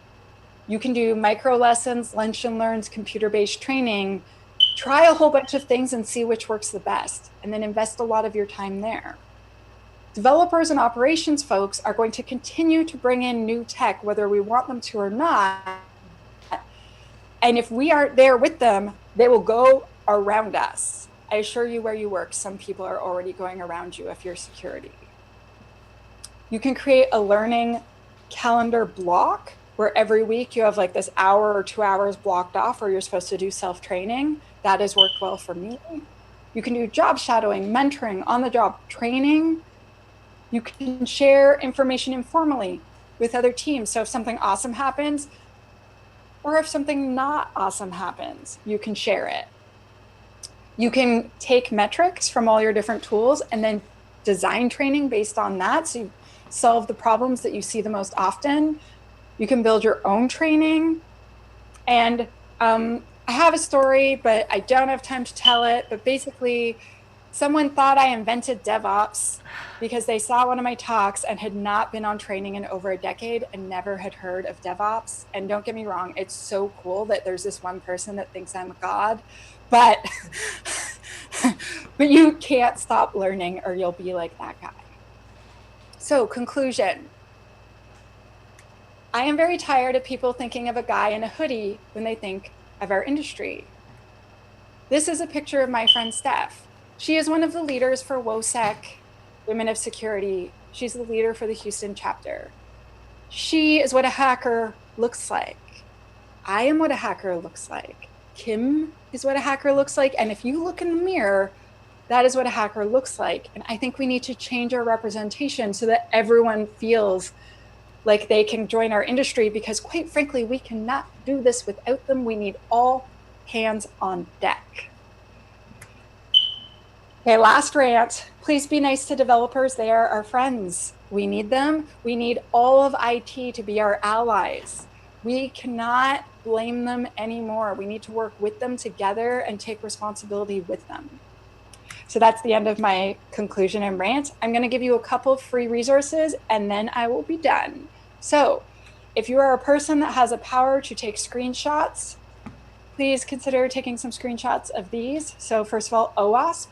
You can do micro lessons, lunch and learns, computer-based training, try a whole bunch of things and see which works the best, and then invest a lot of your time there. Developers and operations folks are going to continue to bring in new tech, whether we want them to or not. And if we aren't there with them, they will go around us. I assure you, where you work, some people are already going around you if you're security. You can create a learning calendar block where every week you have like this hour or 2 hours blocked off where you're supposed to do self-training. That has worked well for me. You can do job shadowing, mentoring, on-the-job training. You can share information informally with other teams. So if something awesome happens, or if something not awesome happens, you can share it. You can take metrics from all your different tools and then design training based on that. So you solve the problems that you see the most often. You can build your own training. And I have a story, but I don't have time to tell it. But basically, someone thought I invented DevOps because they saw one of my talks and had not been on training in over a decade and never had heard of DevOps. And don't get me wrong, it's so cool that there's this one person that thinks I'm a god, but but you can't stop learning or you'll be like that guy. So, conclusion. I am very tired of people thinking of a guy in a hoodie when they think of our industry. This is a picture of my friend Steph. She is one of the leaders for WOSEC, Women of Security. She's the leader for the Houston chapter. She is what a hacker looks like. I am what a hacker looks like. Kim is what a hacker looks like. And if you look in the mirror, that is what a hacker looks like. And I think we need to change our representation so that everyone feels like they can join our industry, because quite frankly, we cannot do this without them. We need all hands on deck. Okay, last rant. Please be nice to developers. They are our friends. We need them. We need all of IT to be our allies. We cannot blame them anymore. We need to work with them together and take responsibility with them. So that's the end of my conclusion and rant. I'm going to give you a couple of free resources and then I will be done. So if you are a person that has a power to take screenshots, please consider taking some screenshots of these. So first of all, OWASP.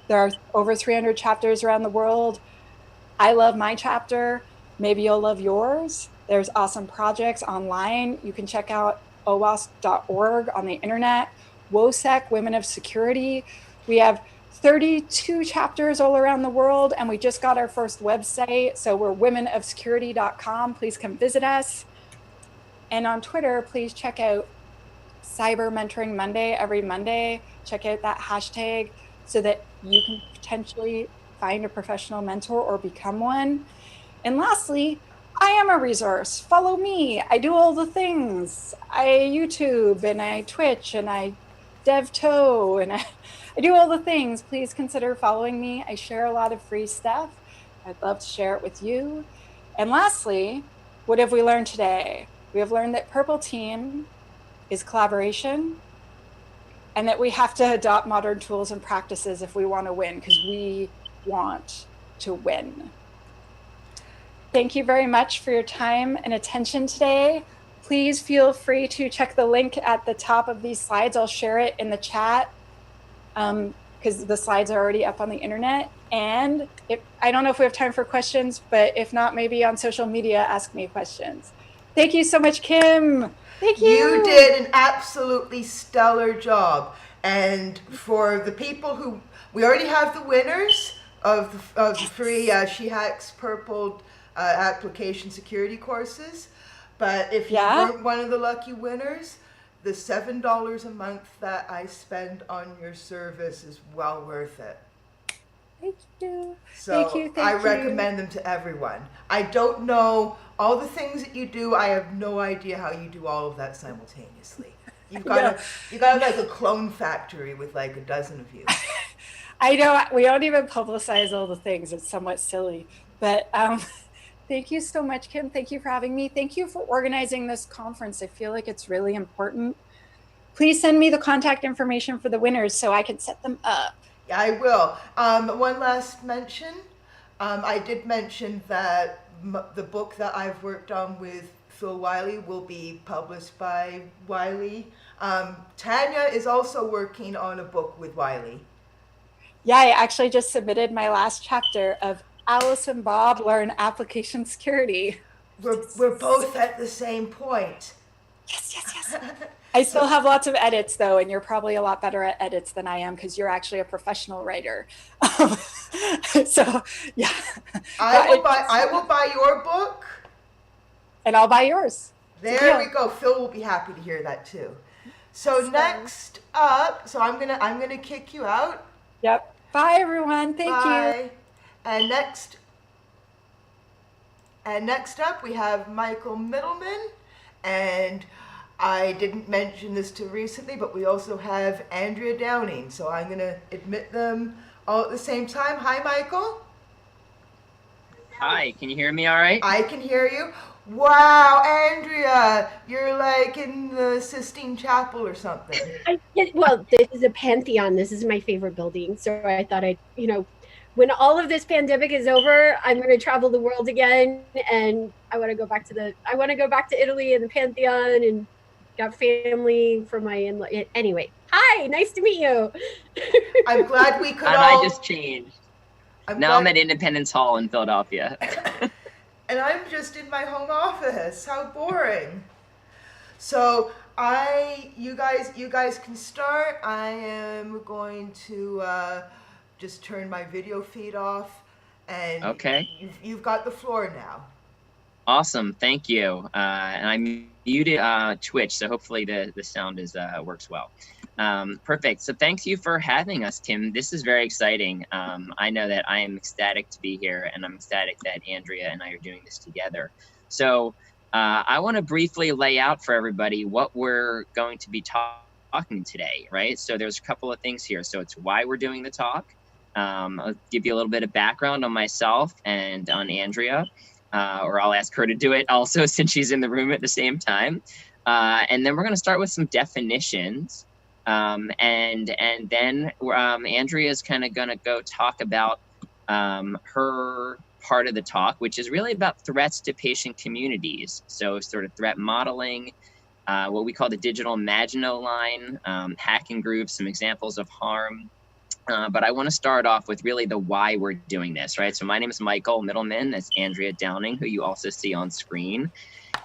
There are over 300 chapters around the world. I love my chapter. Maybe you'll love yours. There's awesome projects online. You can check out owasp.org on the internet. WOSEC, Women of Security. We have 32 chapters all around the world, and we just got our first website. So we're womenofsecurity.com. Please come visit us. And on Twitter, please check out Cyber Mentoring Monday every Monday. Check out that hashtag so that you can potentially find a professional mentor or become one. And lastly, I am a resource. Follow me. I do all the things. I YouTube and I Twitch and I DevTow and I do all the things. Please consider following me. I share a lot of free stuff. I'd love to share it with you. And lastly, what have we learned today? We have learned that Purple Team is collaboration, and that we have to adopt modern tools and practices if we want to win, because we want to win. Thank you very much for your time and attention today. Please feel free to check the link at the top of these slides. I'll share it in the chat because the slides are already up on the internet. And I don't know if we have time for questions, but if not, maybe on social media, ask me questions. Thank you so much, Kim. Thank you. You did an absolutely stellar job. And for the people who, we already have the winners of the free She Hacks Purple application security courses. But if you weren't one of the lucky winners, the $7 a month that I spend on your service is well worth it. Thank you. So Thank I recommend them to everyone. I don't know all the things that you do. I have no idea how you do all of that simultaneously. You got like a clone factory with like a dozen of you. I know we don't even publicize all the things. It's somewhat silly, but thank you so much, Kim. Thank you for having me. Thank you for organizing this conference. I feel like it's really important. Please send me the contact information for the winners so I can set them up. Yeah, I will. One last mention. I did mention that the book that I've worked on with Phil Wiley will be published by Wiley. Tanya is also working on a book with Wiley. Yeah, I actually just submitted my last chapter of Alice and Bob Learn Application Security. We're both at the same point. Yes. I still have lots of edits though, and you're probably a lot better at edits than I am because you're actually a professional writer. So yeah. I will buy your book. And I'll buy yours. There we go. Phil will be happy to hear that too. So next up, so I'm gonna kick you out. Yep. Bye everyone. Thank you. And next up we have Michael Middleman, and I didn't mention this till recently, but we also have Andrea Downing, so I'm going to admit them all at the same time. Hi, Michael. Hi, can you hear me all right? I can hear you. Wow, Andrea, you're like in the Sistine Chapel or something. Well, this is a pantheon. This is my favorite building. So I thought when all of this pandemic is over, I'm going to travel the world again, and I want to go back to Italy and the Pantheon, and got family from my anyway. Hi, nice to meet you. I'm glad we could And all. I just changed. Now I'm at Independence Hall in Philadelphia. And I'm just in my home office. How boring. So you guys can start. I am going to just turn my video feed off, and Okay. You've got the floor now. Awesome, thank you. And I muted Twitch, so hopefully the sound works well. Perfect. So thank you for having us, Tim. This is very exciting. I know that I am ecstatic to be here, and I'm ecstatic that Andrea and I are doing this together. So I want to briefly lay out for everybody what we're going to be talking today, right? So there's a couple of things here. So it's why we're doing the talk. I'll give you a little bit of background on myself and on Andrea, or I'll ask her to do it also since she's in the room at the same time. And then we're going to start with some definitions. And then Andrea's kind of going to go talk about her part of the talk, which is really about threats to patient communities. So sort of threat modeling, what we call the digital Maginot Line, hacking groups, some examples of harm. But I want to start off with really the why we're doing this, right? So my name is Michael Middleman. That's Andrea Downing, who you also see on screen.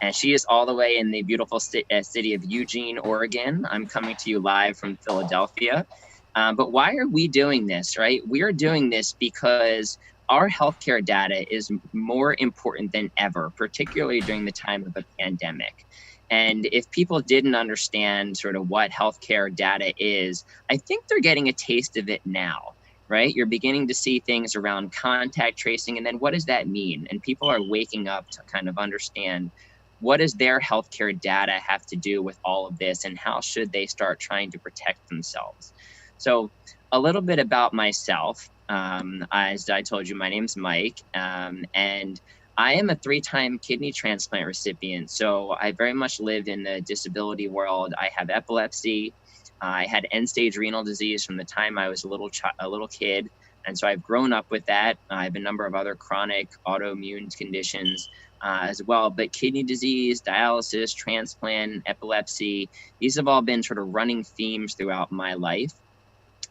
And she is all the way in the beautiful city of Eugene, Oregon. I'm coming to you live from Philadelphia. But why are we doing this, right? We are doing this because our healthcare data is more important than ever, particularly during the time of a pandemic. And if people didn't understand sort of what healthcare data is, I think they're getting a taste of it now, right? You're beginning to see things around contact tracing, and then what does that mean? And people are waking up to kind of understand, what does their healthcare data have to do with all of this, and how should they start trying to protect themselves? So a little bit about myself. As I told you, my name's Mike, and I am a 3-time kidney transplant recipient. So I very much lived in the disability world. I have epilepsy. I had end-stage renal disease from the time I was a little kid. And so I've grown up with that. I have a number of other chronic autoimmune conditions as well. But kidney disease, dialysis, transplant, epilepsy, these have all been sort of running themes throughout my life.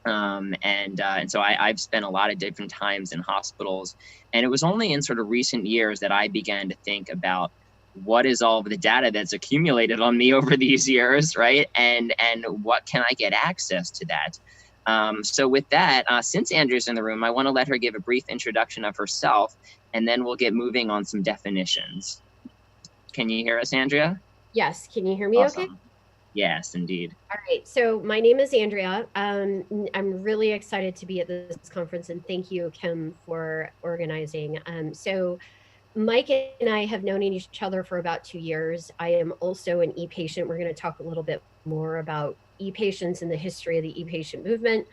And so I've spent a lot of different times in hospitals. And it was only in sort of recent years that I began to think about what is all of the data that's accumulated on me over these years, right? And what can I get access to that? So with that, since Andrea's in the room, I want to let her give a brief introduction of herself, and then we'll get moving on some definitions. Can you hear us, Andrea? Yes, can you hear me Awesome. okay? Yes, indeed. All right, so my name is Andrea. I'm really excited to be at this conference, and thank you, Kim, for organizing. So Mike and I have known each other for about 2 years. I am also an e-patient. We're going to talk a little bit more about e-patients and the history of the e-patient movement.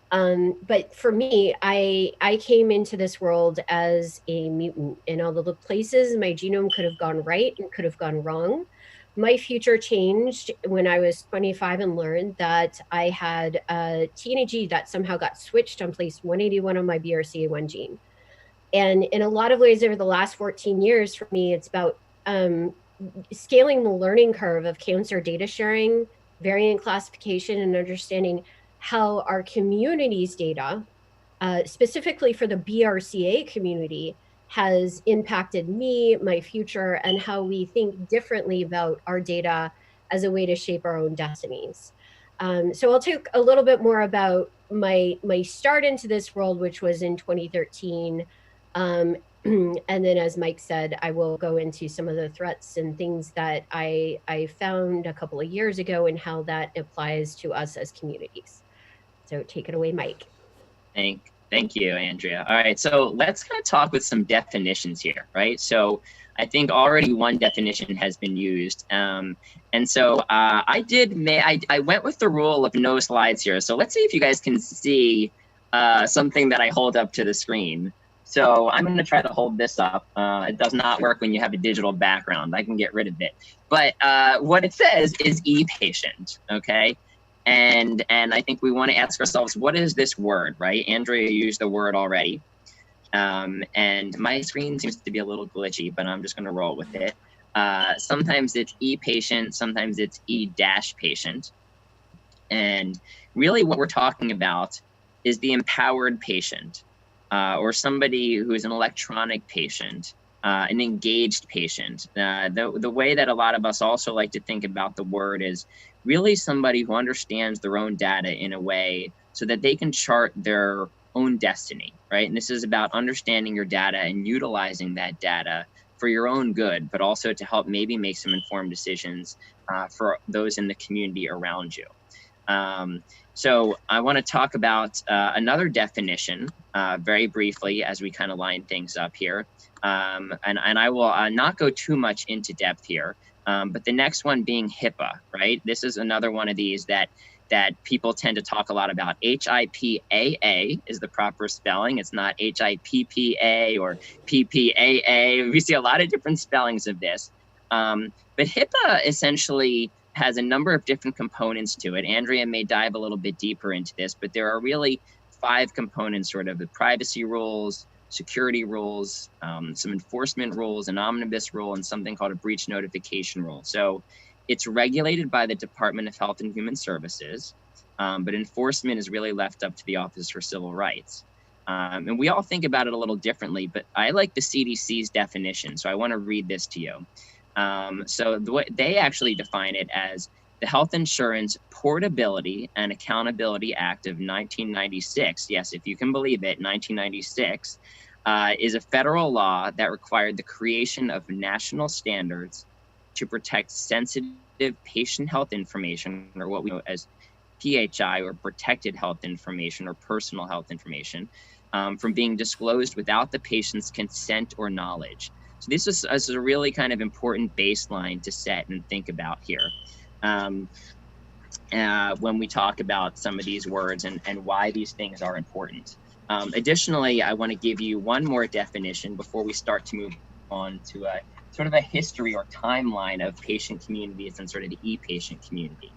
But for me, I came into this world as a mutant. In all the places my genome could have gone right and could have gone wrong, my future changed when I was 25 and learned that I had a TNAG that somehow got switched on place 181 on my BRCA1 gene. And in a lot of ways over the last 14 years for me, it's about scaling the learning curve of cancer data sharing, variant classification, and understanding how our community's data, specifically for the BRCA community, has impacted me, my future, and how we think differently about our data as a way to shape our own destinies. So I'll talk a little bit more about my start into this world, which was in 2013. And then, as Mike said, I will go into some of the threats and things that I found a couple of years ago and how that applies to us as communities. So take it away, Mike. Thank you, Andrea. All right, so let's kind of talk with some definitions here, right? So I think already one definition has been used. And so I went with the rule of no slides here. So let's see if you guys can see something that I hold up to the screen. So I'm going to try to hold this up. It does not work when you have a digital background. I can get rid of it. But what it says is e-patient, okay? And I think we want to ask ourselves, what is this word, right? Andrea used the word already. And my screen seems to be a little glitchy, but I'm just going to roll with it. Sometimes it's e-patient, sometimes it's e-patient. And really what we're talking about is the empowered patient. Or somebody who is an electronic patient, an engaged patient. The way that a lot of us also like to think about the word is really somebody who understands their own data in a way so that they can chart their own destiny, right? And this is about understanding your data and utilizing that data for your own good, but also to help maybe make some informed decisions for those in the community around you. So I want to talk about another definition very briefly as we kind of line things up here. And I will not go too much into depth here, but the next one being HIPAA, right? This is another one of these that people tend to talk a lot about. HIPAA is the proper spelling. It's not HIPPA or PPAA. We see a lot of different spellings of this. But HIPAA essentially has a number of different components to it. Andrea may dive a little bit deeper into this, but there are really 5 components, sort of the privacy rules, security rules, some enforcement rules, an omnibus rule, and something called a breach notification rule. So it's regulated by the Department of Health and Human Services, but enforcement is really left up to the Office for Civil Rights. And we all think about it a little differently, but I like the CDC's definition, so I want to read this to you. So the way they actually define it as the Health Insurance Portability and Accountability Act of 1996. Yes, if you can believe it, 1996 is a federal law that required the creation of national standards to protect sensitive patient health information, or what we know as PHI, or protected health information or personal health information, from being disclosed without the patient's consent or knowledge. So this is a really kind of important baseline to set and think about here when we talk about some of these words and why these things are important. Additionally, I want to give you one more definition before we start to move on to a sort of a history or timeline of patient communities and sort of the e-patient community.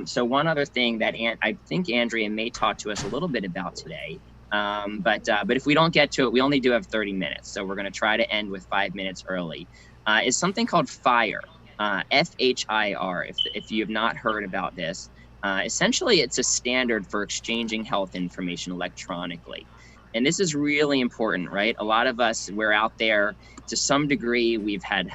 So one other thing that I think Andrea may talk to us a little bit about today, but if we don't get to it, we only do have 30 minutes. So we're going to try to end with 5 minutes early, is something called FHIR, F-H-I-R, if you have not heard about this. Essentially, it's a standard for exchanging health information electronically. And this is really important, right? A lot of us, we're out there to some degree. We've had a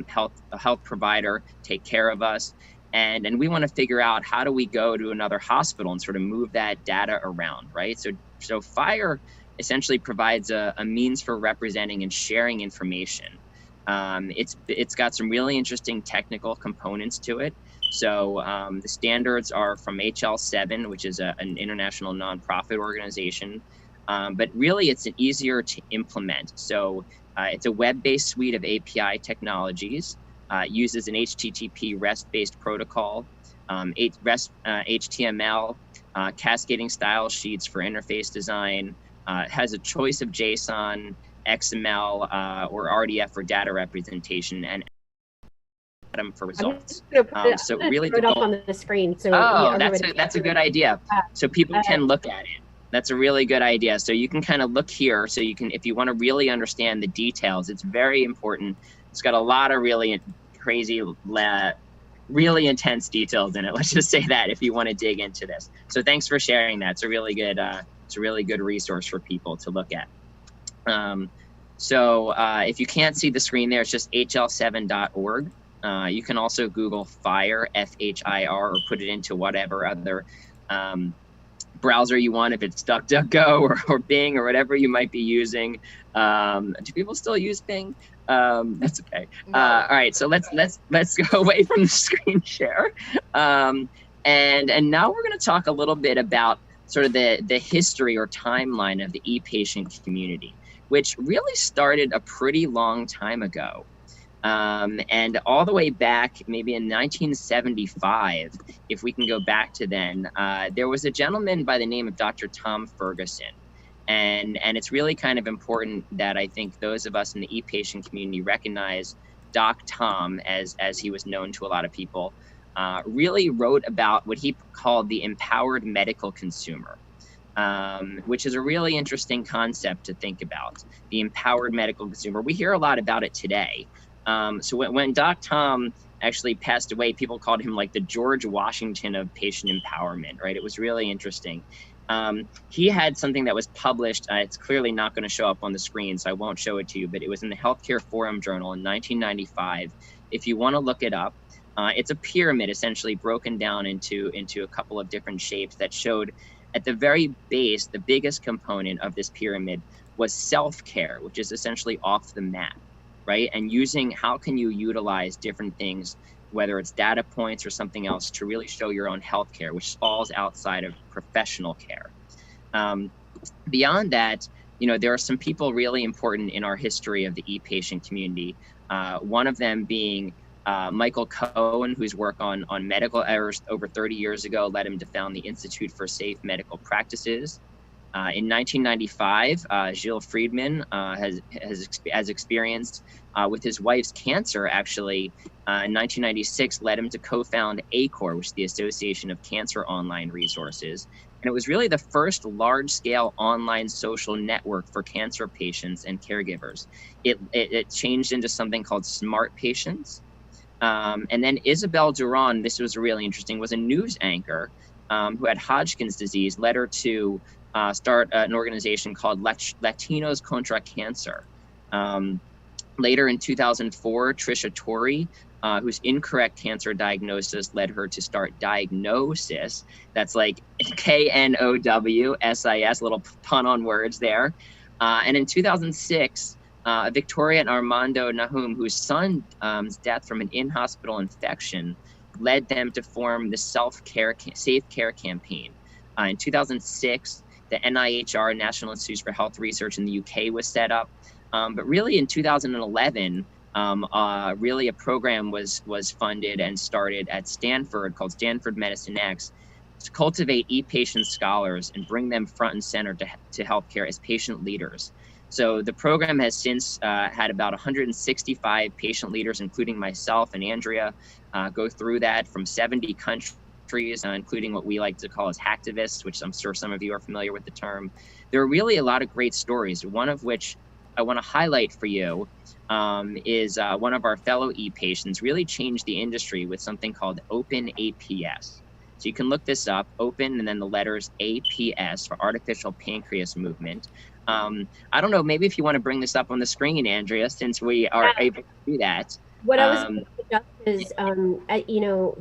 health provider take care of us. And we want to figure out, how do we go to another hospital and sort of move that data around, right? So FHIR essentially provides a means for representing and sharing information. It's got some really interesting technical components to it. So the standards are from HL7, which is an international nonprofit organization. But really, it's easier to implement. So it's a web-based suite of API technologies, uses an HTTP REST-based protocol, HTML, cascading style sheets for interface design, has a choice of JSON, XML, or RDF for data representation, and Atom for results. So really, put it up on the screen. So that's a good idea. So people can look at it. That's a really good idea. So you can kind of look here. So you can, if you want to really understand the details, it's very important. It's got a lot of really crazy, really intense details in it. Let's just say that, if you want to dig into this. So thanks for sharing that. It's a really good resource for people to look at. If you can't see the screen there, it's just hl7.org. You can also Google FHIR, F-H-I-R, or put it into whatever other browser you want, if it's DuckDuckGo or Bing or whatever you might be using. Do people still use Bing? That's okay. No. All right, so let's go away from the screen share. And now we're going to talk a little bit about sort of the history or timeline of the e-patient community. which really started a pretty long time ago. And all the way back, maybe in 1975, if we can go back to then, there was a gentleman by the name of Dr. Tom Ferguson. And it's really kind of important that I think those of us in the e-patient community recognize Doc Tom, as he was known to a lot of people, really wrote about what he called the empowered medical consumer. Which is a really interesting concept to think about, the empowered medical consumer. We hear a lot about it today. So when Doc Tom actually passed away, people called him like the George Washington of patient empowerment, right? It was really interesting. He had something that was published. It's clearly not going to show up on the screen, so I won't show it to you, but it was in the Healthcare Forum Journal in 1995. If you want to look it up, it's a pyramid essentially broken down into a couple of different shapes that showed at the very base, the biggest component of this pyramid was self-care, which is essentially off the map, right? And using how can you utilize different things, whether it's data points or something else, to really show your own healthcare, which falls outside of professional care. Beyond that, there are some people really important in our history of the e-patient community. One of them being Michael Cohen, whose work on medical errors over 30 years ago led him to found the Institute for Safe Medical Practices. In 1995, Gilles Friedman has experienced with his wife's cancer, actually, in 1996, led him to co-found ACOR, which is the Association of Cancer Online Resources. And it was really the first large-scale online social network for cancer patients and caregivers. It changed into something called Smart Patients. And then Isabel Duran, this was really interesting, was a news anchor who had Hodgkin's disease, led her to start an organization called Latinos Contra Cancer. Later in 2004, Trisha Torrey, whose incorrect cancer diagnosis led her to start Diagnosis. That's like KNOWSIS, little pun on words there. And in 2006, Victoria and Armando Nahum, whose son's death from an in-hospital infection led them to form the Safe Care campaign. In 2006, the NIHR, National Institutes for Health Research in the UK, was set up. But really in 2011, really a program was funded and started at Stanford called Stanford Medicine X to cultivate e-patient scholars and bring them front and center to healthcare as patient leaders. So the program has since had about 165 patient leaders, including myself and Andrea, go through that from 70 countries, including what we like to call as hacktivists, which I'm sure some of you are familiar with the term. There are really a lot of great stories, one of which I want to highlight for you is one of our fellow e-patients really changed the industry with something called Open APS. So you can look this up, Open and then the letters APS for Artificial Pancreas Movement. I don't know, maybe if you want to bring this up on the screen, Andrea, since we are able to do that. What I was going to suggest is,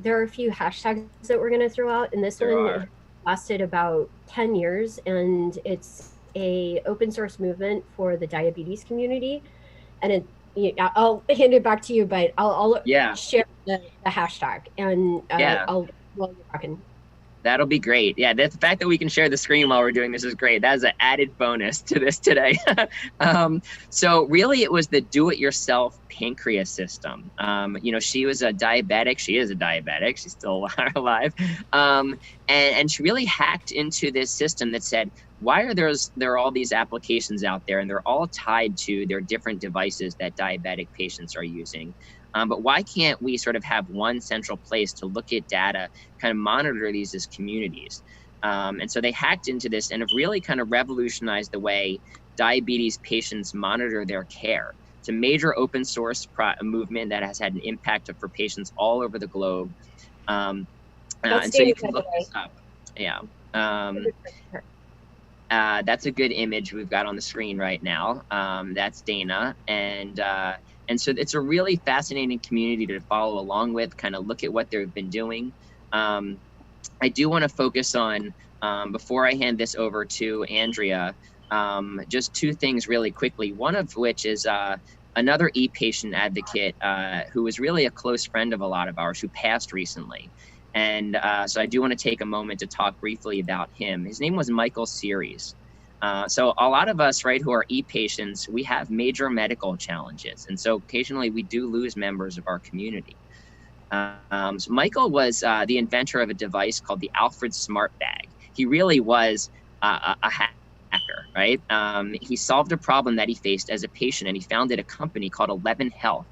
there are a few hashtags that we're going to throw out, and this one lasted about 10 years, and it's a open source movement for the diabetes community. And I'll hand it back to you, but I'll share the hashtag, and while you're talking. That'll be great. Yeah, the fact that we can share the screen while we're doing this is great. That is an added bonus to this today. So really it was the do-it-yourself pancreas system. She was a diabetic. She is a diabetic. She's still alive. And she really hacked into this system that said, why are there are all these applications out there, and they're all tied to their different devices that diabetic patients are using. But why can't we sort of have one central place to look at data, kind of monitor these as communities? And so they hacked into this and have really kind of revolutionized the way diabetes patients monitor their care. It's a major open source movement that has had an impact for patients all over the globe. And so you can look this up. Yeah. That's a good image we've got on the screen right now. That's Dana. And so it's a really fascinating community to follow along with, kind of look at what they've been doing. I do want to focus on, before I hand this over to Andrea, just two things really quickly. One of which is another e-patient advocate who was really a close friend of a lot of ours who passed recently. And so I do want to take a moment to talk briefly about him. His name was Michael Series. So a lot of us, right, who are e-patients, we have major medical challenges. And so occasionally we do lose members of our community. So Michael was the inventor of a device called the Alfred Smart Bag. He really was a hacker, right? He solved a problem that he faced as a patient, and he founded a company called 11 Health.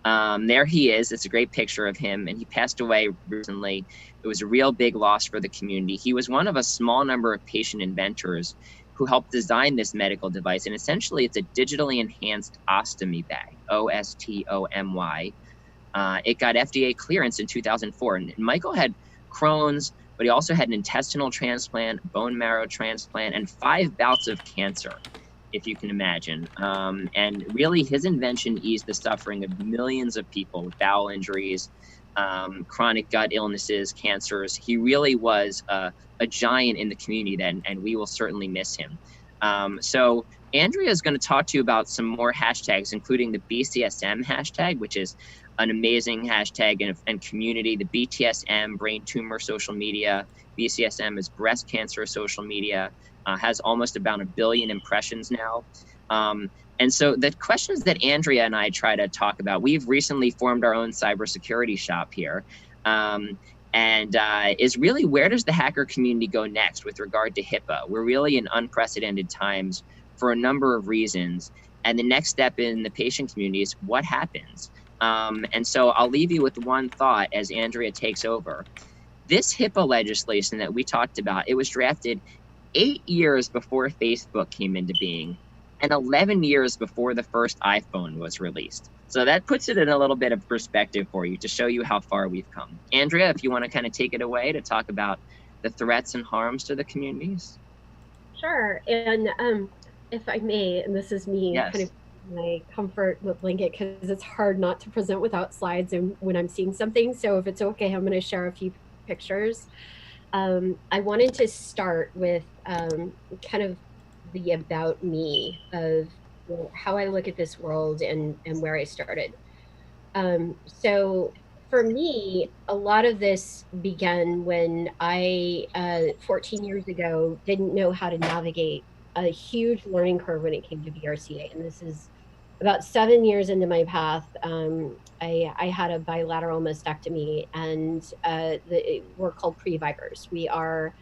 There he is. It's a great picture of him, and he passed away recently. It was a real big loss for the community. He was one of a small number of patient inventors who helped design this medical device, and essentially it's a digitally enhanced ostomy bag, OSTOMY. It got FDA clearance in 2004, and Michael had Crohn's, but he also had an intestinal transplant, bone marrow transplant, and 5 bouts of cancer, if you can imagine. And really his invention eased the suffering of millions of people with bowel injuries, chronic gut illnesses, cancers. He really was a giant in the community then, and we will certainly miss him. So Andrea is going to talk to you about some more hashtags, including the BCSM hashtag, which is an amazing hashtag and community. The BTSM, brain tumor social media. BCSM is breast cancer social media. Has almost about 1 billion impressions now. And so the questions that Andrea and I try to talk about, we've recently formed our own cybersecurity shop here. Is really, where does the hacker community go next with regard to HIPAA? We're really in unprecedented times for a number of reasons. And the next step in the patient community is what happens. And so I'll leave you with one thought as Andrea takes over. This HIPAA legislation that we talked about, it was drafted 8 years before Facebook came into being and 11 years before the first iPhone was released. So that puts it in a little bit of perspective for you to show you how far we've come. Andrea, if you want to kind of take it away to talk about the threats and harms to the communities. Sure. And if I may, and this is me Yes. kind of my comfort blanket, because it's hard not to present without slides and when I'm seeing something. So if it's okay, I'm going to share a few pictures. I wanted to start with kind of the about me of how I look at this world and where I started. So for me, a lot of this began when I, 14 years ago, didn't know how to navigate a huge learning curve when it came to BRCA. And this is about 7 years into my path. I had a bilateral mastectomy, and we're called previvors. We are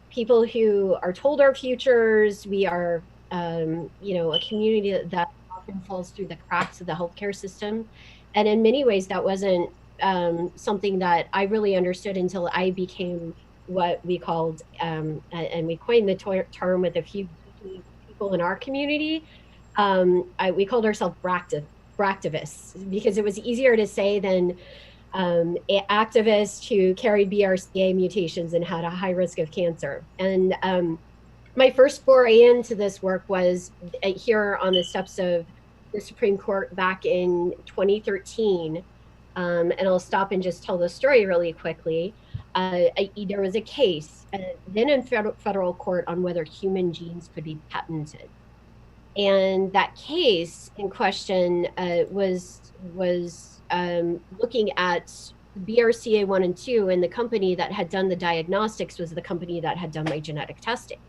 people who are told our futures. We are, a community that often falls through the cracks of the healthcare system. And in many ways, that wasn't something that I really understood until I became what we called, and we coined the term with a few people in our community. We called ourselves bractivists because it was easier to say than activists who carried BRCA mutations and had a high risk of cancer. And my first foray into this work was here on the steps of the Supreme Court back in 2013. And I'll stop and just tell the story really quickly. There was a case then in federal court on whether human genes could be patented. And that case in question was looking at BRCA1 and 2, and the company that had done the diagnostics was the company that had done my genetic testing.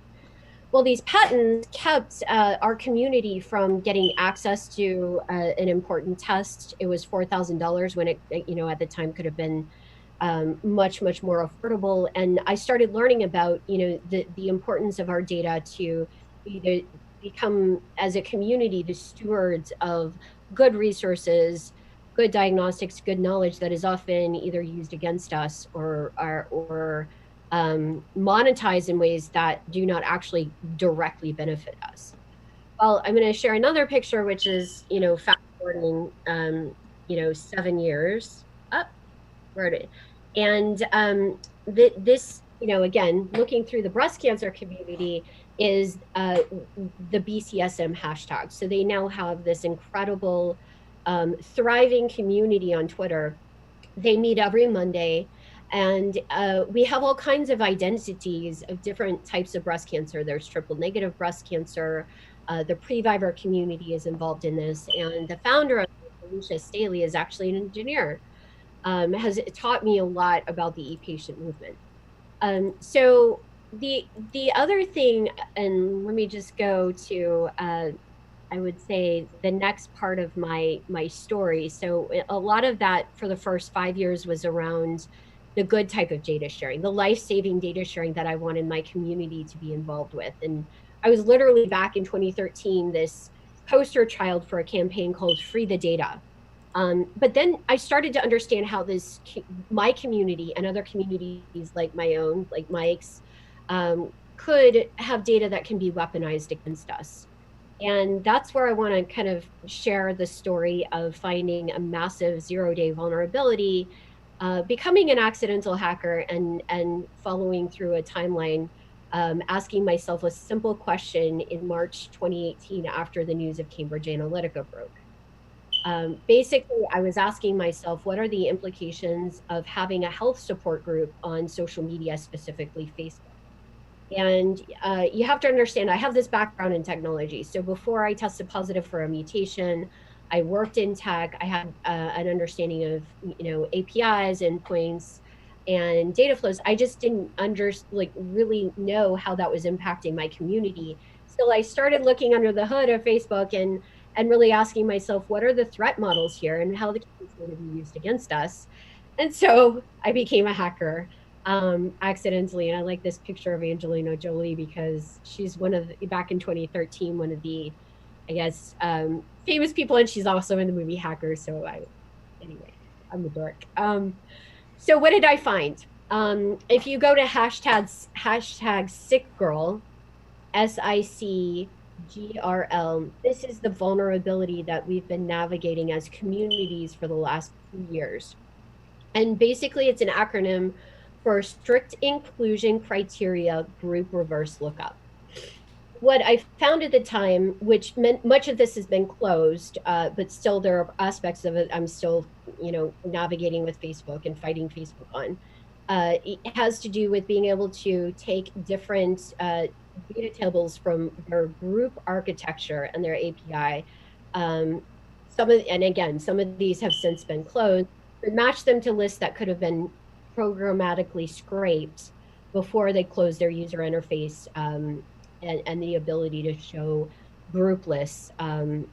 Well, these patents kept our community from getting access to an important test. It was $4,000 when it, at the time could have been much, much more affordable. And I started learning about, the importance of our data to either become, as a community, the stewards of good resources, good diagnostics, good knowledge that is often either used against us or monetized in ways that do not actually directly benefit us. Well, I'm going to share another picture, which is, fast forwarding, 7 years up. Where it is. And this, again, looking through the breast cancer community is the BCSM hashtag. So they now have this incredible, thriving community on Twitter. They meet every Monday, and we have all kinds of identities of different types of breast cancer. There's triple negative breast cancer. The Previvor community is involved in this, and the founder of it, Alicia Staley, is actually an engineer. Has taught me a lot about the e-patient movement. So the other thing, and let me just go to I would say the next part of my story. So a lot of that for the first 5 years was around the good type of data sharing, the life-saving data sharing that I wanted my community to be involved with. And I was literally back in 2013 this poster child for a campaign called Free the Data. But then I started to understand how my community and other communities like my own, like Mike's, could have data that can be weaponized against us. And that's where I want to kind of share the story of finding a massive 0-day vulnerability, becoming an accidental hacker, and following through a timeline, asking myself a simple question in March 2018 after the news of Cambridge Analytica broke. Basically, I was asking myself, what are the implications of having a health support group on social media, specifically Facebook? And you have to understand, I have this background in technology. So before I tested positive for a mutation, I worked in tech. I had an understanding of, APIs, endpoints, and data flows. I just didn't really know how that was impacting my community. So I started looking under the hood of Facebook and really asking myself, what are the threat models here and how the is going to be used against us? And so I became a hacker accidentally. And I like this picture of Angelina Jolie because she's back in 2013, one of the, I guess, famous people. And she's also in the movie Hacker. So anyway, I'm a dork. So what did I find? If you go to hashtag sickgirl, SICGRL, this is the vulnerability that we've been navigating as communities for the last few years. And basically, it's an acronym for strict inclusion criteria group reverse lookup. What I found at the time, which meant much of this has been closed, but still there are aspects of it I'm still, navigating with Facebook and fighting Facebook on. It has to do with being able to take different data tables from their group architecture and their API. Some of these have since been closed, but match them to lists that could have been programmatically scraped before they closed their user interface, and the ability to show group lists in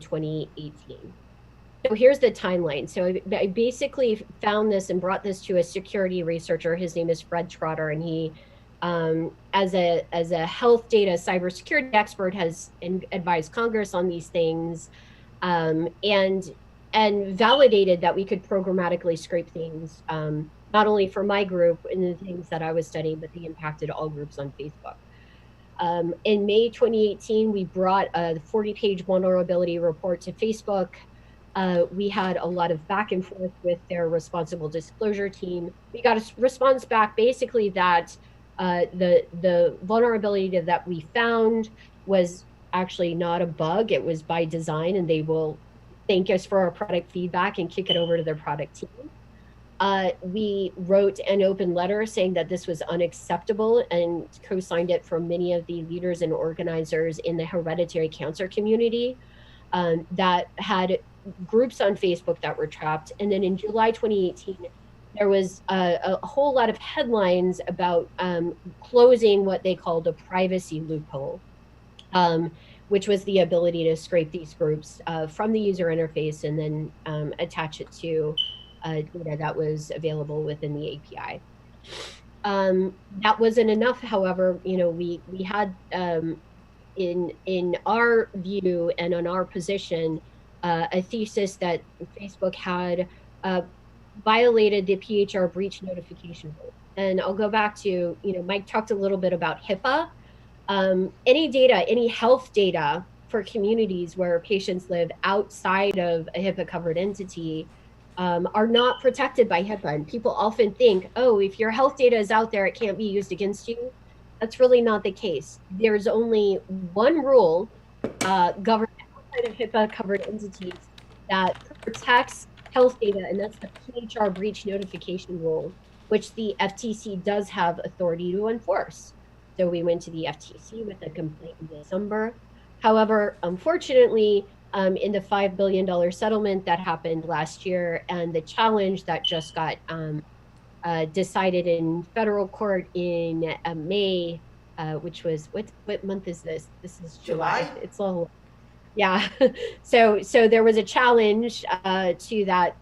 2018. So here's the timeline. So I basically found this and brought this to a security researcher. His name is Fred Trotter, and he, as a health data cybersecurity expert, has advised Congress on these things, and validated that we could programmatically scrape things, not only for my group and the things that I was studying, but they impacted all groups on Facebook. In May 2018, we brought a 40-page vulnerability report to Facebook. We had a lot of back and forth with their responsible disclosure team. We got a response back basically that the vulnerability that we found was actually not a bug. It was by design, and they will thank us for our product feedback and kick it over to their product team. We wrote an open letter saying that this was unacceptable and co-signed it from many of the leaders and organizers in the hereditary cancer community that had groups on Facebook that were trapped. And then in July 2018, there was a whole lot of headlines about closing what they called a privacy loophole, which was the ability to scrape these groups from the user interface and then attach it to data that was available within the API. That wasn't enough, however. We had in our view and on our position a thesis that Facebook had violated the PHR breach notification rule. And I'll go back to, Mike talked a little bit about HIPAA. Any data, any health data for communities where patients live outside of a HIPAA covered entity are not protected by HIPAA. And people often think, oh, if your health data is out there, it can't be used against you. That's really not the case. There's only one rule governed outside of HIPAA covered entities that protects health data, and that's the PHR breach notification rule, which the FTC does have authority to enforce. So we went to the FTC with a complaint in December. However, unfortunately, in the $5 billion settlement that happened last year and the challenge that just got decided in federal court in May, which was what month is this? This is July. It's all yeah. So there was a challenge to that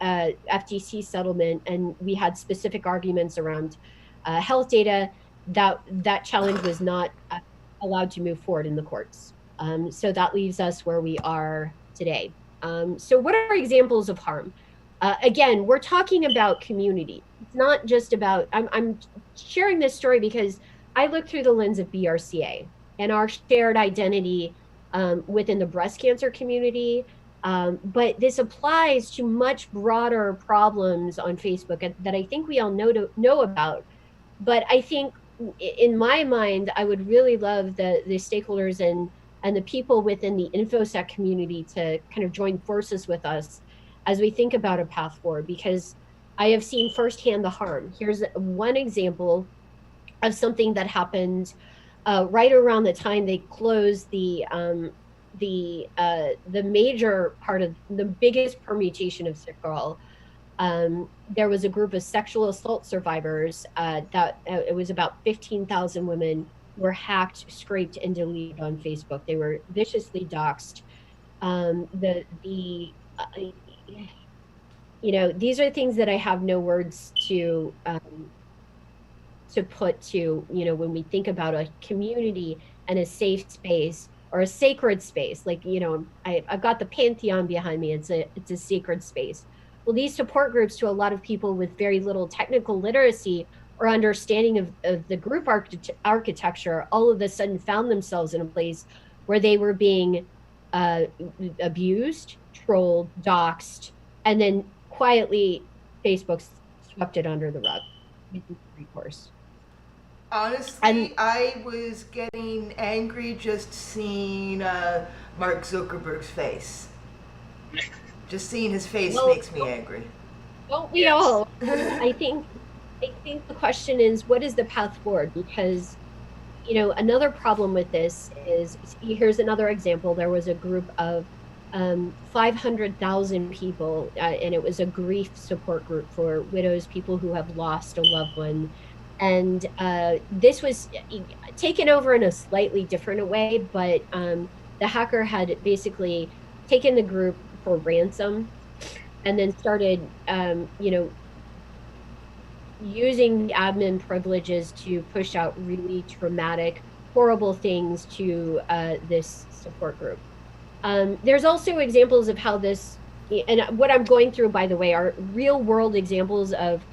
FTC settlement, and we had specific arguments around health data. That challenge was not allowed to move forward in the courts. So that leaves us where we are today. So what are examples of harm? Again, we're talking about community. It's not just about, I'm sharing this story because I look through the lens of BRCA and our shared identity within the breast cancer community. But this applies to much broader problems on Facebook that I think we all know about. But I think in my mind, I would really love the stakeholders and the people within the InfoSec community to kind of join forces with us as we think about a path forward, because I have seen firsthand the harm. Here's one example of something that happened right around the time they closed the major part of the biggest permutation of Sickle. There was a group of sexual assault survivors that it was about 15,000 women were hacked, scraped, and deleted on Facebook. They were viciously doxxed. These are things that I have no words to put to, when we think about a community and a safe space or a sacred space. Like, I've got the Pantheon behind me. It's a sacred space. Well, these support groups, to a lot of people with very little technical literacy or understanding of the group architecture, all of a sudden found themselves in a place where they were being abused, trolled, doxxed, and then quietly Facebook swept it under the rug. Recourse. Honestly, I was getting angry just seeing Mark Zuckerberg's face. Just seeing his face makes me angry. Don't we all? I think the question is, what is the path forward? Because, another problem with this is, here's another example. There was a group of 500,000 people, and it was a grief support group for widows, people who have lost a loved one. And this was taken over in a slightly different way, but the hacker had basically taken the group for ransom and then started, using admin privileges to push out really traumatic, horrible things to this support group. There's also examples of how this, and what I'm going through, by the way, are real world examples of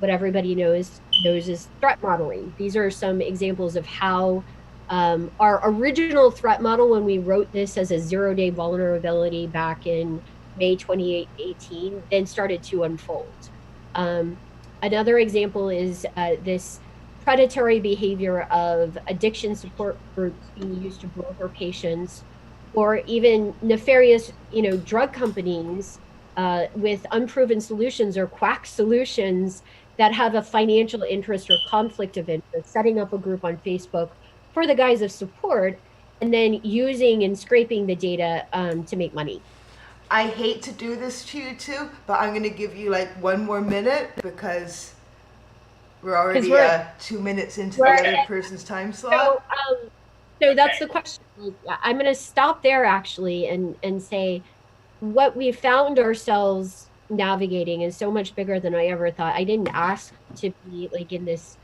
what everybody knows is threat modeling. These are some examples of how our original threat model, when we wrote this as a 0-day vulnerability back in May 2018, then started to unfold. Another example is this predatory behavior of addiction support groups being used to broker patients, or even nefarious, drug companies with unproven solutions or quack solutions that have a financial interest or conflict of interest, setting up a group on Facebook for the guise of support, and then using and scraping the data to make money. I hate to do this to you too, but I'm going to give you like one more minute because we're already 2 minutes into the other person's time slot. So that's the question. I'm going to stop there actually and say what we found ourselves navigating is so much bigger than I ever thought. I didn't ask to be like in this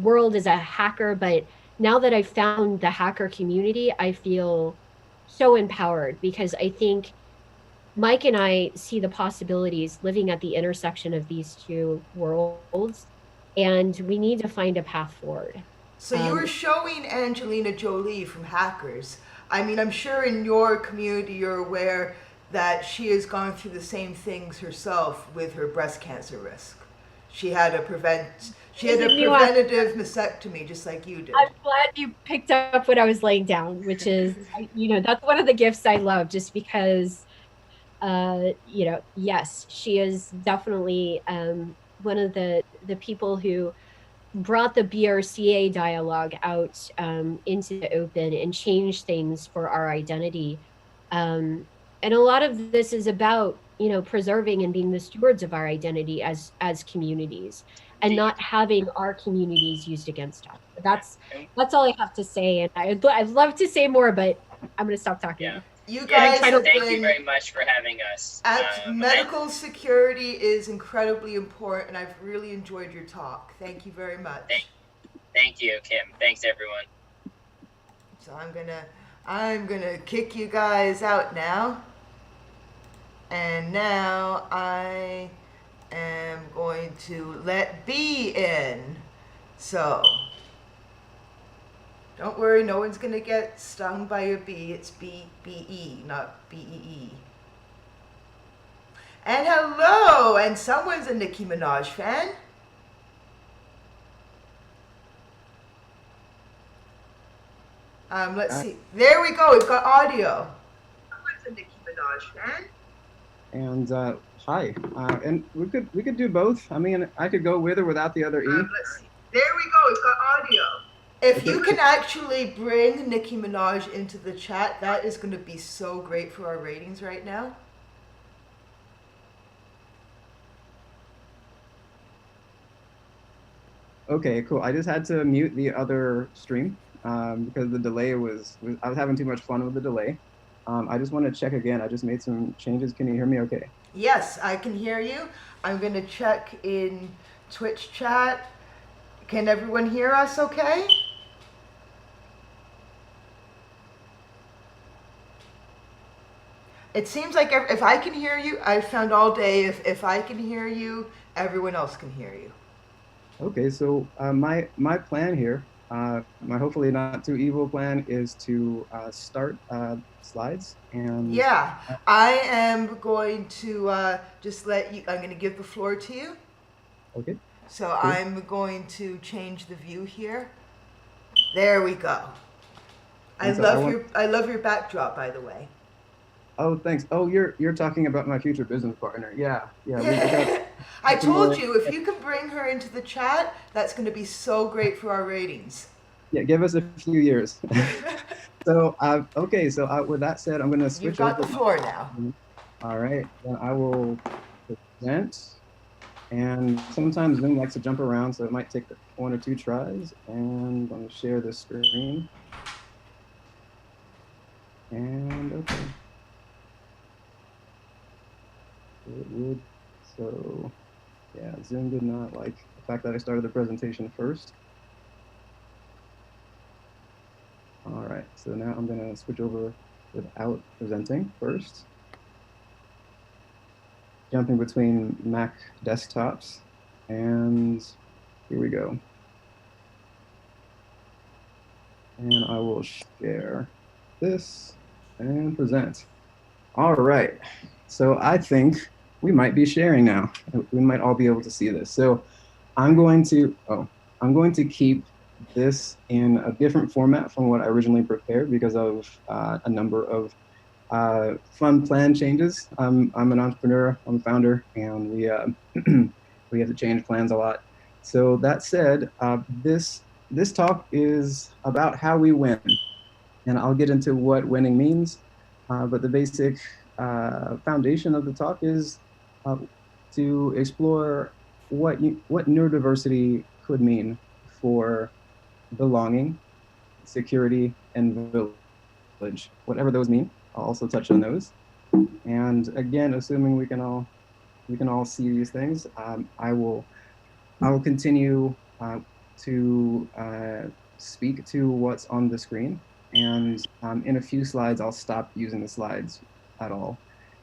world as a hacker, but now that I've found the hacker community, I feel so empowered, because I think Mike and I see the possibilities living at the intersection of these two worlds, and we need to find a path forward. So you were showing Angelina Jolie from Hackers. I mean, I'm sure in your community you're aware that she has gone through the same things herself with her breast cancer risk. She had a preventative mastectomy, just like you did. I'm glad you picked up what I was laying down, which is, that's one of the gifts I love, just because, yes, she is definitely one of the people who brought the BRCA dialogue out into the open and changed things for our identity. And a lot of this is about, preserving and being the stewards of our identity as communities, and not having our communities used against us. That's all I have to say. And I'd love to say more, but I'm going to stop talking. Yeah. You Yeah, guys Tim, have thank you been very much for having us. medical security is incredibly important, and I've really enjoyed your talk. Thank you very much. Thank you, Kim. Thanks, everyone. So I'm gonna kick you guys out now. And now I am going to let B in. So don't worry, no one's gonna get stung by a bee. It's B-E, not B-E-E. And hello, and someone's a Nicki Minaj fan. Let's see. There we go. We've got audio. Someone's a Nicki Minaj fan. And hi. And we could do both. I mean, I could go with or without the other E. Let's see. There we go. We've got audio. If you can actually bring Nicki Minaj into the chat, that is going to be so great for our ratings right now. Okay, cool. I just had to mute the other stream because the delay was I was having too much fun with the delay. I just want to check again. I just made some changes. Can you hear me okay? Yes, I can hear you. I'm going to check in Twitch chat. Can everyone hear us okay? It seems like if I can hear you, I've found all day, if I can hear you, everyone else can hear you. Okay, so my plan here, my hopefully not too evil plan is to start slides. And yeah, I am going to just let you, I'm going to give the floor to you. Okay. So cool. I'm going to change the view here. There we go. I love your backdrop, by the way. Oh, thanks. Oh, you're talking about my future business partner. Yeah. I told you, if you can bring her into the chat, that's going to be so great for our ratings. Yeah, give us a few years. So, okay. So with that said, I'm going to switch. You've got the floor now. All right. Then I will present. And sometimes Zoom likes to jump around, so it might take 1 or 2 tries. And I'm going to share this screen. And okay. It would, so yeah, Zoom did not like the fact that I started the presentation first. All right, so now I'm gonna switch over without presenting first. Jumping between Mac desktops, and here we go. And I will share this and present. All right, so I think we might be sharing now. We might all be able to see this. So I'm going to keep this in a different format from what I originally prepared because of a number of fun plan changes. I'm an entrepreneur, I'm a founder, and we we have to change plans a lot. So that said, this talk is about how we win, and I'll get into what winning means. But the basic foundation of the talk is to explore what neurodiversity could mean for belonging, security, and village, whatever those mean. I'll also touch on those. And again, assuming we can all see these things, I will continue to speak to what's on the screen. And in a few slides, I'll stop using the slides at all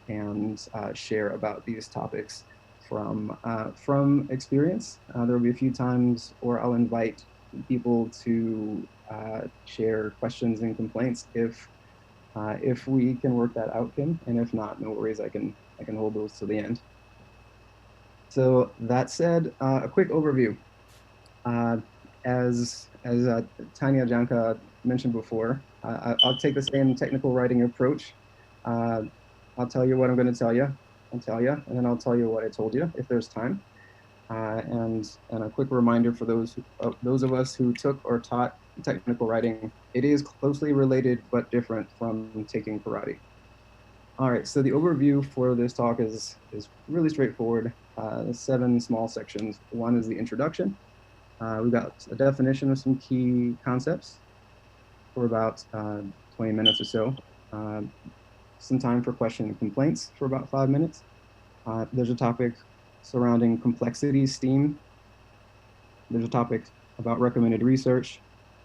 and share about these topics from experience. There will be a few times where I'll invite people to share questions and complaints if we can work that out, Kim, and if not, no worries, I can hold those to the end. So that said, a quick overview. As Tanya Janka mentioned before, I'll take the same technical writing approach. I'll tell you what I'm going to tell you, and then I'll tell you what I told you if there's time. And a quick reminder for those of us who took or taught technical writing, it is closely related but different from taking karate. All right, so the overview for this talk is really straightforward. 7 small sections. One is the introduction. We've got a definition of some key concepts for about 20 minutes or so. Some time for question and complaints for about 5 minutes. There's a topic surrounding complexity STEAM. There's a topic about recommended research,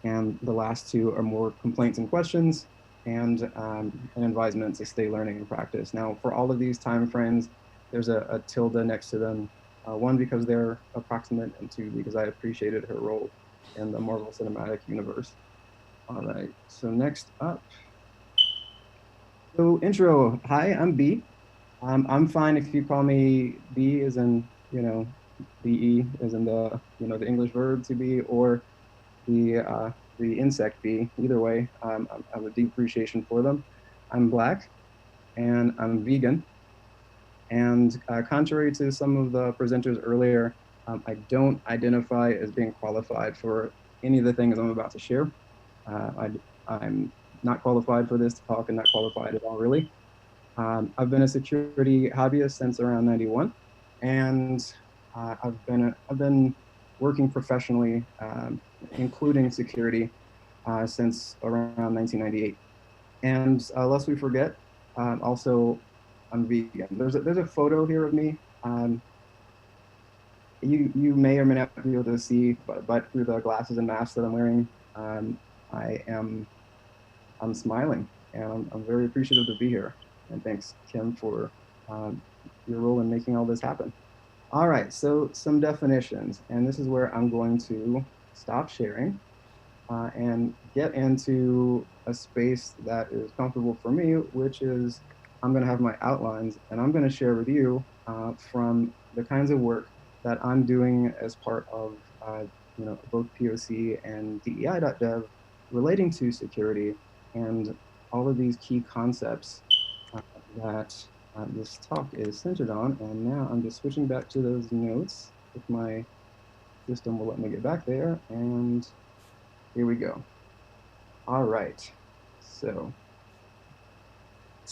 and the last 2 are more complaints and questions, and an advisement to stay learning and practice. Now, for all of these time frames, there's a tilde next to them. 1, because they're approximate, and 2, because I appreciated her role in the Marvel Cinematic Universe. All right, so next up. So intro, hi, I'm B. I'm fine if you call me B as in, BE as in the, the English verb to be, or the insect bee. Either way, I have a deep appreciation for them. I'm Black, and I'm vegan. And contrary to some of the presenters earlier, I don't identify as being qualified for any of the things I'm about to share. I'm not qualified for this talk, and not qualified at all, really. I've been a security hobbyist since around '91, and I've been working professionally, including security, since around 1998. And lest we forget, also I'm vegan. There's a photo here of me. You may or may not be able to see, but through the glasses and mask that I'm wearing, I'm smiling, and I'm very appreciative to be here. And thanks, Kim, for your role in making all this happen. All right, so some definitions, and this is where I'm going to stop sharing and get into a space that is comfortable for me, which is I'm going to have my outlines, and I'm going to share with you from the kinds of work that I'm doing as part of both POC and DEI.dev relating to security and all of these key concepts that this talk is centered on. And now I'm just switching back to those notes if my system will let me get back there. And here we go. All right. So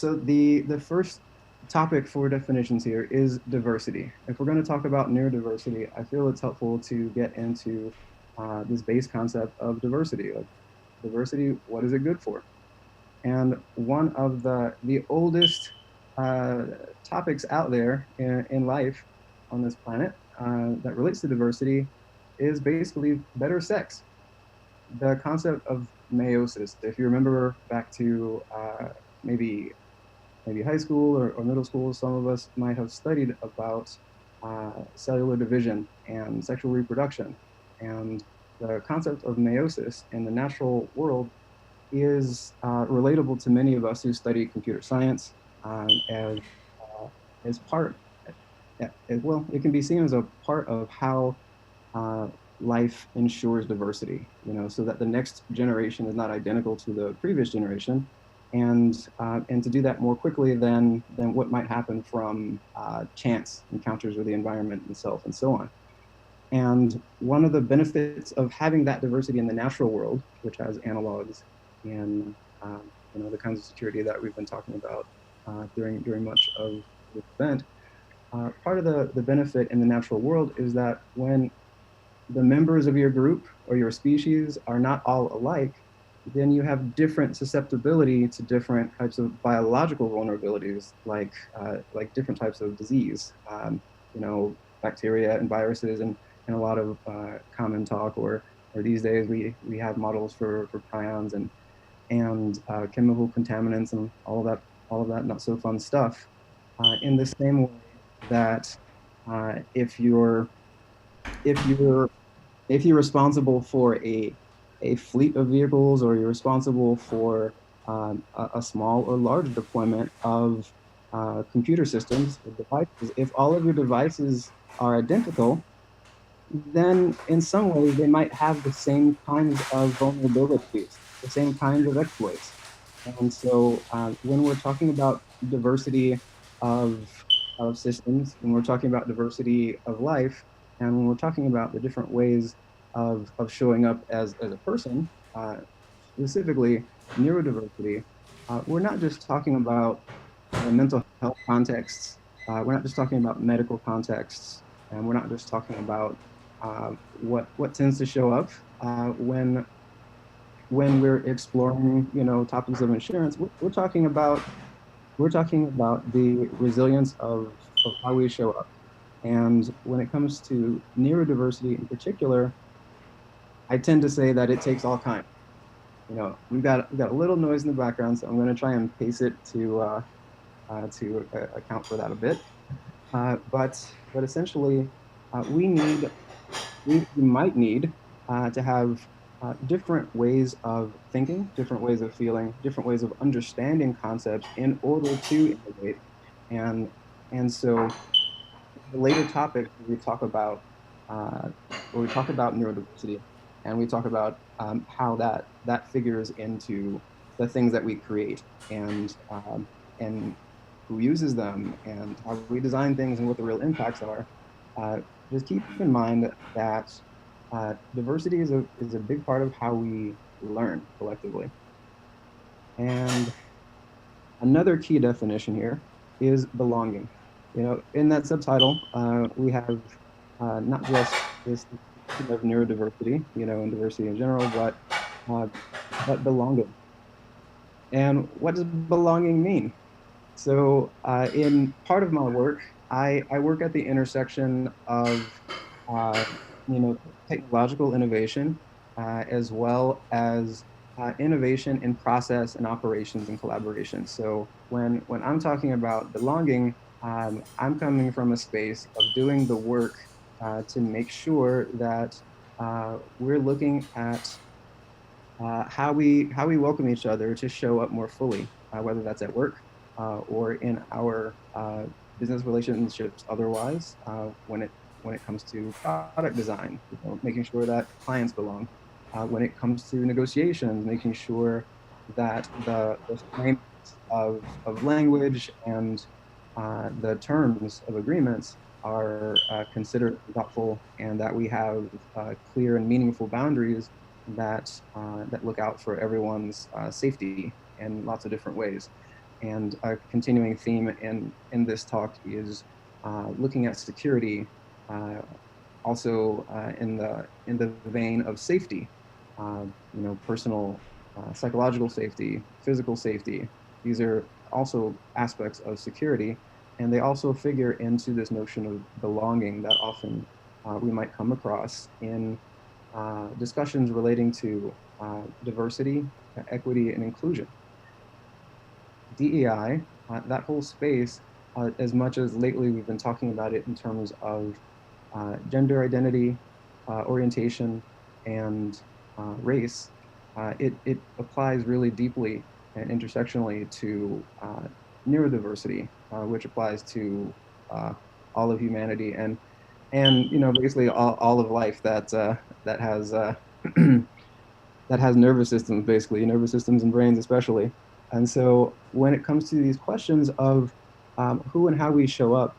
the first topic for definitions here is diversity. If we're going to talk about neurodiversity, I feel it's helpful to get into this base concept of diversity. Like, diversity, what is it good for? And one of the oldest topics out there in life on this planet that relates to diversity is basically better sex. The concept of meiosis, if you remember back to maybe high school or middle school, some of us might have studied about cellular division and sexual reproduction. And the concept of meiosis in the natural world is relatable to many of us who study computer science as part, well, it can be seen as a part of how life ensures diversity, so that the next generation is not identical to the previous generation, and to do that more quickly than what might happen from chance encounters with the environment itself and so on. And one of the benefits of having that diversity in the natural world, which has analogs in the kinds of security that we've been talking about during much of this event, part of the benefit in the natural world is that when the members of your group or your species are not all alike, then you have different susceptibility to different types of biological vulnerabilities, like different types of disease, bacteria and viruses, and a lot of common talk, or these days we have models for prions and chemical contaminants and all of that not so fun stuff. In the same way that if you're responsible for a fleet of vehicles, or you're responsible for a small or large deployment of computer systems or devices, if all of your devices are identical, then in some ways they might have the same kinds of vulnerabilities, the same kinds of exploits. And so when we're talking about diversity of systems, when we're talking about diversity of life, and when we're talking about the different ways of showing up as a person, specifically neurodiversity, we're not just talking about mental health contexts. We're not just talking about medical contexts, and we're not just talking about what tends to show up when we're exploring, topics of insurance. We're talking about the resilience of how we show up. And when it comes to neurodiversity in particular, I tend to say that it takes all kinds. We've got a little noise in the background, so I'm going to try and pace it to account for that a bit. But essentially, we might need to have different ways of thinking, different ways of feeling, different ways of understanding concepts in order to innovate. And so the later topics we talk about neurodiversity, and we talk about how that figures into the things that we create, and who uses them, and how we design things, and what the real impacts are. Just keep in mind that diversity is a big part of how we learn collectively. And another key definition here is belonging. In that subtitle, we have not just this of neurodiversity, and diversity in general, but belonging. And what does belonging mean? So in part of my work, I work at the intersection of technological innovation as well as innovation in process and operations and collaboration. So when I'm talking about belonging, I'm coming from a space of doing the work to make sure that we're looking at how we welcome each other to show up more fully, whether that's at work or in our business relationships otherwise, when it comes to product design, making sure that clients belong. When it comes to negotiations, making sure that the frame of language and the terms of agreements are considered thoughtful, and that we have clear and meaningful boundaries that look out for everyone's safety in lots of different ways. And a continuing theme in this talk is looking at security, also in the vein of safety, personal, psychological safety, physical safety. These are also aspects of security, and they also figure into this notion of belonging that often we might come across in discussions relating to diversity, equity, and inclusion. DEI, that whole space, as much as lately we've been talking about it in terms of gender identity, orientation, and race, it applies really deeply and intersectionally to neurodiversity, which applies to all of humanity, and basically all of life that has that has nervous systems, basically nervous systems and brains especially. And so when it comes to these questions of who and how we show up,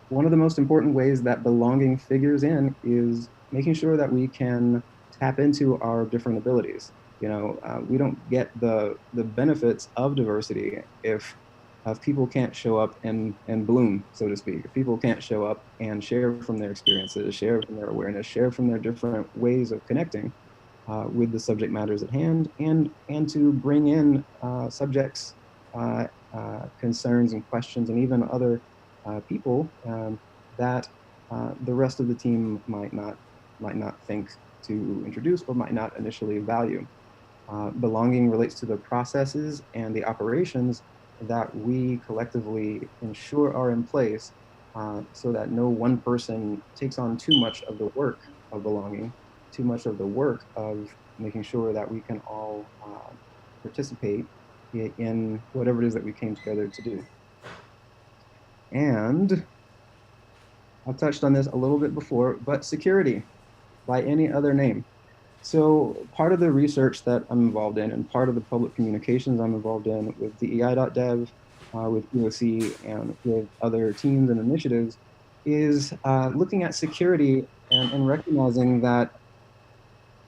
one of the most important ways that belonging figures in is making sure that we can tap into our different abilities. We don't get the benefits of diversity if people can't show up and bloom, so to speak. If people can't show up and share from their experiences, share from their awareness, share from their different ways of connecting with the subject matters at hand, and to bring in subjects, concerns and questions, and even other people that the rest of the team might not think to introduce or might not initially value. Belonging relates to the processes and the operations that we collectively ensure are in place so that no one person takes on too much of the work of belonging, too much of the work of making sure that we can all participate in whatever it is that we came together to do. And I've touched on this a little bit before, but security by any other name. So part of the research that I'm involved in, and part of the public communications I'm involved in with DEI.dev, with EOC, and with other teams and initiatives, is looking at security and recognizing that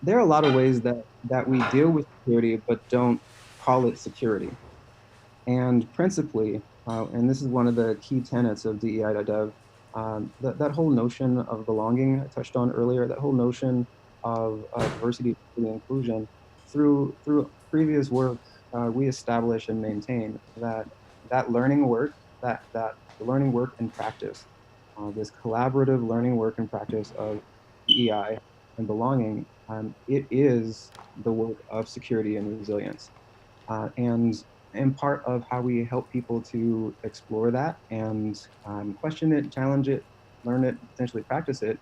there are a lot of ways that we deal with security but don't call it security. And principally, and this is one of the key tenets of DEI.dev. That whole notion of belonging I touched on earlier, that whole notion of diversity and inclusion, through previous work, we establish and maintain that learning work, that the learning work and practice, this collaborative learning work and practice of DEI and belonging, it is the work of security and resilience. And part of how we help people to explore that and question it, challenge it, learn it, potentially practice it,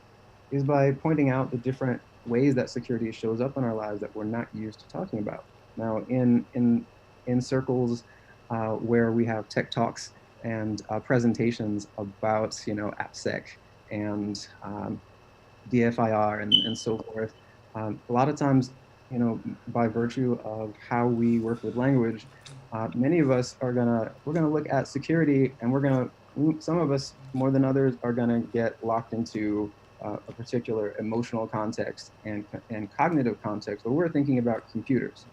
is by pointing out the different ways that security shows up in our lives that we're not used to talking about. Now, in circles where we have tech talks and presentations about, AppSec and DFIR and so forth, a lot of times, by virtue of how we work with language, many of us we're gonna look at security, and some of us more than others are gonna get locked into a particular emotional context and cognitive context, where we're thinking about computers,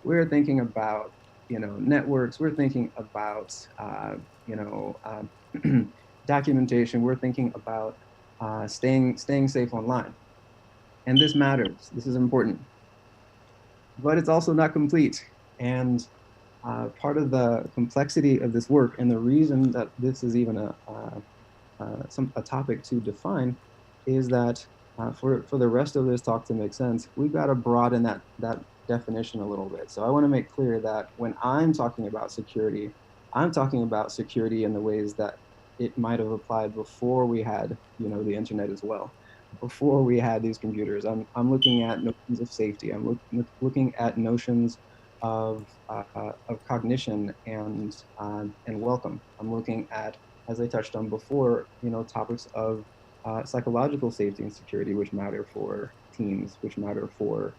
we're thinking about networks, we're thinking about documentation, we're thinking about staying safe online. And this matters. This is important. But it's also not complete. And part of the complexity of this work, and the reason that this is even a topic to define, is that for the rest of this talk to make sense, we've got to broaden that definition a little bit. So I want to make clear that when I'm talking about security, I'm talking about security in the ways that it might have applied before we had, the internet as well. Before we had these computers, I'm looking at notions of safety. I'm looking at notions of cognition and welcome. I'm looking at, as I touched on before, topics of psychological safety and security, which matter for teams, which matter for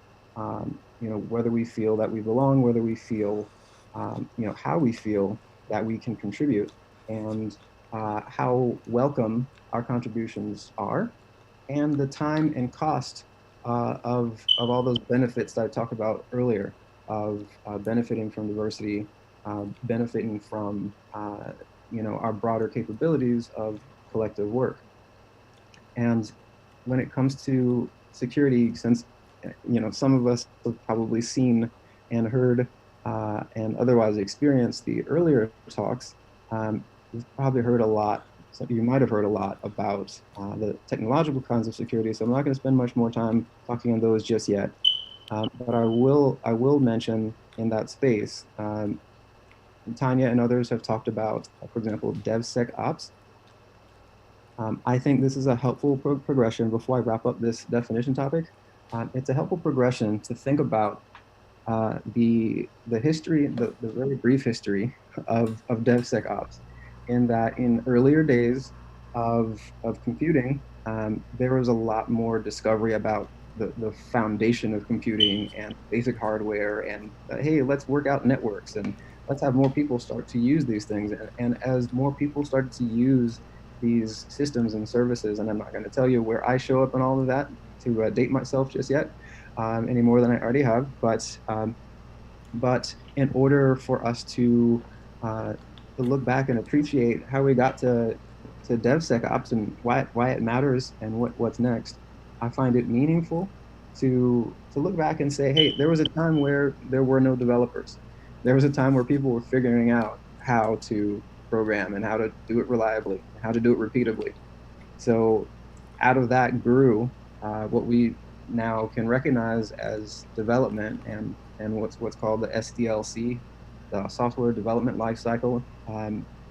whether we feel that we belong, whether we feel how we feel that we can contribute, and how welcome our contributions are, and the time and cost of all those benefits that I talked about earlier, of benefiting from diversity, benefiting from our broader capabilities of collective work. And when it comes to security, since some of us have probably seen and heard and otherwise experienced the earlier talks, you've probably heard a lot. So you might have heard a lot about the technological kinds of security. So I'm not going to spend much more time talking on those just yet. But I will mention in that space, Tanya and others have talked about, for example, DevSecOps. I think this is a helpful progression. Before I wrap up this definition topic, it's a helpful progression to think about the history, the very brief history of DevSecOps, in that in earlier days of computing, there was a lot more discovery about the foundation of computing and basic hardware, and hey, let's work out networks and let's have more people start to use these things. And as more people started to use these systems and services, and I'm not going to tell you where I show up in all of that to date myself just yet, any more than I already have, but in order for us to look back and appreciate how we got to DevSecOps and why it matters and what's next, I find it meaningful to look back and say, hey, there was a time where there were no developers. There was a time where people were figuring out how to program and how to do it reliably, how to do it repeatably. So out of that grew what we now can recognize as development and what's called the SDLC, the software development lifecycle.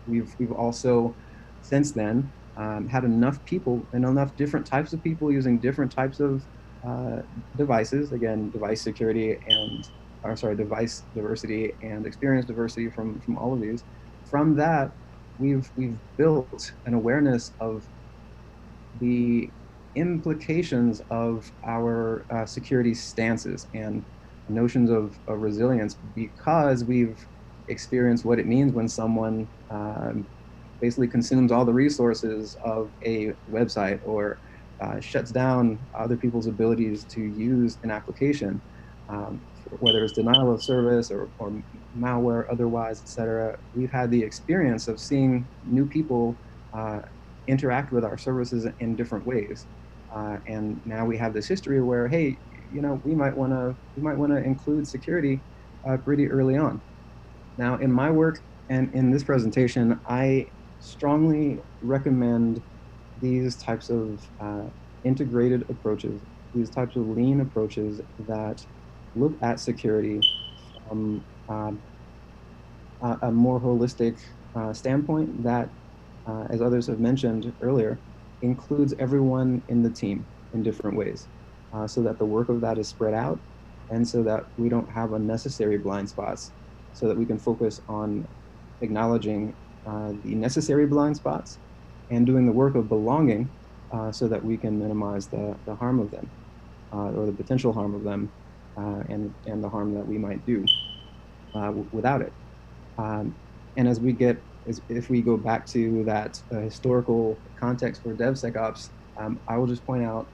We've also since then had enough people and enough different types of people using different types of devices, again, device security and, device diversity and experience diversity from all of these. From that, we've built an awareness of the implications of our security stances and notions of resilience, because we've experienced what it means when someone basically consumes all the resources of a website or shuts down other people's abilities to use an application whether it's denial of service or malware, otherwise, etc. We've had the experience of seeing new people interact with our services in different ways. And now we have this history where, hey, you know, we might want to include security pretty early on. Now, in my work and in this presentation, I strongly recommend these types of integrated approaches, these types of lean approaches that look at security from a more holistic standpoint that, as others have mentioned earlier, includes everyone in the team in different ways, so that the work of that is spread out and so that we don't have unnecessary blind spots, so that we can focus on acknowledging the necessary blind spots and doing the work of belonging so that we can minimize the harm of them or the potential harm of them and the harm that we might do without it. And as we get, if we go back to that historical context for DevSecOps, I will just point out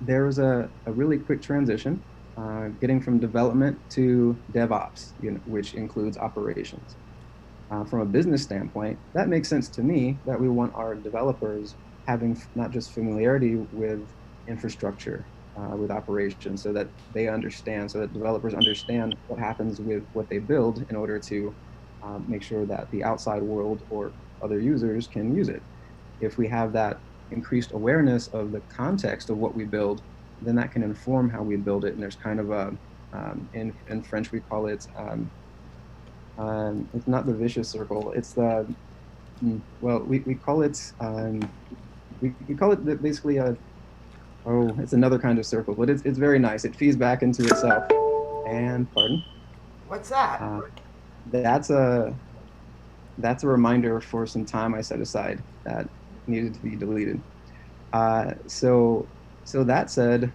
there was a really quick transition getting from development to DevOps, which includes operations. From a business standpoint, that makes sense to me that we want our developers having not just familiarity with infrastructure, with operations, so that they understand, so that developers understand what happens with what they build in order to make sure that the outside world or other users can use it. If we have that increased awareness of the context of what we build, then that can inform how we build it. And there's kind of a, in French we call it, it's not the vicious circle, it's the, well, we call it, we call it basically a, oh, it's another kind of circle, but it's very nice. It feeds back into itself. And pardon? What's that? That's a reminder for some time I set aside that needed to be deleted. So that said,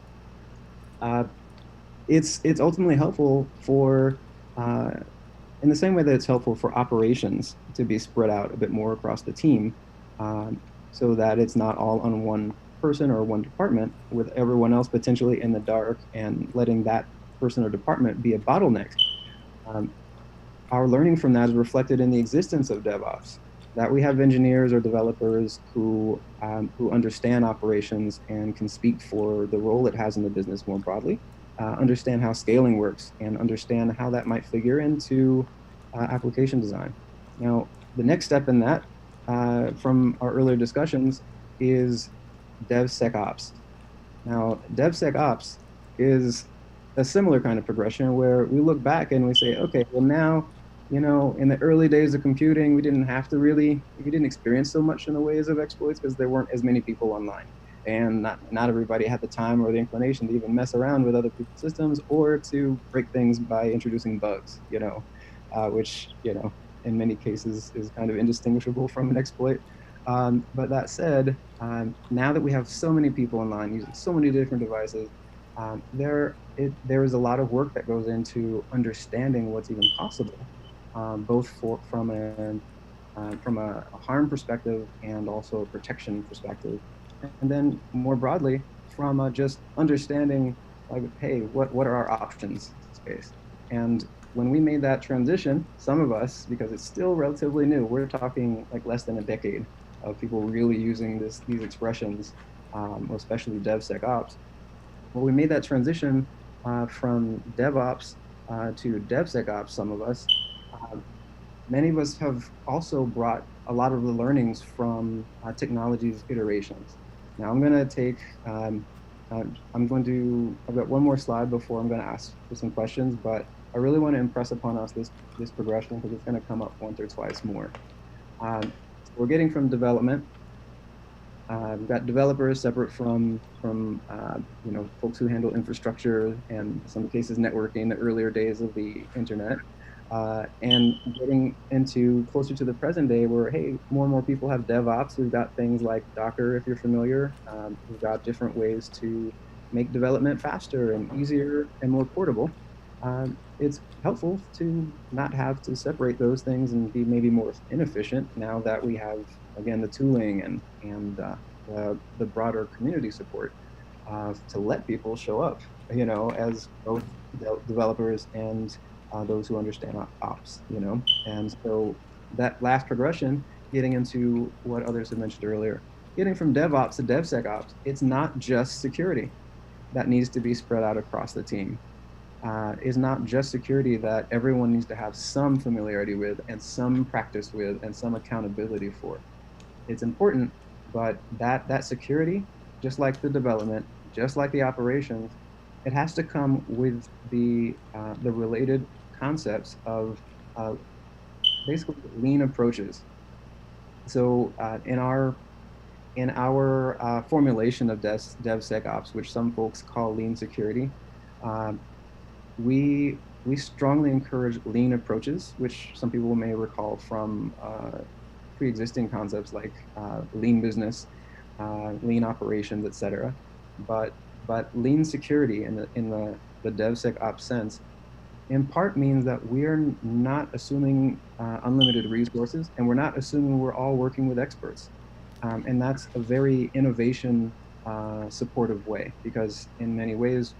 it's ultimately helpful for, in the same way that it's helpful for operations to be spread out a bit more across the team, so that it's not all on one person or one department, with everyone else potentially in the dark and letting that person or department be a bottleneck. Our learning from that is reflected in the existence of DevOps, that we have engineers or developers who understand operations and can speak for the role it has in the business more broadly, understand how scaling works, and understand how that might figure into application design. Now, the next step in that, from our earlier discussions, is DevSecOps. Now, DevSecOps is a similar kind of progression where we look back and we say, okay, well now, you know, in the early days of computing, we didn't experience so much in the ways of exploits because there weren't as many people online. And not everybody had the time or the inclination to even mess around with other people's systems or to break things by introducing bugs, you know, which, you know, in many cases is kind of indistinguishable from an exploit. But that said, now that we have so many people online using so many different devices, there is a lot of work that goes into understanding what's even possible, both from a harm perspective and also a protection perspective. And then more broadly, from just understanding, like, hey, what are our options space? And when we made that transition, some of us, because it's still relatively new, we're talking like less than a decade of people really using these expressions, especially DevSecOps. Well, we made that transition from DevOps to DevSecOps, some of us. Many of us have also brought a lot of the learnings from technology's iterations. Now I'm going to take, I've got one more slide before I'm going to ask for some questions, but I really want to impress upon us this progression because it's going to come up once or twice more. So we're getting from development. We've got developers separate from you know, folks who handle infrastructure and in some cases networking, the earlier days of the internet. And getting into closer to the present day where, hey, more and more people have DevOps. We've got things like Docker, if you're familiar. We've got different ways to make development faster and easier and more portable. It's helpful to not have to separate those things and be maybe more inefficient now that we have, again, the tooling and the broader community support to let people show up you know, as both developers and those who understand ops, you know. And so that last progression, getting into what others have mentioned earlier, getting from DevOps to DevSecOps, it's not just security that needs to be spread out across the team. Is not just security that everyone needs to have some familiarity with and some practice with and some accountability for. It's important, but that security, just like the development, just like the operations, it has to come with the related concepts of uh, basically lean approaches. So in our formulation of DevSecOps, which some folks call lean security, um, we strongly encourage lean approaches, which some people may recall from pre-existing concepts like lean business, lean operations, etc. But lean security in the DevSecOps sense, in part means that we're not assuming unlimited resources, and we're not assuming we're all working with experts. And that's a very innovation supportive way, because in many ways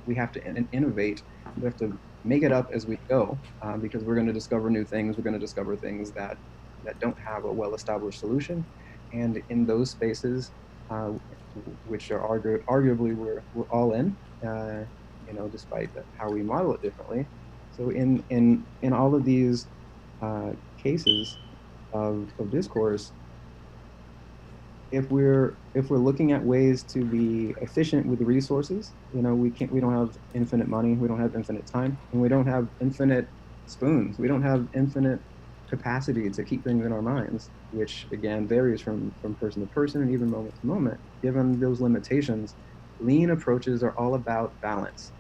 we have to innovate. We have to make it up as we go, because we're going to discover new things. We're going to discover things that don't have a well-established solution, and in those spaces, which are arguably we're all in, you know, despite how we model it differently. So in all of these cases of discourse, if we're looking at ways to be efficient with the resources, you know, we don't have infinite money, we don't have infinite time, and we don't have infinite spoons. We don't have infinite capacity to keep things in our minds, which again varies from person to person and even moment to moment. Given those limitations, lean approaches are all about balance.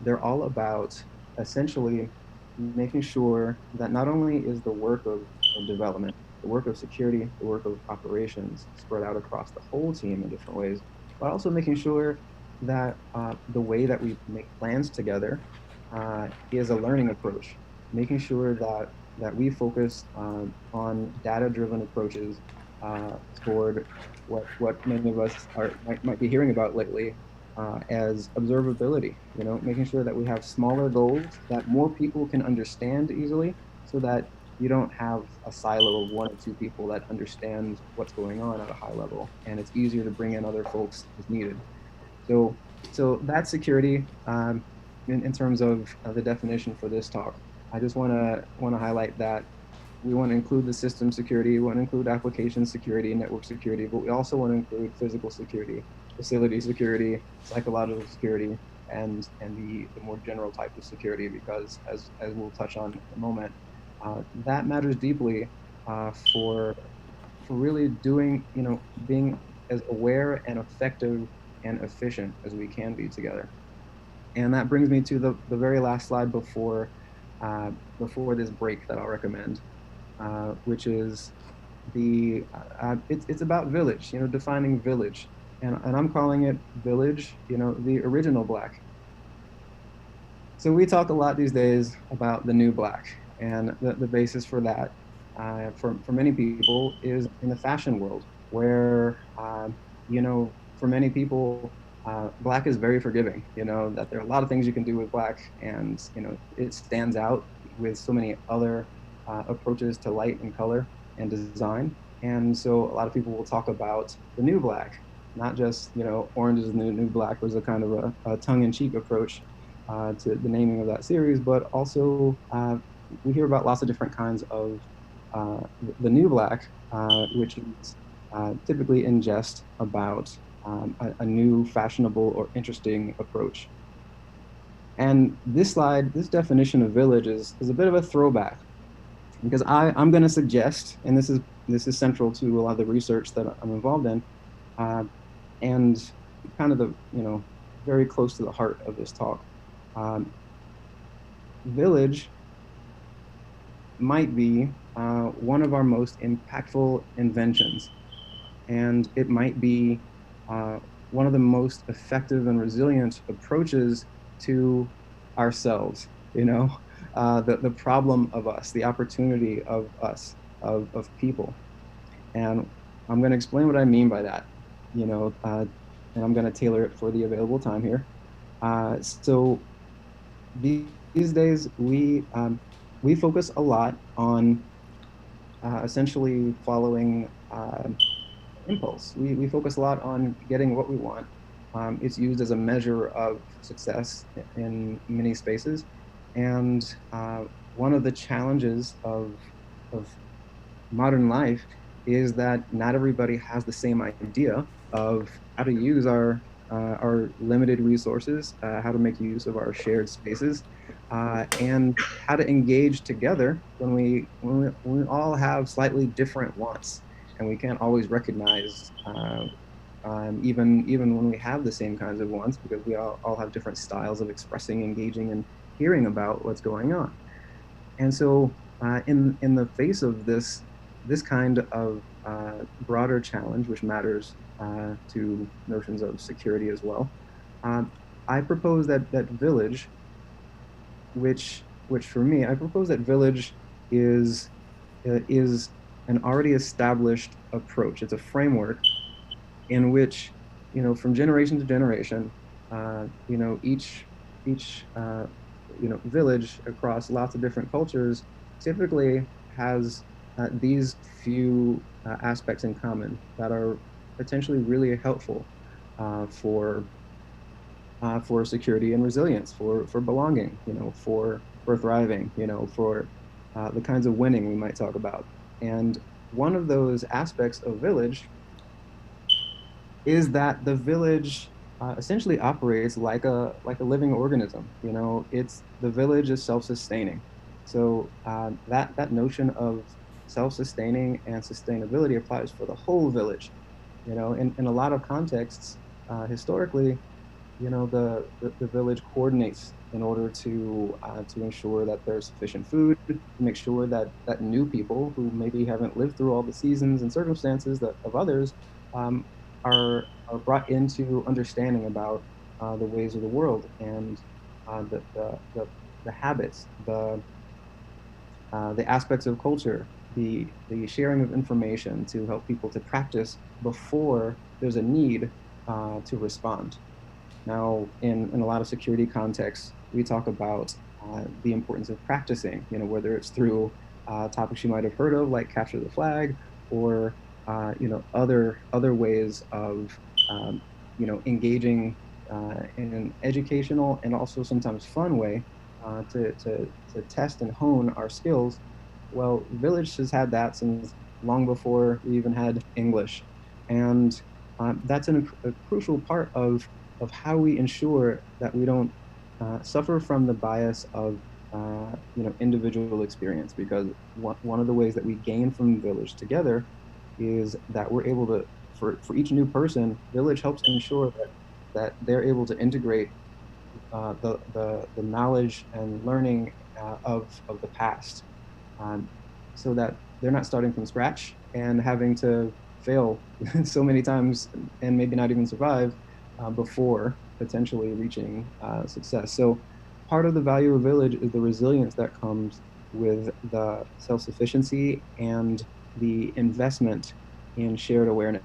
They're all about essentially making sure that not only is the work of development, the work of security, the work of operations spread out across the whole team in different ways, but also making sure that the way that we make plans together is a learning approach, making sure that we focus on data-driven approaches toward what many of us might be hearing about lately, as observability, you know, making sure that we have smaller goals that more people can understand easily, so that you don't have a silo of one or two people that understand what's going on at a high level, and it's easier to bring in other folks as needed. So that's security in terms of the definition for this talk. I just want to highlight that we want to include the system security, we want to include application security, network security, but we also want to include physical security, facility security, psychological security, and the more general type of security, because as we'll touch on in a moment, that matters deeply for really doing, you know, being as aware and effective and efficient as we can be together. And that brings me to the very last slide before this break that I'll recommend, which is it's about village, you know, defining village. And I'm calling it village, you know, the original black. So we talk a lot these days about the new black, and the basis for that, for many people, is in the fashion world, where, you know, for many people, black is very forgiving, you know, that there are a lot of things you can do with black, and, you know, it stands out with so many other approaches to light and color and design. And so a lot of people will talk about the new black, not just, you know, orange is the new black was a kind of a tongue-in-cheek approach to the naming of that series, but also we hear about lots of different kinds of the new black, which is typically in jest about a new fashionable or interesting approach. And this slide, this definition of village is a bit of a throwback, because I'm going to suggest, and this is central to a lot of the research that I'm involved in, and kind of the, you know, very close to the heart of this talk. Village might be one of our most impactful inventions, and it might be one of the most effective and resilient approaches to ourselves, you know, the problem of us, the opportunity of us, of people. And I'm going to explain what I mean by that, you know, and I'm going to tailor it for the available time here. So these days we focus a lot on essentially following impulse. We focus a lot on getting what we want. It's used as a measure of success in many spaces. And one of the challenges of modern life is that not everybody has the same idea of how to use our limited resources, how to make use of our shared spaces, and how to engage together when we all have slightly different wants, and we can't always recognize even when we have the same kinds of wants, because we all have different styles of expressing, engaging, and hearing about what's going on. And so, in the face of this kind of broader challenge, which matters to notions of security as well, I propose that village, which for me, I propose that village is an already established approach. It's a framework in which, from generation to generation, each village across lots of different cultures typically has these few aspects in common that are potentially really helpful for security and resilience, for belonging, for thriving, for the kinds of winning we might talk about. And one of those aspects of village is that the village essentially operates like a living organism. The village is self-sustaining. So that notion of self-sustaining and sustainability applies for the whole village. In a lot of contexts, historically, the village coordinates in order to ensure that there's sufficient food, to make sure that new people who maybe haven't lived through all the seasons and circumstances of others are brought into understanding about the ways of the world, and the habits, the aspects of culture, the sharing of information to help people to practice before there's a need to respond. Now, in a lot of security contexts, we talk about the importance of practicing, whether it's through topics you might have heard of, like capture the flag, or other ways of engaging in an educational and also sometimes fun way to test and hone our skills. Well, Village has had that since long before we even had English, and that's a crucial part of how we ensure that we don't suffer from the bias of individual experience, because one of the ways that we gain from Village together is that we're able to, for each new person, Village helps ensure that they're able to integrate the knowledge and learning of the past, so that they're not starting from scratch and having to fail so many times and maybe not even survive before potentially reaching success. So part of the value of Village is the resilience that comes with the self-sufficiency and the investment in shared awareness.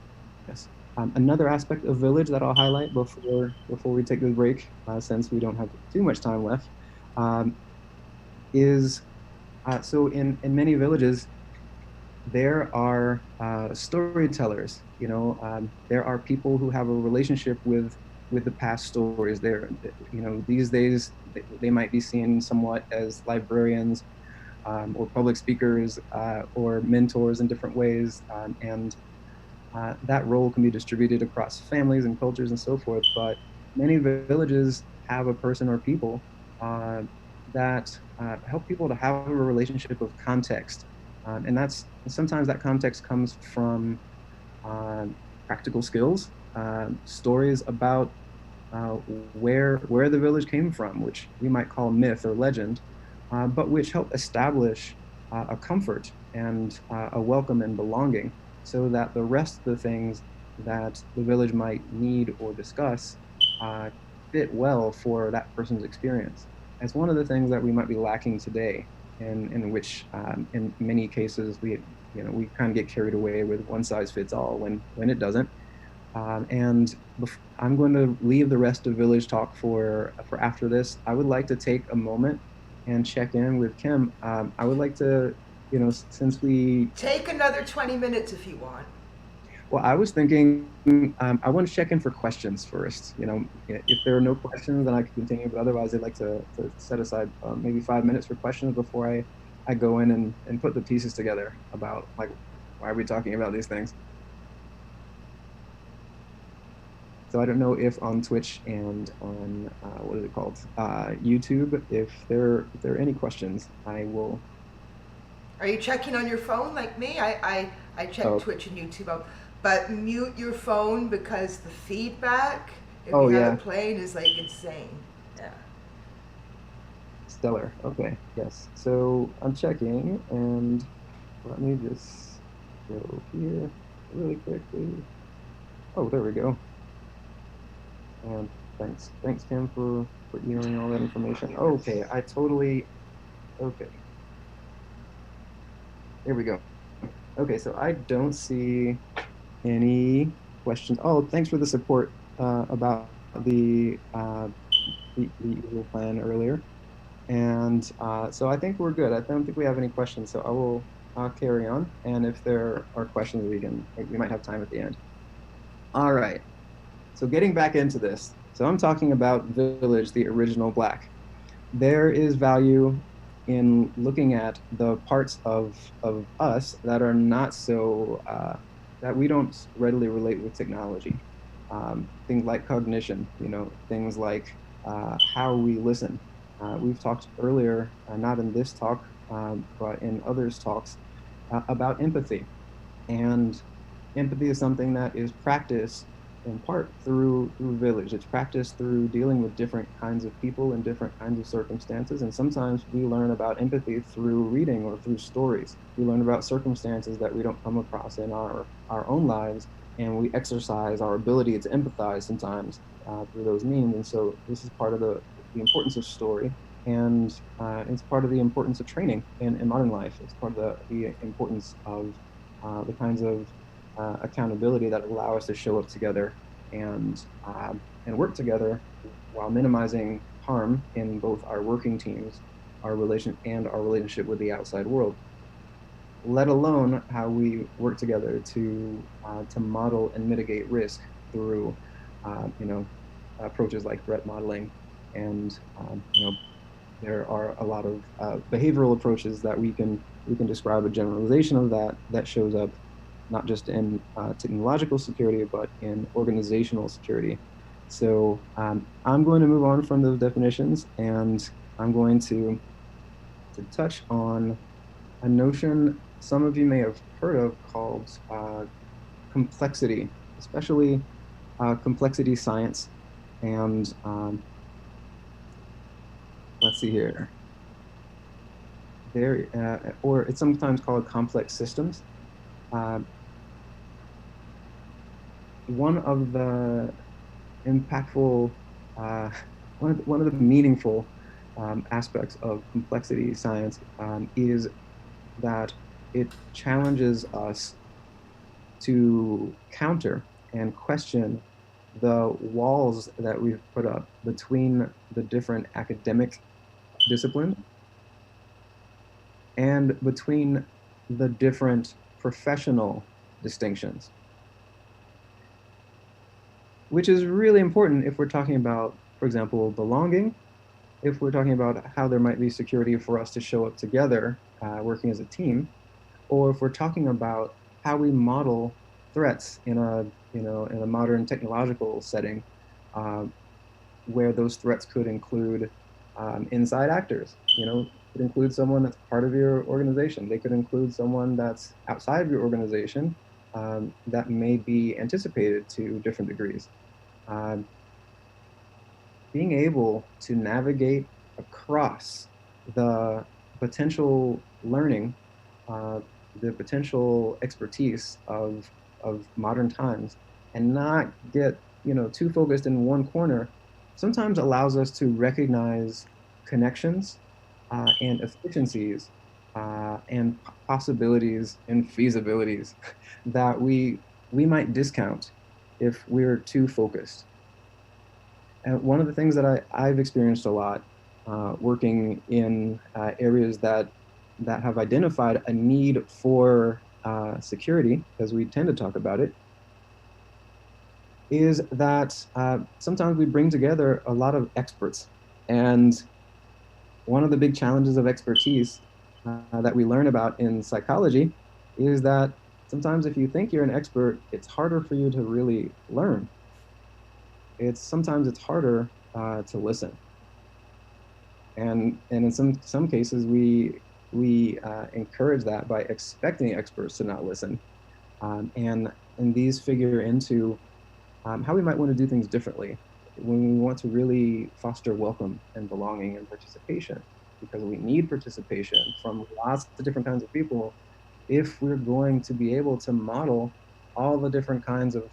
Another aspect of Village that I'll highlight before we take this break, since we don't have too much time left, is so in many villages, there are storytellers. There are people who have a relationship with the past stories. These days they might be seen somewhat as librarians or public speakers or mentors in different ways, and that role can be distributed across families and cultures and so forth. But many villages have a person or people that help people to have a relationship of context. And sometimes that context comes from practical skills, stories about where the village came from, which we might call myth or legend, but which help establish a comfort and a welcome and belonging, so that the rest of the things that the village might need or discuss fit well for that person's experience. It's one of the things that we might be lacking today, in which in many cases we kind of get carried away with one size fits all when it doesn't. And I'm going to leave the rest of Village Talk for after this. I would like to take a moment and check in with Kim. I would like to, since we Take another 20 minutes if you want. well, I was thinking I want to check in for questions first. If there are no questions, then I can continue. But otherwise, I'd like to set aside maybe 5 minutes for questions before I go in and put the pieces together about like why are we talking about these things. So I don't know if on Twitch and on what is it called, YouTube, if there are any questions, I will. Are you checking on your phone like me? I check Twitch and YouTube out, but mute your phone because the feedback if you have it playing is like insane. Yeah. Stellar. Okay. Yes. So I'm checking, and let me just go here really quickly. Oh, there we go. And thanks, Kim, for emailing all that information. Okay, okay. There we go. Okay, so I don't see any questions. Oh, thanks for the support about the Eagle plan earlier. And so I think we're good. I don't think we have any questions, so I'll carry on. And if there are questions, we might have time at the end. All right. So getting back into this, so I'm talking about Village, the original Black. There is value in looking at the parts of us that are not so, that we don't readily relate with technology. Things like cognition, things like how we listen. We've talked earlier, not in this talk, but in others' talks, about empathy. And empathy is something that is practiced in part through Village. It's practiced through dealing with different kinds of people in different kinds of circumstances. And sometimes we learn about empathy through reading or through stories. We learn about circumstances that we don't come across in our own lives, and we exercise our ability to empathize sometimes through those means. And so this is part of the importance of story, and it's part of the importance of training in modern life. It's part of the importance of the kinds of accountability that allow us to show up together and work together while minimizing harm in both our working teams, our relationship with the outside world. Let alone how we work together to model and mitigate risk through approaches like threat modeling, and there are a lot of behavioral approaches that we can describe a generalization of that shows up not just in technological security, but in organizational security. So I'm going to move on from those definitions, and I'm going to touch on a notion some of you may have heard of called complexity, especially complexity science. And let's see here. Or it's sometimes called complex systems. One of the impactful, one of the meaningful aspects of complexity science is that it challenges us to counter and question the walls that we've put up between the different academic disciplines and between the different professional distinctions, which is really important if we're talking about, for example, belonging, if we're talking about how there might be security for us to show up together, working as a team, or if we're talking about how we model threats in a modern technological setting, where those threats could include inside actors. Could include someone that's part of your organization. They could include someone that's outside of your organization that may be anticipated to different degrees. Being able to navigate across the potential learning, the potential expertise of modern times, and not get too focused in one corner, sometimes allows us to recognize connections and efficiencies and possibilities and feasibilities that we might discount if we're too focused. And one of the things that I've experienced a lot working in areas that have identified a need for security, because we tend to talk about it, is that sometimes we bring together a lot of experts. And one of the big challenges of expertise that we learn about in psychology is that sometimes if you think you're an expert, it's harder for you to really learn. Sometimes it's harder to listen. And in some cases, we encourage that by expecting experts to not listen. And these figure into how we might want to do things differently when we want to really foster welcome and belonging and participation, because we need participation from lots of different kinds of people if we're going to be able to model all the different kinds of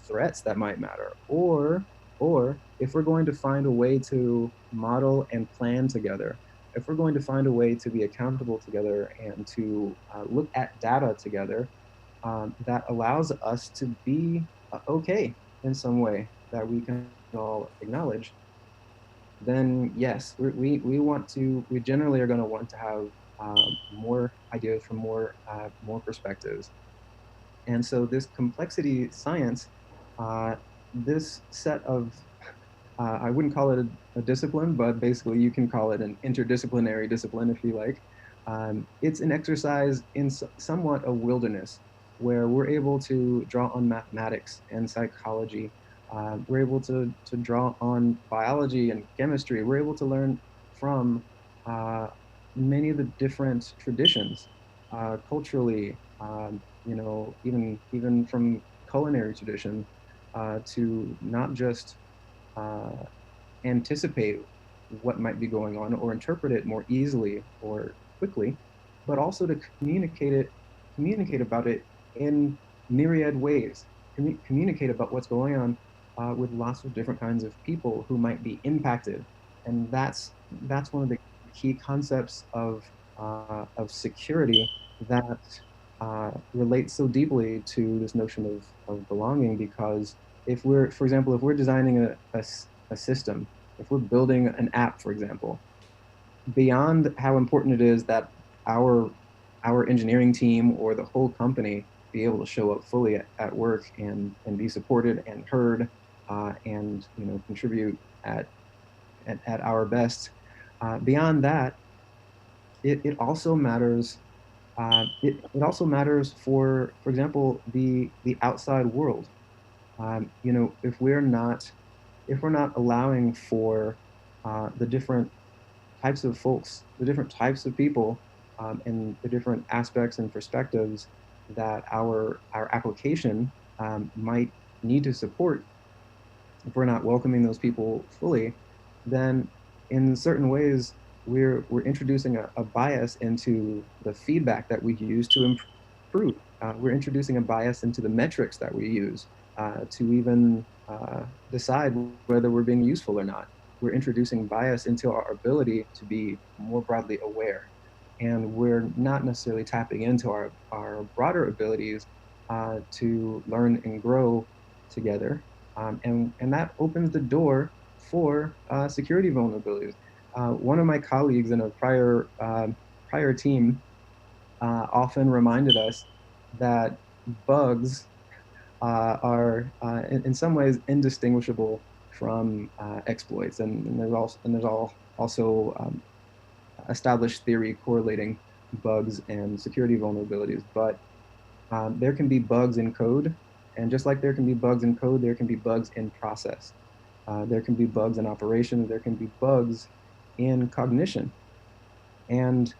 threats that might matter, or if we're going to find a way to model and plan together, if we're going to find a way to be accountable together and to look at data together that allows us to be okay in some way that we can all acknowledge, then yes, we generally are going to want to have more ideas from more perspectives. And so this complexity science, this set of I wouldn't call it a discipline, but basically you can call it an interdisciplinary discipline if you like. It's an exercise in somewhat a wilderness where we're able to draw on mathematics and psychology. We're able to draw on biology and chemistry. We're able to learn from many of the different traditions culturally, even from culinary tradition, to not just anticipate what might be going on or interpret it more easily or quickly, but also to communicate about it in myriad ways, communicate about what's going on with lots of different kinds of people who might be impacted. And that's one of the key concepts of security that relates so deeply to this notion of belonging, because if we're, for example, if we're designing a system, if we're building an app, for example, beyond how important it is that our engineering team or the whole company be able to show up fully at work and be supported and heard and contribute at our best. Beyond that, it also matters. It also matters for example, the outside world. If we're not allowing for the different types of folks, the different types of people, and the different aspects and perspectives that our application might need to support, if we're not welcoming those people fully, then in certain ways we're introducing a bias into the feedback that we use to improve. We're introducing a bias into the metrics that we use to even decide whether we're being useful or not. We're introducing bias into our ability to be more broadly aware. And we're not necessarily tapping into our broader abilities to learn and grow together. And that opens the door for security vulnerabilities. One of my colleagues in a prior team often reminded us that bugs are in some ways indistinguishable from exploits, and there's also established theory correlating bugs and security vulnerabilities. But there can be bugs in code, and just like there can be bugs in code, there can be bugs in process. There can be bugs in operations. There can be bugs in cognition. And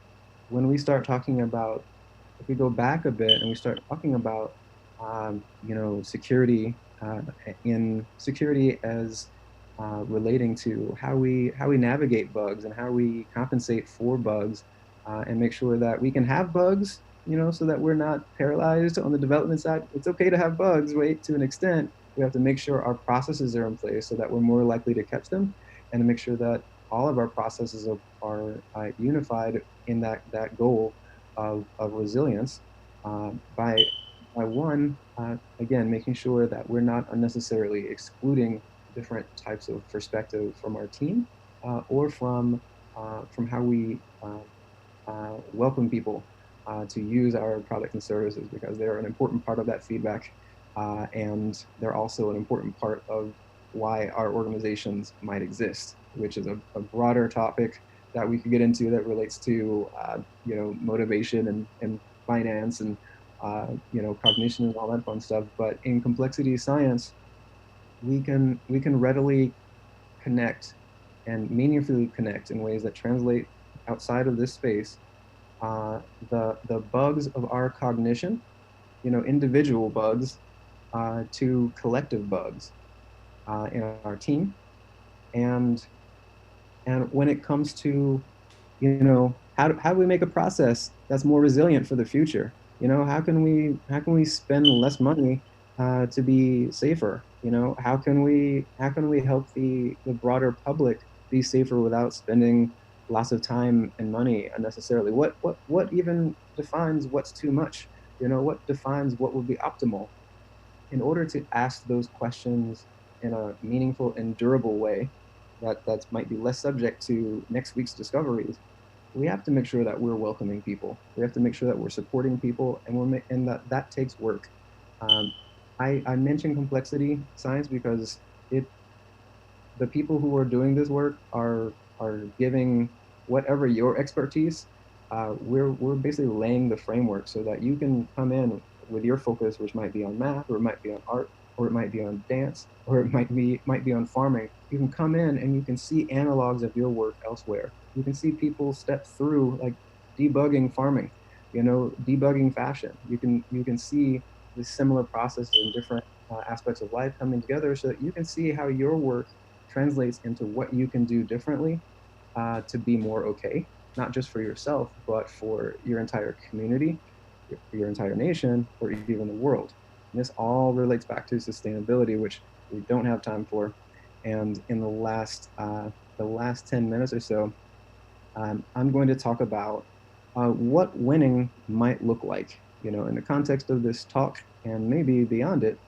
when we start talking about, if we go back a bit and we start talking about security in security as relating to how we navigate bugs and how we compensate for bugs and make sure that we can have bugs, so that we're not paralyzed on the development side. It's okay to have bugs, right? To an extent, we have to make sure our processes are in place so that we're more likely to catch them, and to make sure that all of our processes are unified in that goal of resilience by by one, again, making sure that we're not unnecessarily excluding different types of perspective from our team, or from how we welcome people to use our products and services, because they're an important part of that feedback, and they're also an important part of why our organizations might exist, which is a broader topic that we could get into that relates to motivation and finance and cognition and all that fun stuff. But in complexity science, we can readily connect and meaningfully connect in ways that translate outside of this space the bugs of our cognition, individual bugs, to collective bugs in our team. And when it comes to, how do we make a process that's more resilient for the future? How can we spend less money to be safer? How can we help the broader public be safer without spending lots of time and money unnecessarily? What even defines what's too much? What defines what would be optimal? In order to ask those questions in a meaningful and durable way that might be less subject to next week's discoveries, we have to make sure that we're welcoming people. We have to make sure that we're supporting people, and that takes work. I mention complexity science because the people who are doing this work are giving whatever your expertise. We're basically laying the framework so that you can come in with your focus, which might be on math, or it might be on art, or it might be on dance, or it might be on farming. You can come in and you can see analogs of your work elsewhere. You can see people step through, like, debugging farming, debugging fashion. You can see the similar processes in different aspects of life coming together, so that you can see how your work translates into what you can do differently to be more okay, not just for yourself, but for your entire community, your entire nation, or even the world. And this all relates back to sustainability, which we don't have time for. And in the last 10 minutes or so, I'm going to talk about what winning might look like, in the context of this talk and maybe beyond it.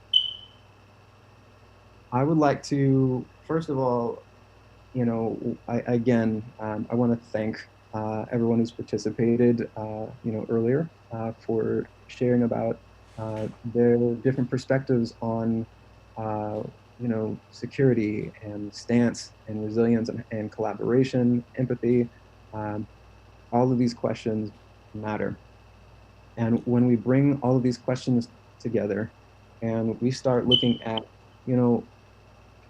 I would like to, first of all, I want to thank everyone who's participated, earlier, for sharing about their different perspectives on, security and stance and resilience and collaboration, empathy. All of these questions matter. And when we bring all of these questions together and we start looking at,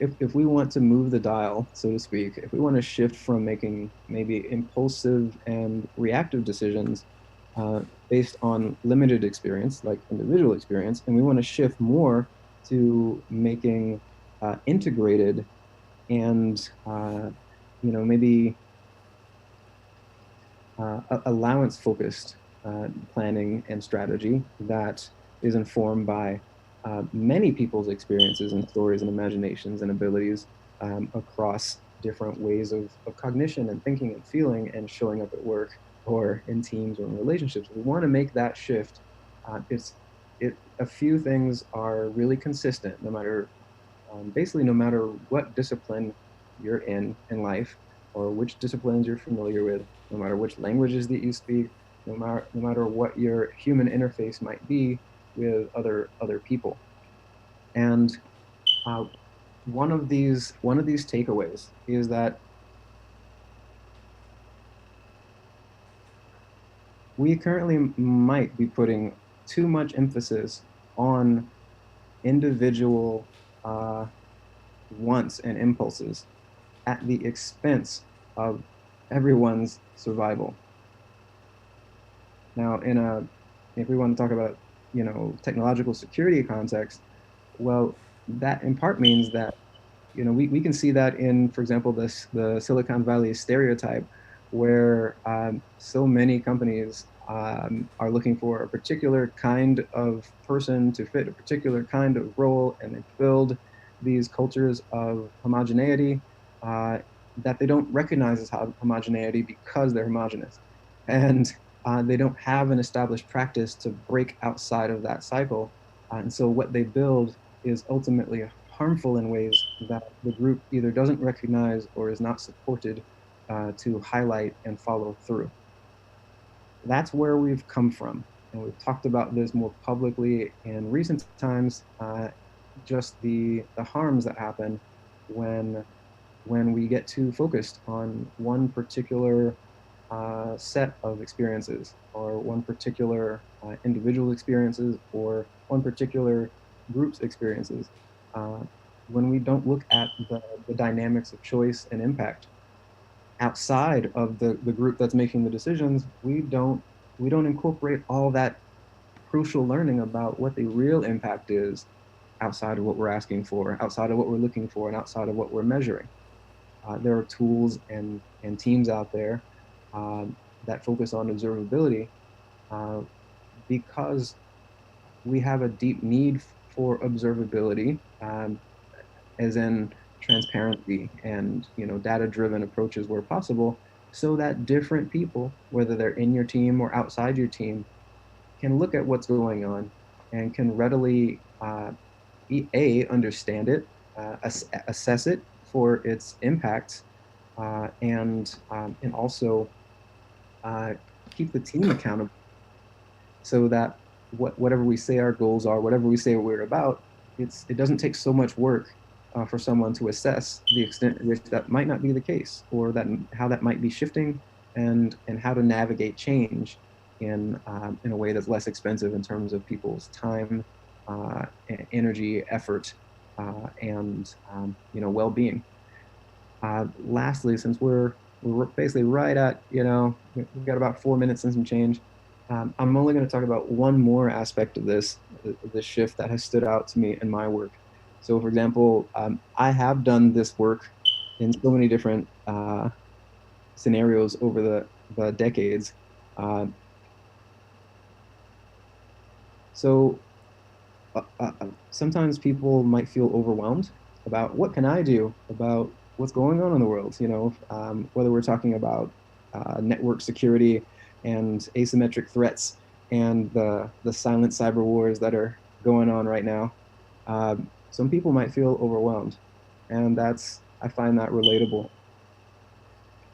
if we want to move the dial, so to speak, if we want to shift from making maybe impulsive and reactive decisions based on limited experience, like individual experience, and we want to shift more to making integrated and, maybe allowance-focused planning and strategy that is informed by many people's experiences and stories and imaginations and abilities across different ways of cognition and thinking and feeling and showing up at work or in teams or in relationships. We want to make that shift. A few things are really consistent, no matter what discipline you're in life, or which disciplines you're familiar with, no matter which languages that you speak, no matter what your human interface might be with other people. And one of these takeaways is that we currently might be putting too much emphasis on individual wants and impulses at the expense of everyone's survival. Now, if we want to talk about, technological security context, well, that in part means that, we can see that in, for example, the Silicon Valley stereotype, where so many companies are looking for a particular kind of person to fit a particular kind of role, and they build these cultures of homogeneity that they don't recognize as homogeneity because they're homogenous. And they don't have an established practice to break outside of that cycle. And so what they build is ultimately harmful in ways that the group either doesn't recognize or is not supported to highlight and follow through. That's where we've come from. And we've talked about this more publicly in recent times, just the harms that happen when we get too focused on one particular set of experiences, or one particular individual experiences, or one particular group's experiences. When we don't look at the dynamics of choice and impact outside of the group that's making the decisions, we don't incorporate all that crucial learning about what the real impact is outside of what we're asking for, outside of what we're looking for, and outside of what we're measuring. There are tools and teams out there that focus on observability because we have a deep need for observability, as in transparency and data-driven approaches where possible, so that different people, whether they're in your team or outside your team, can look at what's going on and can readily understand it, assess it for its impacts, and also keep the team accountable, so that whatever we say our goals are, whatever we say we're about, it doesn't take so much work for someone to assess the extent to which that might not be the case, or how that might be shifting, and how to navigate change in a way that's less expensive in terms of people's time, energy, effort, and well-being. Lastly, since we're basically right at, we've got about 4 minutes and some change, I'm only going to talk about one more aspect of this shift that has stood out to me in my work. So, for example, I have done this work in so many different scenarios over the decades. Sometimes people might feel overwhelmed about what can I do about what's going on in the world, whether we're talking about network security and asymmetric threats and the silent cyber wars that are going on right now. Some people might feel overwhelmed, and I find that relatable.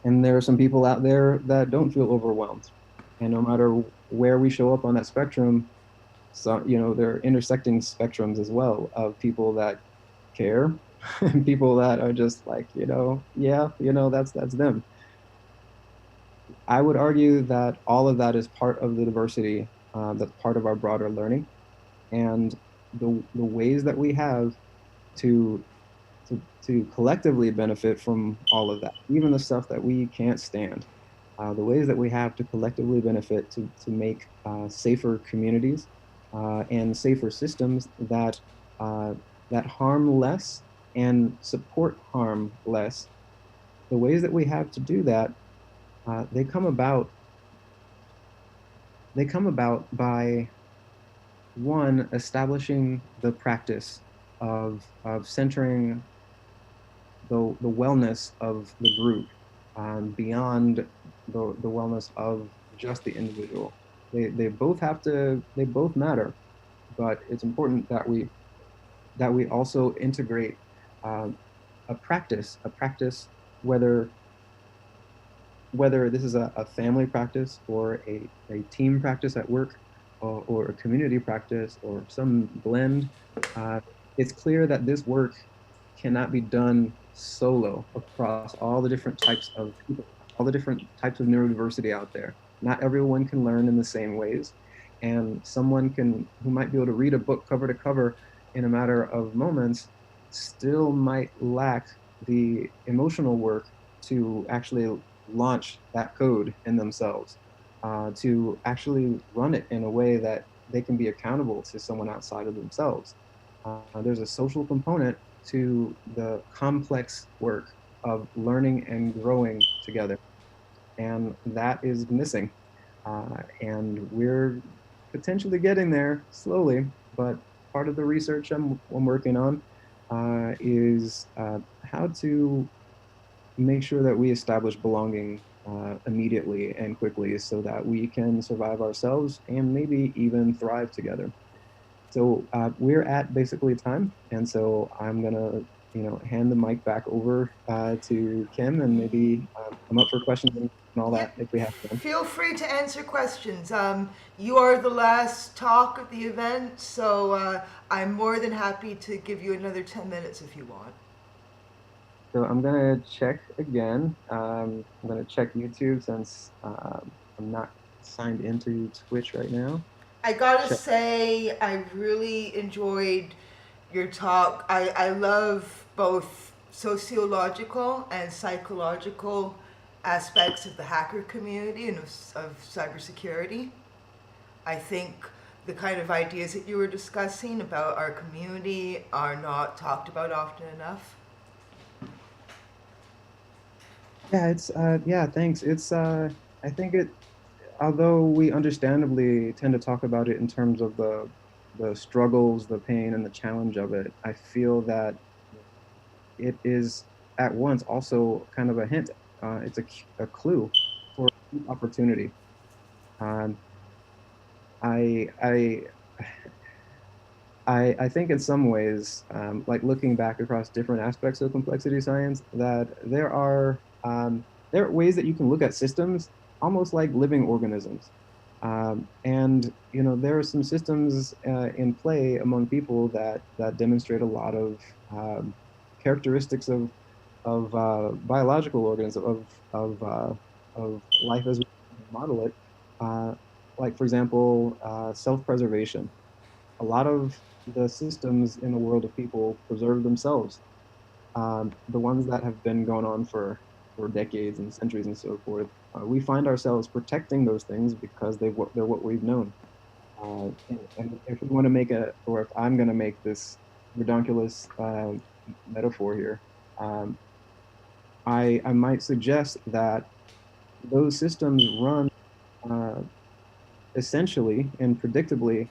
And there are some people out there that don't feel overwhelmed. And no matter where we show up on that spectrum, so there are intersecting spectrums as well of people that care and people that are just like, that's them. I would argue that all of that is part of the diversity that's part of our broader learning, and the ways that we have to collectively benefit from all of that, even the stuff that we can't stand, the ways that we have to collectively benefit to make safer communities and safer systems that harm less and support harm less. The ways that we have to do that, they come about by, one, establishing the practice of centering the wellness of the group beyond the wellness of just the individual. They both matter, but it's important that we also integrate a practice, whether this is a family practice or a team practice at work, or a community practice, or some blend. It's clear that this work cannot be done solo across all the different types of people, all the different types of neurodiversity out there. Not everyone can learn in the same ways. And someone who might be able to read a book cover to cover in a matter of moments still might lack the emotional work to actually launch that code in themselves, to actually run it in a way that they can be accountable to someone outside of themselves. There's a social component to the complex work of learning and growing together, and that is missing. And we're potentially getting there slowly, but part of the research I'm working on is how to make sure that we establish belonging immediately and quickly so that we can survive ourselves and maybe even thrive together. So we're at basically time, and so I'm gonna, hand the mic back over to Kim, and maybe I'm up for questions and all that Yep. if we have time. Feel free to answer questions. You are the last talk of the event, so I'm more than happy to give you another 10 minutes if you want. So I'm gonna check again. I'm gonna check YouTube since I'm not signed into Twitch right now. I gotta Check. say, I really enjoyed your talk. I love both sociological and psychological aspects of the hacker community and of cybersecurity. I think the kind of ideas that you were discussing about our community are not talked about often enough. Yeah, thanks. I think although we understandably tend to talk about it in terms of the struggles, the pain, and the challenge of it, I feel that it is at once also kind of a hint. It's a clue for opportunity. Um, I I I think in some ways, like looking back across different aspects of complexity science, that there are ways that you can look at systems almost like living organisms. And there are some systems in play among people that demonstrate a lot of characteristics of biological organisms of life as we model it. Uh, like for example, self-preservation. A lot of the systems in the world of people preserve themselves. The ones that have been going on for decades and centuries and so forth, we find ourselves protecting those things because they're what we've known. And if we want to or if I'm going to make this redonkulous metaphor here, um, I might suggest that those systems run uh, essentially and predictably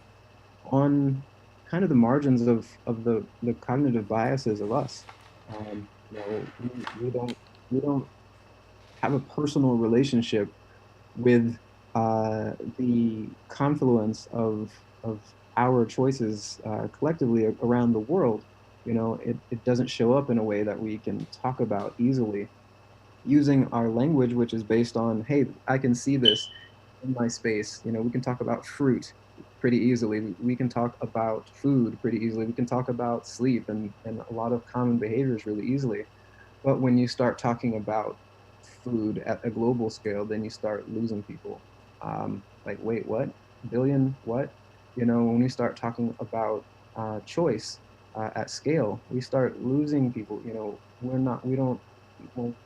on kind of the margins of the cognitive biases of us. We don't have a personal relationship with the confluence of our choices collectively around the world. It doesn't show up in a way that we can talk about easily using our language, which is based on, hey, I can see this in my space. We can talk about fruit pretty easily. We can talk about food pretty easily. We can talk about sleep and a lot of common behaviors really easily. But when you start talking about food at a global scale, then you start losing people. Like, wait, what? Billion, what? When we start talking about choice at scale, we start losing people. We don't, well,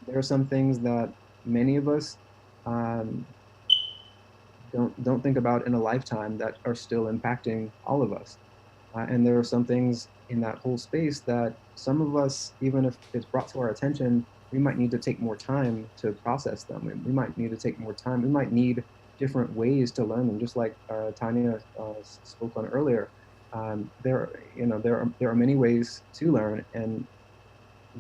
there are some things that many of us um, don't think about in a lifetime that are still impacting all of us. And there are some things in that whole space that some of us, even if it's brought to our attention, we might need to take more time to process them. We might need to take more time. We might need different ways to learn them, just like Tanya spoke on earlier. There are many ways to learn, and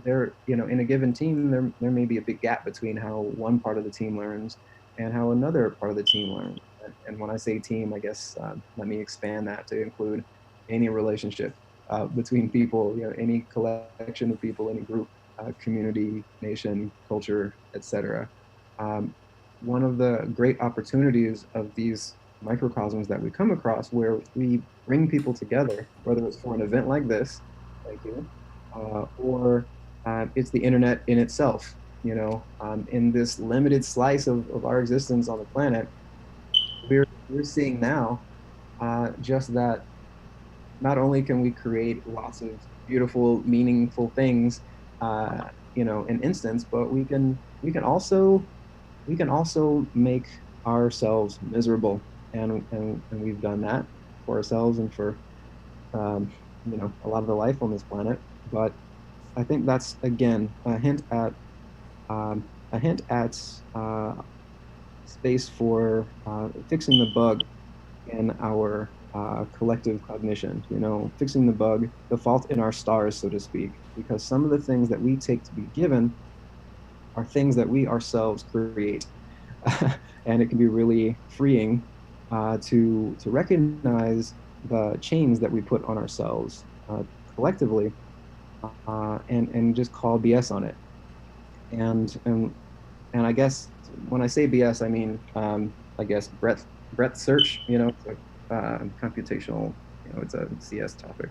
in a given team, there may be a big gap between how one part of the team learns and how another part of the team learns. And when I say team, I guess let me expand that to include any relationship between people, any collection of people, any group, community, nation, culture, etc. One of the great opportunities of these microcosms that we come across, where we bring people together, whether it's for an event like this, thank you, or it's the internet in itself. In this limited slice of our existence on the planet, we're seeing now just that not only can we create lots of beautiful, meaningful things, in instance, but we can also make ourselves miserable, and we've done that for ourselves and for a lot of the life on this planet. But I think that's again a hint at space for fixing the bug in our collective cognition. Fixing the bug, the fault in our stars, so to speak. Because some of the things that we take to be given are things that we ourselves create. And it can be really freeing to recognize the chains that we put on ourselves collectively, and just call BS on it. And I guess when I say BS, I mean I guess breadth search. You know, it's computational. You know, it's a CS topic.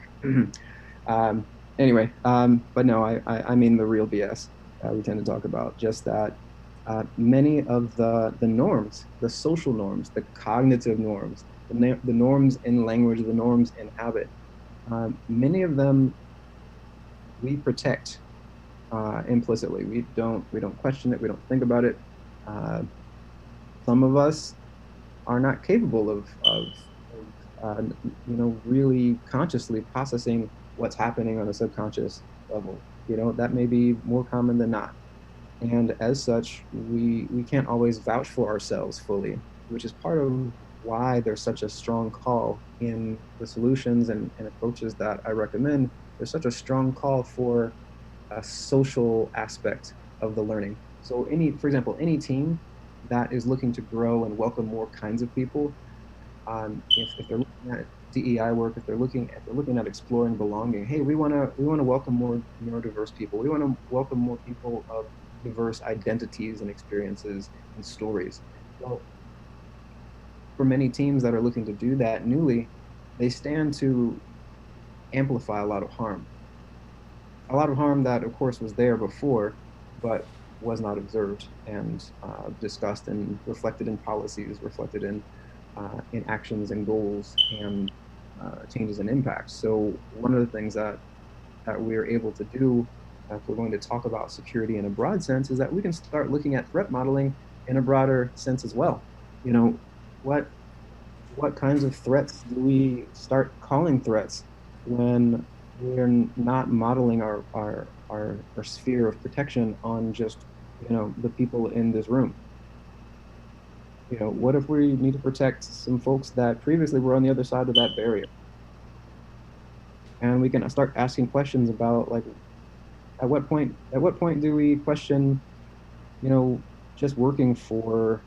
Anyway, but no, I mean the real BS. We tend to talk about just that. Many of the norms, the social norms, the cognitive norms, the norms in language, the norms in habit, many of them we protect implicitly. We don't question it. We don't think about it. Some of us are not capable of you know, really consciously processing what's happening on a subconscious level. You know, that may be more common than not. And as such, we can't always vouch for ourselves fully, which is part of why there's such a strong call in the solutions and approaches that I recommend. There's such a strong call for a social aspect of the learning. So for example, any team that is looking to grow and welcome more kinds of people, if they're looking at DEI work, if they're looking at exploring belonging, hey, we want to welcome more neurodiverse people. We want to welcome more people of diverse identities and experiences and stories. Well, for many teams that are looking to do that newly, they stand to amplify a lot of harm. A lot of harm that, of course, was there before, but was not observed and discussed and reflected in policies, reflected in actions and goals and changes and impacts. So one of the things that we're able to do, if we're going to talk about security in a broad sense, is that we can start looking at threat modeling in a broader sense as well. You know, what kinds of threats do we start calling threats when we're not modeling our sphere of protection on just, you know, the people in this room? You know, what if we need to protect some folks that previously were on the other side of that barrier? And we can start asking questions about, like, at what point do we question, you know, just working for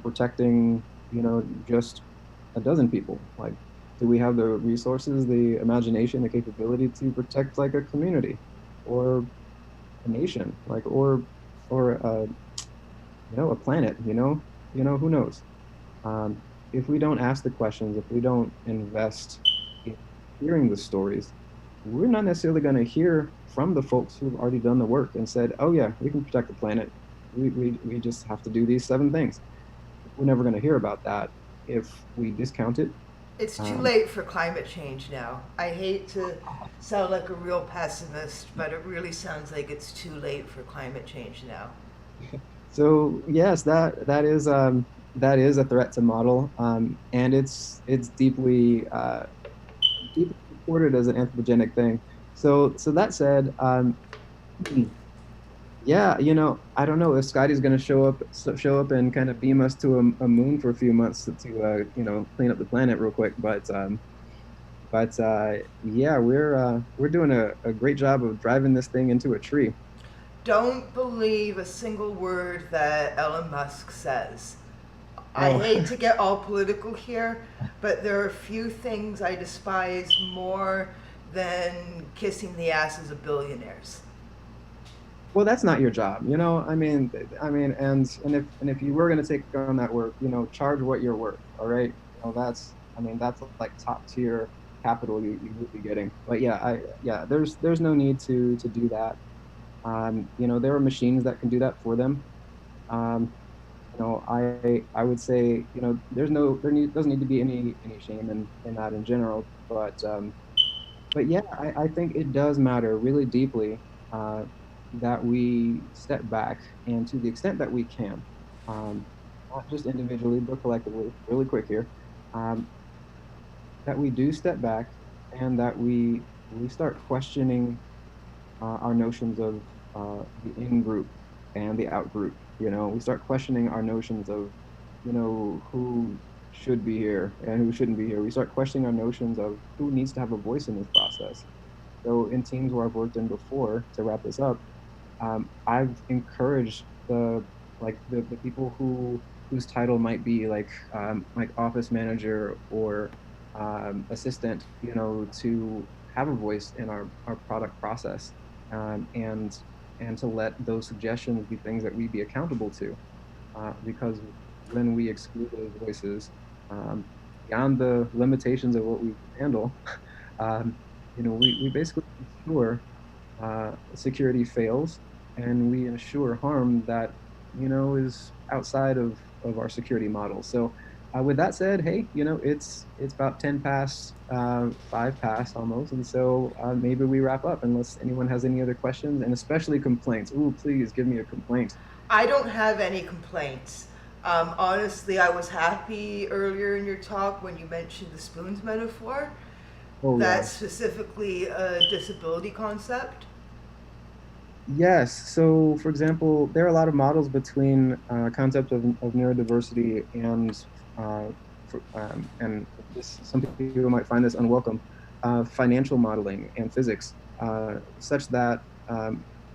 protecting, you know, just a dozen people? Like, do we have the resources, the imagination, the capability to protect like a community or a nation, like, or you know, a planet, you know, who knows? If we don't ask the questions, if we don't invest in hearing the stories, we're not necessarily going to hear from the folks who've already done the work and said, oh yeah, we can protect the planet. We just have to do these 7 things. We're never going to hear about that if we discount it. It's too late for climate change now. I hate to sound like a real pessimist, but it really sounds like it's too late for climate change now. So yes, that is a threat to model, and it's deeply reported as an anthropogenic thing. So that said, yeah, you know, I don't know if Scotty's going to show up and kind of beam us to a moon for a few months to you know, clean up the planet real quick, but yeah, we're doing a great job of driving this thing into a tree. Don't believe a single word that Elon Musk says. I hate to get all political here, but there are few things I despise more than kissing the asses of billionaires. Well, that's not your job, you know. I mean, and if you were going to take on that work, you know, charge what you're worth. All right, you know, that's like top tier capital you would be getting. But yeah, there's no need to do that. You know, there are machines that can do that for them. You know, I would say, you know, doesn't need to be any shame in that in general. But yeah, I think it does matter really deeply that we step back, and to the extent that we can, not just individually but collectively, really quick here, that we do step back and that we start questioning our notions of the in-group and the out-group. You know, we start questioning our notions of, you know, who should be here and who shouldn't be here. We start questioning our notions of who needs to have a voice in this process. So in teams where I've worked in before, to wrap this up, I've encouraged the people whose title might be like office manager or assistant, you know, to have a voice in our product process, and to let those suggestions be things that we be accountable to, because when we exclude those voices, beyond the limitations of what we can handle, you know, we basically ensure security fails, and we ensure harm that, you know, is outside of our security model. So with that said, hey, you know, it's about 10 past 5 past almost, and so maybe we wrap up unless anyone has any other questions, and especially complaints. Ooh, please give me a complaint. I don't have any complaints. Honestly, I was happy earlier in your talk when you mentioned the spoons metaphor. Oh yeah. That's specifically a disability concept. Yes. So, for example, there are a lot of models between concept of neurodiversity and this, some people might find this unwelcome, financial modeling and physics, such that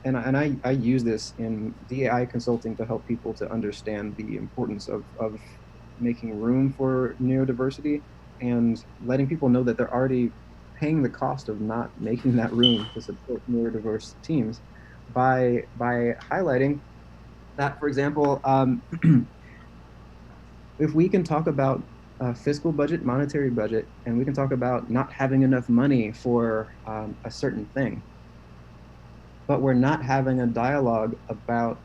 and I use this in DAI consulting to help people to understand the importance of making room for neurodiversity and letting people know that they're already paying the cost of not making that room to support neurodiverse teams by highlighting that, for example, if we can talk about fiscal budget, monetary budget, and we can talk about not having enough money for a certain thing, but we're not having a dialogue about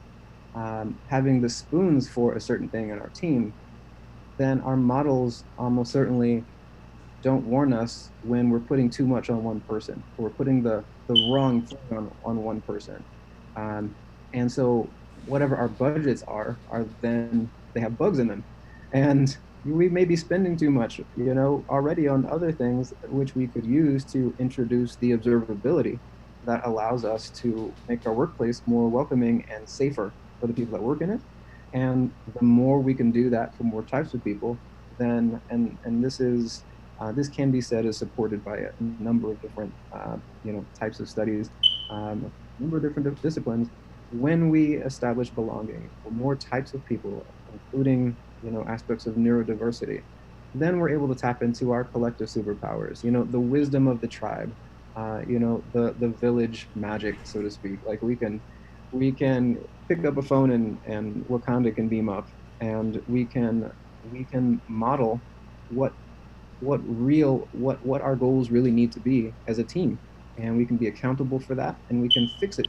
having the spoons for a certain thing in our team, then our models almost certainly don't warn us when we're putting too much on one person, or we're putting the wrong thing on one person. And so whatever our budgets are then they have bugs in them. And we may be spending too much, you know, already on other things which we could use to introduce the observability that allows us to make our workplace more welcoming and safer for the people that work in it. And the more we can do that for more types of people, then, and this is, this can be said is supported by a number of different, you know, types of studies, a number of different disciplines. When we establish belonging for more types of people, including, you know, aspects of neurodiversity, then we're able to tap into our collective superpowers, you know, the wisdom of the tribe, you know, the village magic, so to speak. Like we can pick up a phone and Wakanda can beam up, and we can model what our goals really need to be as a team, and we can be accountable for that, and we can fix it.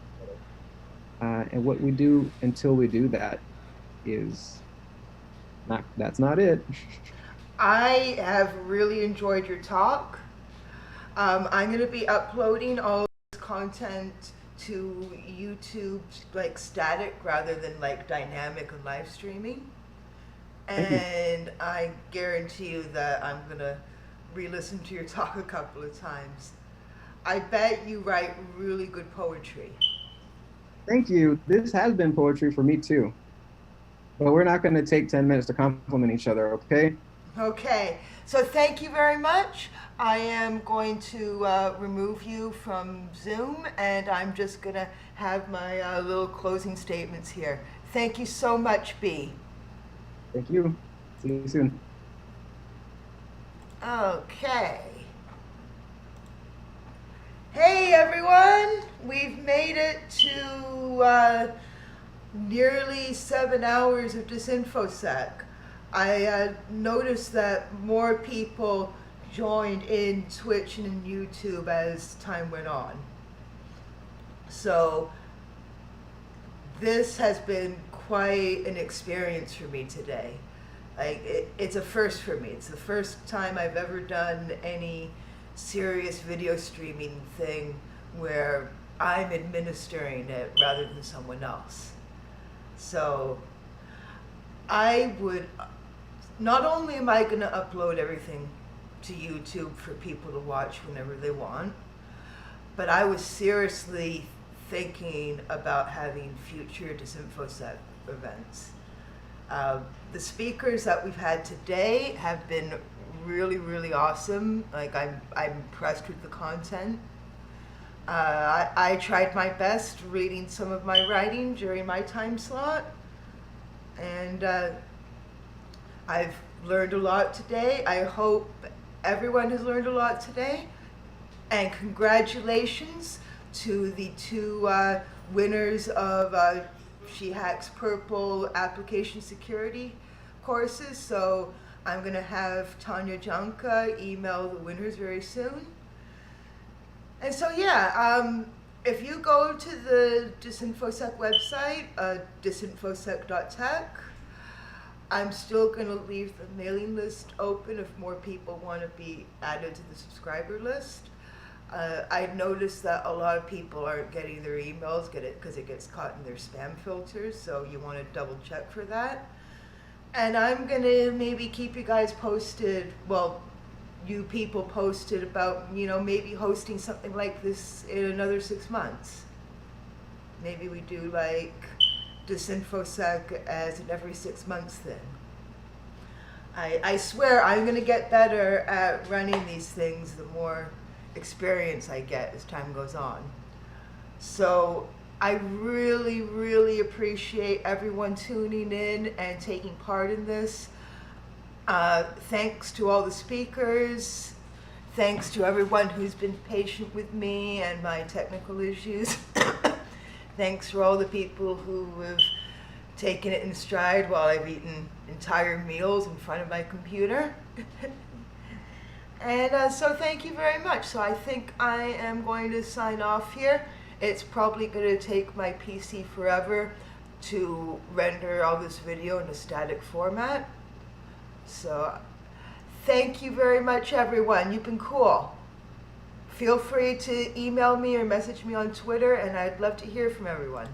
And what we do until we do that is that's not it. I have really enjoyed your talk. I'm going to be uploading all this content to YouTube, like static rather than like dynamic and live streaming. And I guarantee you that I'm going to re-listen to your talk a couple of times. I bet you write really good poetry. Thank you. This has been poetry for me too. But we're not going to take 10 minutes to compliment each other, okay? Okay. So thank you very much. I am going to remove you from Zoom, and I'm just going to have my little closing statements here. Thank you so much, B. Thank you. See you soon. Okay. Hey everyone, we've made it to nearly 7 hours of DisinfoSec. I noticed that more people joined in Twitch and in YouTube as time went on. So this has been quite an experience for me today. Like it's a first for me. It's the first time I've ever done any serious video streaming thing where I'm administering it rather than someone else. So I would, not only am I going to upload everything to YouTube for people to watch whenever they want, but I was seriously thinking about having future DisinfoSec events. The speakers that we've had today have been really, really awesome. Like I'm impressed with the content. I tried my best reading some of my writing during my time slot, and I've learned a lot today. I hope everyone has learned a lot today, and congratulations to the two winners of She Hacks Purple application security courses. So I'm going to have Tanya Junka email the winners very soon. And so, yeah, if you go to the Disinfosec website, disinfosec.tech, I'm still going to leave the mailing list open if more people want to be added to the subscriber list. I've noticed that a lot of people aren't getting their emails because it gets caught in their spam filters, so you want to double check for that. And I'm going to maybe keep you guys posted, well, you people posted about, maybe hosting something like this in another 6 months. Maybe we do like Disinfosec as an every 6 months thing. I swear I'm going to get better at running these things the more experience I get as time goes on. So I really, really appreciate everyone tuning in and taking part in this. Thanks to all the speakers. Thanks to everyone who's been patient with me and my technical issues. Thanks for all the people who have taken it in stride while I've eaten entire meals in front of my computer. And so thank you very much. So I think I am going to sign off here. It's probably going to take my PC forever to render all this video in a static format. So thank you very much, everyone. You've been cool. Feel free to email me or message me on Twitter, and I'd love to hear from everyone.